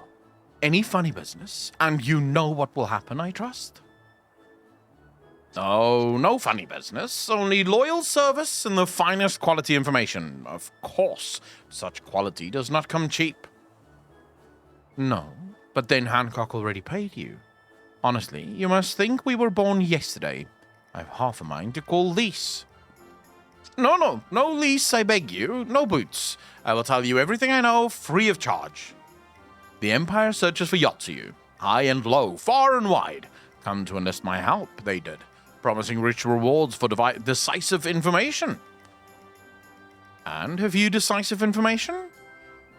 any funny business, and you know what will happen, I trust? Oh, no funny business, only loyal service and the finest quality information. Of course, such quality does not come cheap. No, but then Hancock already paid you. Honestly, you must think we were born yesterday. I've half a mind to call lease. No lease, I beg you. No boots. I will tell you everything I know, free of charge. The Empire searches for Yotsuyu. High and low, far and wide. Come to enlist my help, they did. Promising rich rewards for decisive information. And have you decisive information?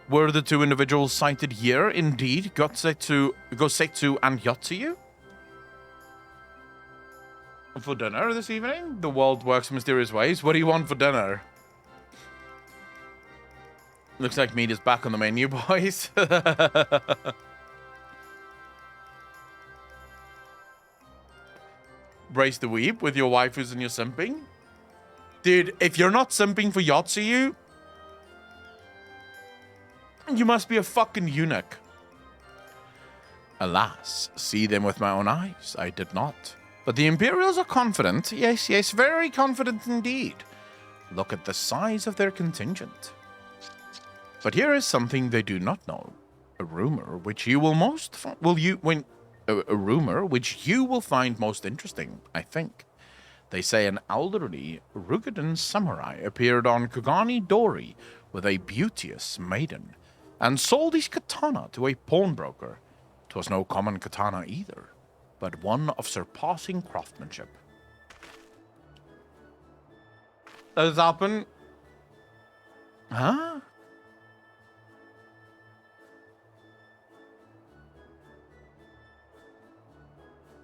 Were the two individuals cited here indeed Gosetsu and Yotsuyu? For dinner this evening? The world works in mysterious ways. What do you want for dinner? Looks like meat is back on the menu, boys. Brace the weep with your waifus and your simping. Dude, if you're not simping for Yotsuyu, you must be a fucking eunuch. Alas, see them with my own eyes, I did not. But the Imperials are confident. Yes, yes, very confident indeed. Look at the size of their contingent. But here is something they do not know. A rumor which you will find most interesting, I think. They say an elderly Rugadan samurai appeared on Kogani Dori with a beauteous maiden, and sold his katana to a pawnbroker. 'Twas no common katana either, but one of surpassing craftsmanship. Does this happen? Huh?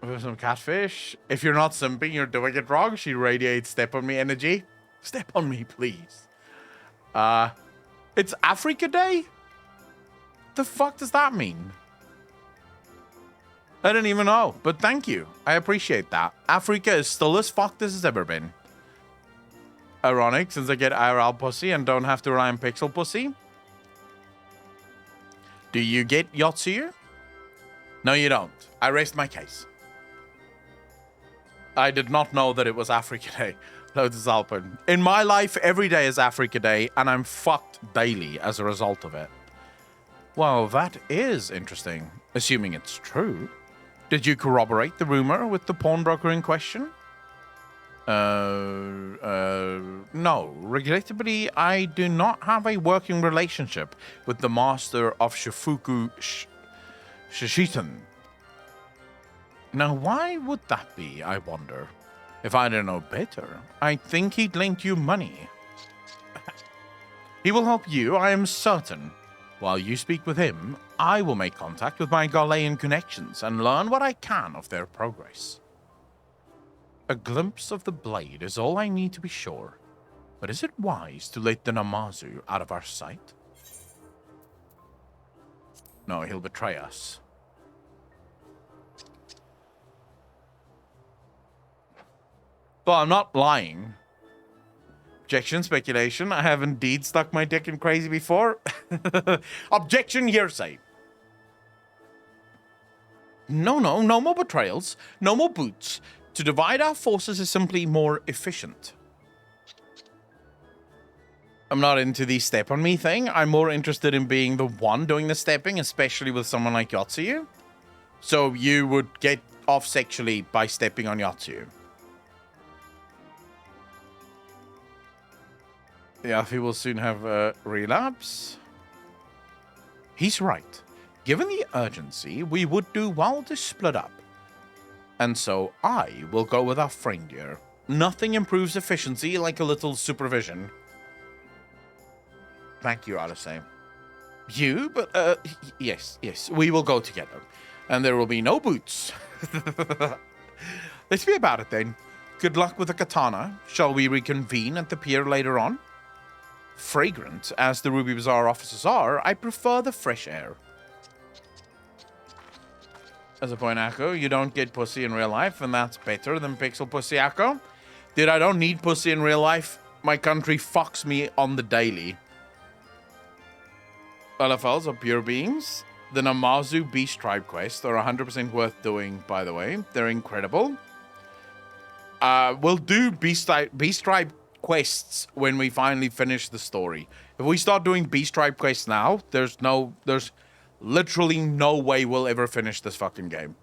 For some catfish? If you're not simping, you're doing it wrong. She radiates step on me energy. Step on me, please. It's Africa Day? The fuck does that mean? I didn't even know, but thank you. I appreciate that. Africa is still as fucked as it's ever been. Ironic, since I get IRL pussy and don't have to rely on pixel pussy. Do you get Yotsuyu? No, you don't. I rest my case. I did not know that it was Africa Day. Lotus Alpin. In my life, every day is Africa Day, and I'm fucked daily as a result of it. Well, that is interesting, assuming it's true. Did you corroborate the rumor with the pawnbroker in question? No. Regrettably, I do not have a working relationship with the master of Shifuku Shishitan. Now, why would that be, I wonder? If I didn't know better, I think he'd lent you money. He will help you, I am certain. While you speak with him, I will make contact with my Galilean connections and learn what I can of their progress. A glimpse of the blade is all I need to be sure. But is it wise to let the Namazu out of our sight? No, he'll betray us. But I'm not lying. Objection, speculation. I have indeed stuck my dick in crazy before. Objection, hearsay. No more betrayals. No more boots. To divide our forces is simply more efficient. I'm not into the step on me thing. I'm more interested in being the one doing the stepping, especially with someone like Yotsuyu. So you would get off sexually by stepping on Yotsuyu. Yeah, he will soon have a relapse. He's right. Given the urgency, we would do well to split up. And so I will go with our friend here. Nothing improves efficiency like a little supervision. Thank you, Alice. You? But, yes, we will go together. And there will be no boots. Let's be about it then. Good luck with the katana. Shall we reconvene at the pier later on? Fragrant, as the Ruby Bazaar offices are, I prefer the fresh air. As a point, Akko, you don't get pussy in real life, and that's better than pixel pussy, Akko. Dude, I don't need pussy in real life. My country fucks me on the daily. LFLs are pure beings. The Namazu Beast Tribe quests are 100% worth doing, by the way. They're incredible. We'll do Beast Tribe quests when we finally finish the story. If we start doing Beast Tribe quests now, there's literally no way we'll ever finish this fucking game.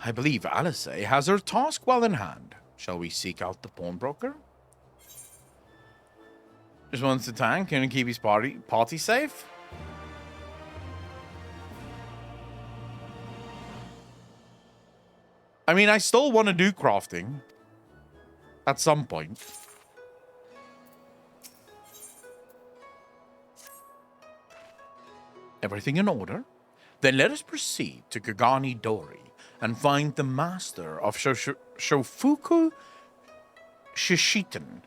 I believe Alice has her task well in hand. Shall we seek out the pawnbroker? Just wants to tank and keep his party safe? I mean, I still want to do crafting. At some point. Everything in order? Then let us proceed to Kagani Dori and find the master of Shofuku Shishitan.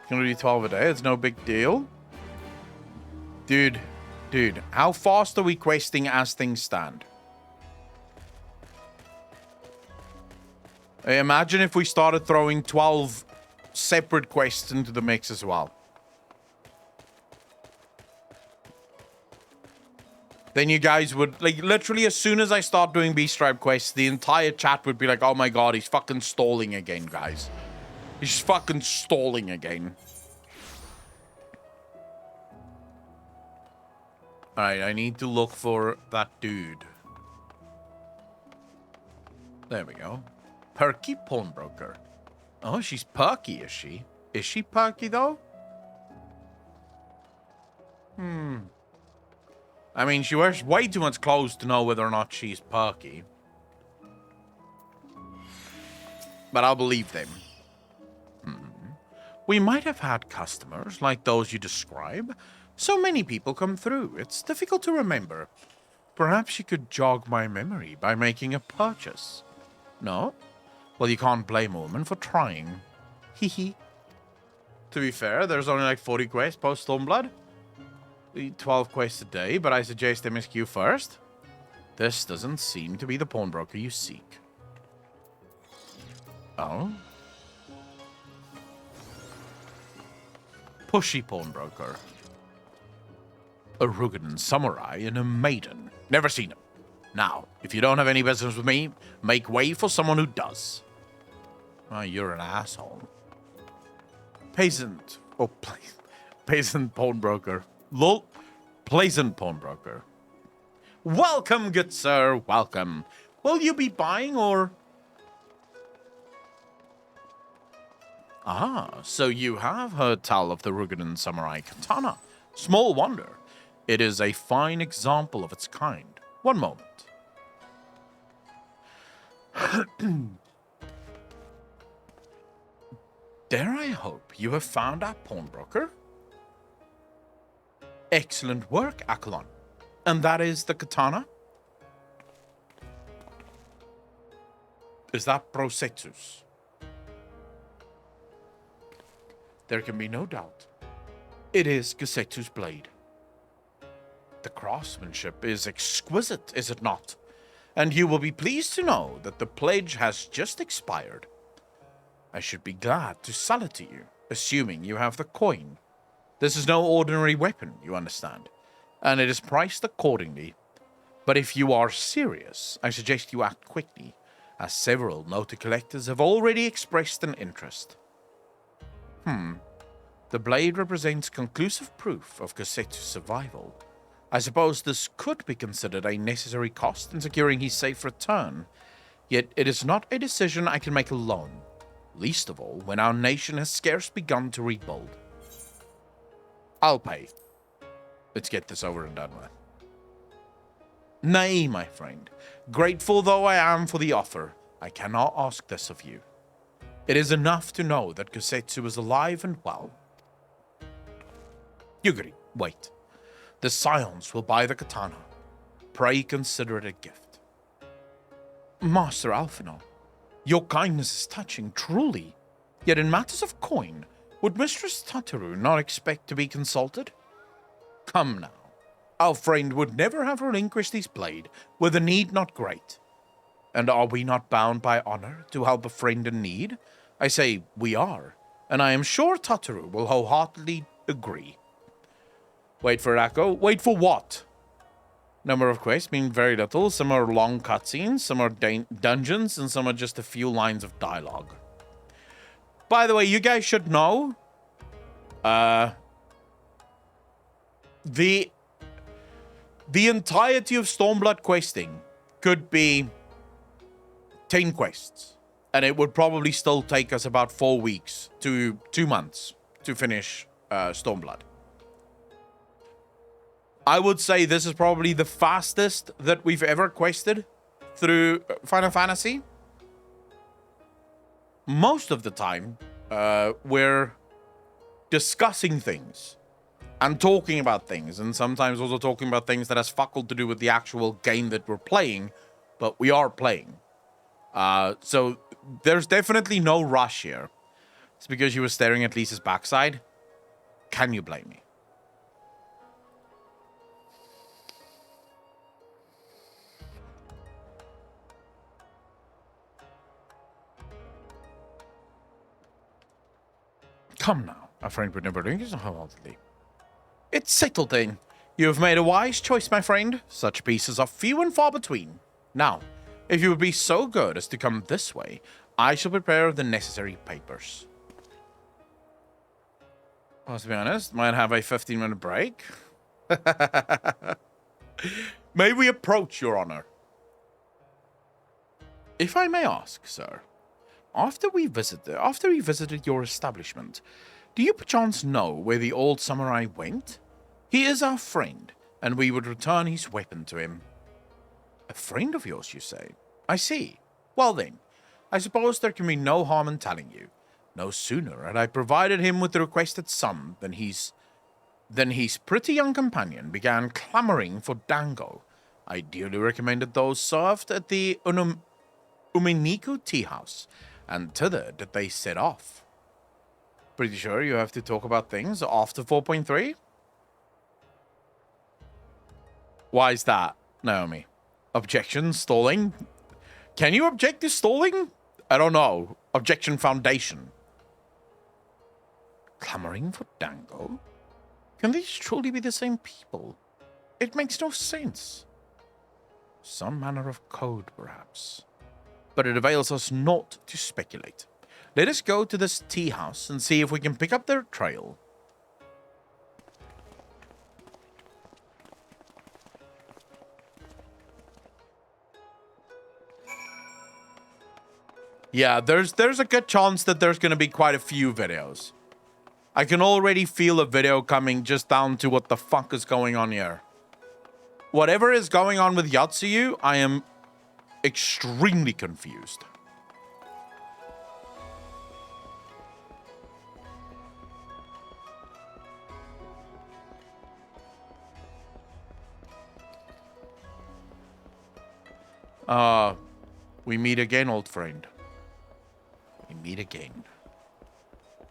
Gonna do 12 a day, it's no big deal. Dude, how fast are we questing as things stand? Imagine if we started throwing 12 separate quests into the mix as well. Then you guys would, like, literally as soon as I start doing Beast Tribe quests, the entire chat would be like, oh my god, he's fucking stalling again, guys. He's fucking stalling again. Alright, I need to look for that dude. There we go. Perky pawnbroker. Oh, she's perky, is she? Is she perky, though? I mean, she wears way too much clothes to know whether or not she's perky. But I'll believe them. We might have had customers like those you describe. So many people come through, it's difficult to remember. Perhaps you could jog my memory by making a purchase. No? Well, you can't blame a woman for trying. Hee. To be fair, there's only like 40 quests post Stormblood. 12 quests a day, but I suggest MSQ first. This doesn't seem to be the pawnbroker you seek. Oh? Pushy pawnbroker. A Rugadan samurai and a maiden. Never seen him. Now, if you don't have any business with me, make way for someone who does. Oh, you're an asshole. Peasant. Oh, peasant pawnbroker. Lol. Pleasant pawnbroker. Welcome, good sir. Welcome. Will you be buying or... Ah, so you have heard tell of the Rugadan samurai katana. Small wonder. It is a fine example of its kind. One moment. Dare I hope you have found our pawnbroker? Excellent work, Akalon. And that is the katana? Is that Prosetsus? There can be no doubt. It is Gasetsu's blade. The craftsmanship is exquisite, is it not? And you will be pleased to know that the pledge has just expired. I should be glad to sell it to you, assuming you have the coin. This is no ordinary weapon, you understand, and it is priced accordingly. But if you are serious, I suggest you act quickly, as several noted collectors have already expressed an interest. The blade represents conclusive proof of Gasetsu's survival. I suppose this could be considered a necessary cost in securing his safe return. Yet it is not a decision I can make alone, least of all when our nation has scarce begun to rebuild. I'll pay. Let's get this over and done with. Nay, my friend, grateful though I am for the offer, I cannot ask this of you. It is enough to know that Kusetsu is alive and well. Yugiri, wait. The scions will buy the katana. Pray consider it a gift. Master Alphino, your kindness is touching, truly. Yet in matters of coin, would Mistress Tataru not expect to be consulted? Come now. Our friend would never have relinquished his blade, were the need not great. And are we not bound by honor to help a friend in need? I say we are, and I am sure Tataru will wholeheartedly agree. Wait for Echo. Wait for what? Number of quests mean very little. Some are long cutscenes, some are dungeons, and some are just a few lines of dialogue. By the way, you guys should know, the entirety of Stormblood questing could be 10 quests. And it would probably still take us about 4 weeks to 2 months to finish Stormblood. I would say this is probably the fastest that we've ever quested through Final Fantasy. Most of the time, we're discussing things and talking about things, and sometimes also talking about things that has fuck all to do with the actual game that we're playing, but we are playing. So there's definitely no rush here. It's because you were staring at Lisa's backside. Can you blame me? Come now, a friend would never drink wholeheartedly. It's settled then. You have made a wise choice, my friend. Such pieces are few and far between. Now, if you would be so good as to come this way, I shall prepare the necessary papers. Well, to be honest, might have a 15-minute break. May we approach, Your Honor? If I may ask, sir, after we visited your establishment, do you perchance know where the old samurai went? He is our friend, and we would return his weapon to him. A friend of yours, you say? I see. Well then, I suppose there can be no harm in telling you. No sooner had I provided him with the requested sum than his pretty young companion began clamoring for dango. I dearly recommended those served at the Umeniku tea house, and thither did they set off. Pretty sure you have to talk about things after 4.3? Why is that, Naomi? Objection? Stalling? Can you object to stalling? I don't know. Objection foundation. Clamoring for dango? Can these truly be the same people? It makes no sense. Some manner of code, perhaps. But it avails us not to speculate. Let us go to this tea house and see if we can pick up their trail. Yeah, there's a good chance that there's going to be quite a few videos. I can already feel a video coming just down to what the fuck is going on here. Whatever is going on with Yatsuyu, I am extremely confused. We meet again, old friend. We meet again.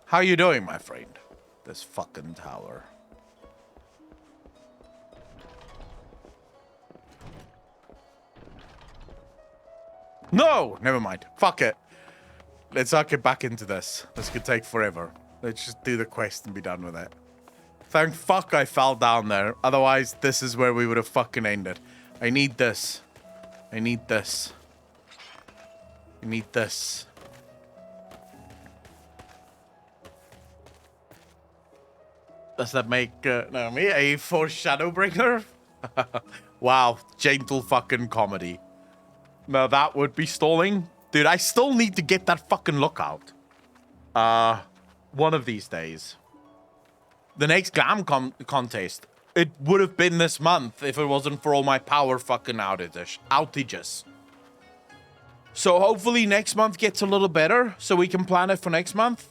How you doing, my friend? This fucking tower. No! Never mind. Fuck it. Let's not get back into this. This could take forever. Let's just do the quest and be done with it. Thank fuck I fell down there. Otherwise, this is where we would have fucking ended. I need this. I need this. I need this. Does that make Naomi a foreshadow bringer? Wow, gentle fucking comedy. Now that would be stalling. Dude, I still need to get that fucking lookout. One of these days. The next glam contest. It would have been this month if it wasn't for all my power fucking outages. So hopefully next month gets a little better so we can plan it for next month.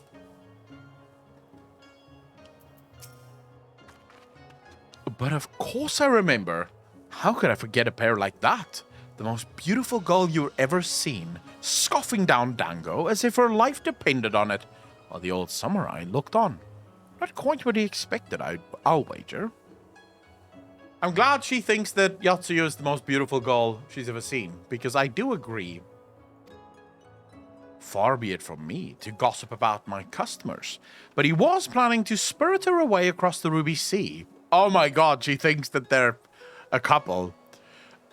But of course I remember. How could I forget a pair like that? The most beautiful girl you've ever seen, scoffing down Dango as if her life depended on it, while the old samurai looked on. Not quite what he expected, I'll wager. I'm glad she thinks that Yatsuyo is the most beautiful girl she's ever seen, because I do agree. Far be it from me to gossip about my customers, but he was planning to spirit her away across the Ruby Sea. Oh my god, she thinks that they're a couple.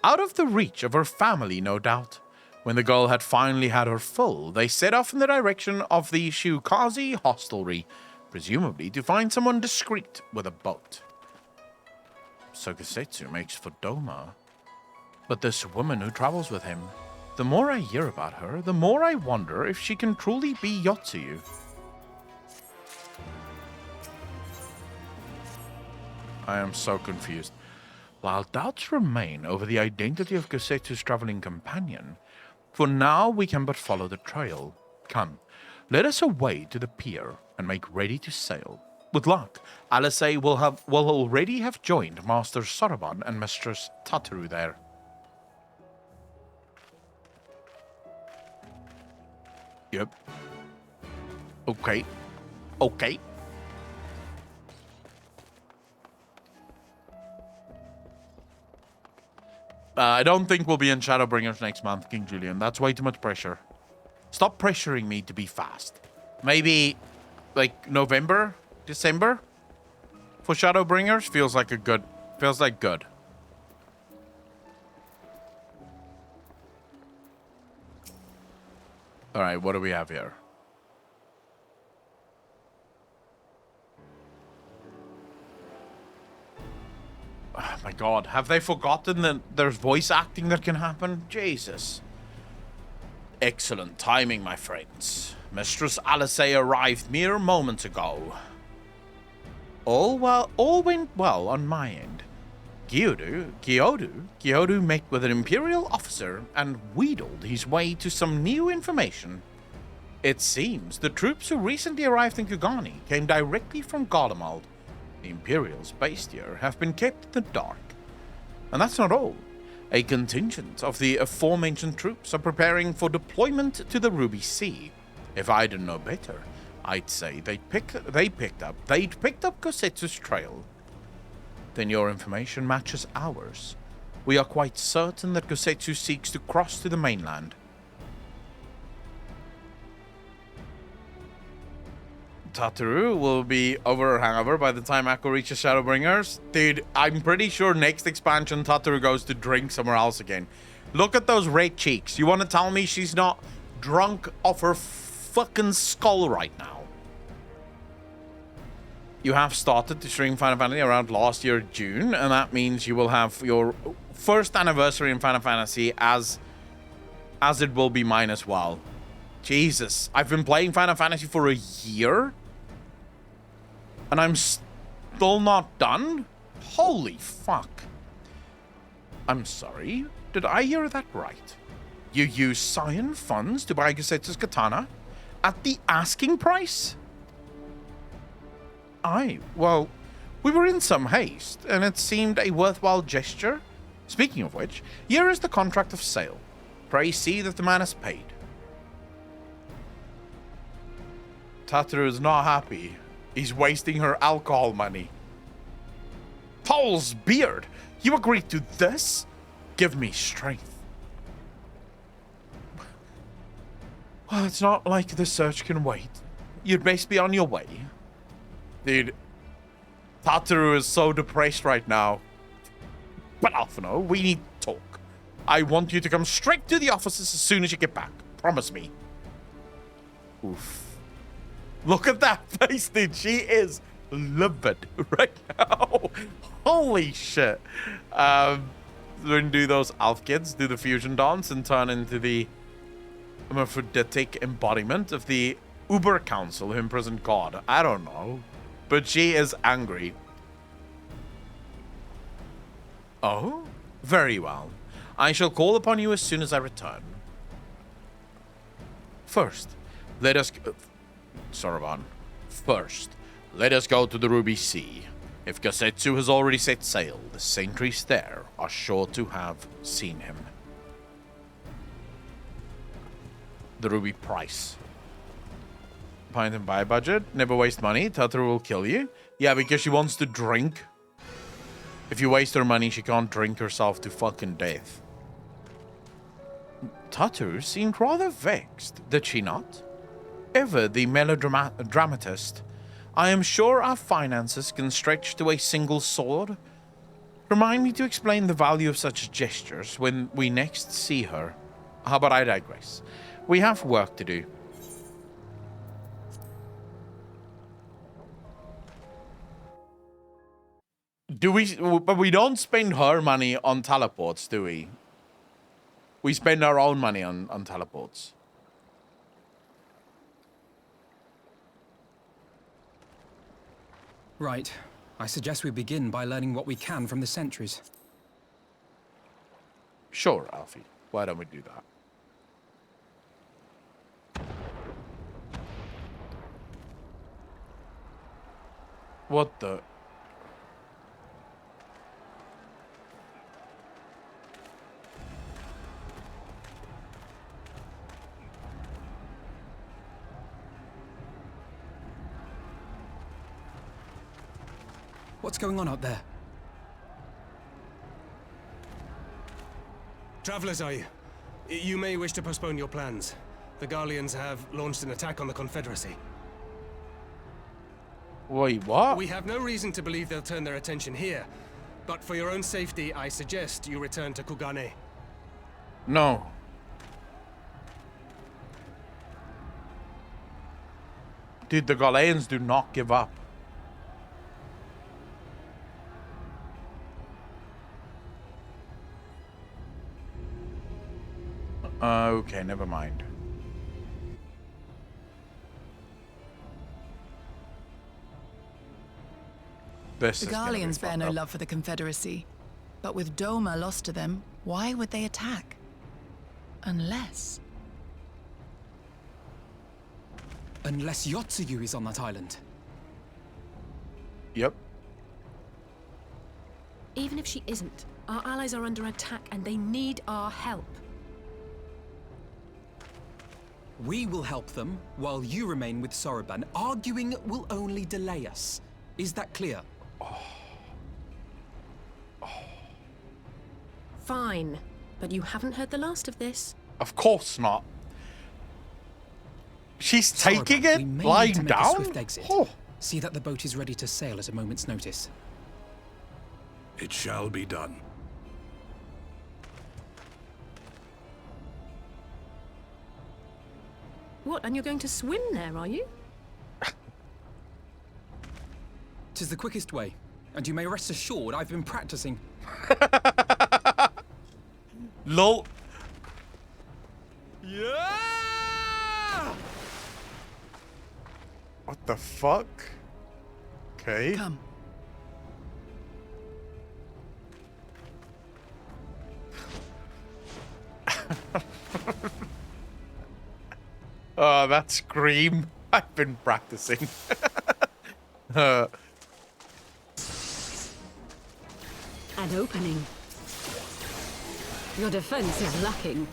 Out of the reach of her family, no doubt. When the girl had finally had her fill, they set off in the direction of the Shukazi hostelry, presumably to find someone discreet with a boat. So Gosetsu makes for Doma. But this woman who travels with him, the more I hear about her, the more I wonder if she can truly be Yotsuyu. I am so confused. While doubts remain over the identity of Gosetsu's traveling companion, for now we can but follow the trail. Come, let us away to the pier and make ready to sail. With luck, Alice will already have joined Master Soroban and Mistress Tataru there. Yep. Okay. Okay. I don't think we'll be in Shadowbringers next month, King Julian. That's way too much pressure. Stop pressuring me to be fast. Maybe, like, November? December? For Shadowbringers? Feels like good. Alright, what do we have here? Oh my god, have they forgotten that there's voice acting that can happen? Jesus. Excellent timing, my friends. Mistress Alice arrived mere moments ago. All went well on my end. Gyodu met with an Imperial officer and wheedled his way to some new information. It seems the troops who recently arrived in Kugani came directly from Gollum. The Imperials based here have been kept in the dark. And that's not all. A contingent of the aforementioned troops are preparing for deployment to the Ruby Sea. If I didn't know better, I'd say they'd picked up Gosetsu's trail. Then your information matches ours. We are quite certain that Gosetsu seeks to cross to the mainland. Tataru will be over her hangover by the time Akko reaches Shadowbringers. Dude, I'm pretty sure next expansion Tataru goes to drink somewhere else again. Look at those red cheeks. You want to tell me she's not drunk off her fucking skull right now? You have started to stream Final Fantasy around last year, June, and that means you will have your first anniversary in Final Fantasy as it will be mine as well. Jesus, I've been playing Final Fantasy for a year? And I'm still not done? Holy fuck. I'm sorry, did I hear that right? You use Scion funds to buy Gosetsu's katana? At the asking price? Well, we were in some haste, and it seemed a worthwhile gesture. Speaking of which, here is the contract of sale. Pray see that the man is paid. Tataru is not happy. He's wasting her alcohol money. Paul's beard! You agreed to this? Give me strength. Well, it's not like the search can wait. You'd best be on your way. Dude, Tataru is so depressed right now. But Alphino, we need to talk. I want you to come straight to the offices as soon as you get back. Promise me. Oof. Look at that face, dude. She is livid right now. Holy shit. do those elf kids do the fusion dance and turn into the hermaphroditic embodiment of the Uber Council who imprisoned God? I don't know. But she is angry. Oh? Very well. I shall call upon you as soon as I return. First, let us... Soroban. First, let us go to the Ruby Sea. If Gasetsu has already set sail, the sentries there are sure to have seen him. The Ruby Price. Pint and buy budget. Never waste money. Tataru will kill you. Yeah, because she wants to drink. If you waste her money, she can't drink herself to fucking death. Tataru seemed rather vexed, did she not? Ever the melodramatist, I am sure our finances can stretch to a single sword. Remind me to explain the value of such gestures when we next see her. But I digress. We have work to do. But we don't spend her money on teleports, do we? We spend our own money on teleports. Right. I suggest we begin by learning what we can from the sentries. Sure, Alfie. Why don't we do that? What the... What's going on out there? Travelers, are you? You may wish to postpone your plans. The Garleans have launched an attack on the Confederacy. Wait, what? We have no reason to believe they'll turn their attention here, but for your own safety, I suggest you return to Kugane. No. Dude, the Garleans do not give up. Okay, never mind. The Garleans bear no love for the Confederacy. But with Doma lost to them, why would they attack? Unless Yotsuyu is on that island. Yep. Even if she isn't, our allies are under attack and they need our help. We will help them, while you remain with Soroban. Arguing will only delay us. Is that clear? Fine, but you haven't heard the last of this. Of course not. She's taking it lying down? Swift exit. See that the boat is ready to sail at a moment's notice. It shall be done. What, and you're going to swim there, are you? 'Tis the quickest way, and you may rest assured I've been practicing. Lol. Yeah! What the fuck? Okay. Come. Oh, that scream. I've been practicing. An opening. Your defense is lacking.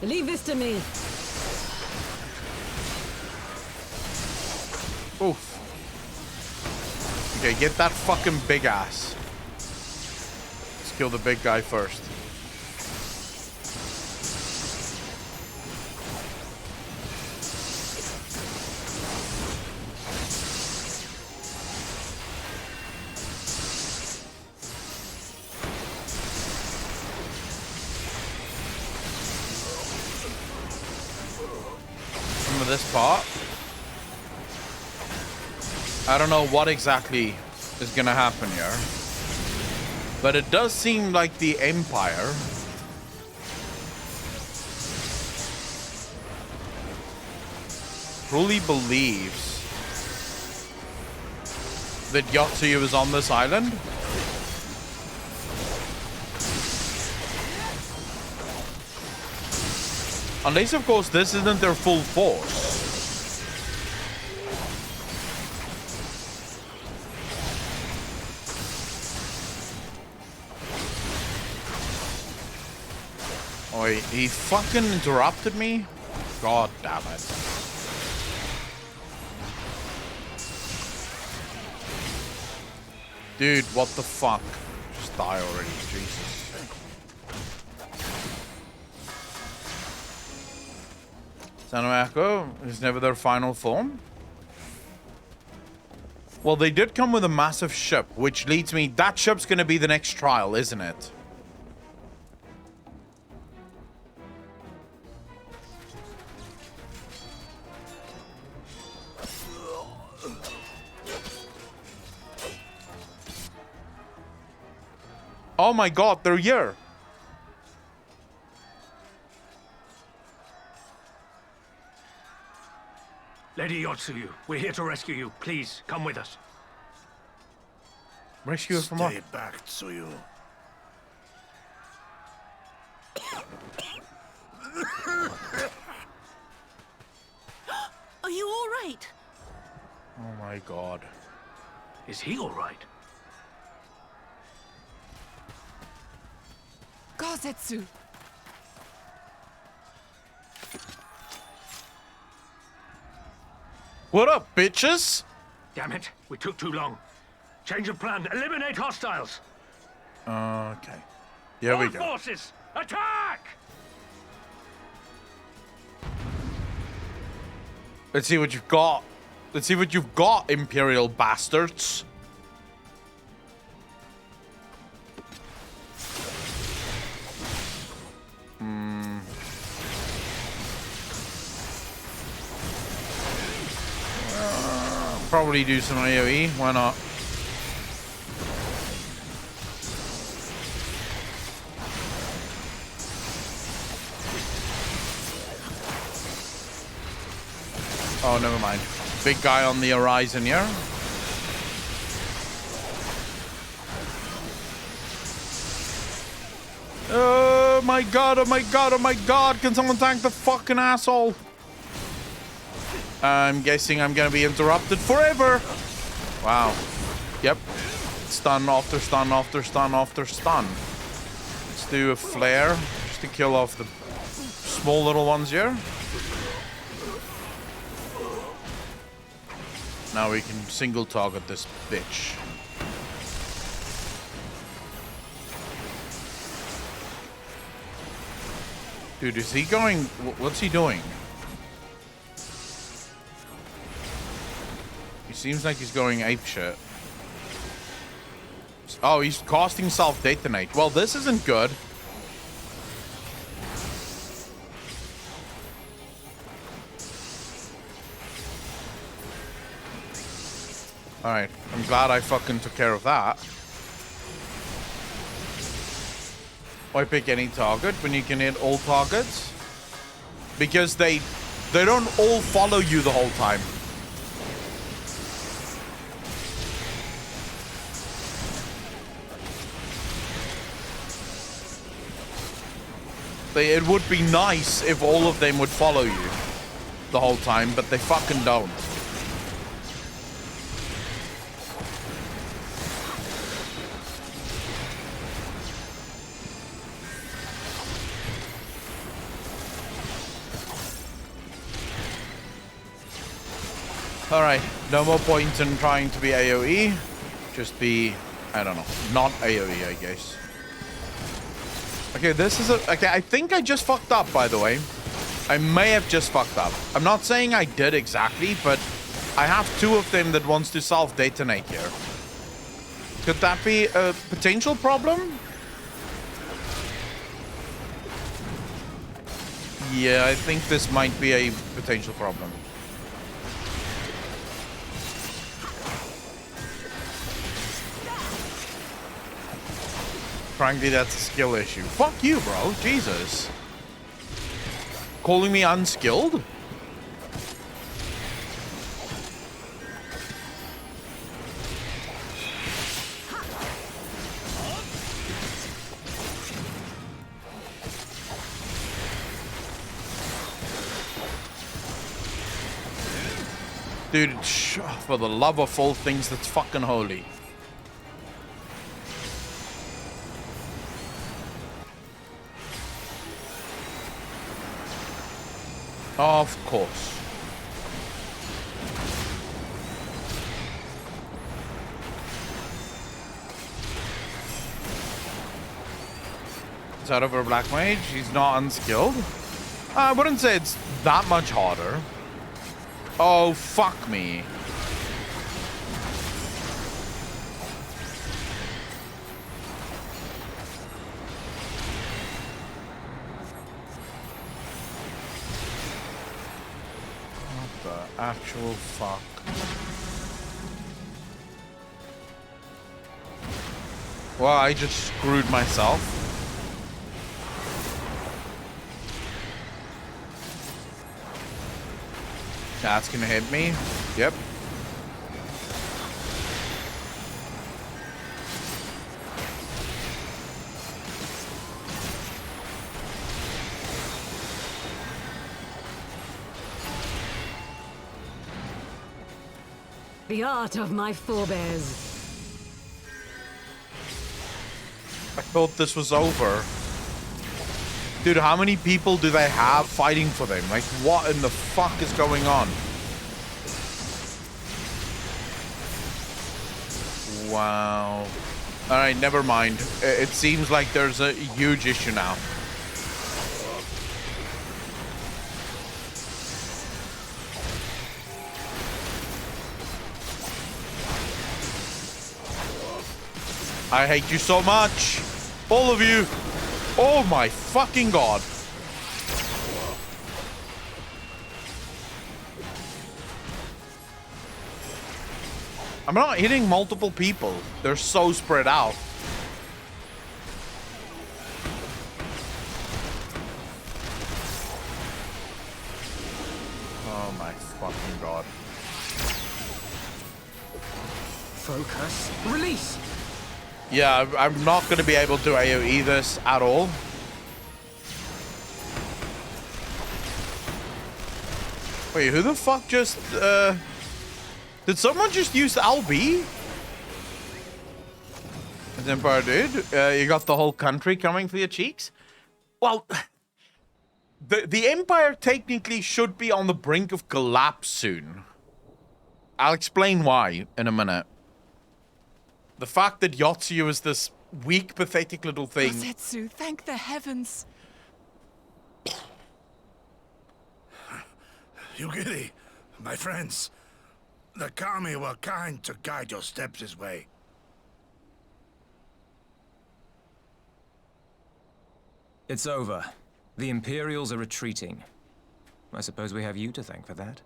Leave this to me. Oof. Okay, get that fucking big ass. Let's kill the big guy first. This part. I don't know what exactly is gonna happen here. But it does seem like the Empire truly believes that Yotsuyu is on this island. Unless, of course, this isn't their full force. Oh, he fucking interrupted me? God damn it. Dude, what the fuck? Just die already, Jesus. Sanoako is never their final form. Well, they did come with a massive ship, which leads me... That ship's gonna be the next trial, isn't it? Oh my god, they're here. Lady Yotsuyu, we're here to rescue you. Please, come with us. Rescue her from what? Stay back, Tsuyu. Are you all right? Oh my god. Is he all right? Gazetsu. What up, bitches? Damn it, we took too long. Change of plan. Eliminate hostiles. Okay. Here we go. All forces, attack! Let's see what you've got. Let's see what you've got, Imperial bastards. Probably do some AoE. Why not? Oh, never mind. Big guy on the horizon here. Oh my god, oh my god, oh my god. Can someone tank the fucking asshole? I'm guessing I'm gonna be interrupted forever. Wow. Yep. Stun after stun after stun after stun. Let's do a flare just to kill off the small little ones here. Now we can single target this bitch. Dude, is he going... What's he doing? He seems like he's going apeshit. Oh, he's casting self-detonate. Well, this isn't good. Alright, I'm glad I fucking took care of that. Why pick any target when you can hit all targets? Because they don't all follow you the whole time. It would be nice if all of them would follow you the whole time, but they fucking don't. Alright, no more point in trying to be AoE. Just be, I don't know, not AoE, I guess. Okay, this is a... Okay, I think I just fucked up, by the way. I may have just fucked up. I'm not saying I did exactly, but I have two of them that wants to self-detonate here. Could that be a potential problem? Yeah, I think this might be a potential problem. Frankly, that's a skill issue. Fuck you, bro. Jesus. Calling me unskilled? Dude, for the love of all things that's fucking holy. Of course. Is that over Black Mage? He's not unskilled? I wouldn't say it's that much harder. Oh, fuck me. What the actual fuck? Well, I just screwed myself. That's gonna hit me. Yep. The art of my forebears. I thought this was over. Dude, how many people do they have fighting for them? Like, what in the fuck is going on? Wow. Alright, never mind. It seems like there's a huge issue now. I hate you so much. All of you. Oh my fucking god. I'm not hitting multiple people. They're so spread out. Oh my fucking god. Focus. Release. Yeah, I'm not going to be able to AoE this at all. Wait, who the fuck just, did someone just use the LB? The Empire did? You got the whole country coming for your cheeks? Well, the Empire technically should be on the brink of collapse soon. I'll explain why in a minute. The fact that Yotsuyu is this weak, pathetic little thing. Rosetsu, thank the heavens. Yugiri, my friends, the Kami were kind to guide your steps this way. It's over. The Imperials are retreating. I suppose we have you to thank for that.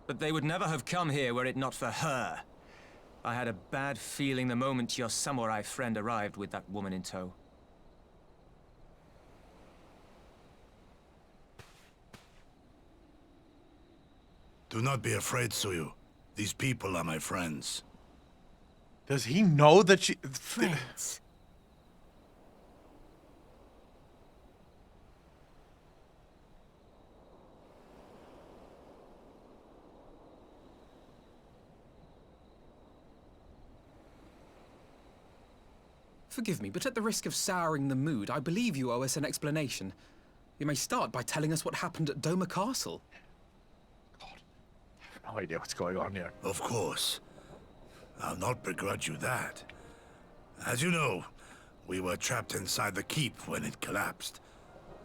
But they would never have come here were it not for her. I had a bad feeling the moment your samurai friend arrived with that woman in tow. Do not be afraid, Suyu. These people are my friends. Does he know that she... Friends. Forgive me, but at the risk of souring the mood, I believe you owe us an explanation. You may start by telling us what happened at Doma Castle. God, I have no idea what's going on here. Of course. I'll not begrudge you that. As you know, we were trapped inside the keep when it collapsed.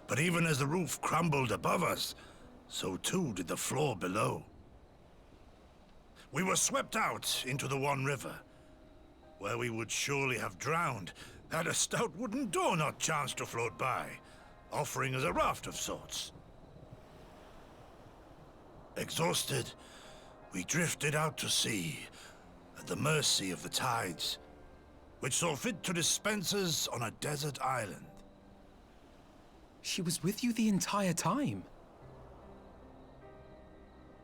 But even as the roof crumbled above us, so too did the floor below. We were swept out into the One River, where we would surely have drowned had a stout wooden door not chanced to float by, offering us a raft of sorts. Exhausted, we drifted out to sea, at the mercy of the tides. which saw fit to dispense us on a desert island. She was with you the entire time?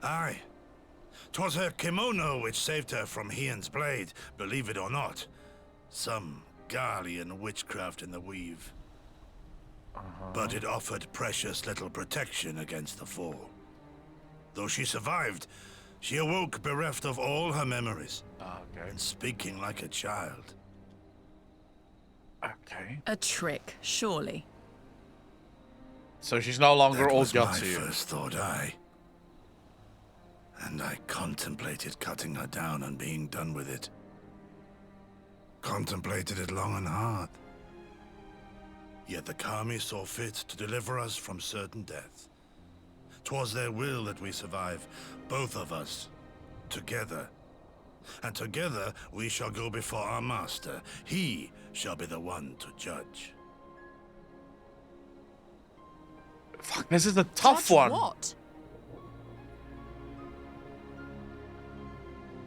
Aye. 'Twas her kimono which saved her from Hian's blade, believe it or not. Some Garlean witchcraft in the weave. But it offered precious little protection against the fall. Though she survived, she awoke bereft of all her memories. And speaking like a child. Okay. A trick, surely. So she's no longer That all was my gutsy. first thought, and I contemplated cutting her down and being done with it. Contemplated it long and hard. Yet the Kami saw fit to deliver us from certain death. 'Twas their will that we survive, both of us, together. And together we shall go before our master. He shall be the one to judge. Fuck, this is a tough one. What?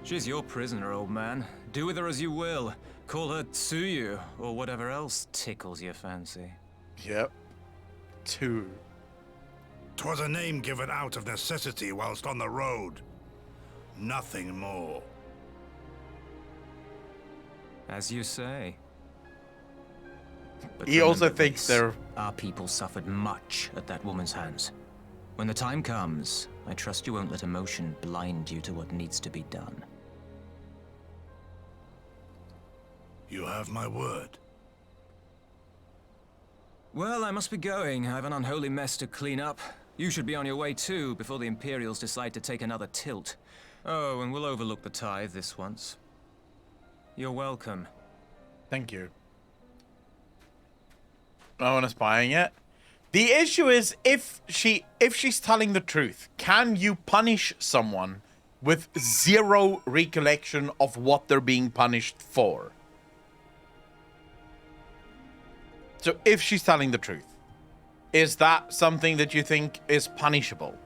She's your prisoner, old man. Do with her as you will. Call her Tsuyu, or whatever else tickles your fancy. Yep. Two. 'Twas a name given out of necessity whilst on the road. Nothing more. As you say. But He also remember thinks this, they're... Our people suffered much at that woman's hands. When the time comes, I trust you won't let emotion blind you to what needs to be done. You have my word. Well, I must be going. I have an unholy mess to clean up. You should be on your way too, before the Imperials decide to take another tilt. Oh, and we'll overlook the tithe this once. You're welcome. Thank you. No one is buying it. The issue is, if she's telling the truth, can you punish someone with zero recollection of what they're being punished for? So if she's telling the truth, is that something that you think is punishable?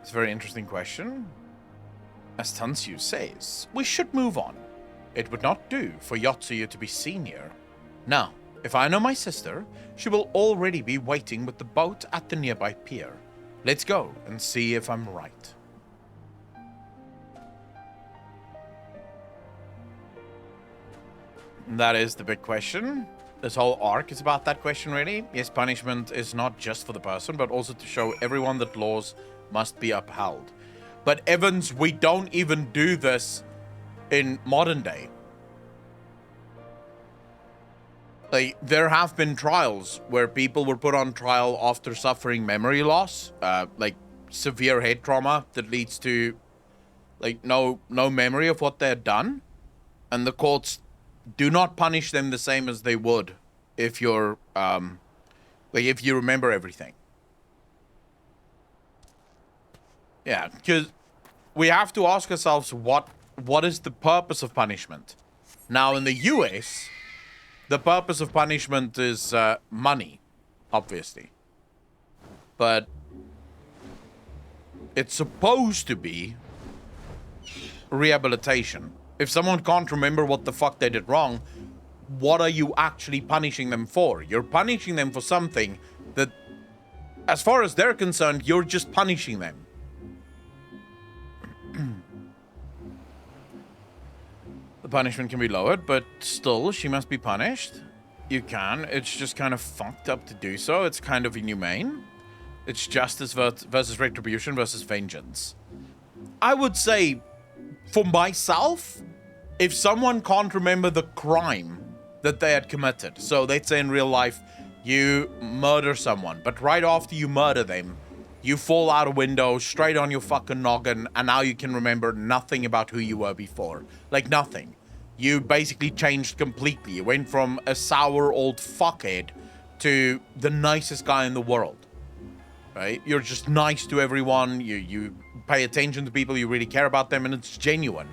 It's a very interesting question. As Tansu says, we should move on. It would not do for Yotsuyu to be senior. Now, if I know my sister, she will already be waiting with the boat at the nearby pier. Let's go and see if I'm right. That is the big question. This whole arc is about that question, really. Yes, punishment is not just for the person, but also to show everyone that laws must be upheld. But Evans, we don't even do this in modern day. Like, there have been trials where people were put on trial after suffering memory loss, like severe head trauma that leads to like no memory of what they had done, and the courts do not punish them the same as they would if you're like if you remember everything. Yeah, because we have to ask ourselves what is the purpose of punishment. Now in the US, the purpose of punishment is money, obviously. But it's supposed to be rehabilitation. If someone can't remember what the fuck they did wrong, what are you actually punishing them for? You're punishing them for something that, as far as they're concerned, you're just punishing them. The punishment can be lowered, but still, she must be punished. You can. It's just kind of fucked up to do so. It's kind of inhumane. It's justice versus retribution versus vengeance. I would say, for myself, if someone can't remember the crime that they had committed, so let's say in real life, you murder someone, but right after you murder them, you fall out a window straight on your fucking noggin, and now you can remember nothing about who you were before. Like, nothing. You basically changed completely. You went from a sour old fuckhead to the nicest guy in the world. Right? You're just nice to everyone. You pay attention to people. You really care about them, and it's genuine.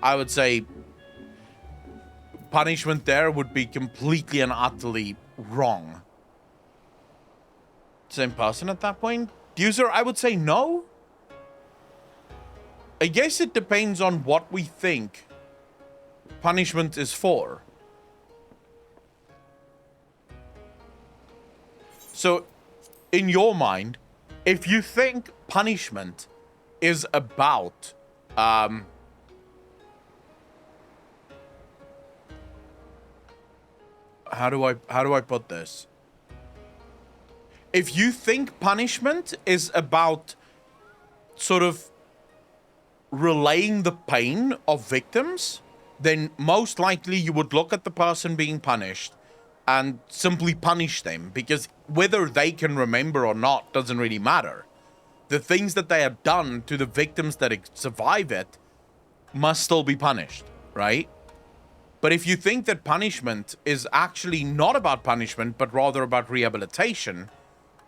I would say punishment there would be completely and utterly wrong. Same person at that point? User, I would say no. I guess it depends on what we think punishment is for. So, in your mind, if you think punishment is about, how do I put this? If you think punishment is about sort of relaying the pain of victims, then most likely you would look at the person being punished and simply punish them, because whether they can remember or not doesn't really matter. The things that they have done to the victims that survive it must still be punished, right? But if you think that punishment is actually not about punishment, but rather about rehabilitation,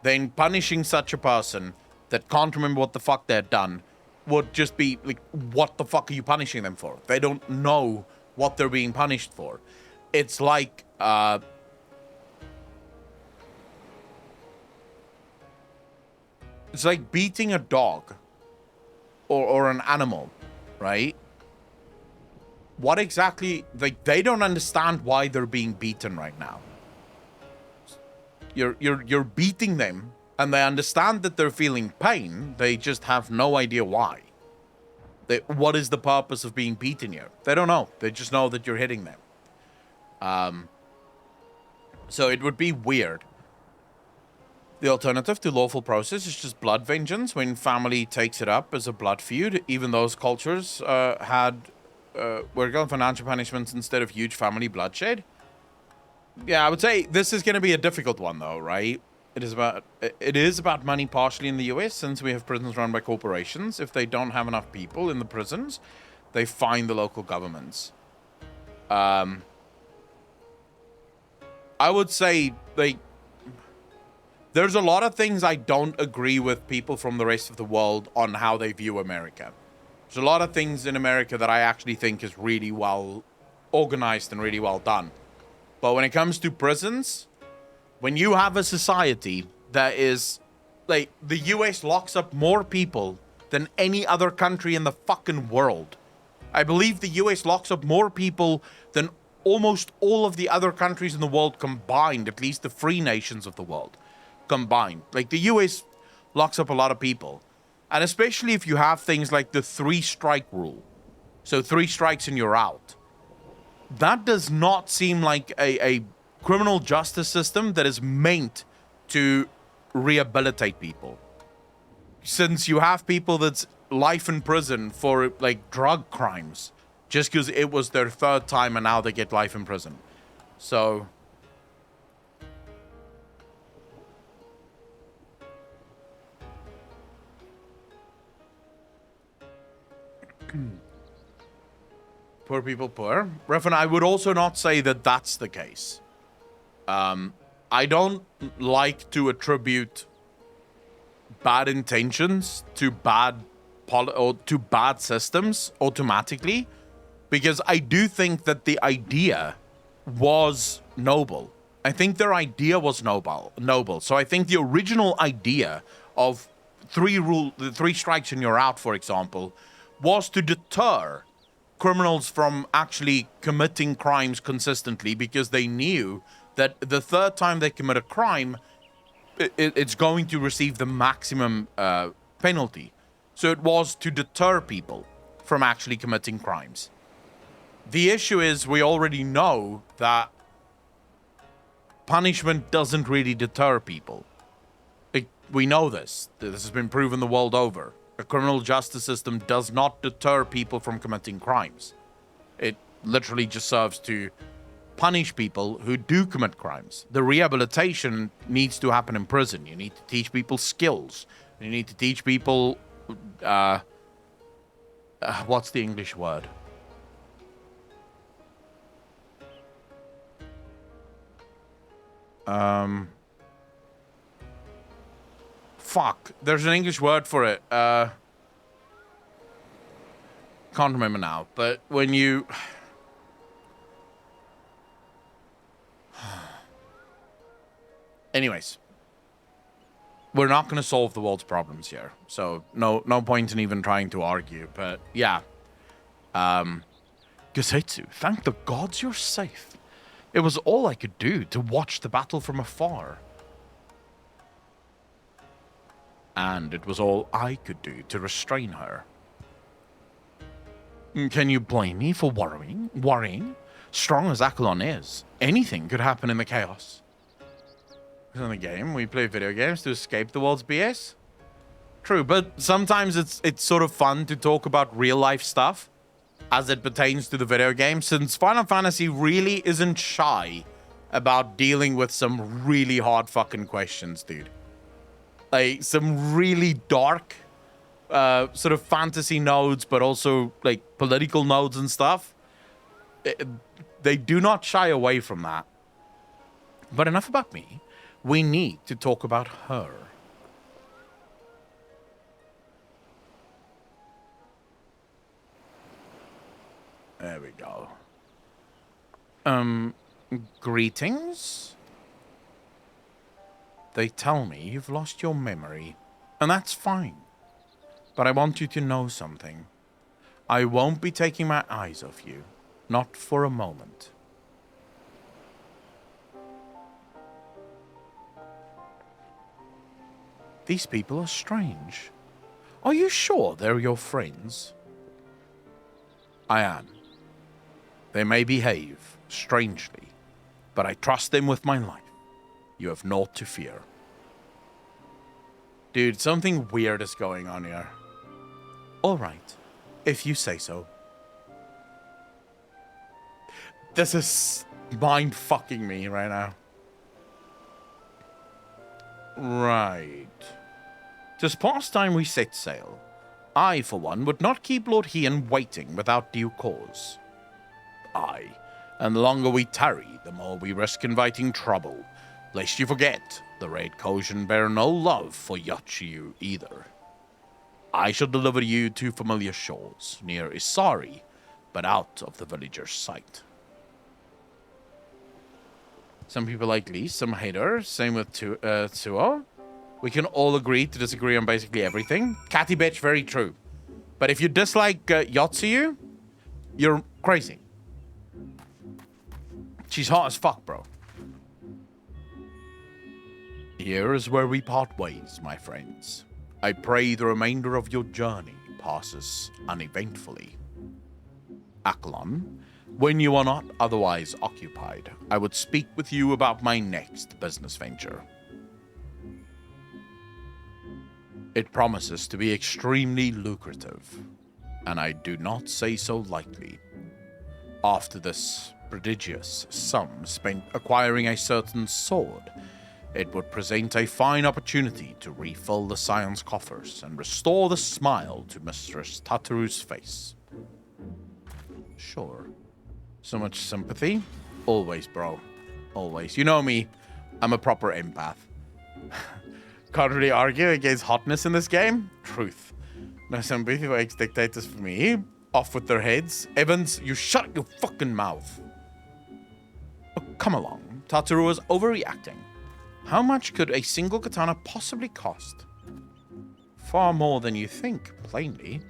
then punishing such a person that can't remember what the fuck they've done would just be like, what the fuck are you punishing them for? They don't know what they're being punished for. It's like, it's like beating a dog or an animal, right? What exactly, like, they don't understand why they're being beaten right now. You're beating them, and they understand that they're feeling pain. They just have no idea why. What is the purpose of being beaten here? They don't know. They just know that you're hitting them. So it would be weird. The alternative to lawful process is just blood vengeance, when family takes it up as a blood feud. Even those cultures were given financial punishments instead of huge family bloodshed. Yeah, I would say this is going to be a difficult one, though, right? It is about money partially in the US, since we have prisons run by corporations. If they don't have enough people in the prisons, they fine the local governments. I would say, like, there's a lot of things I don't agree with people from the rest of the world on how they view America. There's a lot of things in America that I actually think is really well organized and really well done. But when it comes to prisons, when you have a society that is, like, the US locks up more people than any other country in the fucking world. I believe the US locks up more people than almost all of the other countries in the world combined, at least the free nations of the world combined. Like, the US locks up a lot of people. And especially if you have things like the 3-strike rule. So 3 strikes and you're out. That does not seem like a criminal justice system that is meant to rehabilitate people. Since you have people that's life in prison for, like, drug crimes, just because it was their 3rd time and now they get life in prison. So poor people poor. Refn, I would also not say that that's the case. I don't like to attribute bad intentions to bad systems automatically, because I do think that the idea was noble. I think their idea was noble. So I think the original idea of 3 strikes and you're out, for example, was to deter criminals from actually committing crimes consistently, because they knew that the 3rd time they commit a crime, it's going to receive the maximum penalty. So it was to deter people from actually committing crimes. The issue is, we already know that punishment doesn't really deter people. We know this. This has been proven the world over. A criminal justice system does not deter people from committing crimes. It literally just serves to punish people who do commit crimes. The rehabilitation needs to happen in prison. You need to teach people skills. You need to teach people... what's the English word? Fuck. There's an English word for it. Can't remember now. But when you... Anyways. we're not going to solve the world's problems here. So no point in even trying to argue. But yeah. Gosetsu, thank the gods you're safe. It was all I could do to watch the battle from afar. And it was all I could do to restrain her. Can you blame me for worrying? Strong as Akalon is, anything could happen in the chaos. In the game, we play video games to escape the world's BS. True, but sometimes it's sort of fun to talk about real life stuff as it pertains to the video game, since Final Fantasy really isn't shy about dealing with some really hard fucking questions, dude. Like, some really dark sort of fantasy nodes, but also, like, political nodes and stuff. They do not shy away from that. But enough about me. We need to talk about her. There we go. Greetings? They tell me you've lost your memory, and that's fine. But I want you to know something. I won't be taking my eyes off you, not for a moment. These people are strange. Are you sure they're your friends? I am. They may behave strangely, but I trust them with my life. You have naught to fear. Dude, something weird is going on here. All right, if you say so. This is mind-fucking me right now. Right. 'Tis past time we set sail. I, for one, would not keep Lord Hien waiting without due cause. Aye, and the longer we tarry, the more we risk inviting trouble. Lest you forget, the Red Kojin bear no love for Yachiyu either. I shall deliver you to familiar shores, near Isari, but out of the villager's sight. Some people like Lee, some hate her. Same with Tsuo. We can all agree to disagree on basically everything. Catty bitch, very true. But if you dislike Yotsuyu, you're crazy. She's hot as fuck, bro. Here is where we part ways, my friends. I pray the remainder of your journey passes uneventfully. Akalon, when you are not otherwise occupied, I would speak with you about my next business venture. It promises to be extremely lucrative, and I do not say so lightly. After this prodigious sum spent acquiring a certain sword, it would present a fine opportunity to refill the Scion's coffers and restore the smile to Mistress Tataru's face. Sure. So much sympathy? Always, bro. Always. You know me. I'm a proper empath. Can't really argue against hotness in this game. Truth. No sympathy for ex-dictators for me. Off with their heads. Evans, you shut your fucking mouth. Oh, come along. Tataru is overreacting. How much could a single katana possibly cost? Far more than you think, plainly.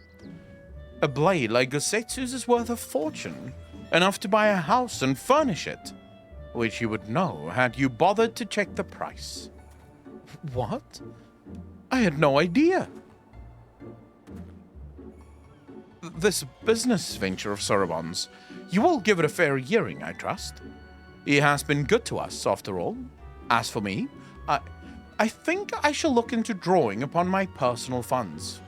A blade like Gosetsu's is worth a fortune. Enough to buy a house and furnish it. Which you would know had you bothered to check the price. What? I had no idea. This business venture of Sorobon's, you will give it a fair hearing, I trust. He has been good to us, after all. As for me, I think I shall look into drawing upon my personal funds.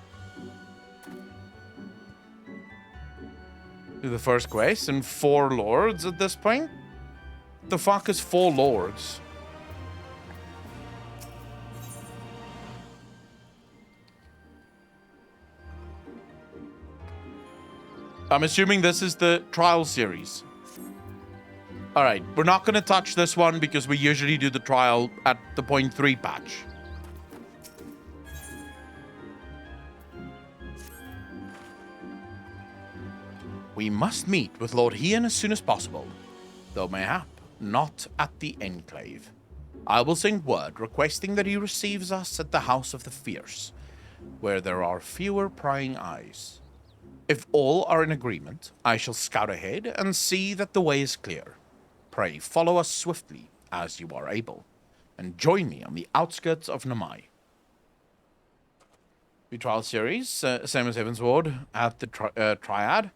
Do the first quest and 4 lords at this point? The fuck is 4 lords? I'm assuming this is the trial series. Alright, we're not going to touch this one because we usually do the trial at the 0.3 patch. We must meet with Lord Hien as soon as possible, though mayhap not at the Enclave. I will send word requesting that he receives us at the House of the Fierce, where there are fewer prying eyes. If all are in agreement, I shall scout ahead and see that the way is clear. Pray follow us swiftly, as you are able, and join me on the outskirts of Namai. The trial series, same as Heaven's Ward at the Triad.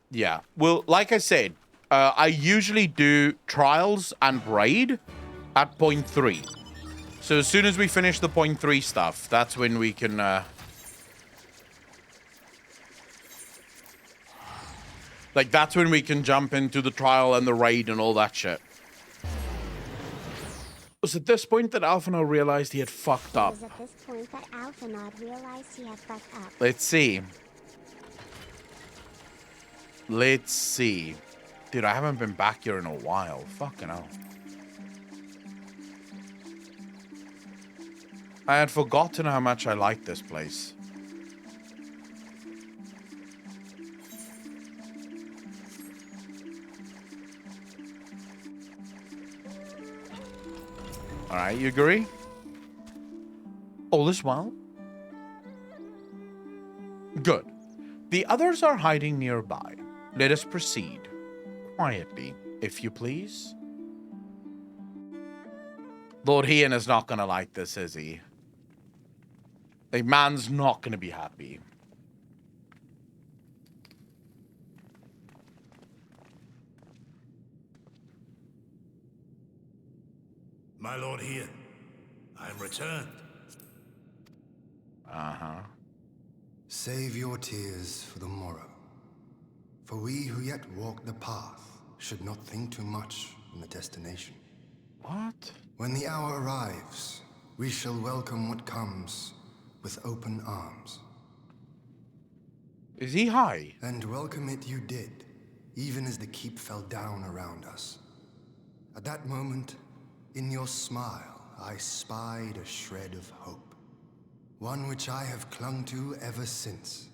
Yeah, well, like I said, I usually do trials and raid at point 3. So as soon as we finish the point 3 stuff, that's when we can... like, that's when we can jump into the trial and the raid and all that shit. It was at this point that Alphinaud realized he had fucked up. It was at this point that Alphinaud realized he had fucked up. Let's see. Let's see. Dude, I haven't been back here in a while. Fucking hell. I had forgotten how much I liked this place. Alright, you agree? All is well? Good. The others are hiding nearby. Let us proceed. Quietly, if you please. Lord Hien is not gonna like this, is he? Like, man's not gonna be happy. My lord Hien, I am returned. Uh-huh. Save your tears for the morrow. For we who yet walk the path should not think too much on the destination. What? When the hour arrives, we shall welcome what comes with open arms. Is he high? And welcome it you did, even as the keep fell down around us. At that moment, in your smile, I spied a shred of hope. One which I have clung to ever since.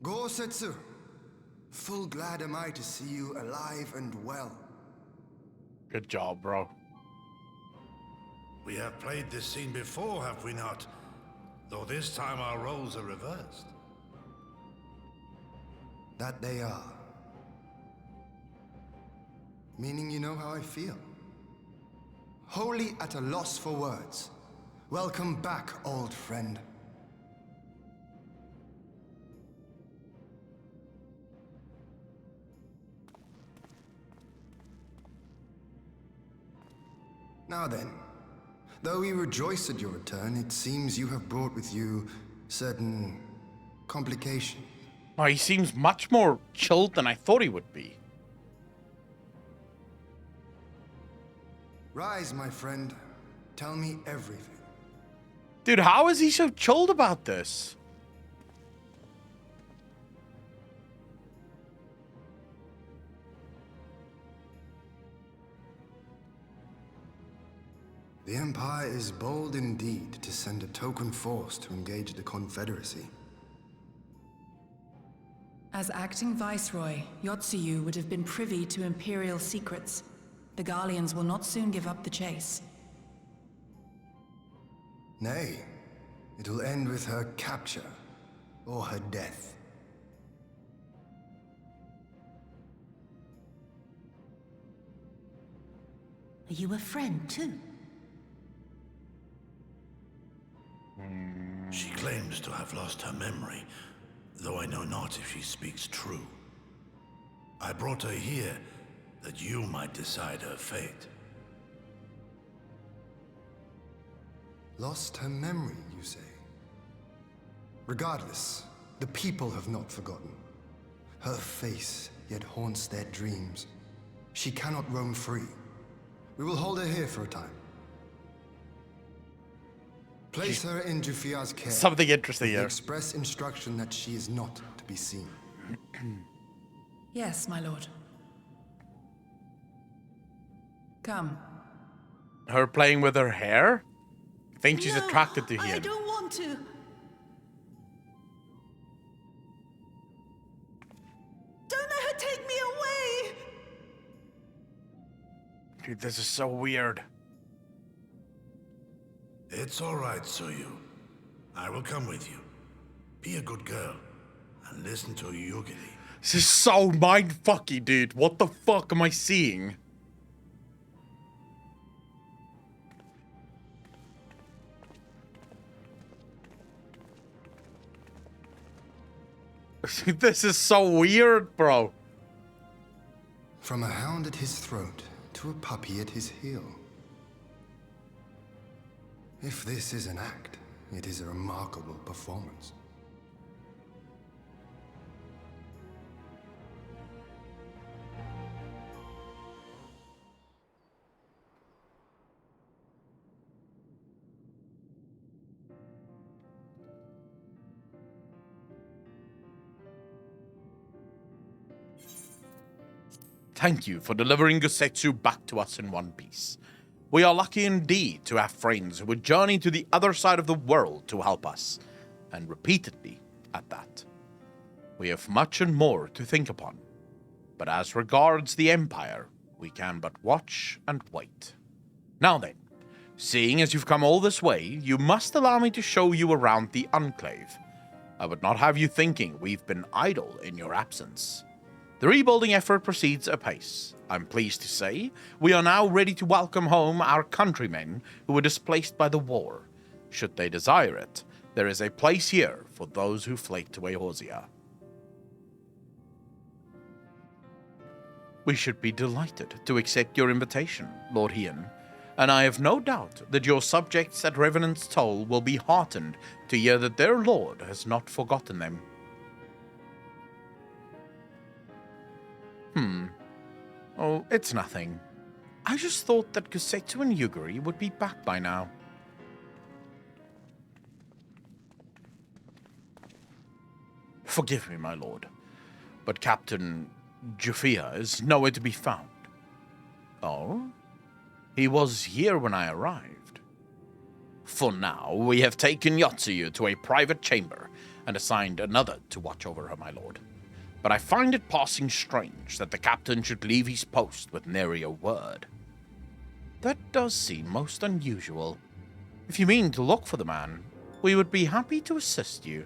Gosetsu, full glad am I to see you alive and well. Good job, bro. We have played this scene before, have we not? Though this time our roles are reversed. That they are. Meaning you know how I feel. Wholly at a loss for words. Welcome back, old friend. Now then, though we rejoice at your return, it seems you have brought with you certain complications. Oh, he seems much more chilled than I thought he would be. Rise, my friend. Tell me everything. Dude, how is he so chilled about this? The Empire is bold indeed to send a token force to engage the Confederacy. As acting Viceroy, Yotsuyu would have been privy to Imperial secrets. The Garleans will not soon give up the chase. Nay, it will end with her capture, or her death. Are you a friend, too? She claims to have lost her memory, though I know not if she speaks true. I brought her here that you might decide her fate. Lost her memory, you say? Regardless, the people have not forgotten. Her face yet haunts their dreams. She cannot roam free. We will hold her here for a time. Place her in Jufia's care. Something interesting here. Express instruction that she is not to be seen. Yes, my lord. Come. Her playing with her hair? I think she's attracted to him. I don't want want to. Don't let her take me away! Dude, this is so weird. It's all right, Suyu. I will come with you. Be a good girl and listen to Yugiri. This is so mindfucky, dude. What the fuck am I seeing? This is so weird, bro. From a hound at his throat to a puppy at his heel. If this is an act, it is a remarkable performance. Thank you for delivering Gusetsu back to us in one piece. We are lucky indeed to have friends who would journey to the other side of the world to help us, and repeatedly at that. We have much and more to think upon, but as regards the Empire, we can but watch and wait. Now then, seeing as you've come all this way, you must allow me to show you around the Enclave. I would not have you thinking we've been idle in your absence. The rebuilding effort proceeds apace. I'm pleased to say we are now ready to welcome home our countrymen who were displaced by the war. Should they desire it, there is a place here for those who fled to Eorzea. We should be delighted to accept your invitation, Lord Hien, and I have no doubt that your subjects at Revenant's Toll will be heartened to hear that their lord has not forgotten them. Oh, it's nothing. I just thought that Gusetsu and Yugiri would be back by now. Forgive me, my lord, but Captain Jafia is nowhere to be found. Oh? He was here when I arrived. For now, we have taken Yotsuyu to a private chamber and assigned another to watch over her, my lord. But I find it passing strange that the captain should leave his post with nary a word. That does seem most unusual. If you mean to look for the man, we would be happy to assist you.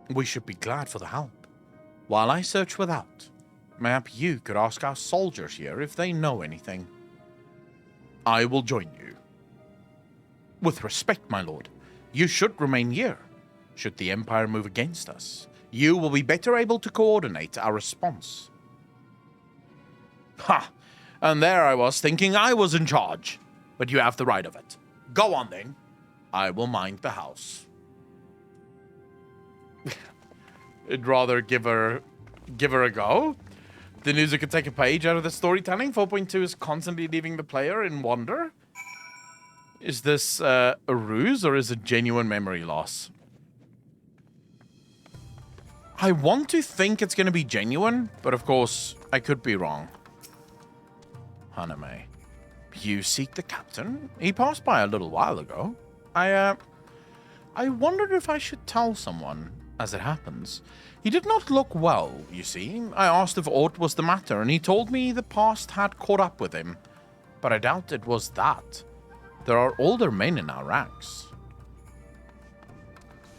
We should be glad for the help. While I search without, mayhap you could ask our soldiers here if they know anything. I will join you. With respect, my lord, you should remain here. Should the Empire move against us, you will be better able to coordinate our response. Ha! And there I was thinking I was in charge. But you have the right of it. Go on then. I will mind the house. I'd rather give her a go. The user could take a page out of the storytelling. 4.2 is constantly leaving the player in wonder. Is this a ruse or is it genuine memory loss? I want to think it's going to be genuine, but of course, I could be wrong. Haname, you seek the captain? He passed by a little while ago. I wondered if I should tell someone, as it happens. He did not look well, you see. I asked if aught was the matter, and he told me the past had caught up with him. But I doubt it was that. There are older men in our ranks.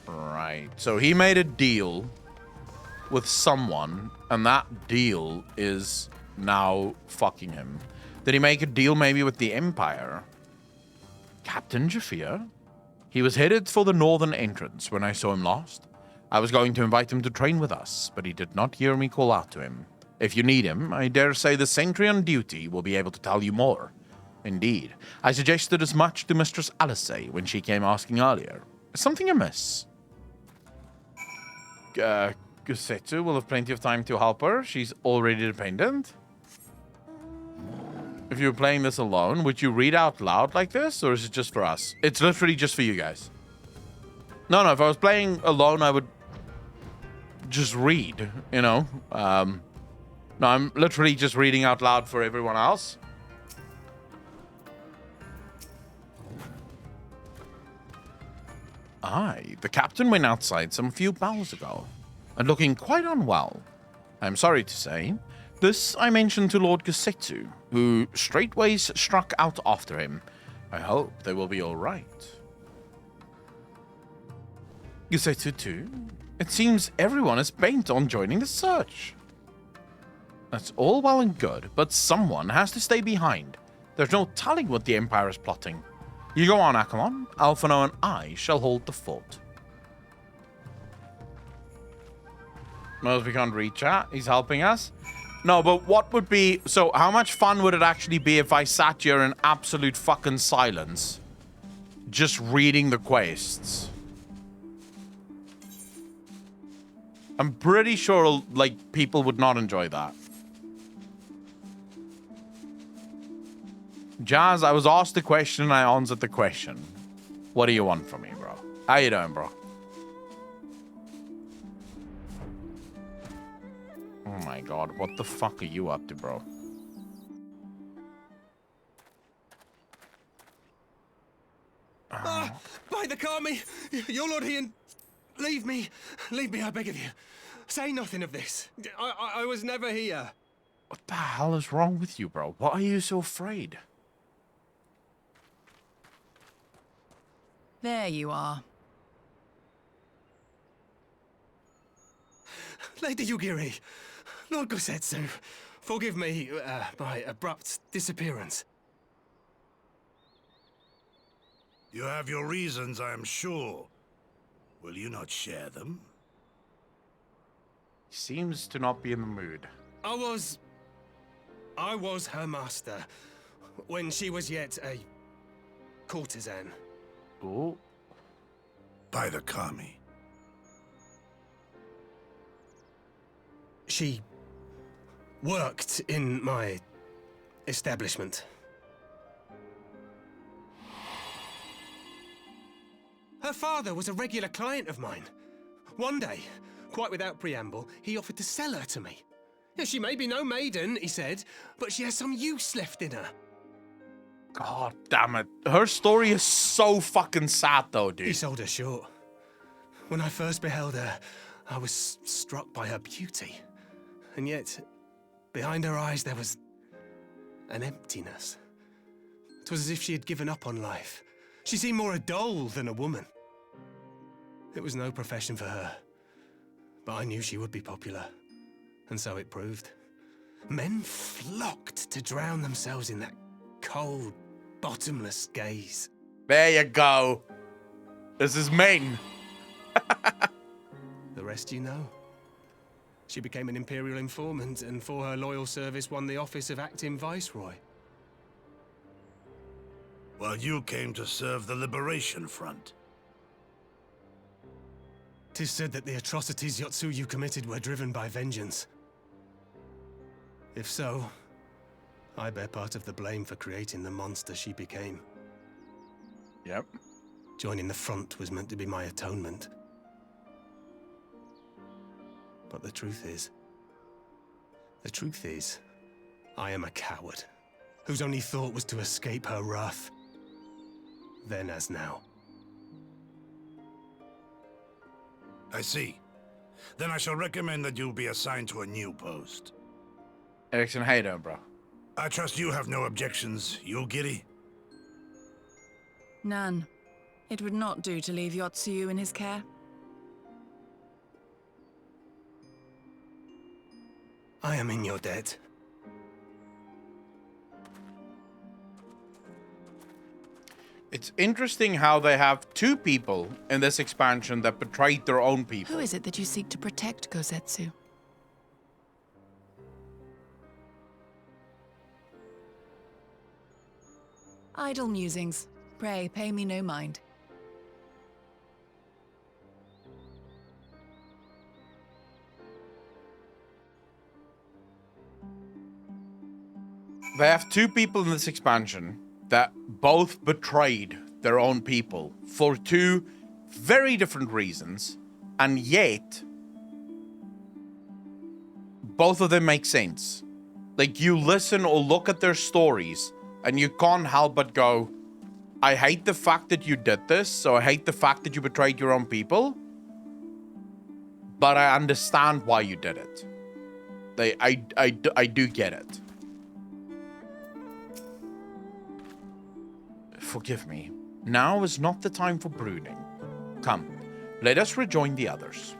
Right, so he made a deal with someone, and that deal is now fucking him. Did he make a deal maybe with the Empire? Captain Jafia? He was headed for the northern entrance when I saw him last. I was going to invite him to train with us, but he did not hear me call out to him. If you need him, I dare say the sentry on duty will be able to tell you more. Indeed, I suggested as much to Mistress Alice when she came asking earlier. Is something amiss? Gusetsu will have plenty of time to help her. She's already dependent. If you were playing this alone, would you read out loud like this, or is it just for us? It's literally just for you guys. No, if I was playing alone, I would just read, you know. No, I'm literally just reading out loud for everyone else. Aye, the captain went outside some few hours ago, and looking quite unwell. I am sorry to say. This I mentioned to Lord Gosetsu, who straightways struck out after him. I hope they will be all right. Gosetsu too? It seems everyone is bent on joining the search. That's all well and good, but someone has to stay behind. There's no telling what the Empire is plotting. You go on, Akamon. Alphano and I shall hold the fort. Knows we can't reach chat. He's helping us. No, but what would be... So, how much fun would it actually be if I sat here in absolute fucking silence? Just reading the quests. I'm pretty sure, like, people would not enjoy that. Jazz, I was asked the question and I answered the question. What do you want from me, bro? How you doing, bro? Oh my god, what the fuck are you up to, bro? By the Kami! Your Lord Ian! Leave me! Leave me, I beg of you. Say nothing of this. I was never here. What the hell is wrong with you, bro? Why are you so afraid? There you are. Lady Yugiri, Lord Gosetsu, forgive me my abrupt disappearance. You have your reasons, I am sure. Will you not share them? He seems to not be in the mood. I was her master when she was yet a courtesan. Oh. By the Kami. She worked in my establishment. Her father was a regular client of mine. One day, quite without preamble, he offered to sell her to me. Yeah, she may be no maiden, he said, but she has some use left in her. God damn it. Her story is so fucking sad though, dude. He sold her short. When I first beheld her, I was struck by her beauty. And yet, behind her eyes there was an emptiness. It was as if she had given up on life. She seemed more a doll than a woman. It was no profession for her, but I knew she would be popular, and so it proved. Men flocked to drown themselves in that cold, bottomless gaze. There you go. This is Maine. The rest you know. She became an Imperial informant, and for her loyal service won the office of Acting Viceroy. While you came to serve the Liberation Front. 'Tis said that the atrocities Yotsuyu committed were driven by vengeance. If so, I bear part of the blame for creating the monster she became. Yep. Joining the front was meant to be my atonement. But the truth is, I am a coward, whose only thought was to escape her wrath. Then as now. I see. Then I shall recommend that you be assigned to a new post. Erickson, how you doing, bro? I trust you have no objections, Yugiri? None. It would not do to leave Yotsuyu in his care. I am in your debt. It's interesting how they have two people in this expansion that betrayed their own people. Who is it that you seek to protect, Gosetsu? Idle musings. Pray, pay me no mind. They have two people in this expansion that both betrayed their own people for two very different reasons, and yet both of them make sense. Like, you listen or look at their stories and you can't help but go, I hate the fact that you did this, so I hate the fact that you betrayed your own people. But I understand why you did it. I do get it. Forgive me. Now is not the time for brooding. Come, let us rejoin the others.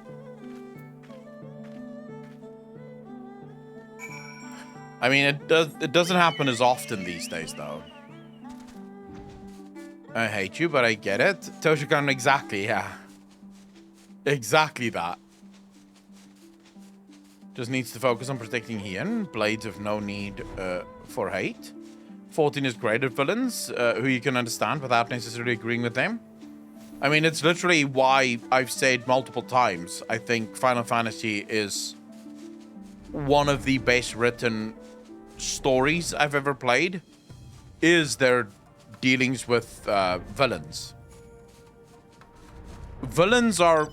I mean, it doesn't happen as often these days, though. I hate you, but I get it. Toshikan, exactly, yeah. Exactly that. Just needs to focus on protecting Hien. Blades have no need for hate. 14 is great at villains, who you can understand without necessarily agreeing with them. I mean, it's literally why I've said multiple times, I think Final Fantasy is one of the best written stories I've ever played, is their dealings with villains. Villains are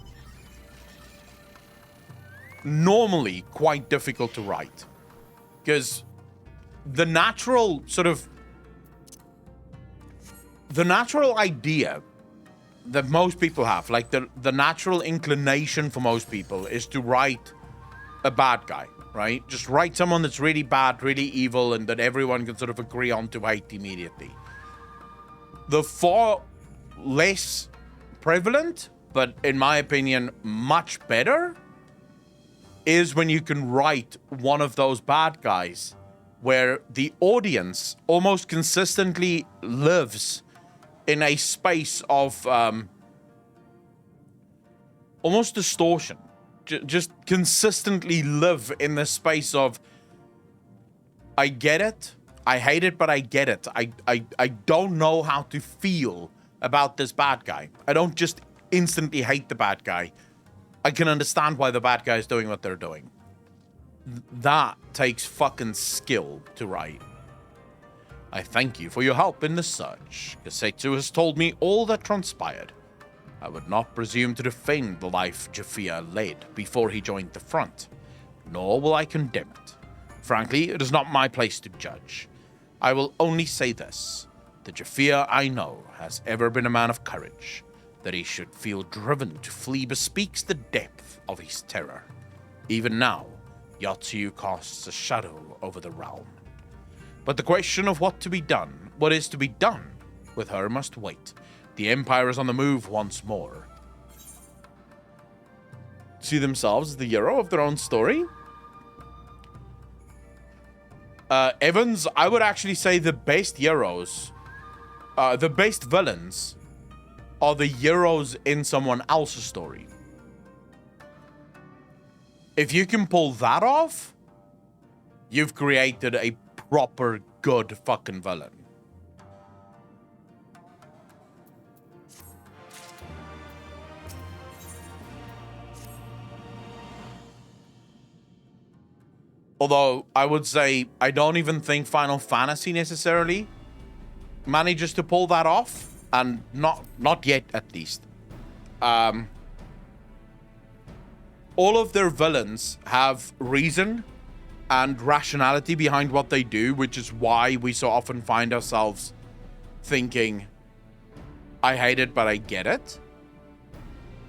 normally quite difficult to write, because the natural idea that most people have, like the natural inclination for most people, is to write a bad guy, right? Just write someone that's really bad, really evil, and that everyone can sort of agree on to hate immediately. The far less prevalent, but in my opinion, much better, is when you can write one of those bad guys where the audience almost consistently lives in a space of almost distortion. Just consistently live in the space of, I get it, I hate it, but I get it. I don't know how to feel about this bad guy. I don't just instantly hate the bad guy. I can understand why the bad guy is doing what they're doing. That takes fucking skill to write. I thank you for your help in the search. Kasetsu has told me all that transpired. I would not presume to defend the life Jafia led before he joined the front, nor will I condemn it. Frankly, it is not my place to judge. I will only say this. The Jafia I know has ever been a man of courage. That he should feel driven to flee bespeaks the depth of his terror. Even now, Yatsu casts a shadow over the realm. But the question of what is to be done with her must wait. The Empire is on the move once more. See themselves as the hero of their own story? Evans, I would actually say the best heroes, the best villains, are the heroes in someone else's story. If you can pull that off, you've created a proper good fucking villain. Although, I would say, I don't even think Final Fantasy necessarily manages to pull that off. And not yet, at least. All of their villains have reason and rationality behind what they do, which is why we so often find ourselves thinking, I hate it, but I get it.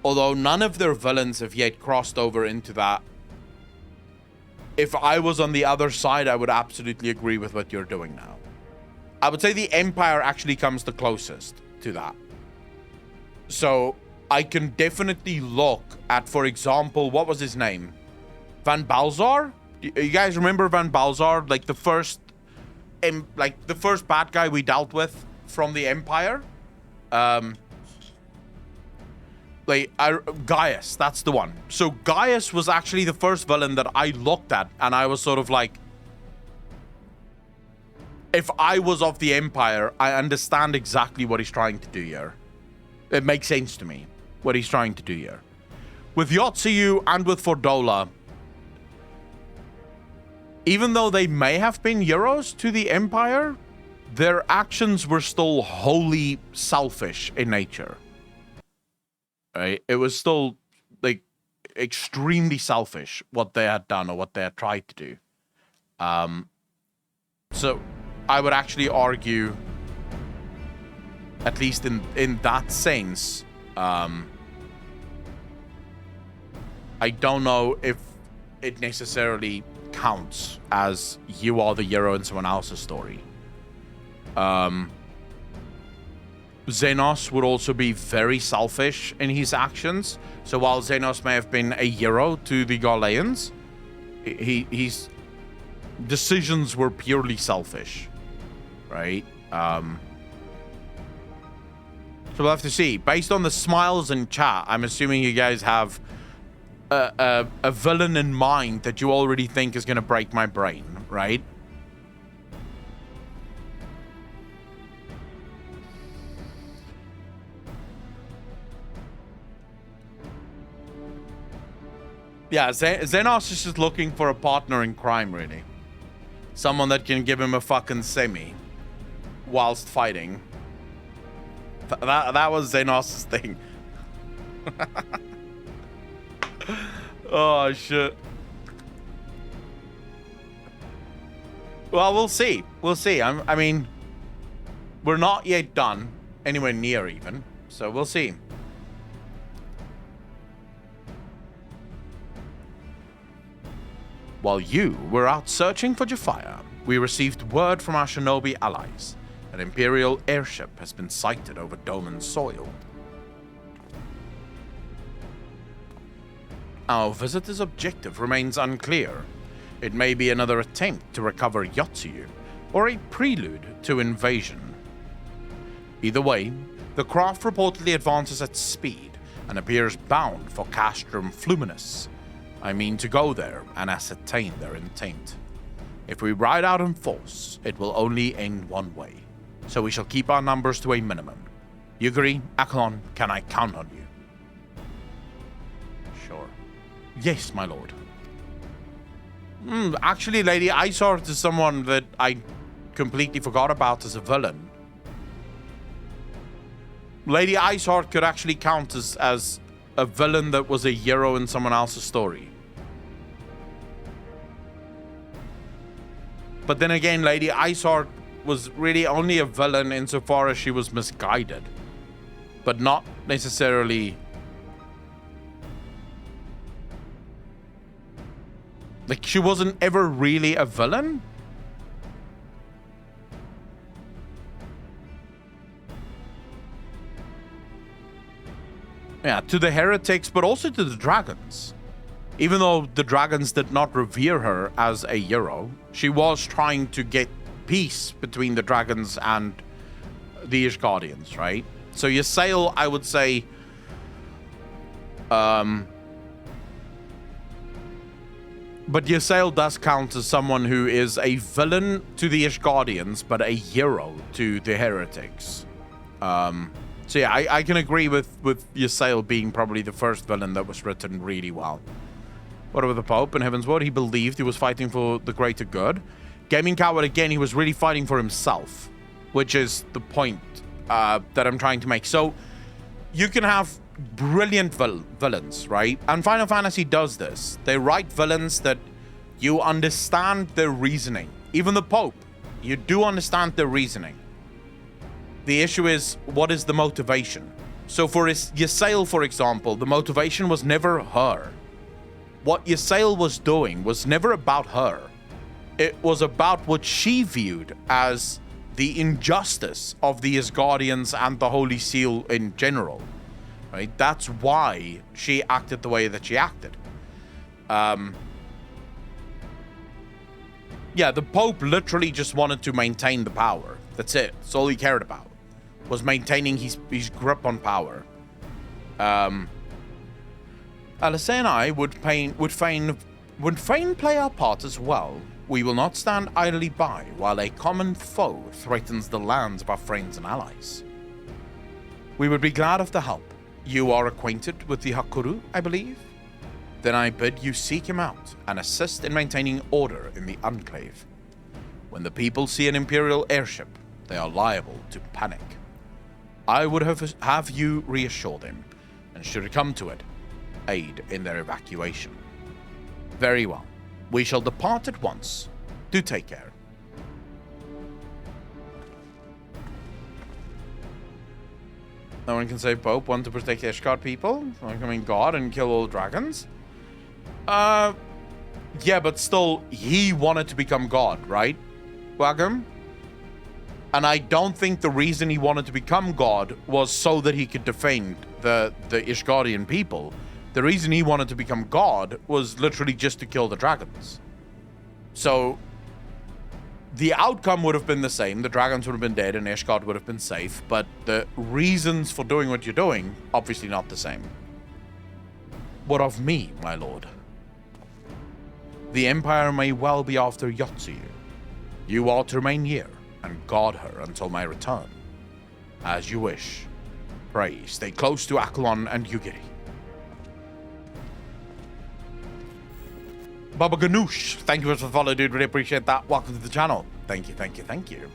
Although none of their villains have yet crossed over into that. If I was on the other side, I would absolutely agree with what you're doing now. I would say the Empire actually comes the closest to that. So I can definitely look at, for example, what was his name? Van Balzar? You guys remember Van Balzar? Like the first bad guy we dealt with from the Empire? Gaius, that's the one. So Gaius was actually the first villain that I looked at, and I was sort of like, if I was of the Empire, I understand exactly what he's trying to do here. It makes sense to me, what he's trying to do here. With Yotsuyu and with Fordola, even though they may have been heroes to the Empire, their actions were still wholly selfish in nature. Right? It was still, like, extremely selfish what they had done or what they had tried to do. So I would actually argue at least in that sense, I don't know if it necessarily counts as you are the hero in someone else's story. Xenos would also be very selfish in his actions. So while Xenos may have been a hero to the Garleans, his decisions were purely selfish, right? So we'll have to see. Based on the smiles in chat, I'm assuming you guys have a villain in mind that you already think is going to break my brain, right? Yeah, Xenos is just looking for a partner in crime, really. Someone that can give him a fucking semi whilst fighting. That was Xenos' thing. Oh, shit. Well, we'll see. We'll see. I mean, we're not yet done. Anywhere near even. So we'll see. While you were out searching for Jafire, we received word from our shinobi allies. An Imperial airship has been sighted over Doman's soil. Our visitor's objective remains unclear. It may be another attempt to recover Yotsuyu, or a prelude to invasion. Either way, the craft reportedly advances at speed and appears bound for Castrum Fluminus. I mean to go there and ascertain their intent. If we ride out in force, it will only end one way, so we shall keep our numbers to a minimum. You agree, Aklon? Can I count on you? Sure. Yes, my lord. Actually, Lady Iceheart is someone that I completely forgot about as a villain. Lady Iceheart could actually count as a villain that was a hero in someone else's story. But then again, Lady Iceheart was really only a villain insofar as she was misguided, but not necessarily like she wasn't ever really a villain. Yeah, to the heretics, but also to the dragons. Even though the dragons did not revere her as a hero, she was trying to get peace between the dragons and the Ishgardians, right? So Ysayle, I would say, but Ysayle does count as someone who is a villain to the Ishgardians, but a hero to the heretics. So yeah, I can agree with Ysayle being probably the first villain that was written really well. What about the Pope in Heaven's Word? He believed he was fighting for the greater good. Gaming Coward, again, he was really fighting for himself, which is the point that I'm trying to make. So you can have brilliant villains, right? And Final Fantasy does this. They write villains that you understand their reasoning. Even the Pope, you do understand their reasoning. The issue is, what is the motivation? So for Ysayle, for example, the motivation was never her. What Ysayle was doing was never about her. It was about what she viewed as the injustice of the Asgardians and the Holy Seal in general. Right? That's why she acted the way that she acted. Yeah, the Pope literally just wanted to maintain the power. That's it. That's all he cared about, was maintaining his grip on power. Alice and I would fain play our part as well. We will not stand idly by while a common foe threatens the lands of our friends and allies. We would be glad of the help. You are acquainted with the Hakuru, I believe? Then I bid you seek him out and assist in maintaining order in the Enclave. When the people see an Imperial airship, they are liable to panic. I would have you reassure them, and should it come to it, aid in their evacuation. Very well. We shall depart at once. Do take care. No one can save Pope. Want to protect Ishgard people? Becoming God and kill all dragons? Yeah, but still, he wanted to become God, right? Wagam? And I don't think the reason he wanted to become God was so that he could defend the Ishgardian people. The reason he wanted to become God was literally just to kill the dragons. So, the outcome would have been the same. The dragons would have been dead and Ishgard would have been safe. But the reasons for doing what you're doing, obviously not the same. What of me, my lord? The Empire may well be after Yotsuyu. You ought to remain here and guard her until my return. As you wish. Pray, stay close to Akalon and Yugiri. Baba Ganoush, thank you for the follow, dude. Really appreciate that. Welcome to the channel. Thank you, thank you, thank you.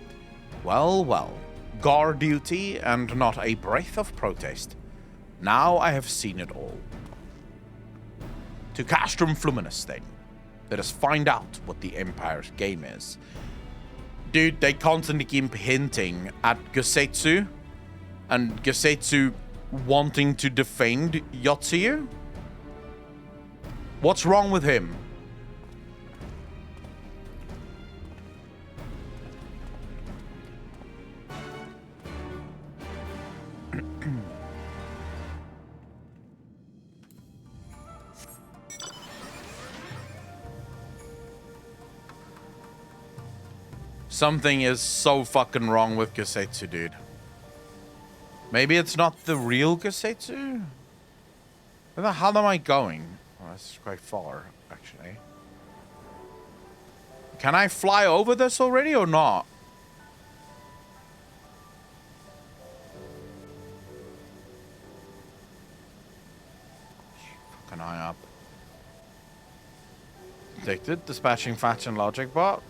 Well, well. Guard duty and not a breath of protest. Now I have seen it all. To Castrum Fluminus, then. Let us find out what the Empire's game is. Dude, they constantly keep hinting at Gosetsu. And Gosetsu wanting to defend Yotsuyu? What's wrong with him? Something is so fucking wrong with Gosetsu, dude. Maybe it's not the real Gosetsu? Where the hell am I going? Oh, that's quite far, actually. Can I fly over this already or not? Fucking eye up. Detected. Dispatching faction logic bot.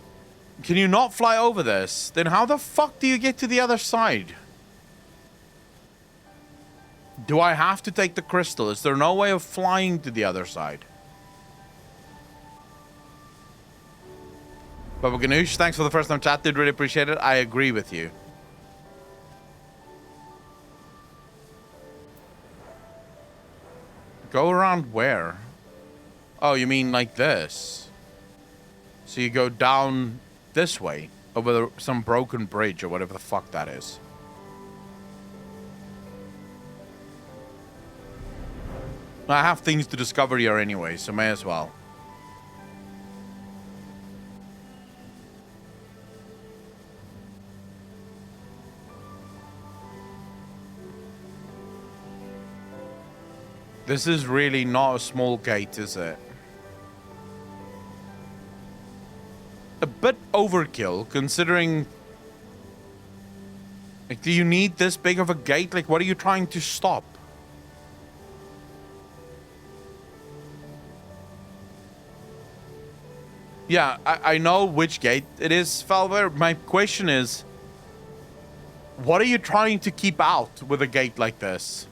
Can you not fly over this? Then how the fuck do you get to the other side? Do I have to take the crystal? Is there no way of flying to the other side? Baba Ganoush, thanks for the first time chat, dude. Really appreciate it. I agree with you. Go around where? Oh, you mean like this? So you go down this way over some broken bridge or whatever the fuck that is. I have things to discover here anyway, so may as well. This is really not a small gate, is it? A bit overkill, considering... Like, do you need this big of a gate? Like, what are you trying to stop? Yeah, I know which gate it is, Falver. My question is... What are you trying to keep out with a gate like this?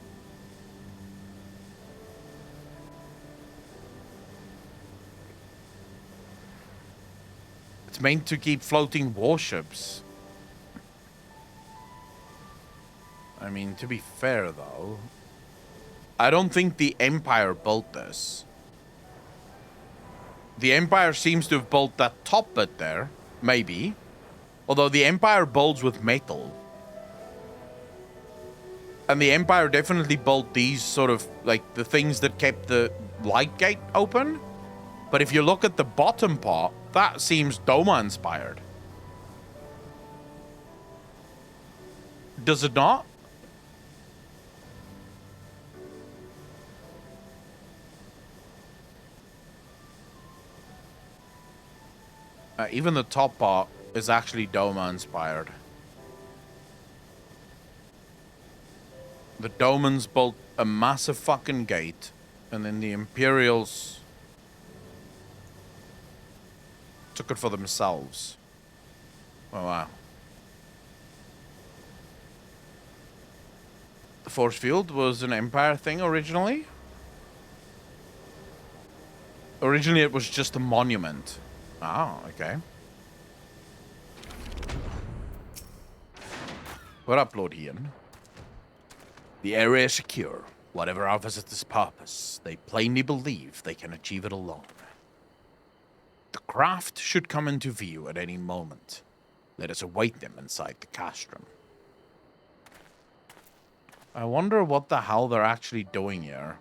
It's meant to keep floating warships. I mean, to be fair, though, I don't think the Empire built this. The Empire seems to have built that top bit there, maybe. Although the Empire builds with metal. And the Empire definitely built these sort of, like, the things that kept the light gate open. But if you look at the bottom part, that seems Doma-inspired. Does it not? Even the top part is actually Doma-inspired. The Domans built a massive fucking gate, and then the Imperials took it for themselves. Oh, wow. The force field was an Empire thing originally? Originally it was just a monument. Oh, okay. What up, Lord Ian? The area is secure. Whatever our visitor's purpose, they plainly believe they can achieve it alone. The craft should come into view at any moment. Let us await them inside the castrum. I wonder what the hell they're actually doing here.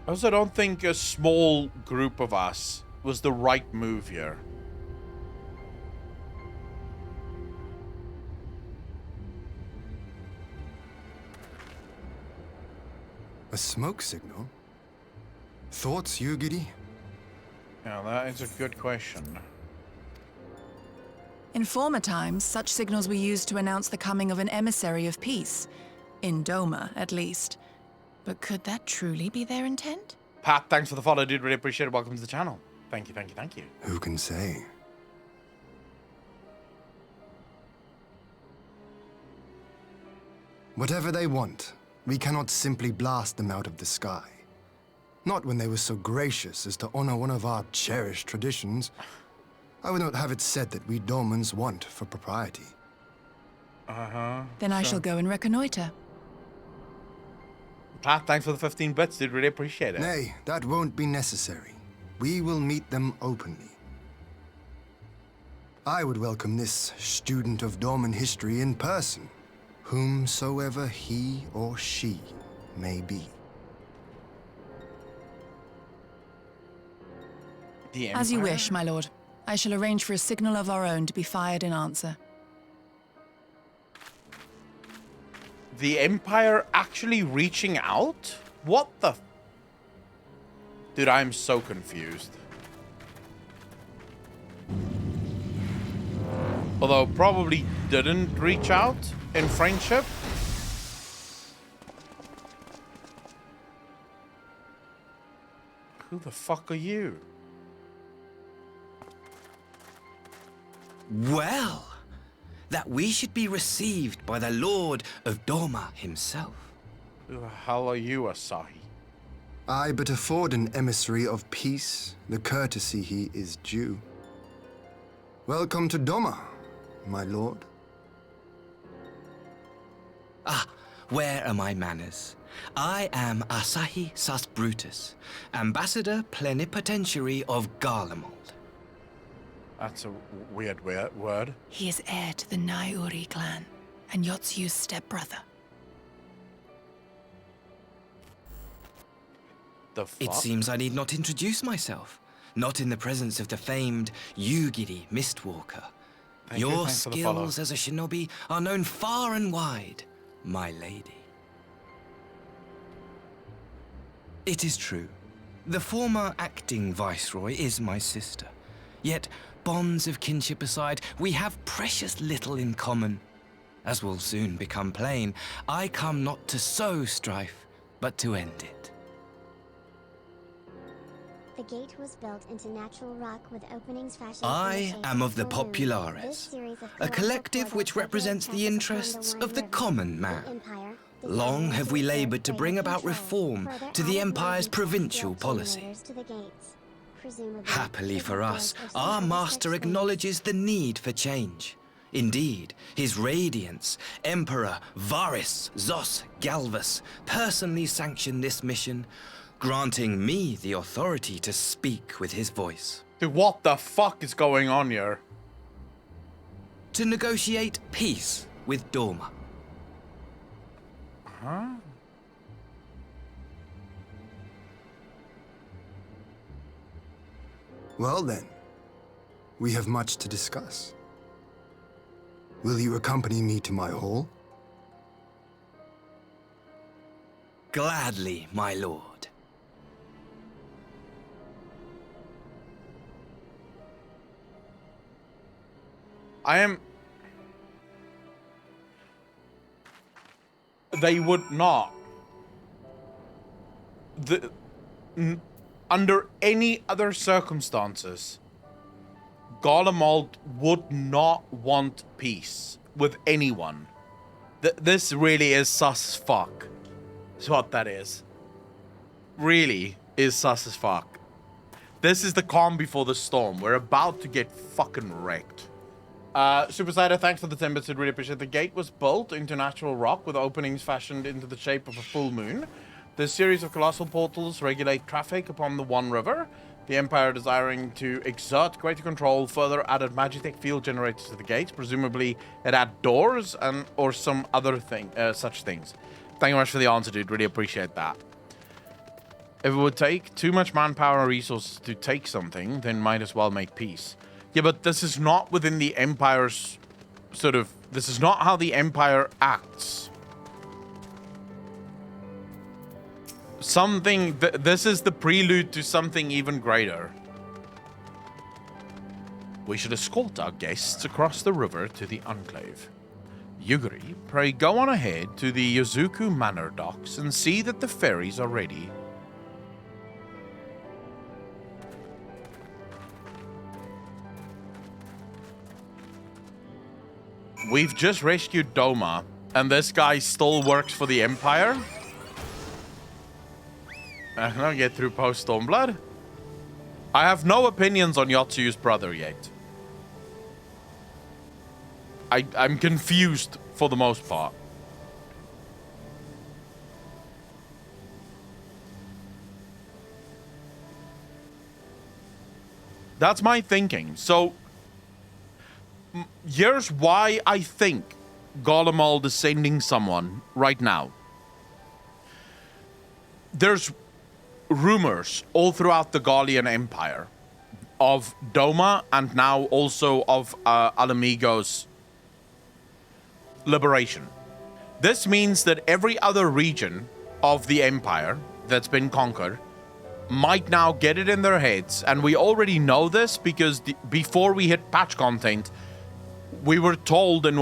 I also don't think a small group of us was the right move here. A smoke signal? Thoughts, Yugiri? Yeah, that is a good question. In former times, such signals were used to announce the coming of an emissary of peace. In Doma, at least. But could that truly be their intent? Pat, thanks for the follow, dude. Really appreciate it. Welcome to the channel. Thank you, thank you, thank you. Who can say? Whatever they want, we cannot simply blast them out of the sky. Not when they were so gracious as to honor one of our cherished traditions. I would not have it said that we Domans want for propriety. Then I shall go and reconnoiter. Pat, thanks for the 15 bits, dude. Really appreciate it. Nay, that won't be necessary. We will meet them openly. I would welcome this student of Dorman history in person, whomsoever he or she may be. As you wish, my lord. I shall arrange for a signal of our own to be fired in answer. The Empire actually reaching out? What the... Dude, I'm so confused. Although probably didn't reach out in friendship. Who the fuck are you? Well, that we should be received by the Lord of Doma himself. Who the hell are you, Asahi? I but afford an emissary of peace the courtesy he is due. Welcome to Doma, my lord. Ah, where are my manners? I am Asahi Sus Brutus, Ambassador Plenipotentiary of Garlemald. That's a weird word. He is heir to the Naiuri clan, and Yotsu's stepbrother. The fuck? It seems I need not introduce myself. Not in the presence of the famed Yugiri Mistwalker. Your skills as a shinobi are known far and wide, my lady. It is true. The former acting viceroy is my sister. Yet, bonds of kinship aside, we have precious little in common. As will soon become plain, I come not to sow strife, but to end it. The gate was built into natural rock with openings fashioned I am of the Populares, a collective which represents the interests of the common man. Long have we labored to bring about reform to the Empire's provincial policy. Happily for us, our master acknowledges the need for change. Indeed, his radiance, Emperor Varys Zos Galvus, personally sanctioned this mission, granting me the authority to speak with his voice. Dude, what the fuck is going on here? To negotiate peace with Doma. Huh? Well then, we have much to discuss. Will you accompany me to my hall? Gladly, my lord. I am... They would not. Under any other circumstances, Gollum would not want peace with anyone. This really is sus as fuck. Is what that is. Really is sus as fuck. This is the calm before the storm. We're about to get fucking wrecked. Super Cider, thanks for the 10 bits. Really appreciate it. The gate was built into natural rock with openings fashioned into the shape of a full moon. This series of colossal portals regulate traffic upon the One River. The Empire, desiring to exert greater control, further added Magitech field generators to the gates. Presumably, it had doors and or some other thing, such things. Thank you very much for the answer, dude. Really appreciate that. If it would take too much manpower and resources to take something, then might as well make peace. Yeah, but this is not within the Empire's sort of... This is not how the Empire acts. Something... This is the prelude to something even greater. We should escort our guests across the river to the Enclave. Yuguri, pray go on ahead to the Yozuku Manor docks and see that the ferries are ready. We've just rescued Doma, and this guy still works for the Empire. I cannot get through post Stormblood. I have no opinions on Yotsu's brother yet. I'm confused for the most part. That's my thinking. So, here's why I think Gollum is sending someone right now. There's rumors all throughout the Gallian Empire of Doma and now also of Alamigo's liberation. This means that every other region of the Empire that's been conquered might now get it in their heads, and we already know this because before we hit patch content, we were told in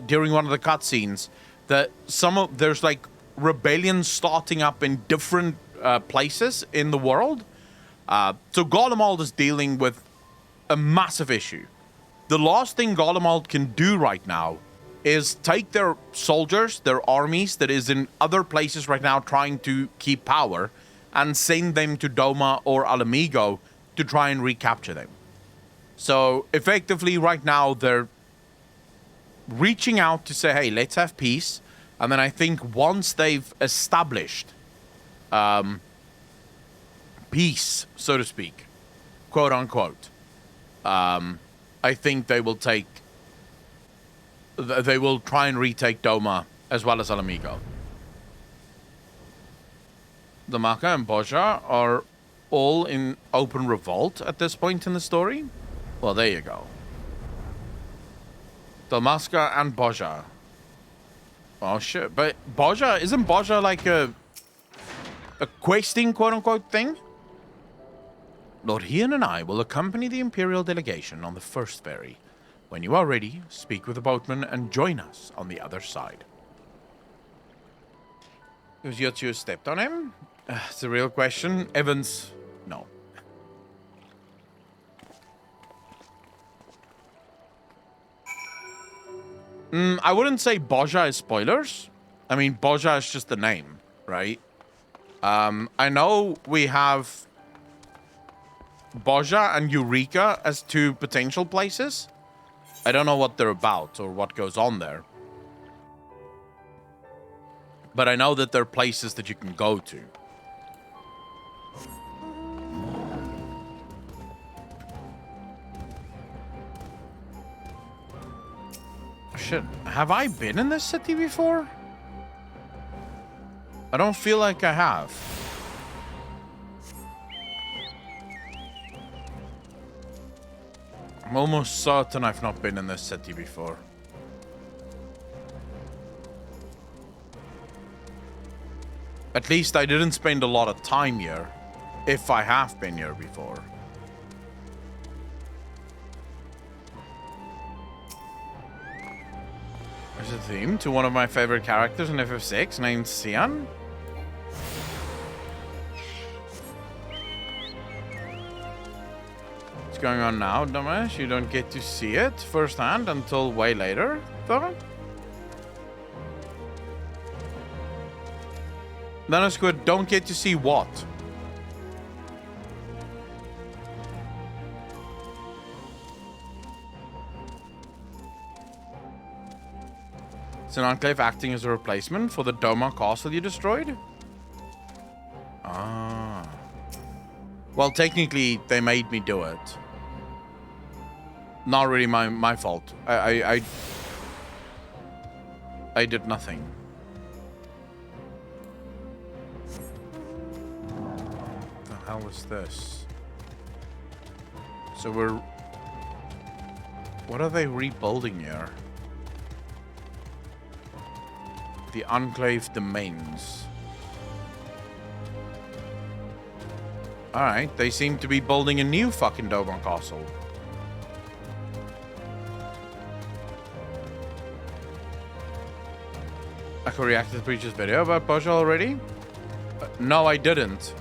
during one of the cutscenes that there's like rebellions starting up in different places in the world. So Gollum is dealing with a massive issue. The last thing Gollum can do right now is take their soldiers, their armies that is in other places right now trying to keep power, and send them to Doma or Alamigo to try and recapture them. So effectively right now they're reaching out to say, hey, let's have peace. And then I think once they've established peace, so to speak, quote unquote, I think they will try and retake Doma as well as Alamigo. The Maka and Boja are all in open revolt at this point in the story. Well, there you go. Dalmasca and Boja. Oh shit, but Boja, isn't Boja like a questing quote-unquote thing? Lord Hian and I will accompany the Imperial delegation on the first ferry. When you are ready, speak with the boatman and join us on the other side. Because Yotsu stepped on him? It's a real question. Evans, no. I wouldn't say Boja is spoilers. I mean, Boja is just the name, right? I know we have Boja and Eureka as two potential places. I don't know what they're about or what goes on there. But I know that they're places that you can go to. Shit, have I been in this city before? I don't feel like I have. I'm almost certain I've not been in this city before. At least I didn't spend a lot of time here, if I have been here before. There's a theme to one of my favorite characters in FF6 named Xian. what's going on now, dumbass. You don't get to see it firsthand until way later, though. Nanosquid don't get to see what? Is an enclave acting as a replacement for the Doma castle you destroyed? Ah. Well, technically, they made me do it. Not really my fault. I did nothing. What the hell is this? So we're... What are they rebuilding here? The Enclave Domains. Alright, they seem to be building a new fucking Dogon castle. I could react to the preacher's video about Boja already? No, I didn't.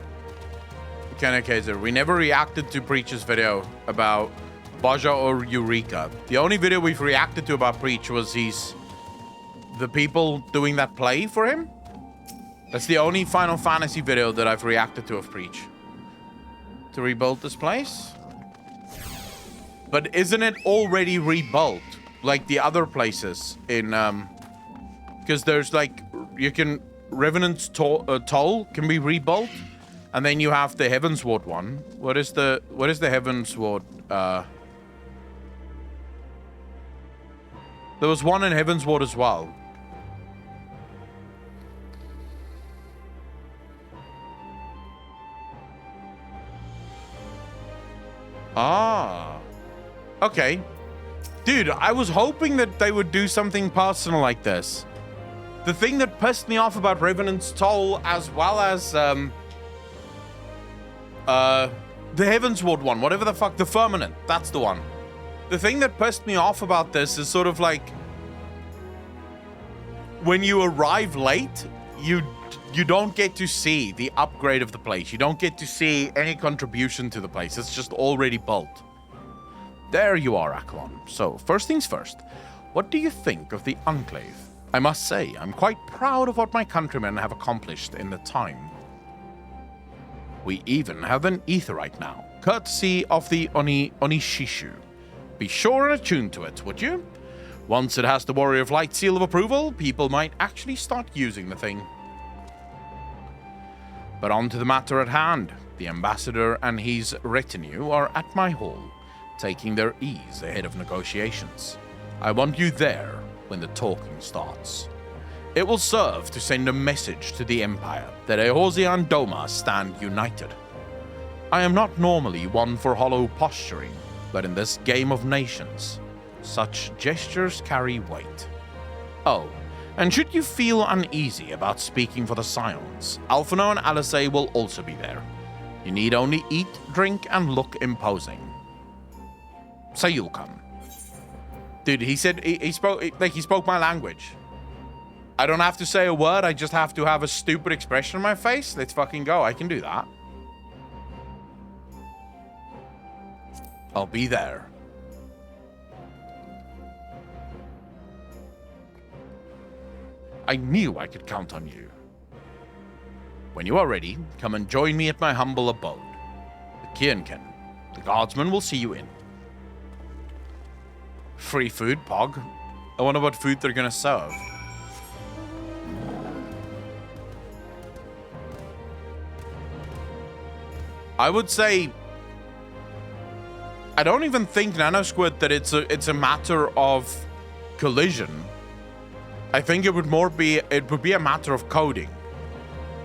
Kenna Kaiser, we never reacted to Preach's video about Boja or Eureka. The only video we've reacted to about Preach was the people doing that play for him. That's the only Final Fantasy video that I've reacted to of Preach. To rebuild this place. But isn't it already rebuilt? Like the other places in... Because there's like... You can... Revenant's Toll can be rebuilt. And then you have the Heavensward one. What is the Heavensward? There was one in Heavensward as well. Ah. Okay. Dude, I was hoping that they would do something personal like this. The thing that pissed me off about Revenant's Toll, as well as the Heavensward one, whatever the fuck, the Firmament, that's the one. The thing that pissed me off about this is sort of like when you arrive late, you don't get to see the upgrade of the place. You don't get to see any contribution to the place. It's just already built. There you are, Akalon. So, first things first, what do you think of the Enclave? I must say, I'm quite proud of what my countrymen have accomplished in the time. We even have an Aetheryte now, courtesy of the Onishishu. Be sure and attune to it, would you? Once it has the Warrior of Light seal of approval, people might actually start using the thing. But on to the matter at hand. The ambassador and his retinue are at my hall, taking their ease ahead of negotiations. I want you there when the talking starts. It will serve to send a message to the Empire that Eorzea and Doma stand united. I am not normally one for hollow posturing, but in this game of nations, such gestures carry weight. Oh, and should you feel uneasy about speaking for the Scions, Alphino and Alisei will also be there. You need only eat, drink, and look imposing. So you'll come. Dude, he said he spoke my language. I don't have to say a word, I just have to have a stupid expression on my face. Let's fucking go. I can do that. I'll be there. I knew I could count on you. When you are ready, come and join me at my humble abode. The Kienken. The guardsmen will see you in. Free food, Pog. I wonder what food they're gonna serve. I would say... I don't even think, Nanosquid, that it's a matter of collision. I think it would be a matter of coding.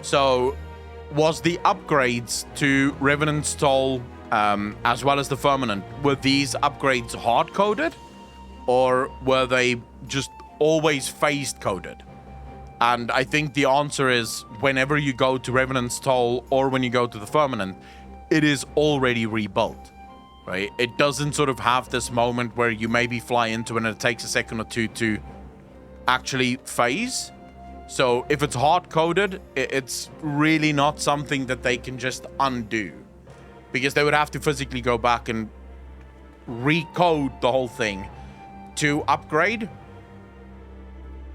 So, was the upgrades to Revenant's Toll, as well as the Firmament, were these upgrades hard-coded? Or were they just always phased-coded? And I think the answer is, whenever you go to Revenant's Toll, or when you go to the Firmament, it is already rebuilt. Right? It doesn't sort of have this moment where you maybe fly into it and it takes a second or two to actually phase. So if it's hard-coded, it's really not something that they can just undo. Because they would have to physically go back and recode the whole thing to upgrade.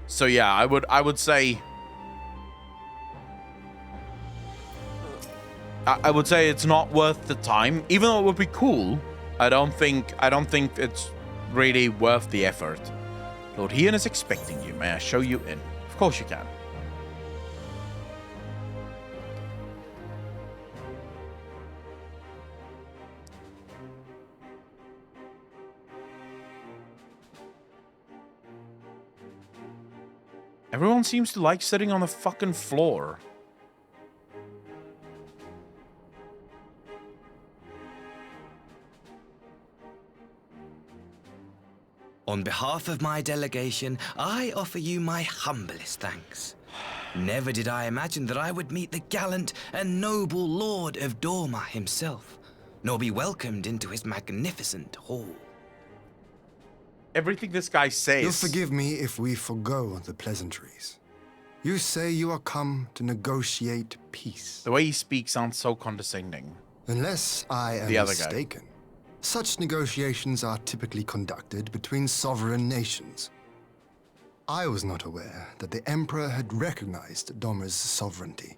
So yeah, I would say it's not worth the time, even though it would be cool. I don't think it's really worth the effort. Lord Ian is expecting you. May I show you in? Of course you can. Everyone seems to like sitting on the fucking floor. On behalf of my delegation, I offer you my humblest thanks. Never did I imagine that I would meet the gallant and noble Lord of Dorma himself, nor be welcomed into his magnificent hall. Everything this guy says... You'll forgive me if we forgo the pleasantries. You say you are come to negotiate peace. The way he speaks sounds so condescending. Unless I am mistaken, such negotiations are typically conducted between sovereign nations. I was not aware that the Emperor had recognized Dorma's sovereignty.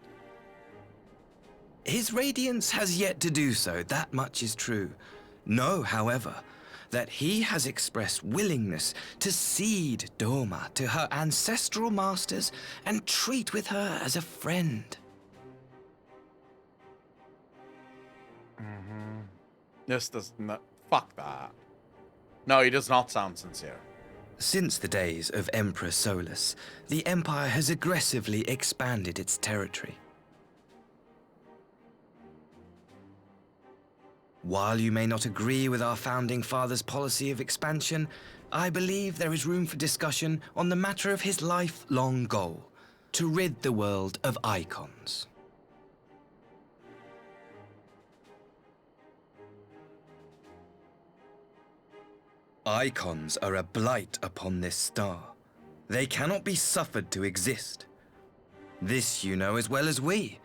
His Radiance has yet to do so, that much is true. Know, however, that he has expressed willingness to cede Dorma to her ancestral masters and treat with her as a friend. This does not... Fuck that. No, he does not sound sincere. Since the days of Emperor Solus, the Empire has aggressively expanded its territory. While you may not agree with our founding father's policy of expansion, I believe there is room for discussion on the matter of his lifelong goal, to rid the world of icons. Icons are a blight upon this star. They cannot be suffered to exist. This you know as well as we.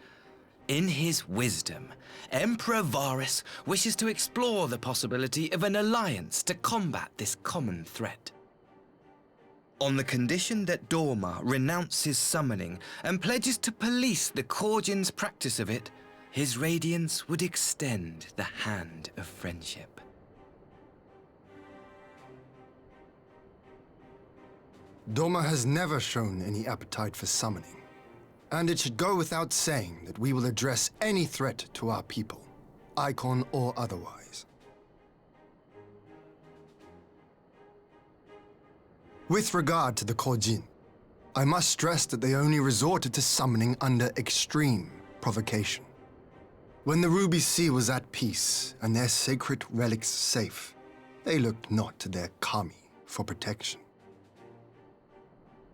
In his wisdom, Emperor Varus wishes to explore the possibility of an alliance to combat this common threat. On the condition that Dorma renounces summoning and pledges to police the Korgin's practice of it, his Radiance would extend the hand of friendship. Dorma has never shown any appetite for summoning, and it should go without saying that we will address any threat to our people, icon or otherwise. With regard to the Korjin, I must stress that they only resorted to summoning under extreme provocation. When the Ruby Sea was at peace and their sacred relics safe, they looked not to their kami for protection.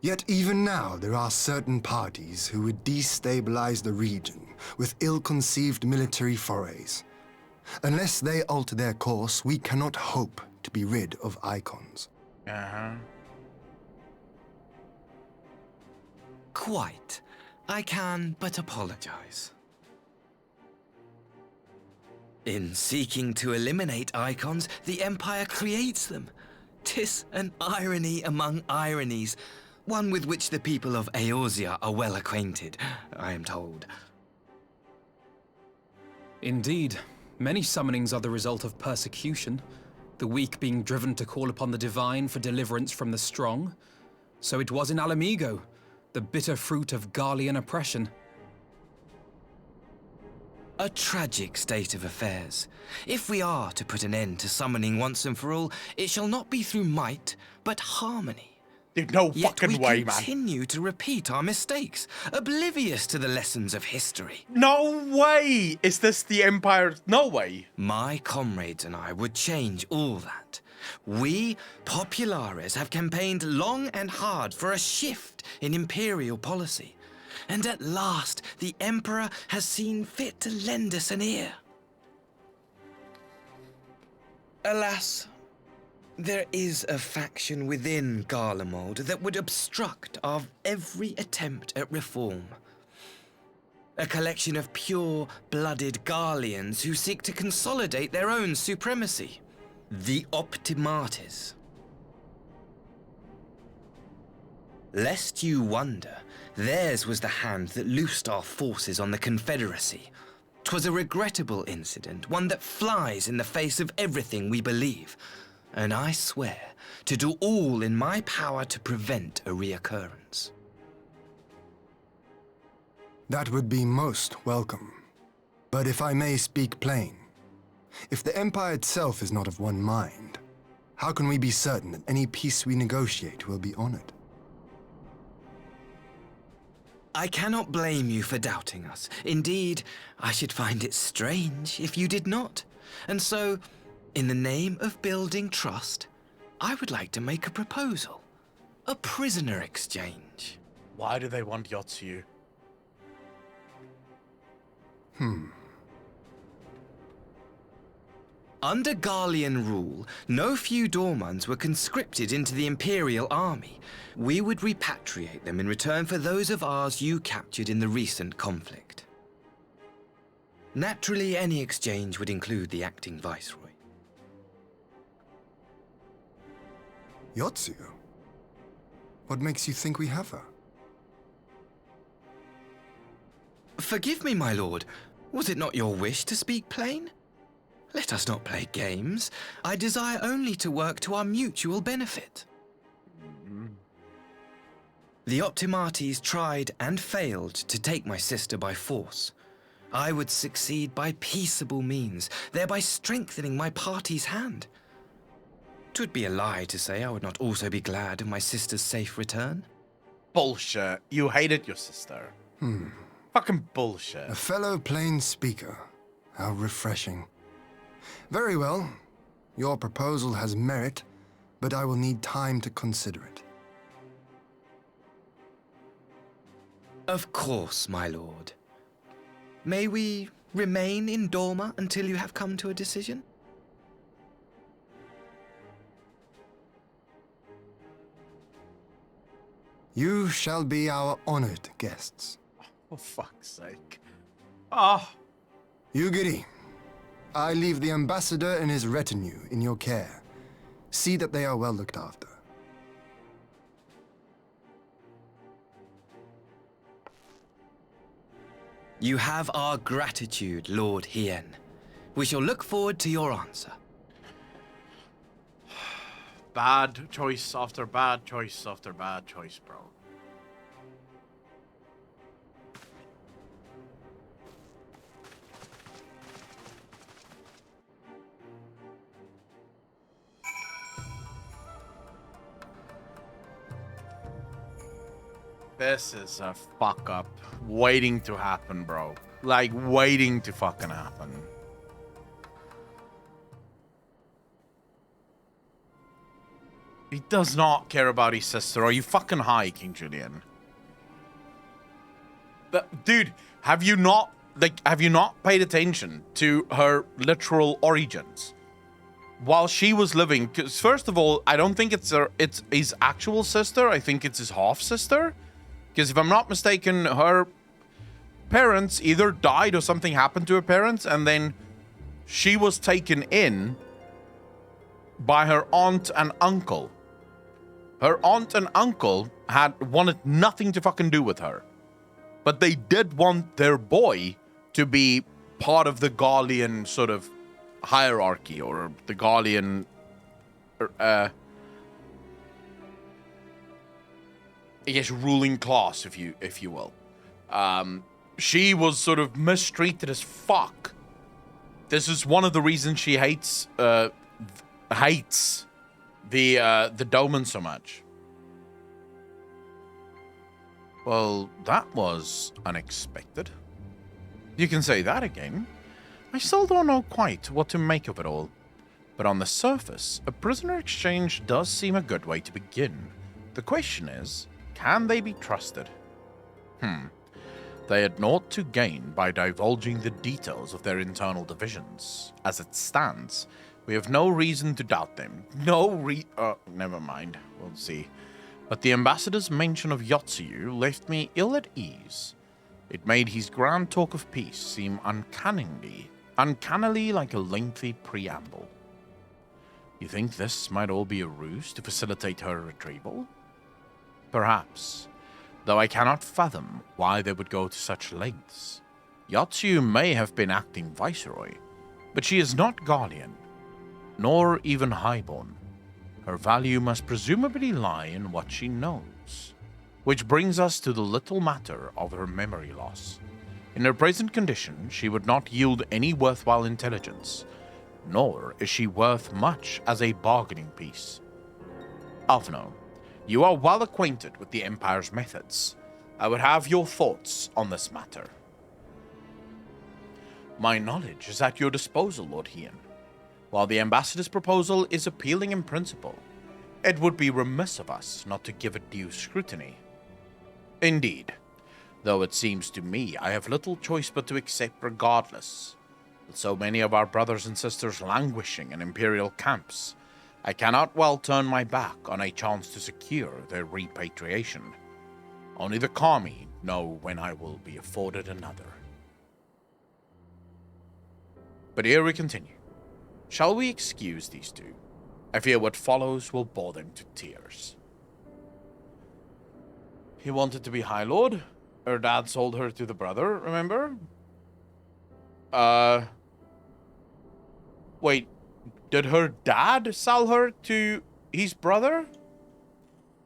Yet even now, there are certain parties who would destabilize the region with ill-conceived military forays. Unless they alter their course, we cannot hope to be rid of icons. Quite. I can but apologize. In seeking to eliminate icons, the Empire creates them. 'Tis an irony among ironies, one with which the people of Eorzea are well acquainted, I am told. Indeed, many summonings are the result of persecution, the weak being driven to call upon the divine for deliverance from the strong. So it was in Alamigo, the bitter fruit of Garlean oppression. A tragic state of affairs. If we are to put an end to summoning once and for all, it shall not be through might, but harmony. Dude, no fucking way, Yet we continue to repeat our mistakes, oblivious to the lessons of history. No way! Is this the Empire? No way! My comrades and I would change all that. We, Populares, have campaigned long and hard for a shift in imperial policy. And at last, the Emperor has seen fit to lend us an ear. Alas, there is a faction within Garlemald that would obstruct our every attempt at reform. A collection of pure-blooded Garleans who seek to consolidate their own supremacy. The Optimates. Lest you wonder, theirs was the hand that loosed our forces on the Confederacy. 'Twas a regrettable incident, one that flies in the face of everything we believe. And I swear to do all in my power to prevent a reoccurrence. That would be most welcome. But if I may speak plain, if the Empire itself is not of one mind, how can we be certain that any peace we negotiate will be honored? I cannot blame you for doubting us. Indeed, I should find it strange if you did not. And so, in the name of building trust, I would like to make a proposal. A prisoner exchange. Why do they want Yotsu? Under Garlean rule, no few Dormans were conscripted into the Imperial Army. We would repatriate them in return for those of ours you captured in the recent conflict. Naturally, any exchange would include the acting Viceroy. Yotsu? What makes you think we have her? Forgive me, my lord. Was it not your wish to speak plain? Let us not play games. I desire only to work to our mutual benefit. The Optimates tried and failed to take my sister by force. I would succeed by peaceable means, thereby strengthening my party's hand. 'Twould be a lie to say I would not also be glad of my sister's safe return. Bullshit. You hated your sister. Fucking bullshit. A fellow plain speaker. How refreshing. Very well. Your proposal has merit, but I will need time to consider it. Of course, my lord. May we remain in Dorma until you have come to a decision? You shall be our honored guests. For fuck's sake. Ah. Yugiri, I leave the ambassador and his retinue in your care. See that they are well looked after. You have our gratitude, Lord Hien. We shall look forward to your answer. Bad choice after bad choice after bad choice, bro. This is a fuck up waiting to happen, bro. Like, waiting to fucking happen. He does not care about his sister. Are you fucking high, King Julian? Dude, have you not paid attention to her literal origins? While she was living, because first of all, I don't think it's his actual sister. I think it's his half-sister. Because if I'm not mistaken, her parents either died or something happened to her parents, and then she was taken in by her aunt and uncle. Her aunt and uncle had wanted nothing to fucking do with her. But they did want their boy to be part of the Garlean sort of hierarchy, or the Garlean I guess ruling class, if you will. She was sort of mistreated as fuck. This is one of the reasons she hates the Doman so much. Well, that was unexpected. You can say that again. I still don't know quite what to make of it all. But on the surface, a prisoner exchange does seem a good way to begin. The question is, can they be trusted? They had naught to gain by divulging the details of their internal divisions. As it stands, we have no reason to doubt them. Never mind. We'll see. But the ambassador's mention of Yotsu left me ill at ease. It made his grand talk of peace seem uncannily like a lengthy preamble. You think this might all be a ruse to facilitate her retrieval? Perhaps, though I cannot fathom why they would go to such lengths. Yatsu may have been acting viceroy, but she is not Gallian, nor even highborn. Her value must presumably lie in what she knows. Which brings us to the little matter of her memory loss. In her present condition, she would not yield any worthwhile intelligence, nor is she worth much as a bargaining piece. Alphino, you are well acquainted with the Empire's methods. I would have your thoughts on this matter. My knowledge is at your disposal, Lord Hien. While the Ambassador's proposal is appealing in principle, it would be remiss of us not to give it due scrutiny. Indeed, though it seems to me I have little choice but to accept regardless. With so many of our brothers and sisters languishing in Imperial camps, I cannot well turn my back on a chance to secure their repatriation. Only the Kami know when I will be afforded another. But here we continue. Shall we excuse these two? I fear what follows will bore them to tears. He wanted to be High Lord. Her dad sold her to the brother, remember? Wait, did her dad sell her to his brother?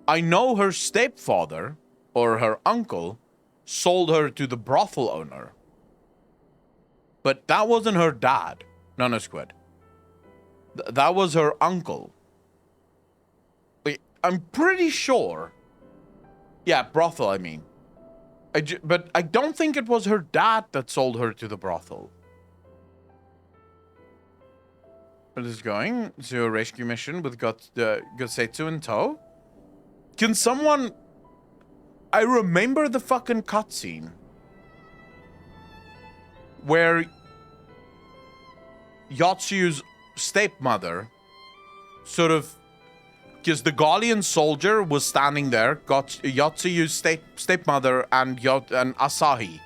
I know her stepfather, or her uncle, sold her to the brothel owner. But that wasn't her dad. No, Squid. That was her uncle. Wait, I'm pretty sure. Yeah, brothel, I mean. But I don't think it was her dad that sold her to the brothel. Where is going? To a rescue mission with Gosetsu in tow? Can someone... I remember the fucking cutscene. Where... Yatsu's stepmother sort of... Because the Gallian soldier was standing there, Yatsu's stepmother and Asahi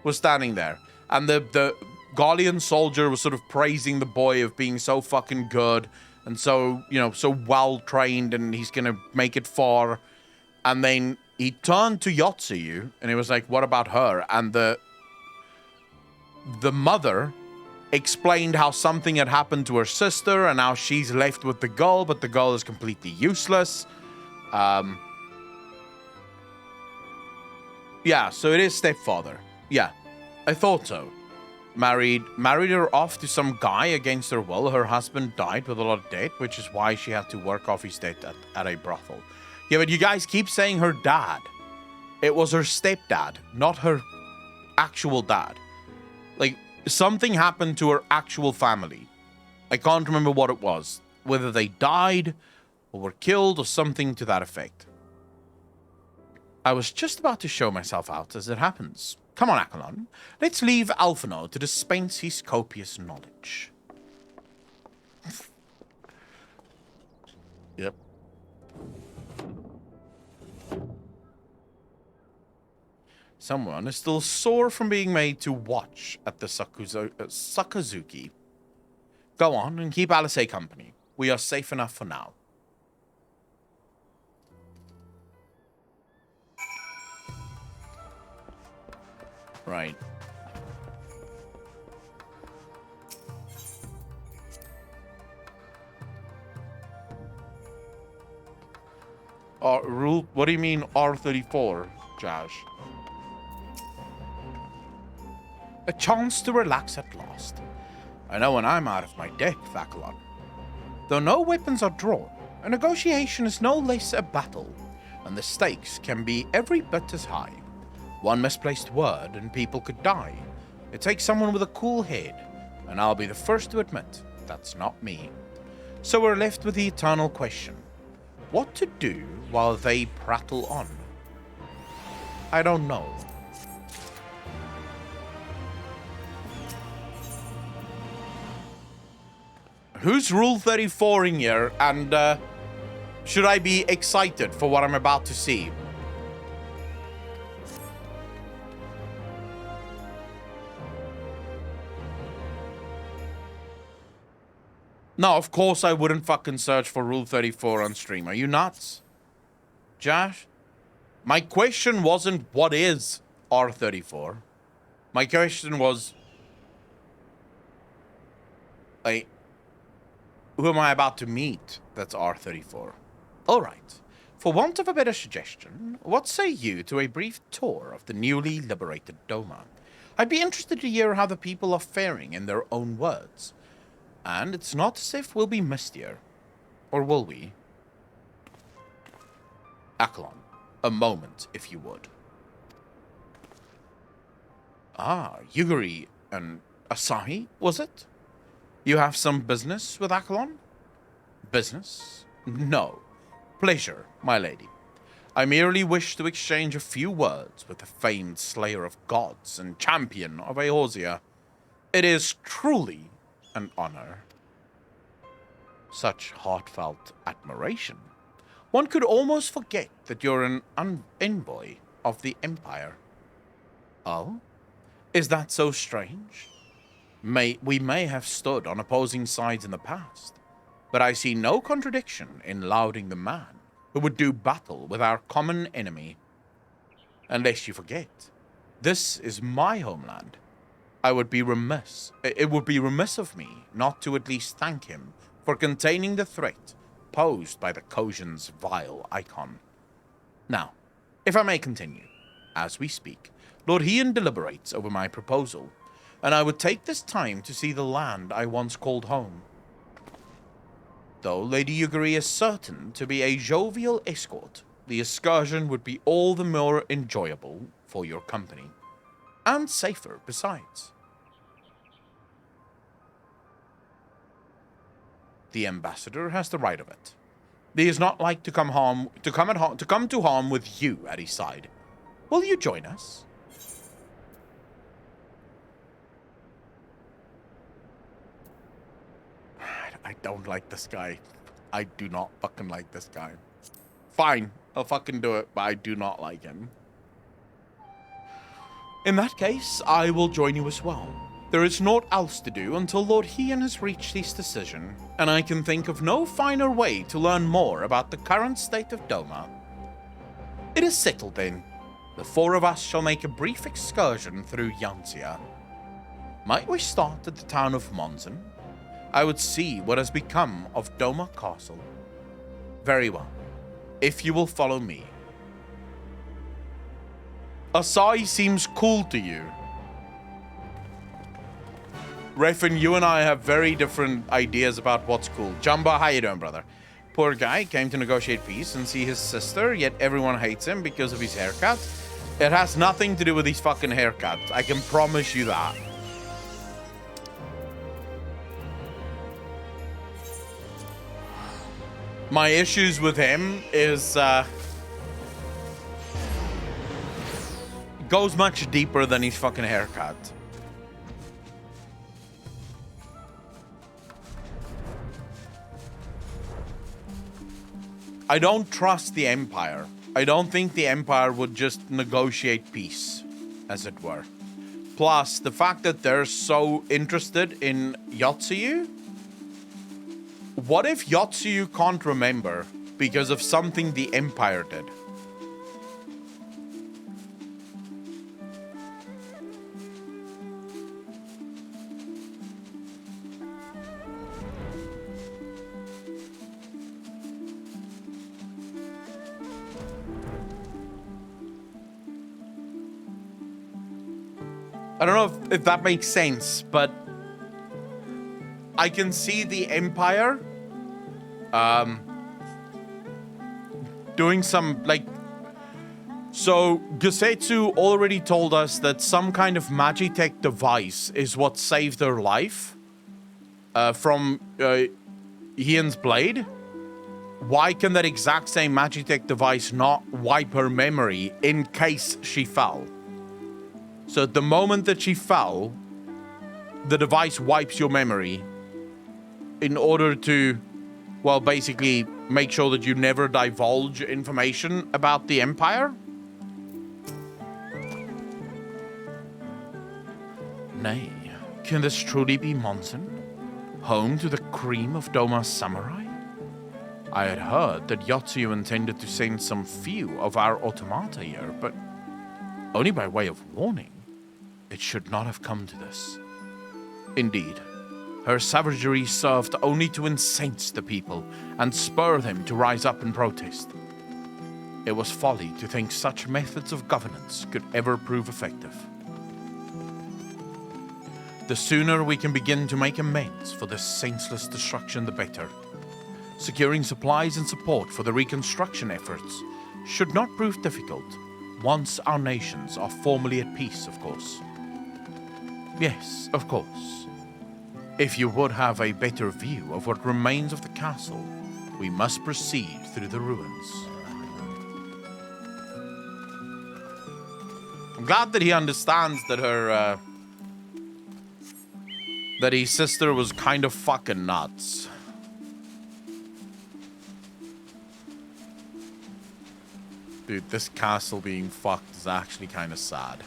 was standing there. And the Gallian soldier was sort of praising the boy of being so fucking good and so, you know, so well trained and he's gonna make it far. And then he turned to Yatsu and he was like, what about her? And the mother explained how something had happened to her sister and now she's left with the girl, but the girl is completely useless. Yeah, so it is stepfather. Yeah, I thought so. Married her off to some guy against her will. Her husband died with a lot of debt, which is why she had to work off his debt at a brothel. Yeah, but you guys keep saying her dad. It was her stepdad, not her actual dad. Like, something happened to her actual family. I can't remember what it was. Whether they died or were killed or something to that effect. I was just about to show myself out as it happens. Come on, Accolon. Let's leave Alphino to dispense his copious knowledge. Yep. Someone is still sore from being made to watch at the Sakazuki. Go on and keep Alice company. We are safe enough for now. Right. Rule. What do you mean R34, Josh? A chance to relax at last. I know when I'm out of my depth, Accolon. Though no weapons are drawn, a negotiation is no less a battle, and the stakes can be every bit as high. One misplaced word and people could die. It takes someone with a cool head, and I'll be the first to admit that's not me. So we're left with the eternal question. What to do while they prattle on? I don't know. Who's Rule 34 in here, and should I be excited for what I'm about to see? No, of course I wouldn't fucking search for Rule 34 on stream. Are you nuts? Josh? My question wasn't what is R34. My question was, like, who am I about to meet that's R34? All right. For want of a better suggestion, what say you to a brief tour of the newly liberated Doma? I'd be interested to hear how the people are faring in their own words. And it's not as if we'll be missed here. Or will we? Akalon, a moment, if you would. Ah, Yuguri and Asahi, was it? You have some business with Akalon? Business? No. Pleasure, my lady. I merely wish to exchange a few words with the famed slayer of gods and champion of Eorzea. It is truly an honor. Such heartfelt admiration. One could almost forget that you're an envoy of the Empire. Oh? Is that so strange? We may have stood on opposing sides in the past, but I see no contradiction in lauding the man who would do battle with our common enemy. Unless you forget, this is my homeland. It would be remiss of me not to at least thank him for containing the threat posed by the Kojin's vile icon. Now, if I may continue, as we speak, Lord Hien deliberates over my proposal, and I would take this time to see the land I once called home. Though Lady Yuguri is certain to be a jovial escort, the excursion would be all the more enjoyable for your company, and safer besides. The ambassador has the right of it. He is not like to come to harm with you at his side. Will you join us? I don't like this guy. I do not fucking like this guy. Fine, I'll fucking do it, but I do not like him. In that case, I will join you as well. There is naught else to do until Lord Hien has reached his decision, and I can think of no finer way to learn more about the current state of Doma. It is settled then. The four of us shall make a brief excursion through Yanxia. Might we start at the town of Monzen? I would see what has become of Doma Castle. Very well, if you will follow me. Asai seems cool to you. Refin, you and I have very different ideas about what's cool. Jumba, how you doing, brother? Poor guy came to negotiate peace and see his sister, yet everyone hates him because of his haircut. It has nothing to do with his fucking haircut. I can promise you that. My issues with him is goes much deeper than his fucking haircut. I don't trust the Empire. I don't think the Empire would just negotiate peace, as it were. Plus, the fact that they're so interested in Yotsuyu. What if Yotsuyu can't remember because of something the Empire did? I don't know if that makes sense, but I can see the Empire doing some, like... So, Gesetsu already told us that some kind of Magitech device is what saved her life from Hien's blade. Why can that exact same Magitech device not wipe her memory in case she fell? So at the moment that she fell, the device wipes your memory in order to, well, basically make sure that you never divulge information about the Empire? Nay, can this truly be Monson? Home to the cream of Doma's samurai? I had heard that Yotsuyu intended to send some few of our automata here, but only by way of warning. It should not have come to this. Indeed, her savagery served only to incense the people and spur them to rise up and protest. It was folly to think such methods of governance could ever prove effective. The sooner we can begin to make amends for this senseless destruction, the better. Securing supplies and support for the reconstruction efforts should not prove difficult, once our nations are formally at peace, of course. Yes, of course. If you would have a better view of what remains of the castle, we must proceed through the ruins. I'm glad that he understands that that his sister was kind of fucking nuts. Dude, this castle being fucked is actually kind of sad.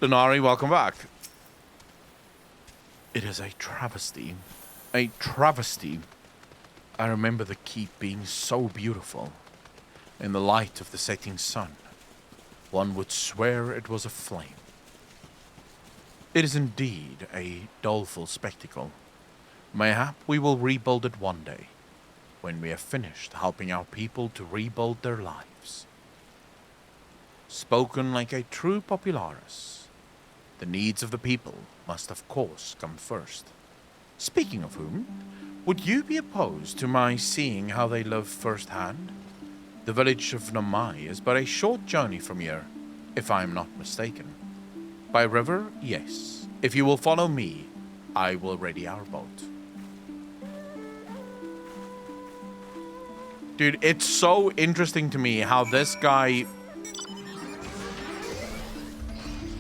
Lunari, welcome back. It is a travesty. A travesty. I remember the keep being so beautiful. In the light of the setting sun, one would swear it was aflame. It is indeed a doleful spectacle. Mayhap we will rebuild it one day, when we have finished helping our people to rebuild their lives. Spoken like a true popularis, the needs of the people must of course come first. Speaking of whom, would you be opposed to my seeing how they live firsthand? The village of Namai is but a short journey from here, if I am not mistaken. By river, yes. If you will follow me, I will ready our boat. Dude, it's so interesting to me how this guy...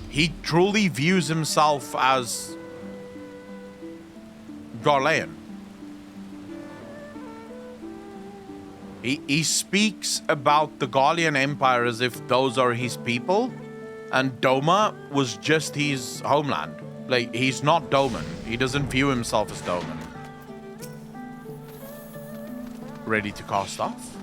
He truly views himself as... Garlean. He speaks about the Gallian Empire as if those are his people, and Doma was just his homeland. Like, he's not Doman. He doesn't view himself as Doman. Ready to cast off?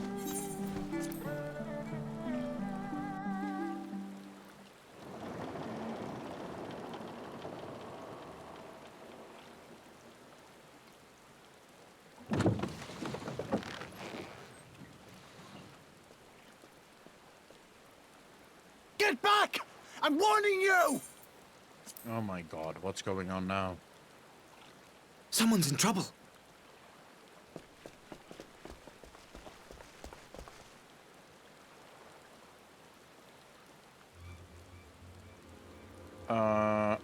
Get back! I'm warning you! Oh my god, what's going on now? Someone's in trouble.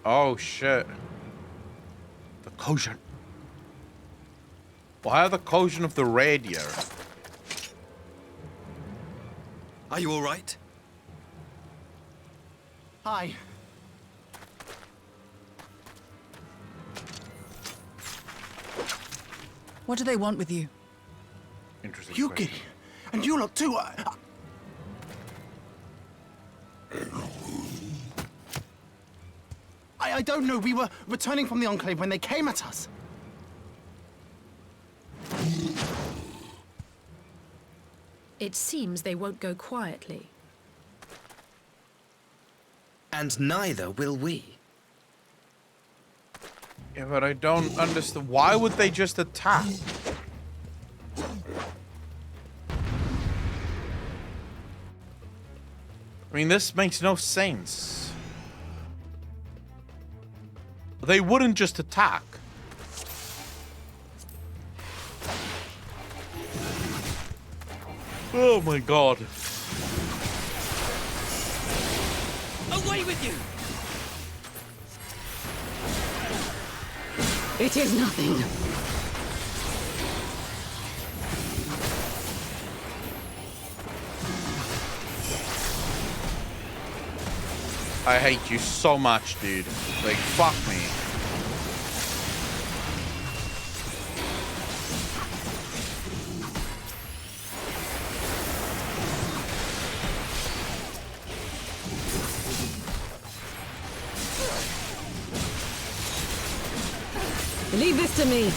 Oh shit. The Kojin. Why are the Kojin of the raid here? Are you all right? Hi. What do they want with you? Interesting. Yuki, and you lot too. I don't know. We were returning from the Enclave when they came at us. It seems they won't go quietly. And neither will we. Yeah, but I don't understand. Why would they just attack? I mean, this makes no sense. They wouldn't just attack. Oh my god. Away with you! It is nothing. I hate you so much, dude. Like, fuck me. Leave this to me.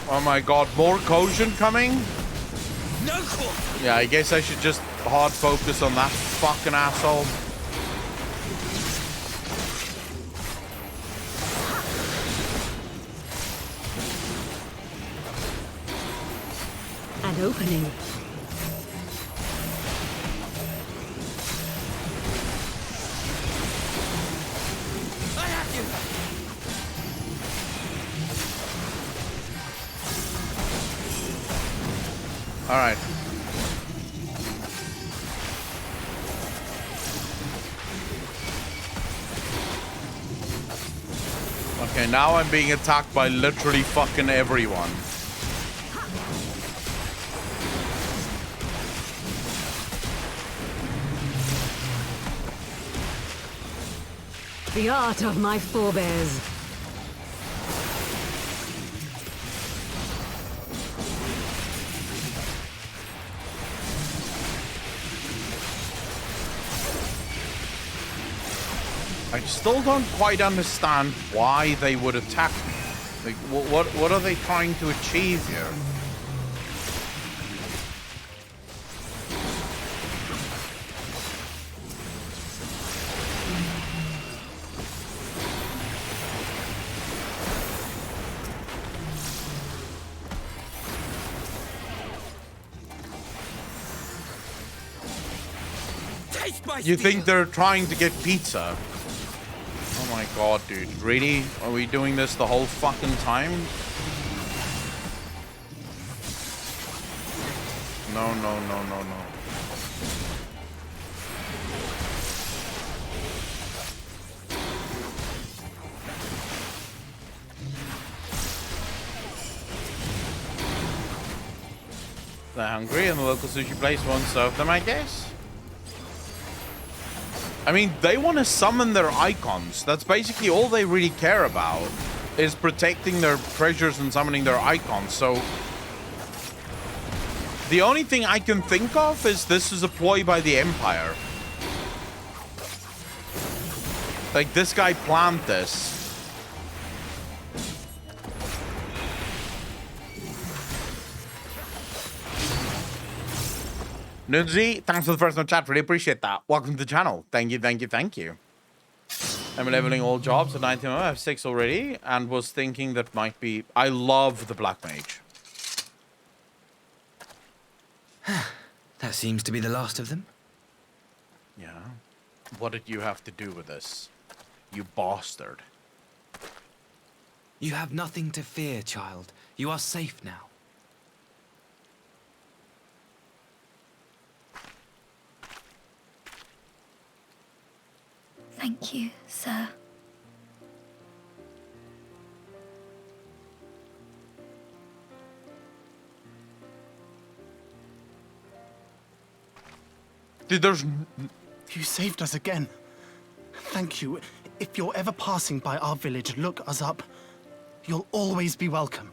Oh my god, more Kojin coming? No cool. Yeah, I guess I should just hard focus on that fucking asshole. An opening. I have you. All right. Okay, now I'm being attacked by literally fucking everyone. The art of my forebears. I still don't quite understand why they would attack me. Like, what are they trying to achieve here? You think they're trying to get pizza? Oh my god, dude. Really? Are we doing this the whole fucking time? No, no, no, no, no. They're hungry and the local sushi place won't serve them, I guess? I mean, they want to summon their icons. That's basically all they really care about, is protecting their treasures and summoning their icons. So the only thing I can think of is this is a ploy by the Empire. Like, this guy planned this. Nunzi, thanks for the first chat. Really appreciate that. Welcome to the channel. Thank you, thank you, thank you. I'm leveling all jobs at 19. I have 6 already, and was thinking that might be. I love the Black Mage. That seems to be the last of them. Yeah. What did you have to do with this, you bastard? You have nothing to fear, child. You are safe now. Thank you, sir. Dude, there's... You saved us again. Thank you. If you're ever passing by our village, look us up. You'll always be welcome.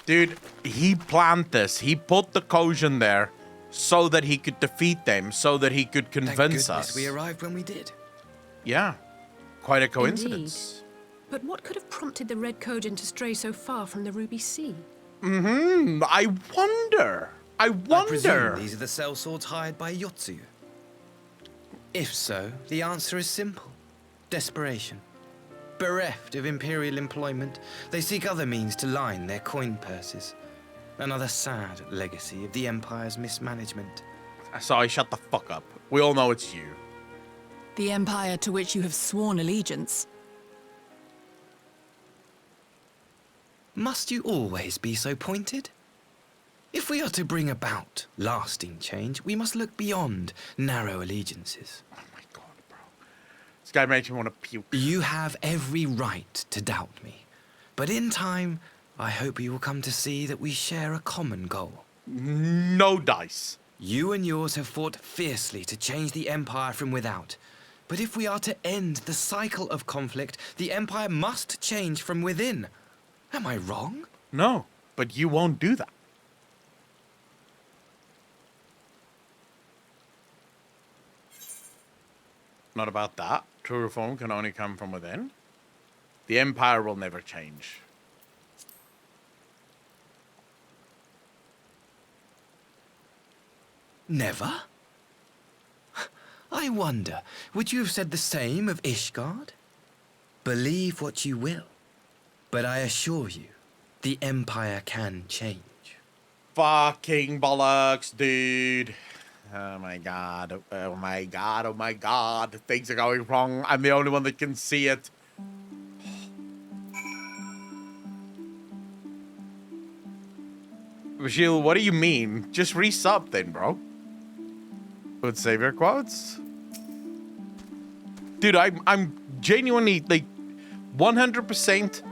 Dude, he planned this. He put the Kojin there so that he could defeat them, so that he could convince us. We arrived when we did. Yeah. Quite a coincidence. Indeed. But what could have prompted the Red Kojin to stray so far from the Ruby Sea? I wonder. I presume these are the sellswords hired by Yotsu. If so, the answer is simple. Desperation. Bereft of imperial employment, they seek other means to line their coin purses. Another sad legacy of the Empire's mismanagement. Sorry, shut the fuck up. We all know it's you. The Empire to which you have sworn allegiance. Must you always be so pointed? If we are to bring about lasting change, we must look beyond narrow allegiances. Oh my god, bro. This guy makes me want to puke. You have every right to doubt me. But in time, I hope you will come to see that we share a common goal. No dice. You and yours have fought fiercely to change the Empire from without. But if we are to end the cycle of conflict, the Empire must change from within. Am I wrong? No, but you won't do that. Not about that. True reform can only come from within. The Empire will never change. Never? I wonder, would you have said the same of Ishgard? Believe what you will, but I assure you, the Empire can change. Fucking bollocks, dude. Oh my god. Oh my god. Oh my god. Things are going wrong. I'm the only one that can see it. Vashil, what do you mean? Just resub then, bro. With savior quotes? Dude, I'm genuinely, like, 100%.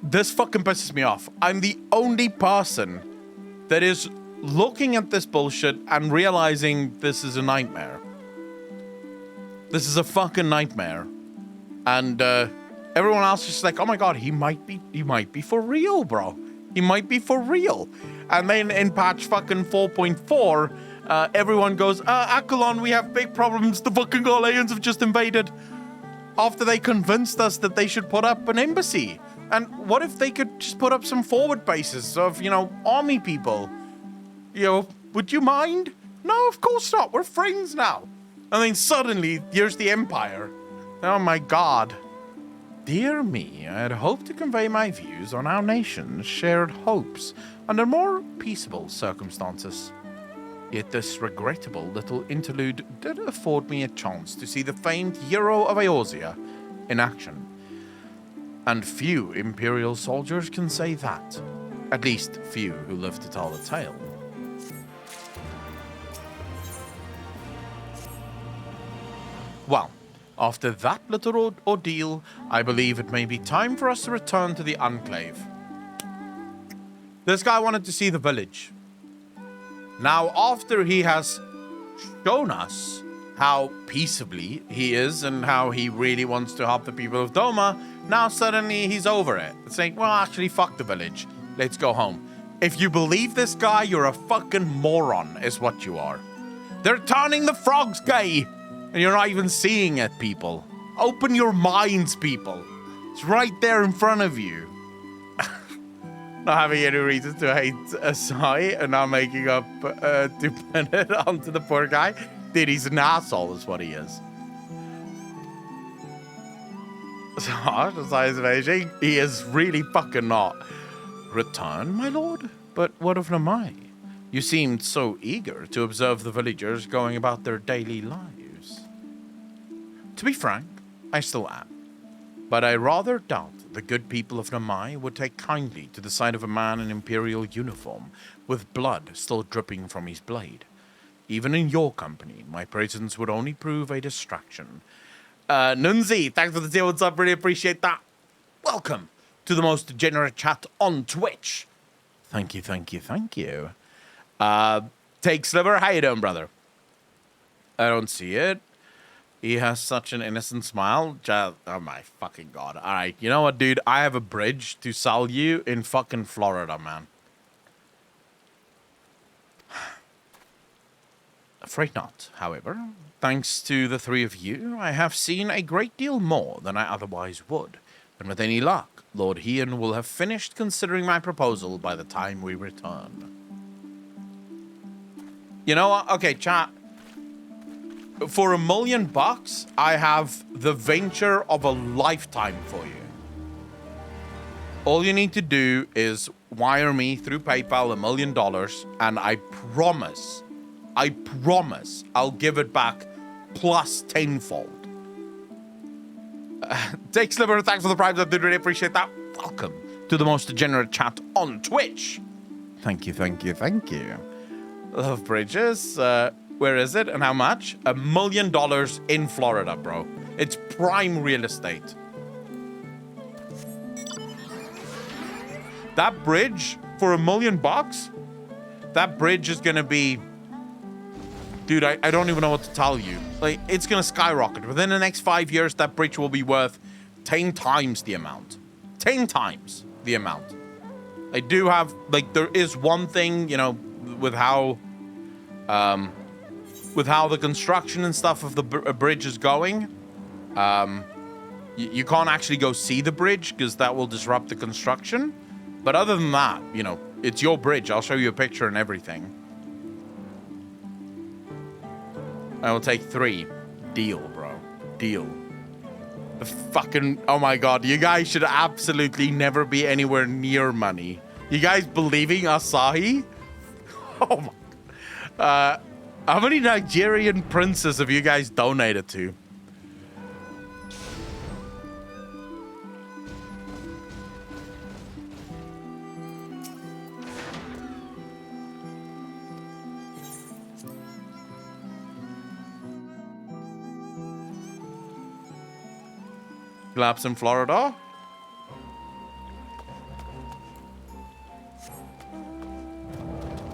This fucking pisses me off. I'm the only person that is looking at this bullshit and realizing this is a nightmare. This is a fucking nightmare. And everyone else is just like, oh my god, he might be for real, bro. He might be for real. And then in patch fucking 4.4, everyone goes, Akalon, we have big problems. The fucking Golians have just invaded. After they convinced us that they should put up an embassy. And what if they could just put up some forward bases of, you know, army people? You know, would you mind? No, of course not. We're friends now. And then suddenly, here's the Empire. Oh my god. Dear me, I had hoped to convey my views on our nation's shared hopes under more peaceable circumstances. Yet this regrettable little interlude did afford me a chance to see the famed hero of Eorzea in action. And few Imperial soldiers can say that. At least few who live to tell the tale. Well, after that little ordeal, I believe it may be time for us to return to the Enclave. This guy wanted to see the village. Now, after he has shown us how peaceably he is and how he really wants to help the people of Doma, now suddenly he's over it. It's like, well, actually, fuck the village. Let's go home. If you believe this guy, you're a fucking moron, is what you are. They're turning the frogs gay, and you're not even seeing it, people. Open your minds, people. It's right there in front of you. Not having any reason to hate Asai and not making up to pin it onto the poor guy. Dude, he's an asshole is what he is. So, Asai's amazing. He is really fucking not. Return, my lord? But what of Namai? You seemed so eager to observe the villagers going about their daily lives. To be frank, I still am. But I rather doubt the good people of Namai would take kindly to the sight of a man in Imperial uniform, with blood still dripping from his blade. Even in your company, my presence would only prove a distraction. Nunzi, thanks for the deal. What's up? Really appreciate that. Welcome to the most degenerate chat on Twitch. Thank you, thank you, thank you. Take Sliver, how you doing, brother? I don't see it. He has such an innocent smile. Oh my fucking god. All right, you know what, dude? I have a bridge to sell you in fucking Florida, man. Afraid not, however. Thanks to the three of you, I have seen a great deal more than I otherwise would. And with any luck, Lord Ian will have finished considering my proposal by the time we return. You know what? Okay, chat. For $1 million, I have the venture of a lifetime for you. All you need to do is wire me through PayPal $1 million, and I promise I'll give it back plus tenfold. Take Sliver, thanks for the prize. I did really appreciate that. Welcome to the most degenerate chat on Twitch. Thank you, thank you, thank you. Love Bridges. Where is it and how much? $1 million in Florida, bro. It's prime real estate. That bridge for $1 million? That bridge is gonna be... Dude, I don't even know what to tell you. Like, it's gonna skyrocket. Within the next 5 years, that bridge will be worth 10 times the amount. 10 times the amount. I do have, like, there is one thing, you know, with how with how the construction and stuff of the bridge is going, you can't actually go see the bridge because that will disrupt the construction. But other than that, you know, it's your bridge. I'll show you a picture and everything. I will take 3. Deal, bro. Deal. The fucking... Oh my god. You guys should absolutely never be anywhere near money. You guys believing Asahi? Oh my... how many Nigerian princes have you guys donated to? Collapse in Florida?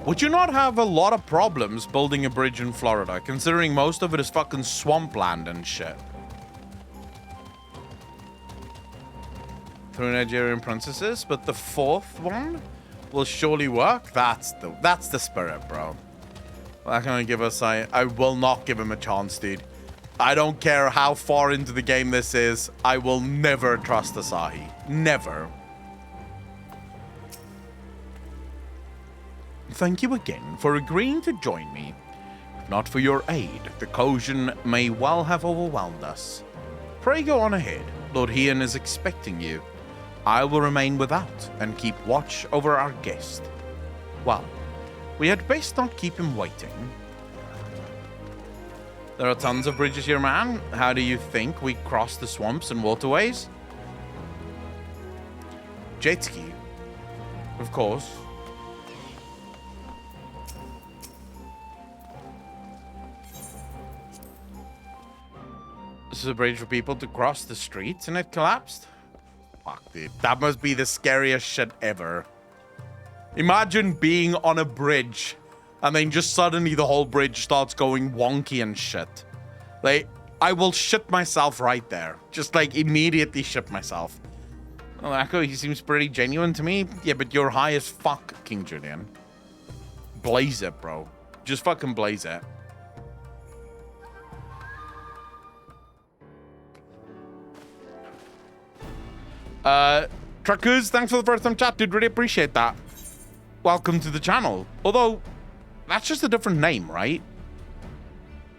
Would you not have a lot of problems building a bridge in Florida, considering most of it is fucking swampland and shit? 3 Nigerian princesses, but the 4th one will surely work. That's the spirit, bro. That can give us... I will not give him a chance, dude. I don't care how far into the game this is. I will never trust Asahi. Never. Thank you again for agreeing to join me. If not for your aid, the Kojin may well have overwhelmed us. Pray go on ahead. Lord Hian is expecting you. I will remain without and keep watch over our guest. Well, we had best not keep him waiting. There are tons of bridges here, man. How do you think we cross the swamps and waterways? Jet ski. Of course. This is a bridge for people to cross the streets and it collapsed? Fuck, dude. That must be the scariest shit ever. Imagine being on a bridge and then just suddenly the whole bridge starts going wonky and shit. Like, I will shit myself right there. Just, like, immediately shit myself. Well, Echo, he seems pretty genuine to me. Yeah, but you're high as fuck, King Julian. Blaze it, bro. Just fucking blaze it. Truckers, thanks for the first time chat, dude. Really appreciate that. Welcome to the channel. Although... that's just a different name, right?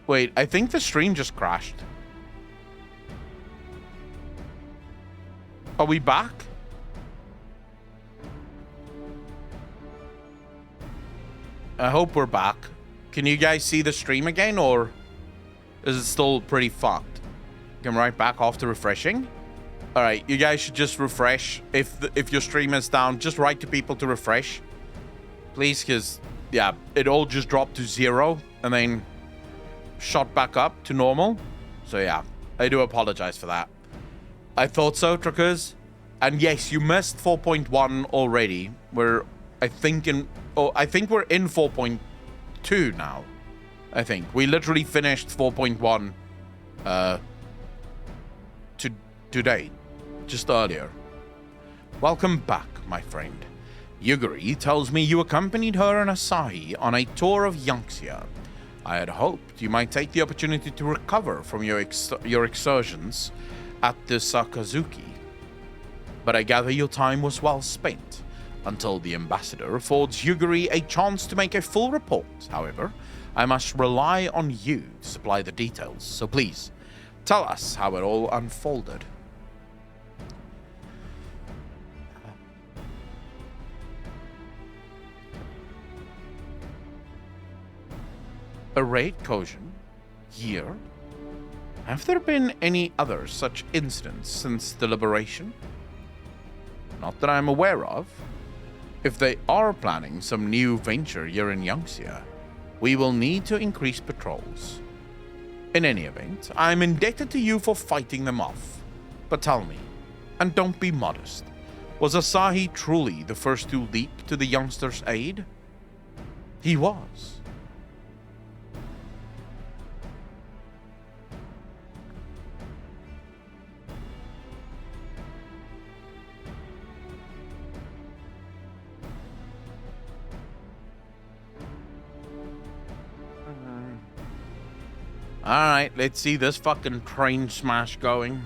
Wait, I think the stream just crashed. Are we back? I hope we're back. Can you guys see the stream again, or is it still pretty fucked? Come right back after refreshing. All right, you guys should just refresh. If your stream is down, just write to people to refresh, please, because... yeah, it all just dropped to 0 and then shot back up to normal. So yeah, I do apologize for that. I thought so, truckers. And yes, you missed 4.1 already. I think we're in 4.2 now. I think we literally finished 4.1 today, just earlier. Welcome back, my friend. Yuguri tells me you accompanied her and Asahi on a tour of Yangxia. I had hoped you might take the opportunity to recover from your excursions at the Sakazuki. But I gather your time was well spent. Until the ambassador affords Yuguri a chance to make a full report, however, I must rely on you to supply the details. So please, tell us how it all unfolded. A raid, Kojin? Here? Have there been any other such incidents since the liberation? Not that I'm aware of. If they are planning some new venture here in Yangxia, we will need to increase patrols. In any event, I'm indebted to you for fighting them off. But tell me, and don't be modest, was Asahi truly the first to leap to the youngster's aid? He was. Alright, let's see this fucking train smash going.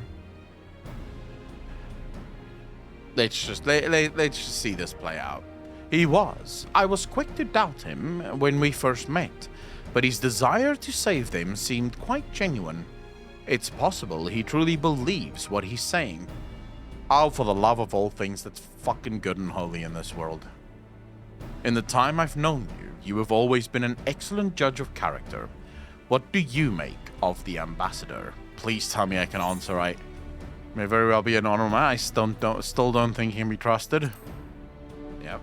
Let's just see this play out. I was quick to doubt him when we first met, but his desire to save them seemed quite genuine. It's possible he truly believes what he's saying. Oh, for the love of all things that's fucking good and holy in this world. In the time I've known you, you have always been an excellent judge of character. What do you make of the ambassador? Please tell me I can answer right. May very well be an honor man. I still don't think he can be trusted. Yep.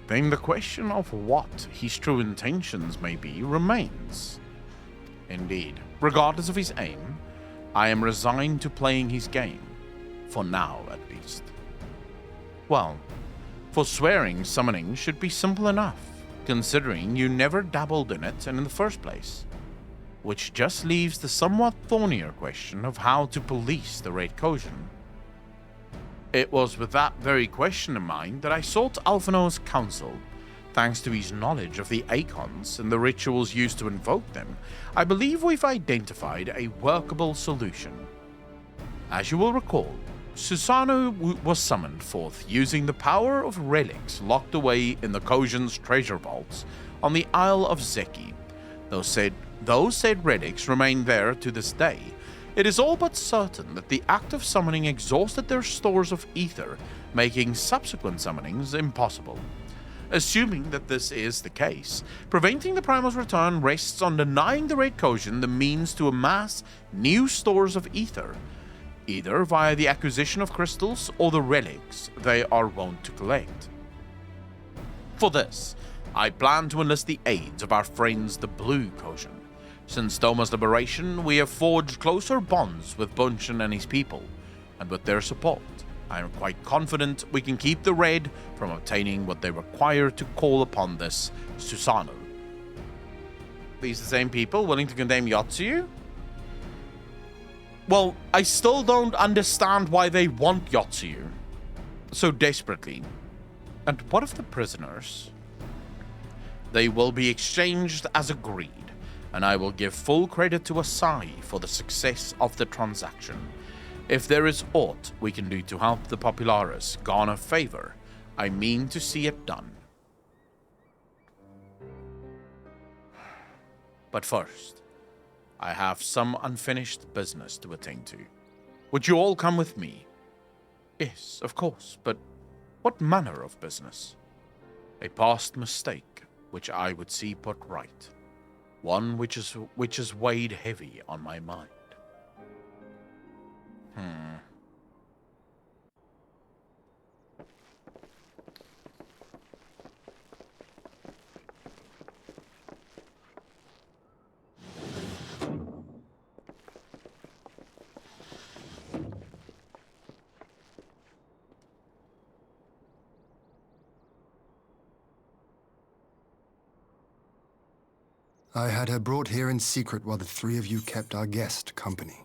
Then the question of what his true intentions may be remains. Indeed, regardless of his aim, I am resigned to playing his game. For now, at least. Well, forswearing summoning should be simple enough, considering you never dabbled in it in the first place. Which just leaves the somewhat thornier question of how to police the Red Kojin. It was with that very question in mind that I sought Alphino's counsel. Thanks to his knowledge of the Acons and the rituals used to invoke them, I believe we've identified a workable solution. As you will recall, Susanoo was summoned forth using the power of relics locked away in the Kojin's treasure vaults on the Isle of Zeki. Those said relics remain there to this day. It is all but certain that the act of summoning exhausted their stores of ether, making subsequent summonings impossible. Assuming that this is the case, preventing the Primal's return rests on denying the Red Kojin the means to amass new stores of ether, either via the acquisition of crystals or the relics they are wont to collect. For this, I plan to enlist the aids of our friends the Blue Kojin. Since Doma's liberation, we have forged closer bonds with Bunchen and his people, and with their support, I am quite confident we can keep the Red from obtaining what they require to call upon this Susanoo. These the same people willing to condemn Yotsuyu? Well, I still don't understand why they want Yotsuyu so desperately. And what of the prisoners? They will be exchanged as agreed, and I will give full credit to Asahi for the success of the transaction. If there is aught we can do to help the Populares garner favor, I mean to see it done. But first, I have some unfinished business to attend to. Would you all come with me? Yes, of course, but what manner of business? A past mistake, which I would see put right. One which is weighed heavy on my mind. I had her brought here in secret while the three of you kept our guest company.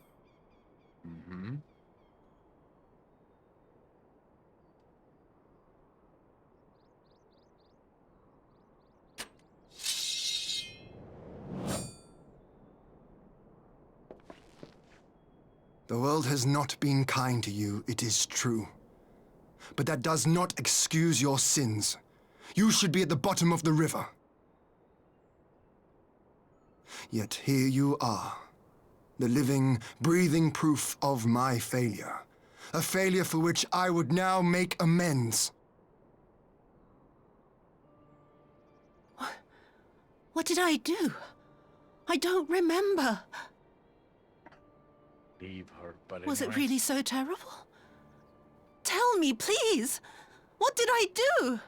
The world has not been kind to you, it is true. But that does not excuse your sins. You should be at the bottom of the river. Yet here you are, the living, breathing proof of my failure. A failure for which I would now make amends. What did I do? I don't remember. Leave her, but Was it really so terrible? Tell me, please! What did I do?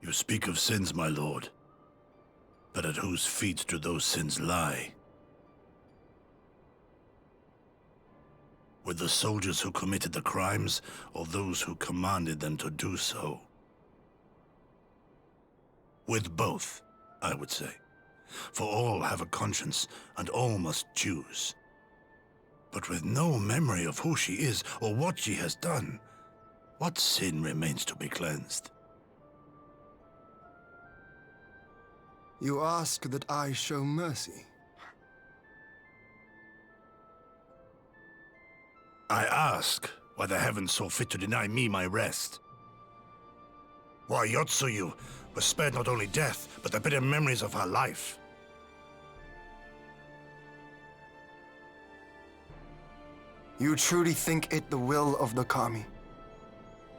You speak of sins, my lord. But at whose feet do those sins lie? With the soldiers who committed the crimes, or those who commanded them to do so? With both, I would say. For all have a conscience, and all must choose. But with no memory of who she is, or what she has done, what sin remains to be cleansed? You ask that I show mercy? I ask why the heavens saw fit to deny me my rest. Why Yotsuyu was spared not only death, but the bitter memories of her life. You truly think it the will of the Kami?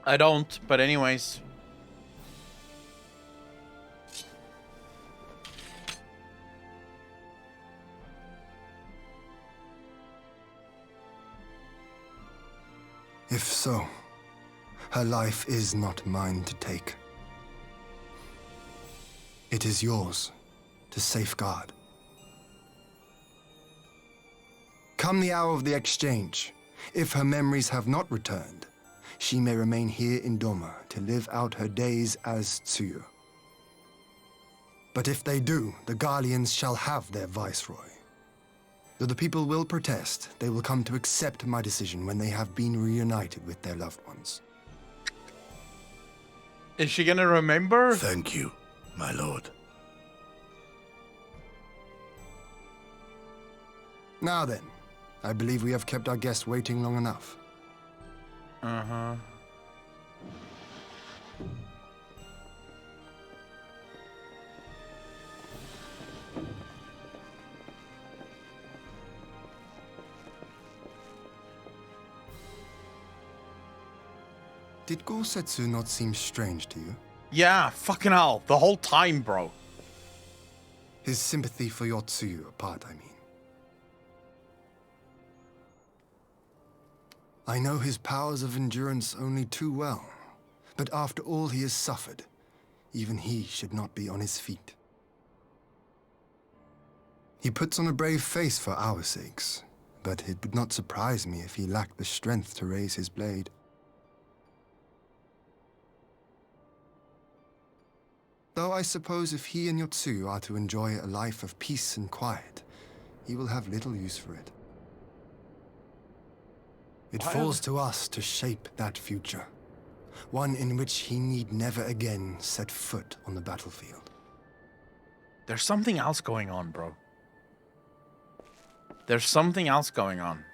I don't, but anyways. If so, her life is not mine to take. It is yours to safeguard. Come the hour of the exchange, if her memories have not returned, she may remain here in Doma to live out her days as Tsuyu. But if they do, the Guardians shall have their viceroy. Though the people will protest, they will come to accept my decision when they have been reunited with their loved ones. Is she gonna remember? Thank you, my lord. Now then, I believe we have kept our guest waiting long enough. Uh-huh. Did Gosetsu not seem strange to you? Yeah, fucking hell. The whole time, bro. His sympathy for Yotsuyu apart, I mean. I know his powers of endurance only too well, but after all he has suffered, even he should not be on his feet. He puts on a brave face for our sakes, but it would not surprise me if he lacked the strength to raise his blade. Though I suppose if he and Yotsuyu are to enjoy a life of peace and quiet, he will have little use for it. It falls to us to shape that future, one in which he need never again set foot on the battlefield. There's something else going on, bro. There's something else going on.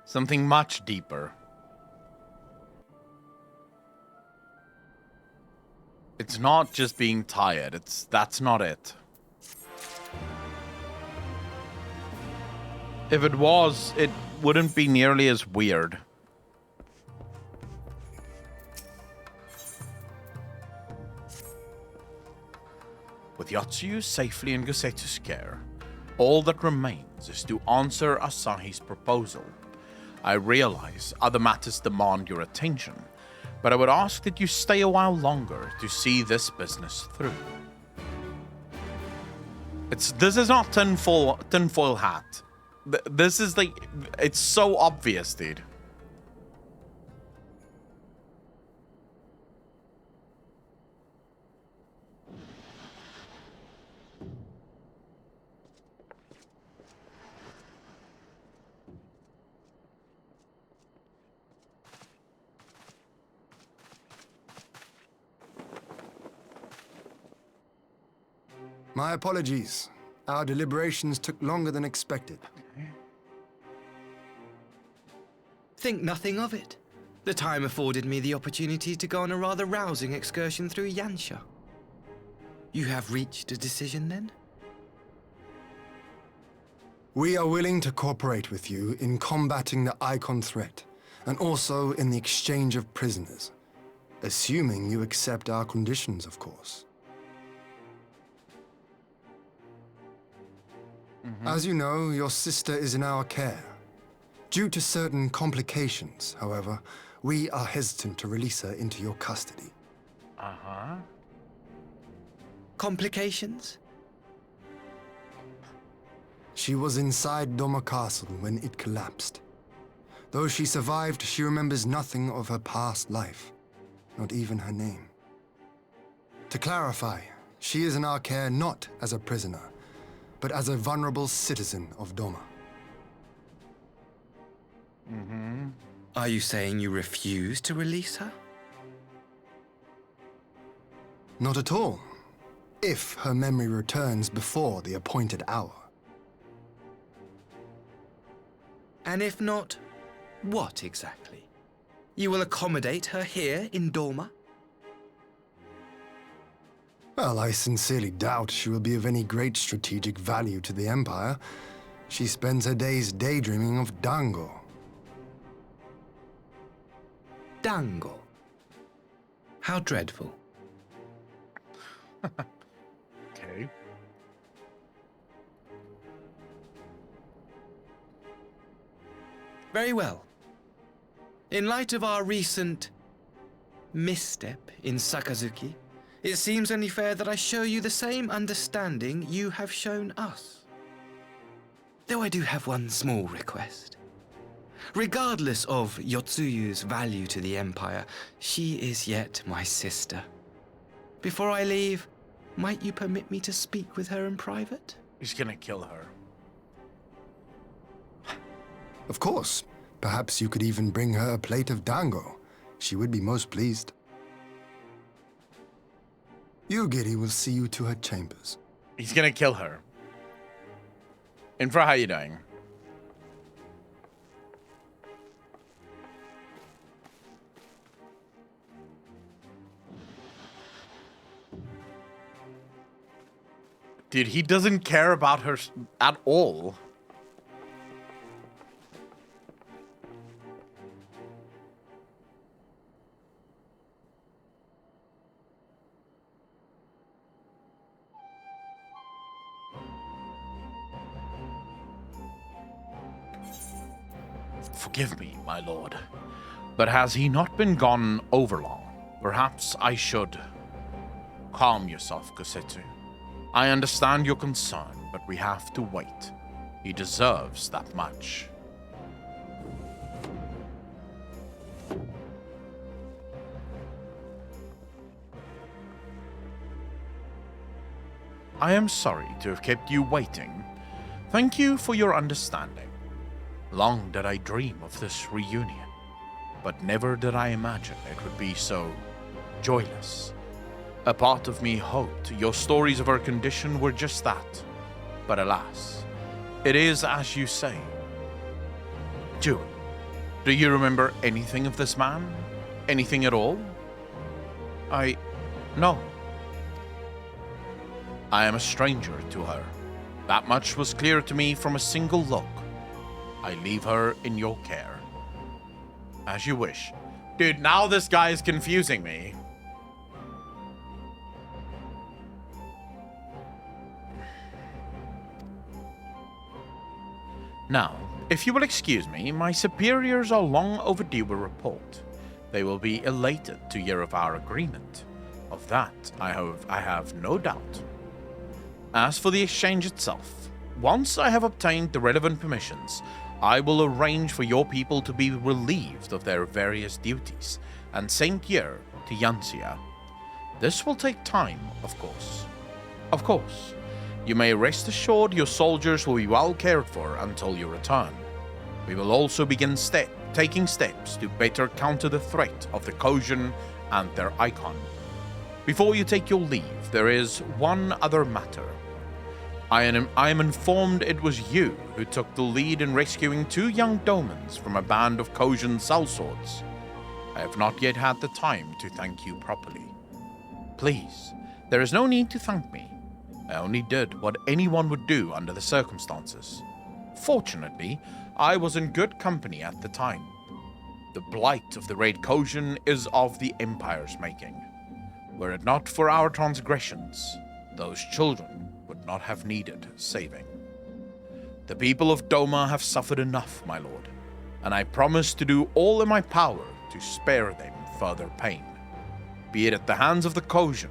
Something much deeper. It's not just being tired. That's not it. If it was, it wouldn't be nearly as weird. With Yotsuyu safely in Gosetsu's care, all that remains is to answer Asahi's proposal. I realize other matters demand your attention, but I would ask that you stay a while longer to see this business through. This is not tinfoil hat. This is like, it's so obvious, dude. My apologies. Our deliberations took longer than expected. Think nothing of it. The time afforded me the opportunity to go on a rather rousing excursion through Yansha. You have reached a decision, then? We are willing to cooperate with you in combating the Icon threat, and also in the exchange of prisoners. Assuming you accept our conditions, of course. As you know, your sister is in our care. Due to certain complications, however, we are hesitant to release her into your custody. Uh-huh. Complications? She was inside Doma Castle when it collapsed. Though she survived, she remembers nothing of her past life, not even her name. To clarify, she is in our care not as a prisoner, but as a vulnerable citizen of Doma. Are you saying you refuse to release her? Not at all. If her memory returns before the appointed hour. And if not, what exactly? You will accommodate her here in Doma? Well, I sincerely doubt she will be of any great strategic value to the Empire. She spends her days daydreaming of Dango. Dango? How dreadful. Okay. Very well. In light of our recent misstep in Sakazuki, it seems only fair that I show you the same understanding you have shown us. Though I do have one small request. Regardless of Yotsuyu's value to the Empire, she is yet my sister. Before I leave, might you permit me to speak with her in private? He's gonna kill her. Of course. Perhaps you could even bring her a plate of dango. She would be most pleased. Yugiri will see you to her chambers. He's gonna kill her. Infra, how you doing? Dude, he doesn't care about her at all. Forgive me, my lord, but has he not been gone overlong? Perhaps I should. Calm yourself, Kosetsu. I understand your concern, but we have to wait. He deserves that much. I am sorry to have kept you waiting. Thank you for your understanding. Long did I dream of this reunion, but never did I imagine it would be so joyless. A part of me hoped your stories of her condition were just that, but alas, it is as you say. Jewel, do you remember anything of this man? Anything at all? No. I am a stranger to her. That much was clear to me from a single look. I leave her in your care. As you wish. Dude, now this guy is confusing me. Now, if you will excuse me, my superiors are long overdue a report. They will be elated to hear of our agreement. Of that, I have no doubt. As for the exchange itself, once I have obtained the relevant permissions, I will arrange for your people to be relieved of their various duties and sent here to Yanxia. This will take time, of course. Of course, you may rest assured your soldiers will be well cared for until you return. We will also begin taking steps to better counter the threat of the Kojin and their icon. Before you take your leave, there is one other matter. I am informed it was you who took the lead in rescuing 2 young domans from a band of Kojin sellswords. I have not yet had the time to thank you properly. Please, there is no need to thank me. I only did what anyone would do under the circumstances. Fortunately, I was in good company at the time. The blight of the Red Kojin is of the Empire's making. Were it not for our transgressions, those children would not have needed saving. The people of Doma have suffered enough, my lord, and I promise to do all in my power to spare them further pain, be it at the hands of the Kojin,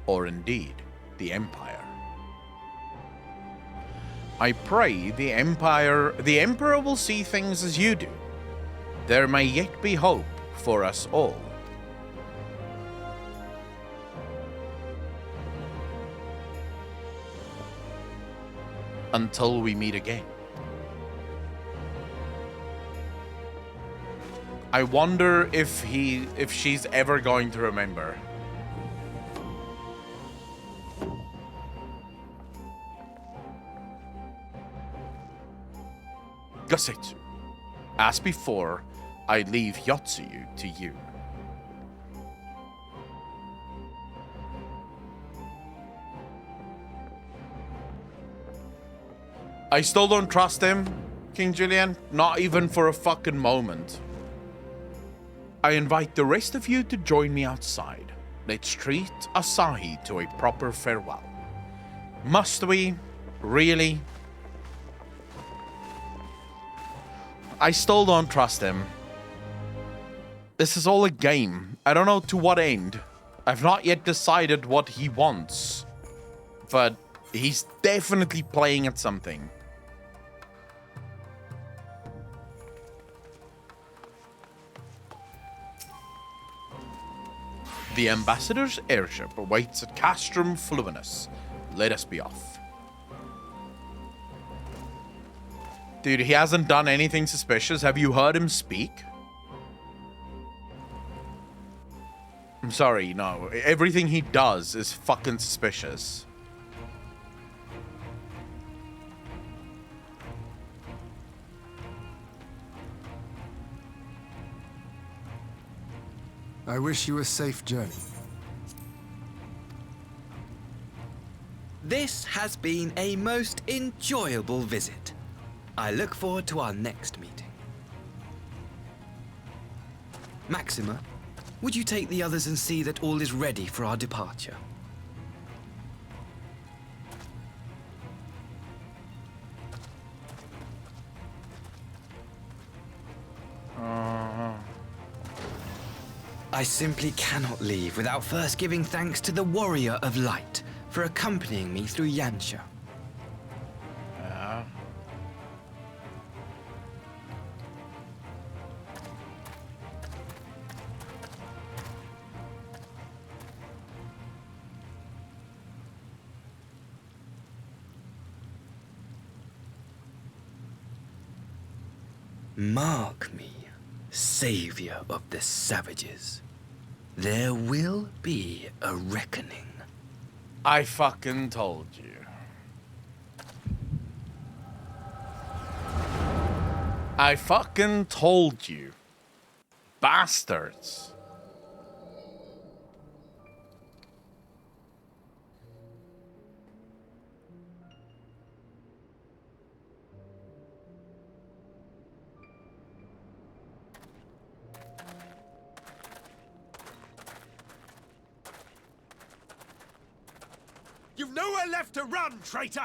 or indeed the Empire. I pray the Emperor will see things as you do. There may yet be hope for us all. Until we meet again. I wonder if she's ever going to remember. discuss it. As before, I leave Yotsuyu to you. I still don't trust him, King Julian. Not even for a fucking moment. I invite the rest of you to join me outside. Let's treat Asahi to a proper farewell. Must we? Really? I still don't trust him. This is all a game. I don't know to what end. I've not yet decided what he wants. But he's definitely playing at something. The ambassador's airship awaits at Castrum Fluminus. Let us be off. Dude, he hasn't done anything suspicious. Have you heard him speak? I'm sorry, no. Everything he does is fucking suspicious. I wish you a safe journey. This has been a most enjoyable visit. I look forward to our next meeting. Maxima, would you take the others and see that all is ready for our departure? I simply cannot leave without first giving thanks to the Warrior of Light for accompanying me through Yansha. Mark me, savior of the savages. There will be a reckoning. I fucking told you. I fucking told you. Bastards. You've nowhere left to run, traitor!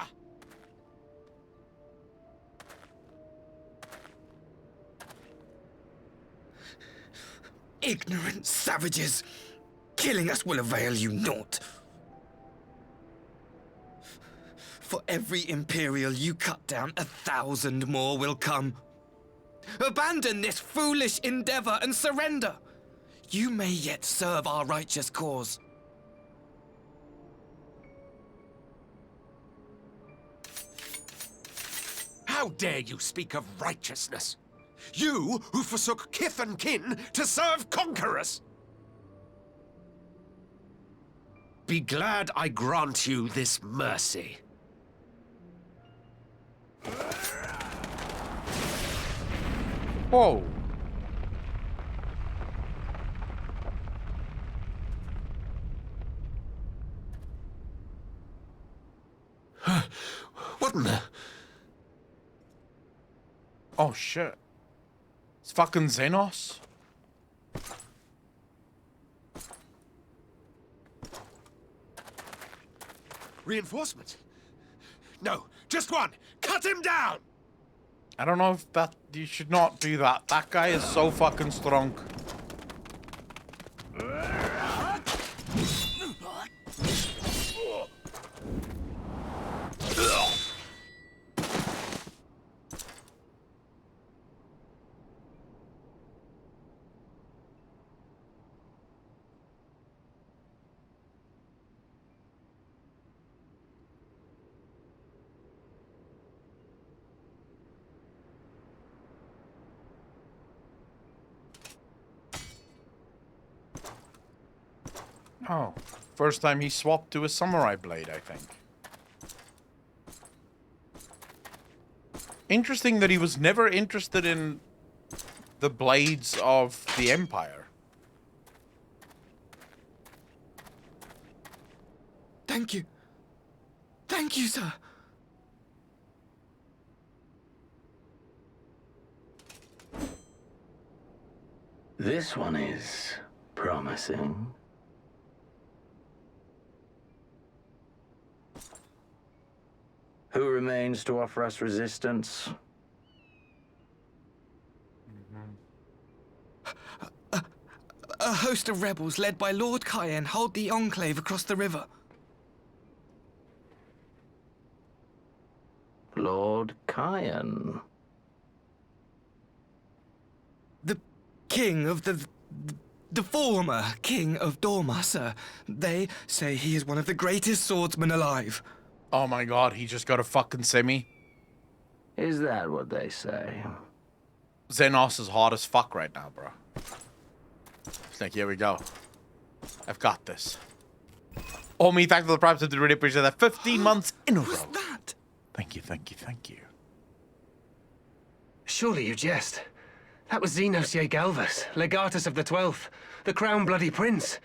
Ignorant savages! Killing us will avail you naught. For every Imperial you cut down, 1,000 more will come. Abandon this foolish endeavor and surrender. You may yet serve our righteous cause. How dare you speak of righteousness? You who forsook kith and kin to serve conquerors! Be glad I grant you this mercy. Whoa. What in the... Oh shit. It's fucking Xenos. Reinforcement? No, just one! Cut him down! I don't know if that... You should not do that. That guy is so fucking strong. Oh, first time he swapped to a samurai blade, I think. Interesting that he was never interested in the blades of the Empire. Thank you. Thank you, sir. This one is promising. Who remains to offer us resistance? A host of rebels led by Lord Cayenne hold the Enclave across the river. Lord Cayenne? The king of the former king of Dorma, sir. They say he is one of the greatest swordsmen alive. Oh my god, he just got a fucking semi. Is that what they say? Xenos is hard as fuck right now, bro. It's like, here we go. I've got this. Oh, me, thank you for the props. I did really appreciate that. 15 months in a row. What's that? Thank you, thank you, thank you. Surely you jest. That was Xenos ye Galvus, legatus of the 12th, the crown bloody prince.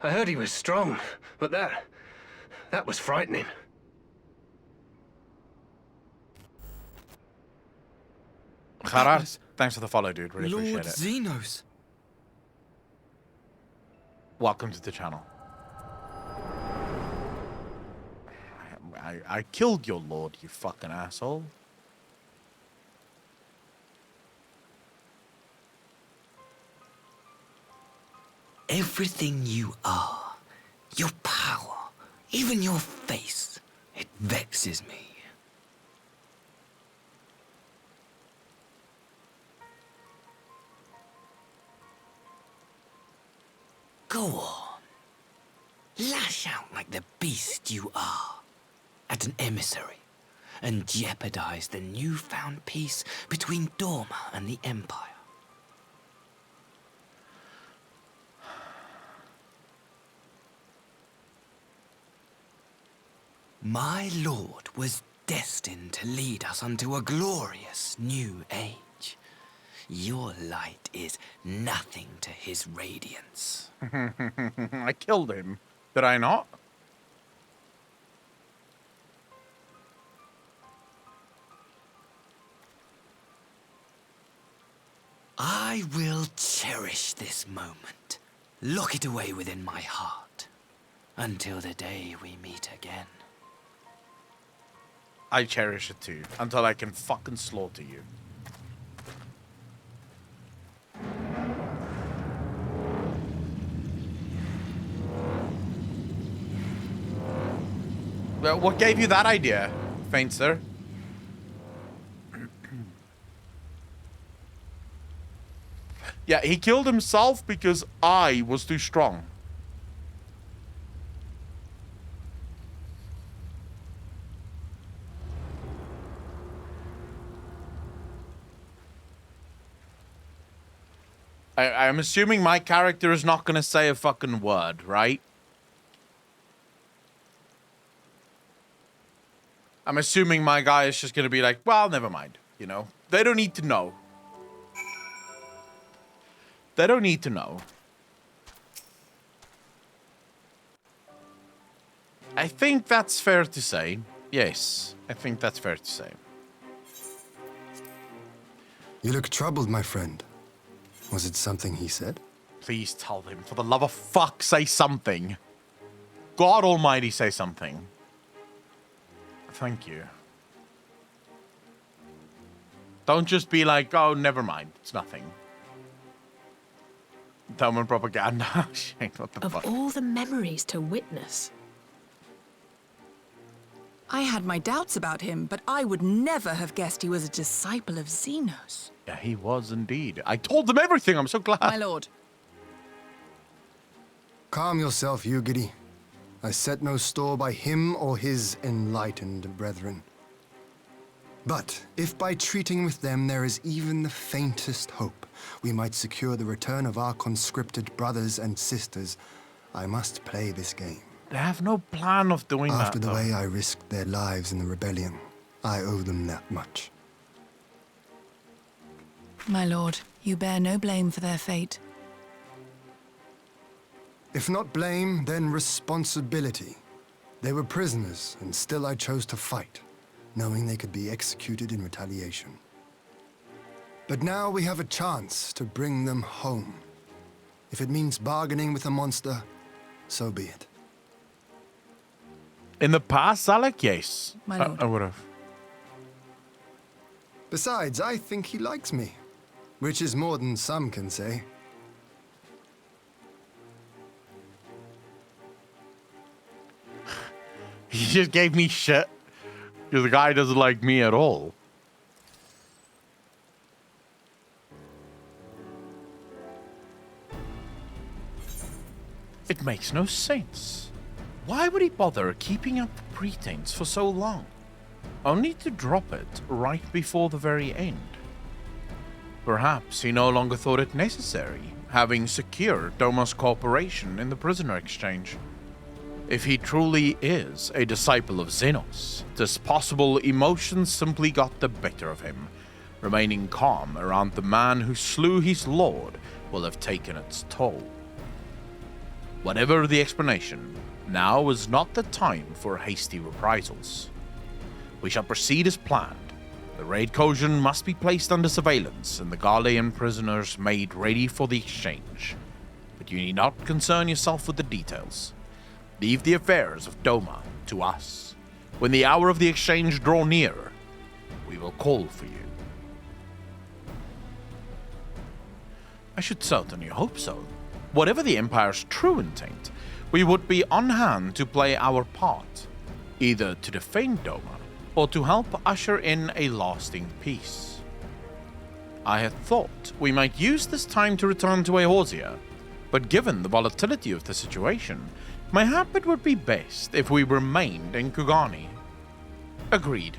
I heard he was strong, but that was frightening. Gerard, thanks for the follow, dude. Really Lord appreciate it. Xenos. Welcome to the channel. I killed your lord, you fucking asshole. Everything you are, your power, even your face, it vexes me. Go on. Lash out like the beast you are at an emissary and jeopardize the newfound peace between Dorma and the Empire. My lord was destined to lead us unto a glorious new age. Your light is nothing to his radiance. I killed him. Did I not? I will cherish this moment, lock it away within my heart, until the day we meet again. I cherish it too, until I can fucking slaughter you. Well, what gave you that idea, faint sir? Yeah, he killed himself because I was too strong. I'm assuming my character is not going to say a fucking word, right? I'm assuming my guy is just going to be like, well, never mind, you know? They don't need to know. They don't need to know. I think that's fair to say. Yes, I think that's fair to say. You look troubled, my friend. Was it something he said? Please tell him. For the love of fuck, say something. God Almighty, say something. Thank you. Don't just be like, oh, never mind. It's nothing. Roman propaganda. Shit, what the fuck? Of all the memories to witness. I had my doubts about him, but I would never have guessed he was a disciple of Xenos. Yeah, he was indeed. I told them everything. I'm so glad. My lord. Calm yourself, Ugiri. I set no store by him or his enlightened brethren. But if by treating with them there is even the faintest hope we might secure the return of our conscripted brothers and sisters, I must play this game. They have no plan of doing that, After the way I risked their lives in the rebellion, I owe them that much. My lord, you bear no blame for their fate. If not blame, then responsibility. They were prisoners, and still I chose to fight, knowing they could be executed in retaliation. But now we have a chance to bring them home. If it means bargaining with a monster, so be it. In the past, Alec, yes. My lord. I would have. Besides, I think he likes me, which is more than some can say. He just gave me shit because the guy doesn't like me at all. It makes no sense. Why would he bother keeping up the pretense for so long, only to drop it right before the very end? Perhaps he no longer thought it necessary, having secured Doma's cooperation in the prisoner exchange. If he truly is a disciple of Xenos, this possible emotion simply got the better of him. Remaining calm around the man who slew his lord will have taken its toll. Whatever the explanation, now is not the time for hasty reprisals. We shall proceed as planned. The raid Kojin must be placed under surveillance and the Garlean prisoners made ready for the exchange. But you need not concern yourself with the details. Leave the affairs of Doma to us. When the hour of the exchange draw near, we will call for you. I should certainly hope so. Whatever the Empire's true intent, we would be on hand to play our part, either to defend Doma or to help usher in a lasting peace. I had thought we might use this time to return to Eorzea, but given the volatility of the situation, mayhap it would be best if we remained in Kugani. Agreed.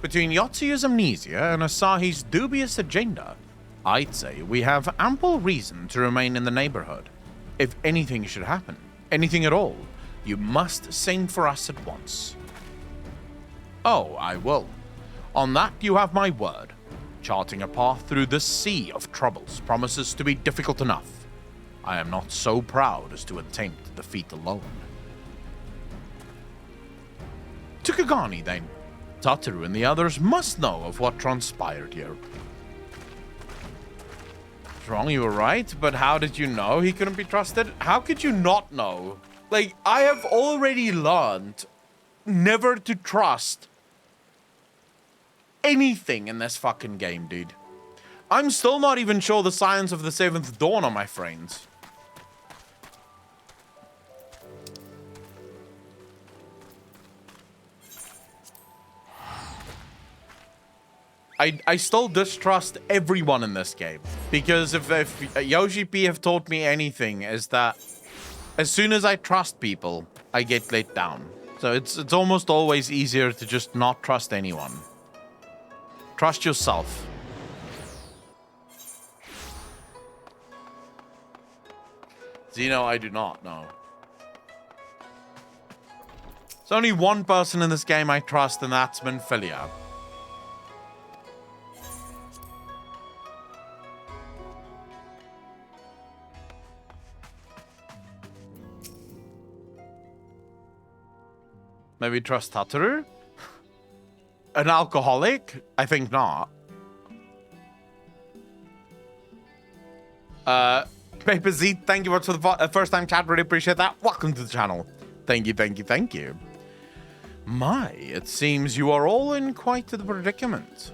Between Yotsuya's amnesia and Asahi's dubious agenda, I'd say we have ample reason to remain in the neighborhood. If anything should happen, anything at all, you must send for us at once. Oh, I will. On that you have my word. Charting a path through this sea of troubles promises to be difficult enough. I am not so proud as to attempt the feat alone. To Kugani, then. Tataru and the others must know of what transpired here. Wrong, you were right, but how did you know he couldn't be trusted? How could you not know? Like, I have already learned never to trust anything in this fucking game, dude. I'm still not even sure the signs of the Seventh Dawn are my friends. I still distrust everyone in this game. Because if Yoshi P have taught me anything, is that as soon as I trust people, I get let down. So it's almost always easier to just not trust anyone. Trust yourself. Zeno, I do not know. There's only one person in this game I trust, and that's Minfilia. Maybe trust Tataru? An alcoholic? I think not. Paper Z, thank you much for the first time chat. Really appreciate that. Welcome to the channel. Thank you, thank you, thank you. My, it seems you are all in quite the predicament.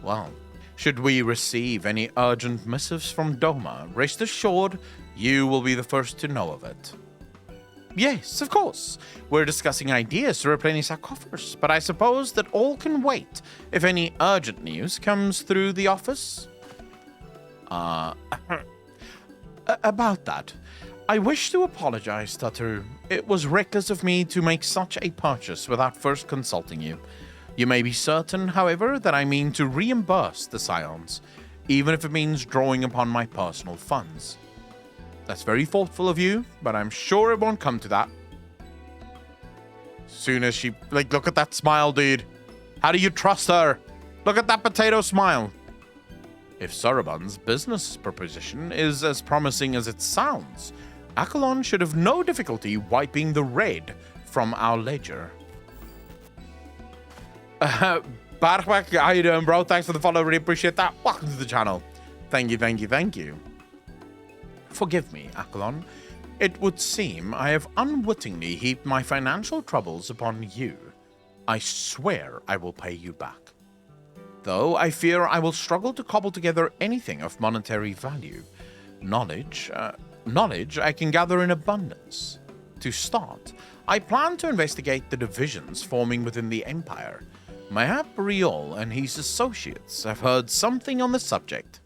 Well, should we receive any urgent missives from Doma, rest assured you will be the first to know of it. Yes, of course. We're discussing ideas to replenish our coffers, but I suppose that all can wait if any urgent news comes through the office. About that, I wish to apologize, Tataru. It was reckless of me to make such a purchase without first consulting you. You may be certain, however, that I mean to reimburse the Scions, even if it means drawing upon my personal funds. That's very thoughtful of you, but I'm sure it won't come to that. Soon as she... Like, look at that smile, dude. How do you trust her? Look at that potato smile. If Soroban's business proposition is as promising as it sounds, Akalon should have no difficulty wiping the red from our ledger. Barback, how you doing, bro? Thanks for the follow, really appreciate that. Welcome to the channel. Thank you, thank you, thank you. Forgive me, Akalon. It would seem I have unwittingly heaped my financial troubles upon you. I swear I will pay you back. Though I fear I will struggle to cobble together anything of monetary value. Knowledge I can gather in abundance. To start, I plan to investigate the divisions forming within the Empire. Mayhap Riol and his associates have heard something on the subject.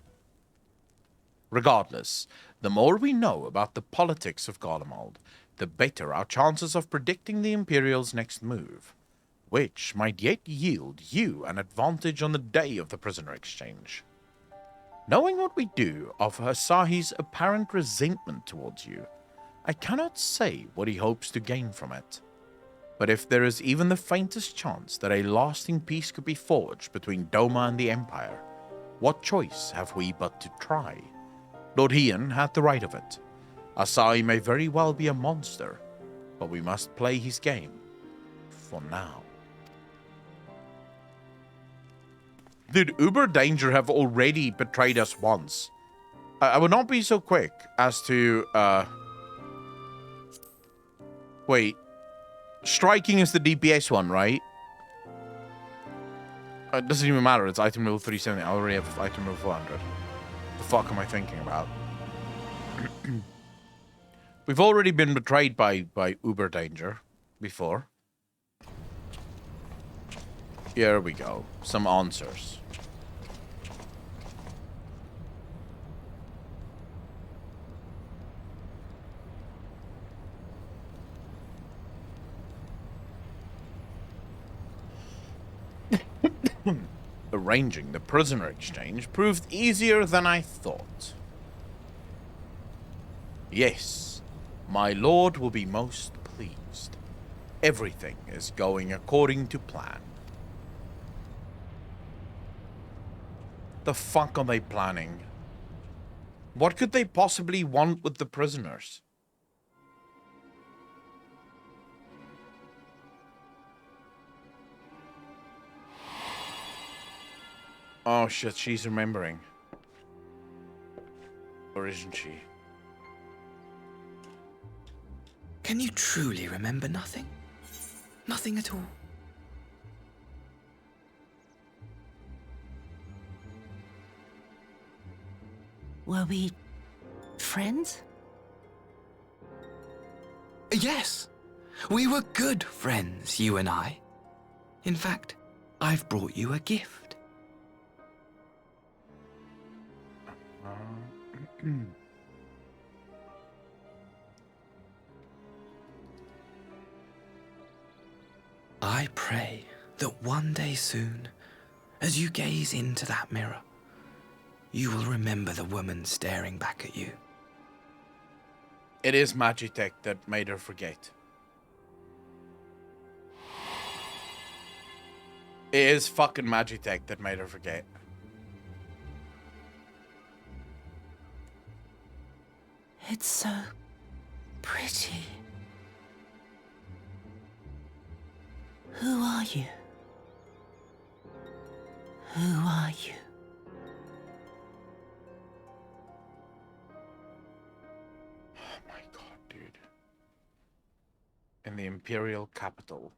Regardless, the more we know about the politics of Gollum, the better our chances of predicting the Imperial's next move, which might yet yield you an advantage on the day of the prisoner exchange. Knowing what we do of Asahi's apparent resentment towards you, I cannot say what he hopes to gain from it. But if there is even the faintest chance that a lasting peace could be forged between Doma and the Empire, what choice have we but to try? Lord Ian had the right of it. Asahi may very well be a monster, but we must play his game. For now. Dude, Uber Danger have already betrayed us once. I would not be so quick as to, wait. Striking is the DPS one, right? It doesn't even matter. It's item level 370. I already have item level 400. The fuck am I thinking about? We've already been betrayed by Uber Danger before. Here we go. Some answers. Arranging the prisoner exchange proved easier than I thought. Yes, my lord will be most pleased. Everything is going according to plan. The fuck are they planning? What could they possibly want with the prisoners? Oh shit, she's remembering. Or isn't she? Can you truly remember nothing? Nothing at all? Were we friends? Yes. We were good friends, you and I. In fact, I've brought you a gift. I pray that one day soon, as you gaze into that mirror, you will remember the woman staring back at you. It is Magitech that made her forget. It is fucking Magitech that made her forget. It's so pretty. Who are you? Who are you? Oh my god, dude. In the Imperial capital.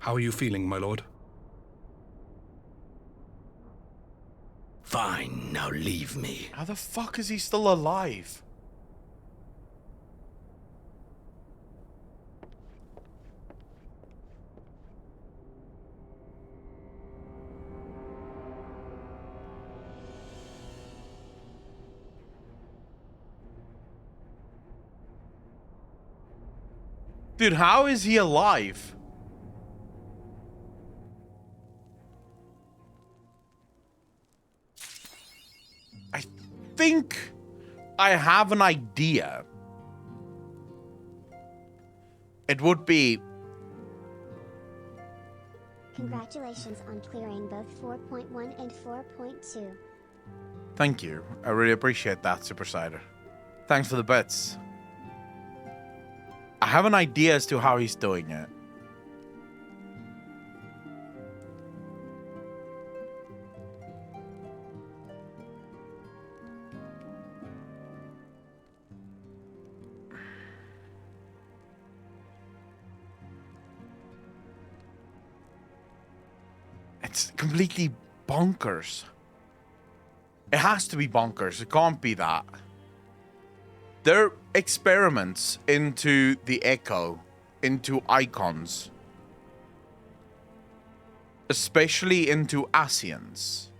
How are you feeling, my lord? Fine, now leave me. How the fuck is he still alive? Dude, how is he alive? think I have an idea. It would be... Congratulations on clearing both 4.1 and 4.2. Thank you. I really appreciate that, Supersider. Thanks for the bets. I have an idea as to how he's doing it. It's completely bonkers. It has to be bonkers. It can't be that. They're experiments into the echo, into icons, especially into Asians.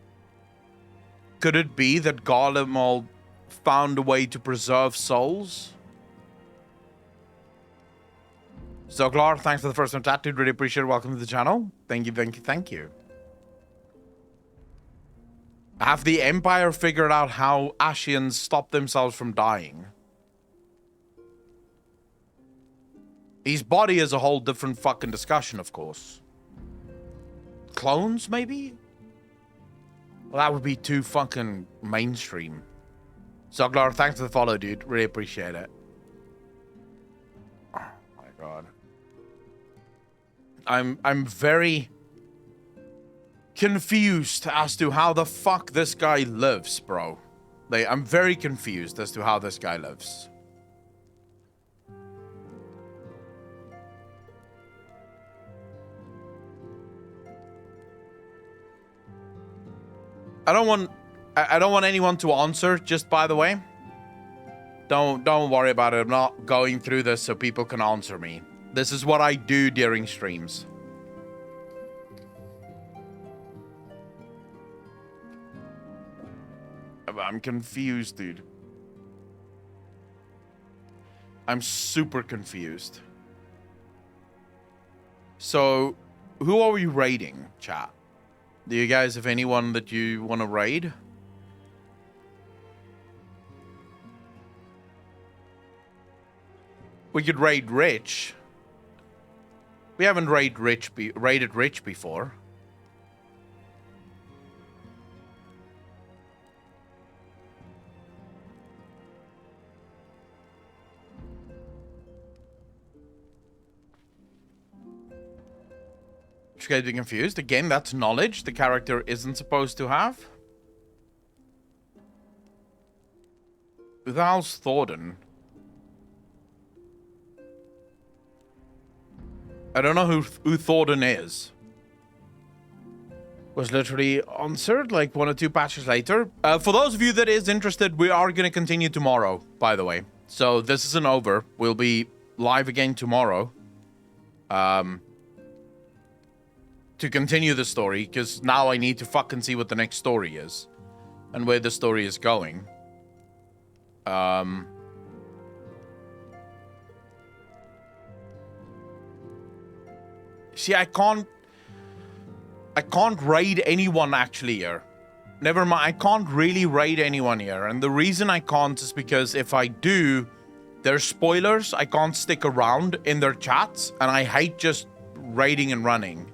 Could it be that Gollum found a way to preserve souls? Zoglar, thanks for the first one tattooed. Really appreciate it. Welcome to the channel. Thank you, thank you, thank you. Have the Empire figured out how Asians stop themselves from dying? His body is a whole different fucking discussion, of course. Clones, maybe? Well, that would be too fucking mainstream. Zoglar, thanks for the follow, dude. Really appreciate it. Oh my god. I'm very confused as to how the fuck this guy lives, bro. Like, I'm very confused as to how this guy lives. I don't want anyone to answer, just by the way. Don't worry about it. I'm not going through this so people can answer me. This is what I do during streams. I'm confused, dude. I'm super confused. So, who are we raiding, chat? Do you guys have anyone that you want to raid? We could raid Rich. We haven't raided Rich before. You guys be confused? Again, that's knowledge the character isn't supposed to have. Who the hell's Thornton? I don't know who Thornton is. Was literally answered like 1 or 2 patches later. For those of you that is interested, we are going to continue tomorrow, by the way. So this isn't over. We'll be live again tomorrow. To continue the story, because now I need to fucking see what the next story is. And where the story is going. See, I can't raid anyone actually here. Never mind, I can't really raid anyone here. And the reason I can't is because if I do, there's spoilers. I can't stick around in their chats. And I hate just raiding and running.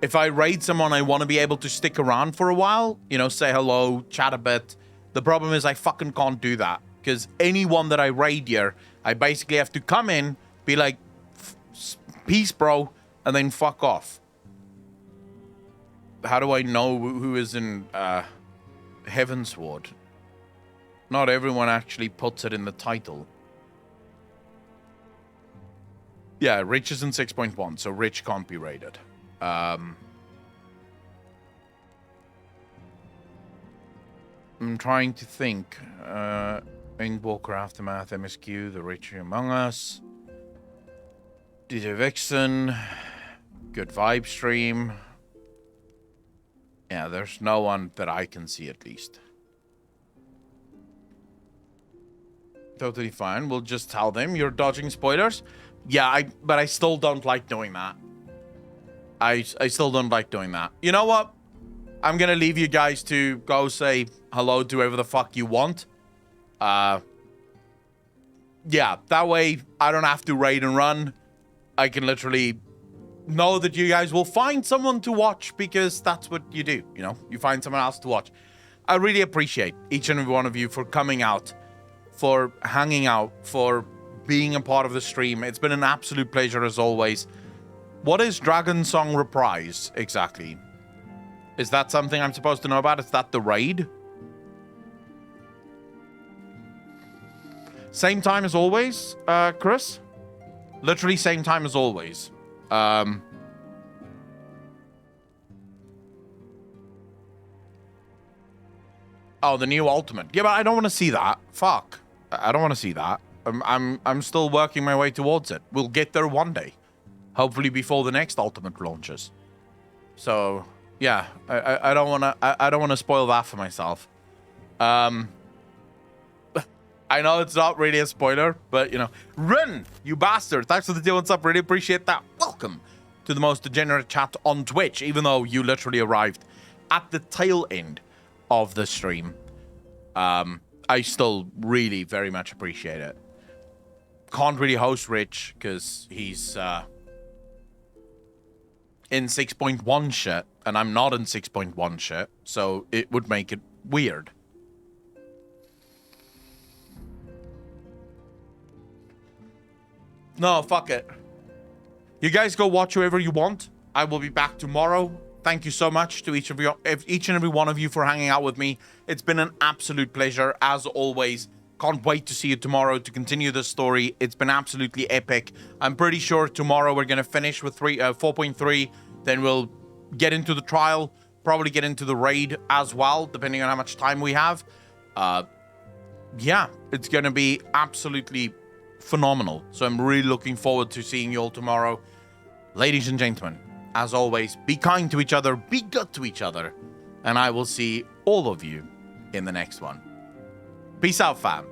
If I raid someone, I want to be able to stick around for a while. You know, say hello, chat a bit. The problem is I fucking can't do that. Because anyone that I raid here, I basically have to come in, be like, peace, bro, and then fuck off. How do I know who is in Heavensward? Not everyone actually puts it in the title. Yeah, Rich is in 6.1, so Rich can't be raided. I'm trying to think. Endwalker, Aftermath, MSQ, The Richer Among Us, DJ Vixen, Good Vibe Stream. Yeah, there's no one that I can see at least. Totally fine. We'll just tell them you're dodging spoilers. Yeah, but I still don't like doing that. I still don't like doing that. You know what? I'm gonna leave you guys to go say hello to whoever the fuck you want. Yeah, that way I don't have to raid and run. I can literally know that you guys will find someone to watch because that's what you do, you know? You find someone else to watch. I really appreciate each and every one of you for coming out, for hanging out, for being a part of the stream. It's been an absolute pleasure as always. What is Dragon Song Reprise exactly? Is that something I'm supposed to know about? Is that the raid? Same time as always, Chris? Literally same time as always. Oh, the new ultimate. Yeah, but I don't want to see that. Fuck. I don't want to see that. I'm still working my way towards it. We'll get there one day. Hopefully before the next ultimate launches. So, yeah, I don't want to spoil that for myself. I know it's not really a spoiler, but you know, Run, you bastard! Thanks for the deal. What's up? Really appreciate that. Welcome to the most degenerate chat on Twitch, even though you literally arrived at the tail end of the stream. I still really very much appreciate it. Can't really host Rich because he's in 6.1 shit, and I'm not in 6.1 shit, so it would make it weird. No, fuck it. You guys go watch whoever you want. I will be back tomorrow. Thank you so much to each and every one of you for hanging out with me. It's been an absolute pleasure, as always. Can't wait to see you tomorrow to continue the story. It's been absolutely epic. I'm pretty sure tomorrow we're going to finish with 4.3. Then we'll get into the trial, probably get into the raid as well, depending on how much time we have. Yeah, it's going to be absolutely phenomenal. So I'm really looking forward to seeing you all tomorrow. Ladies and gentlemen, as always, be kind to each other, be good to each other, and I will see all of you in the next one. Peace out, fam.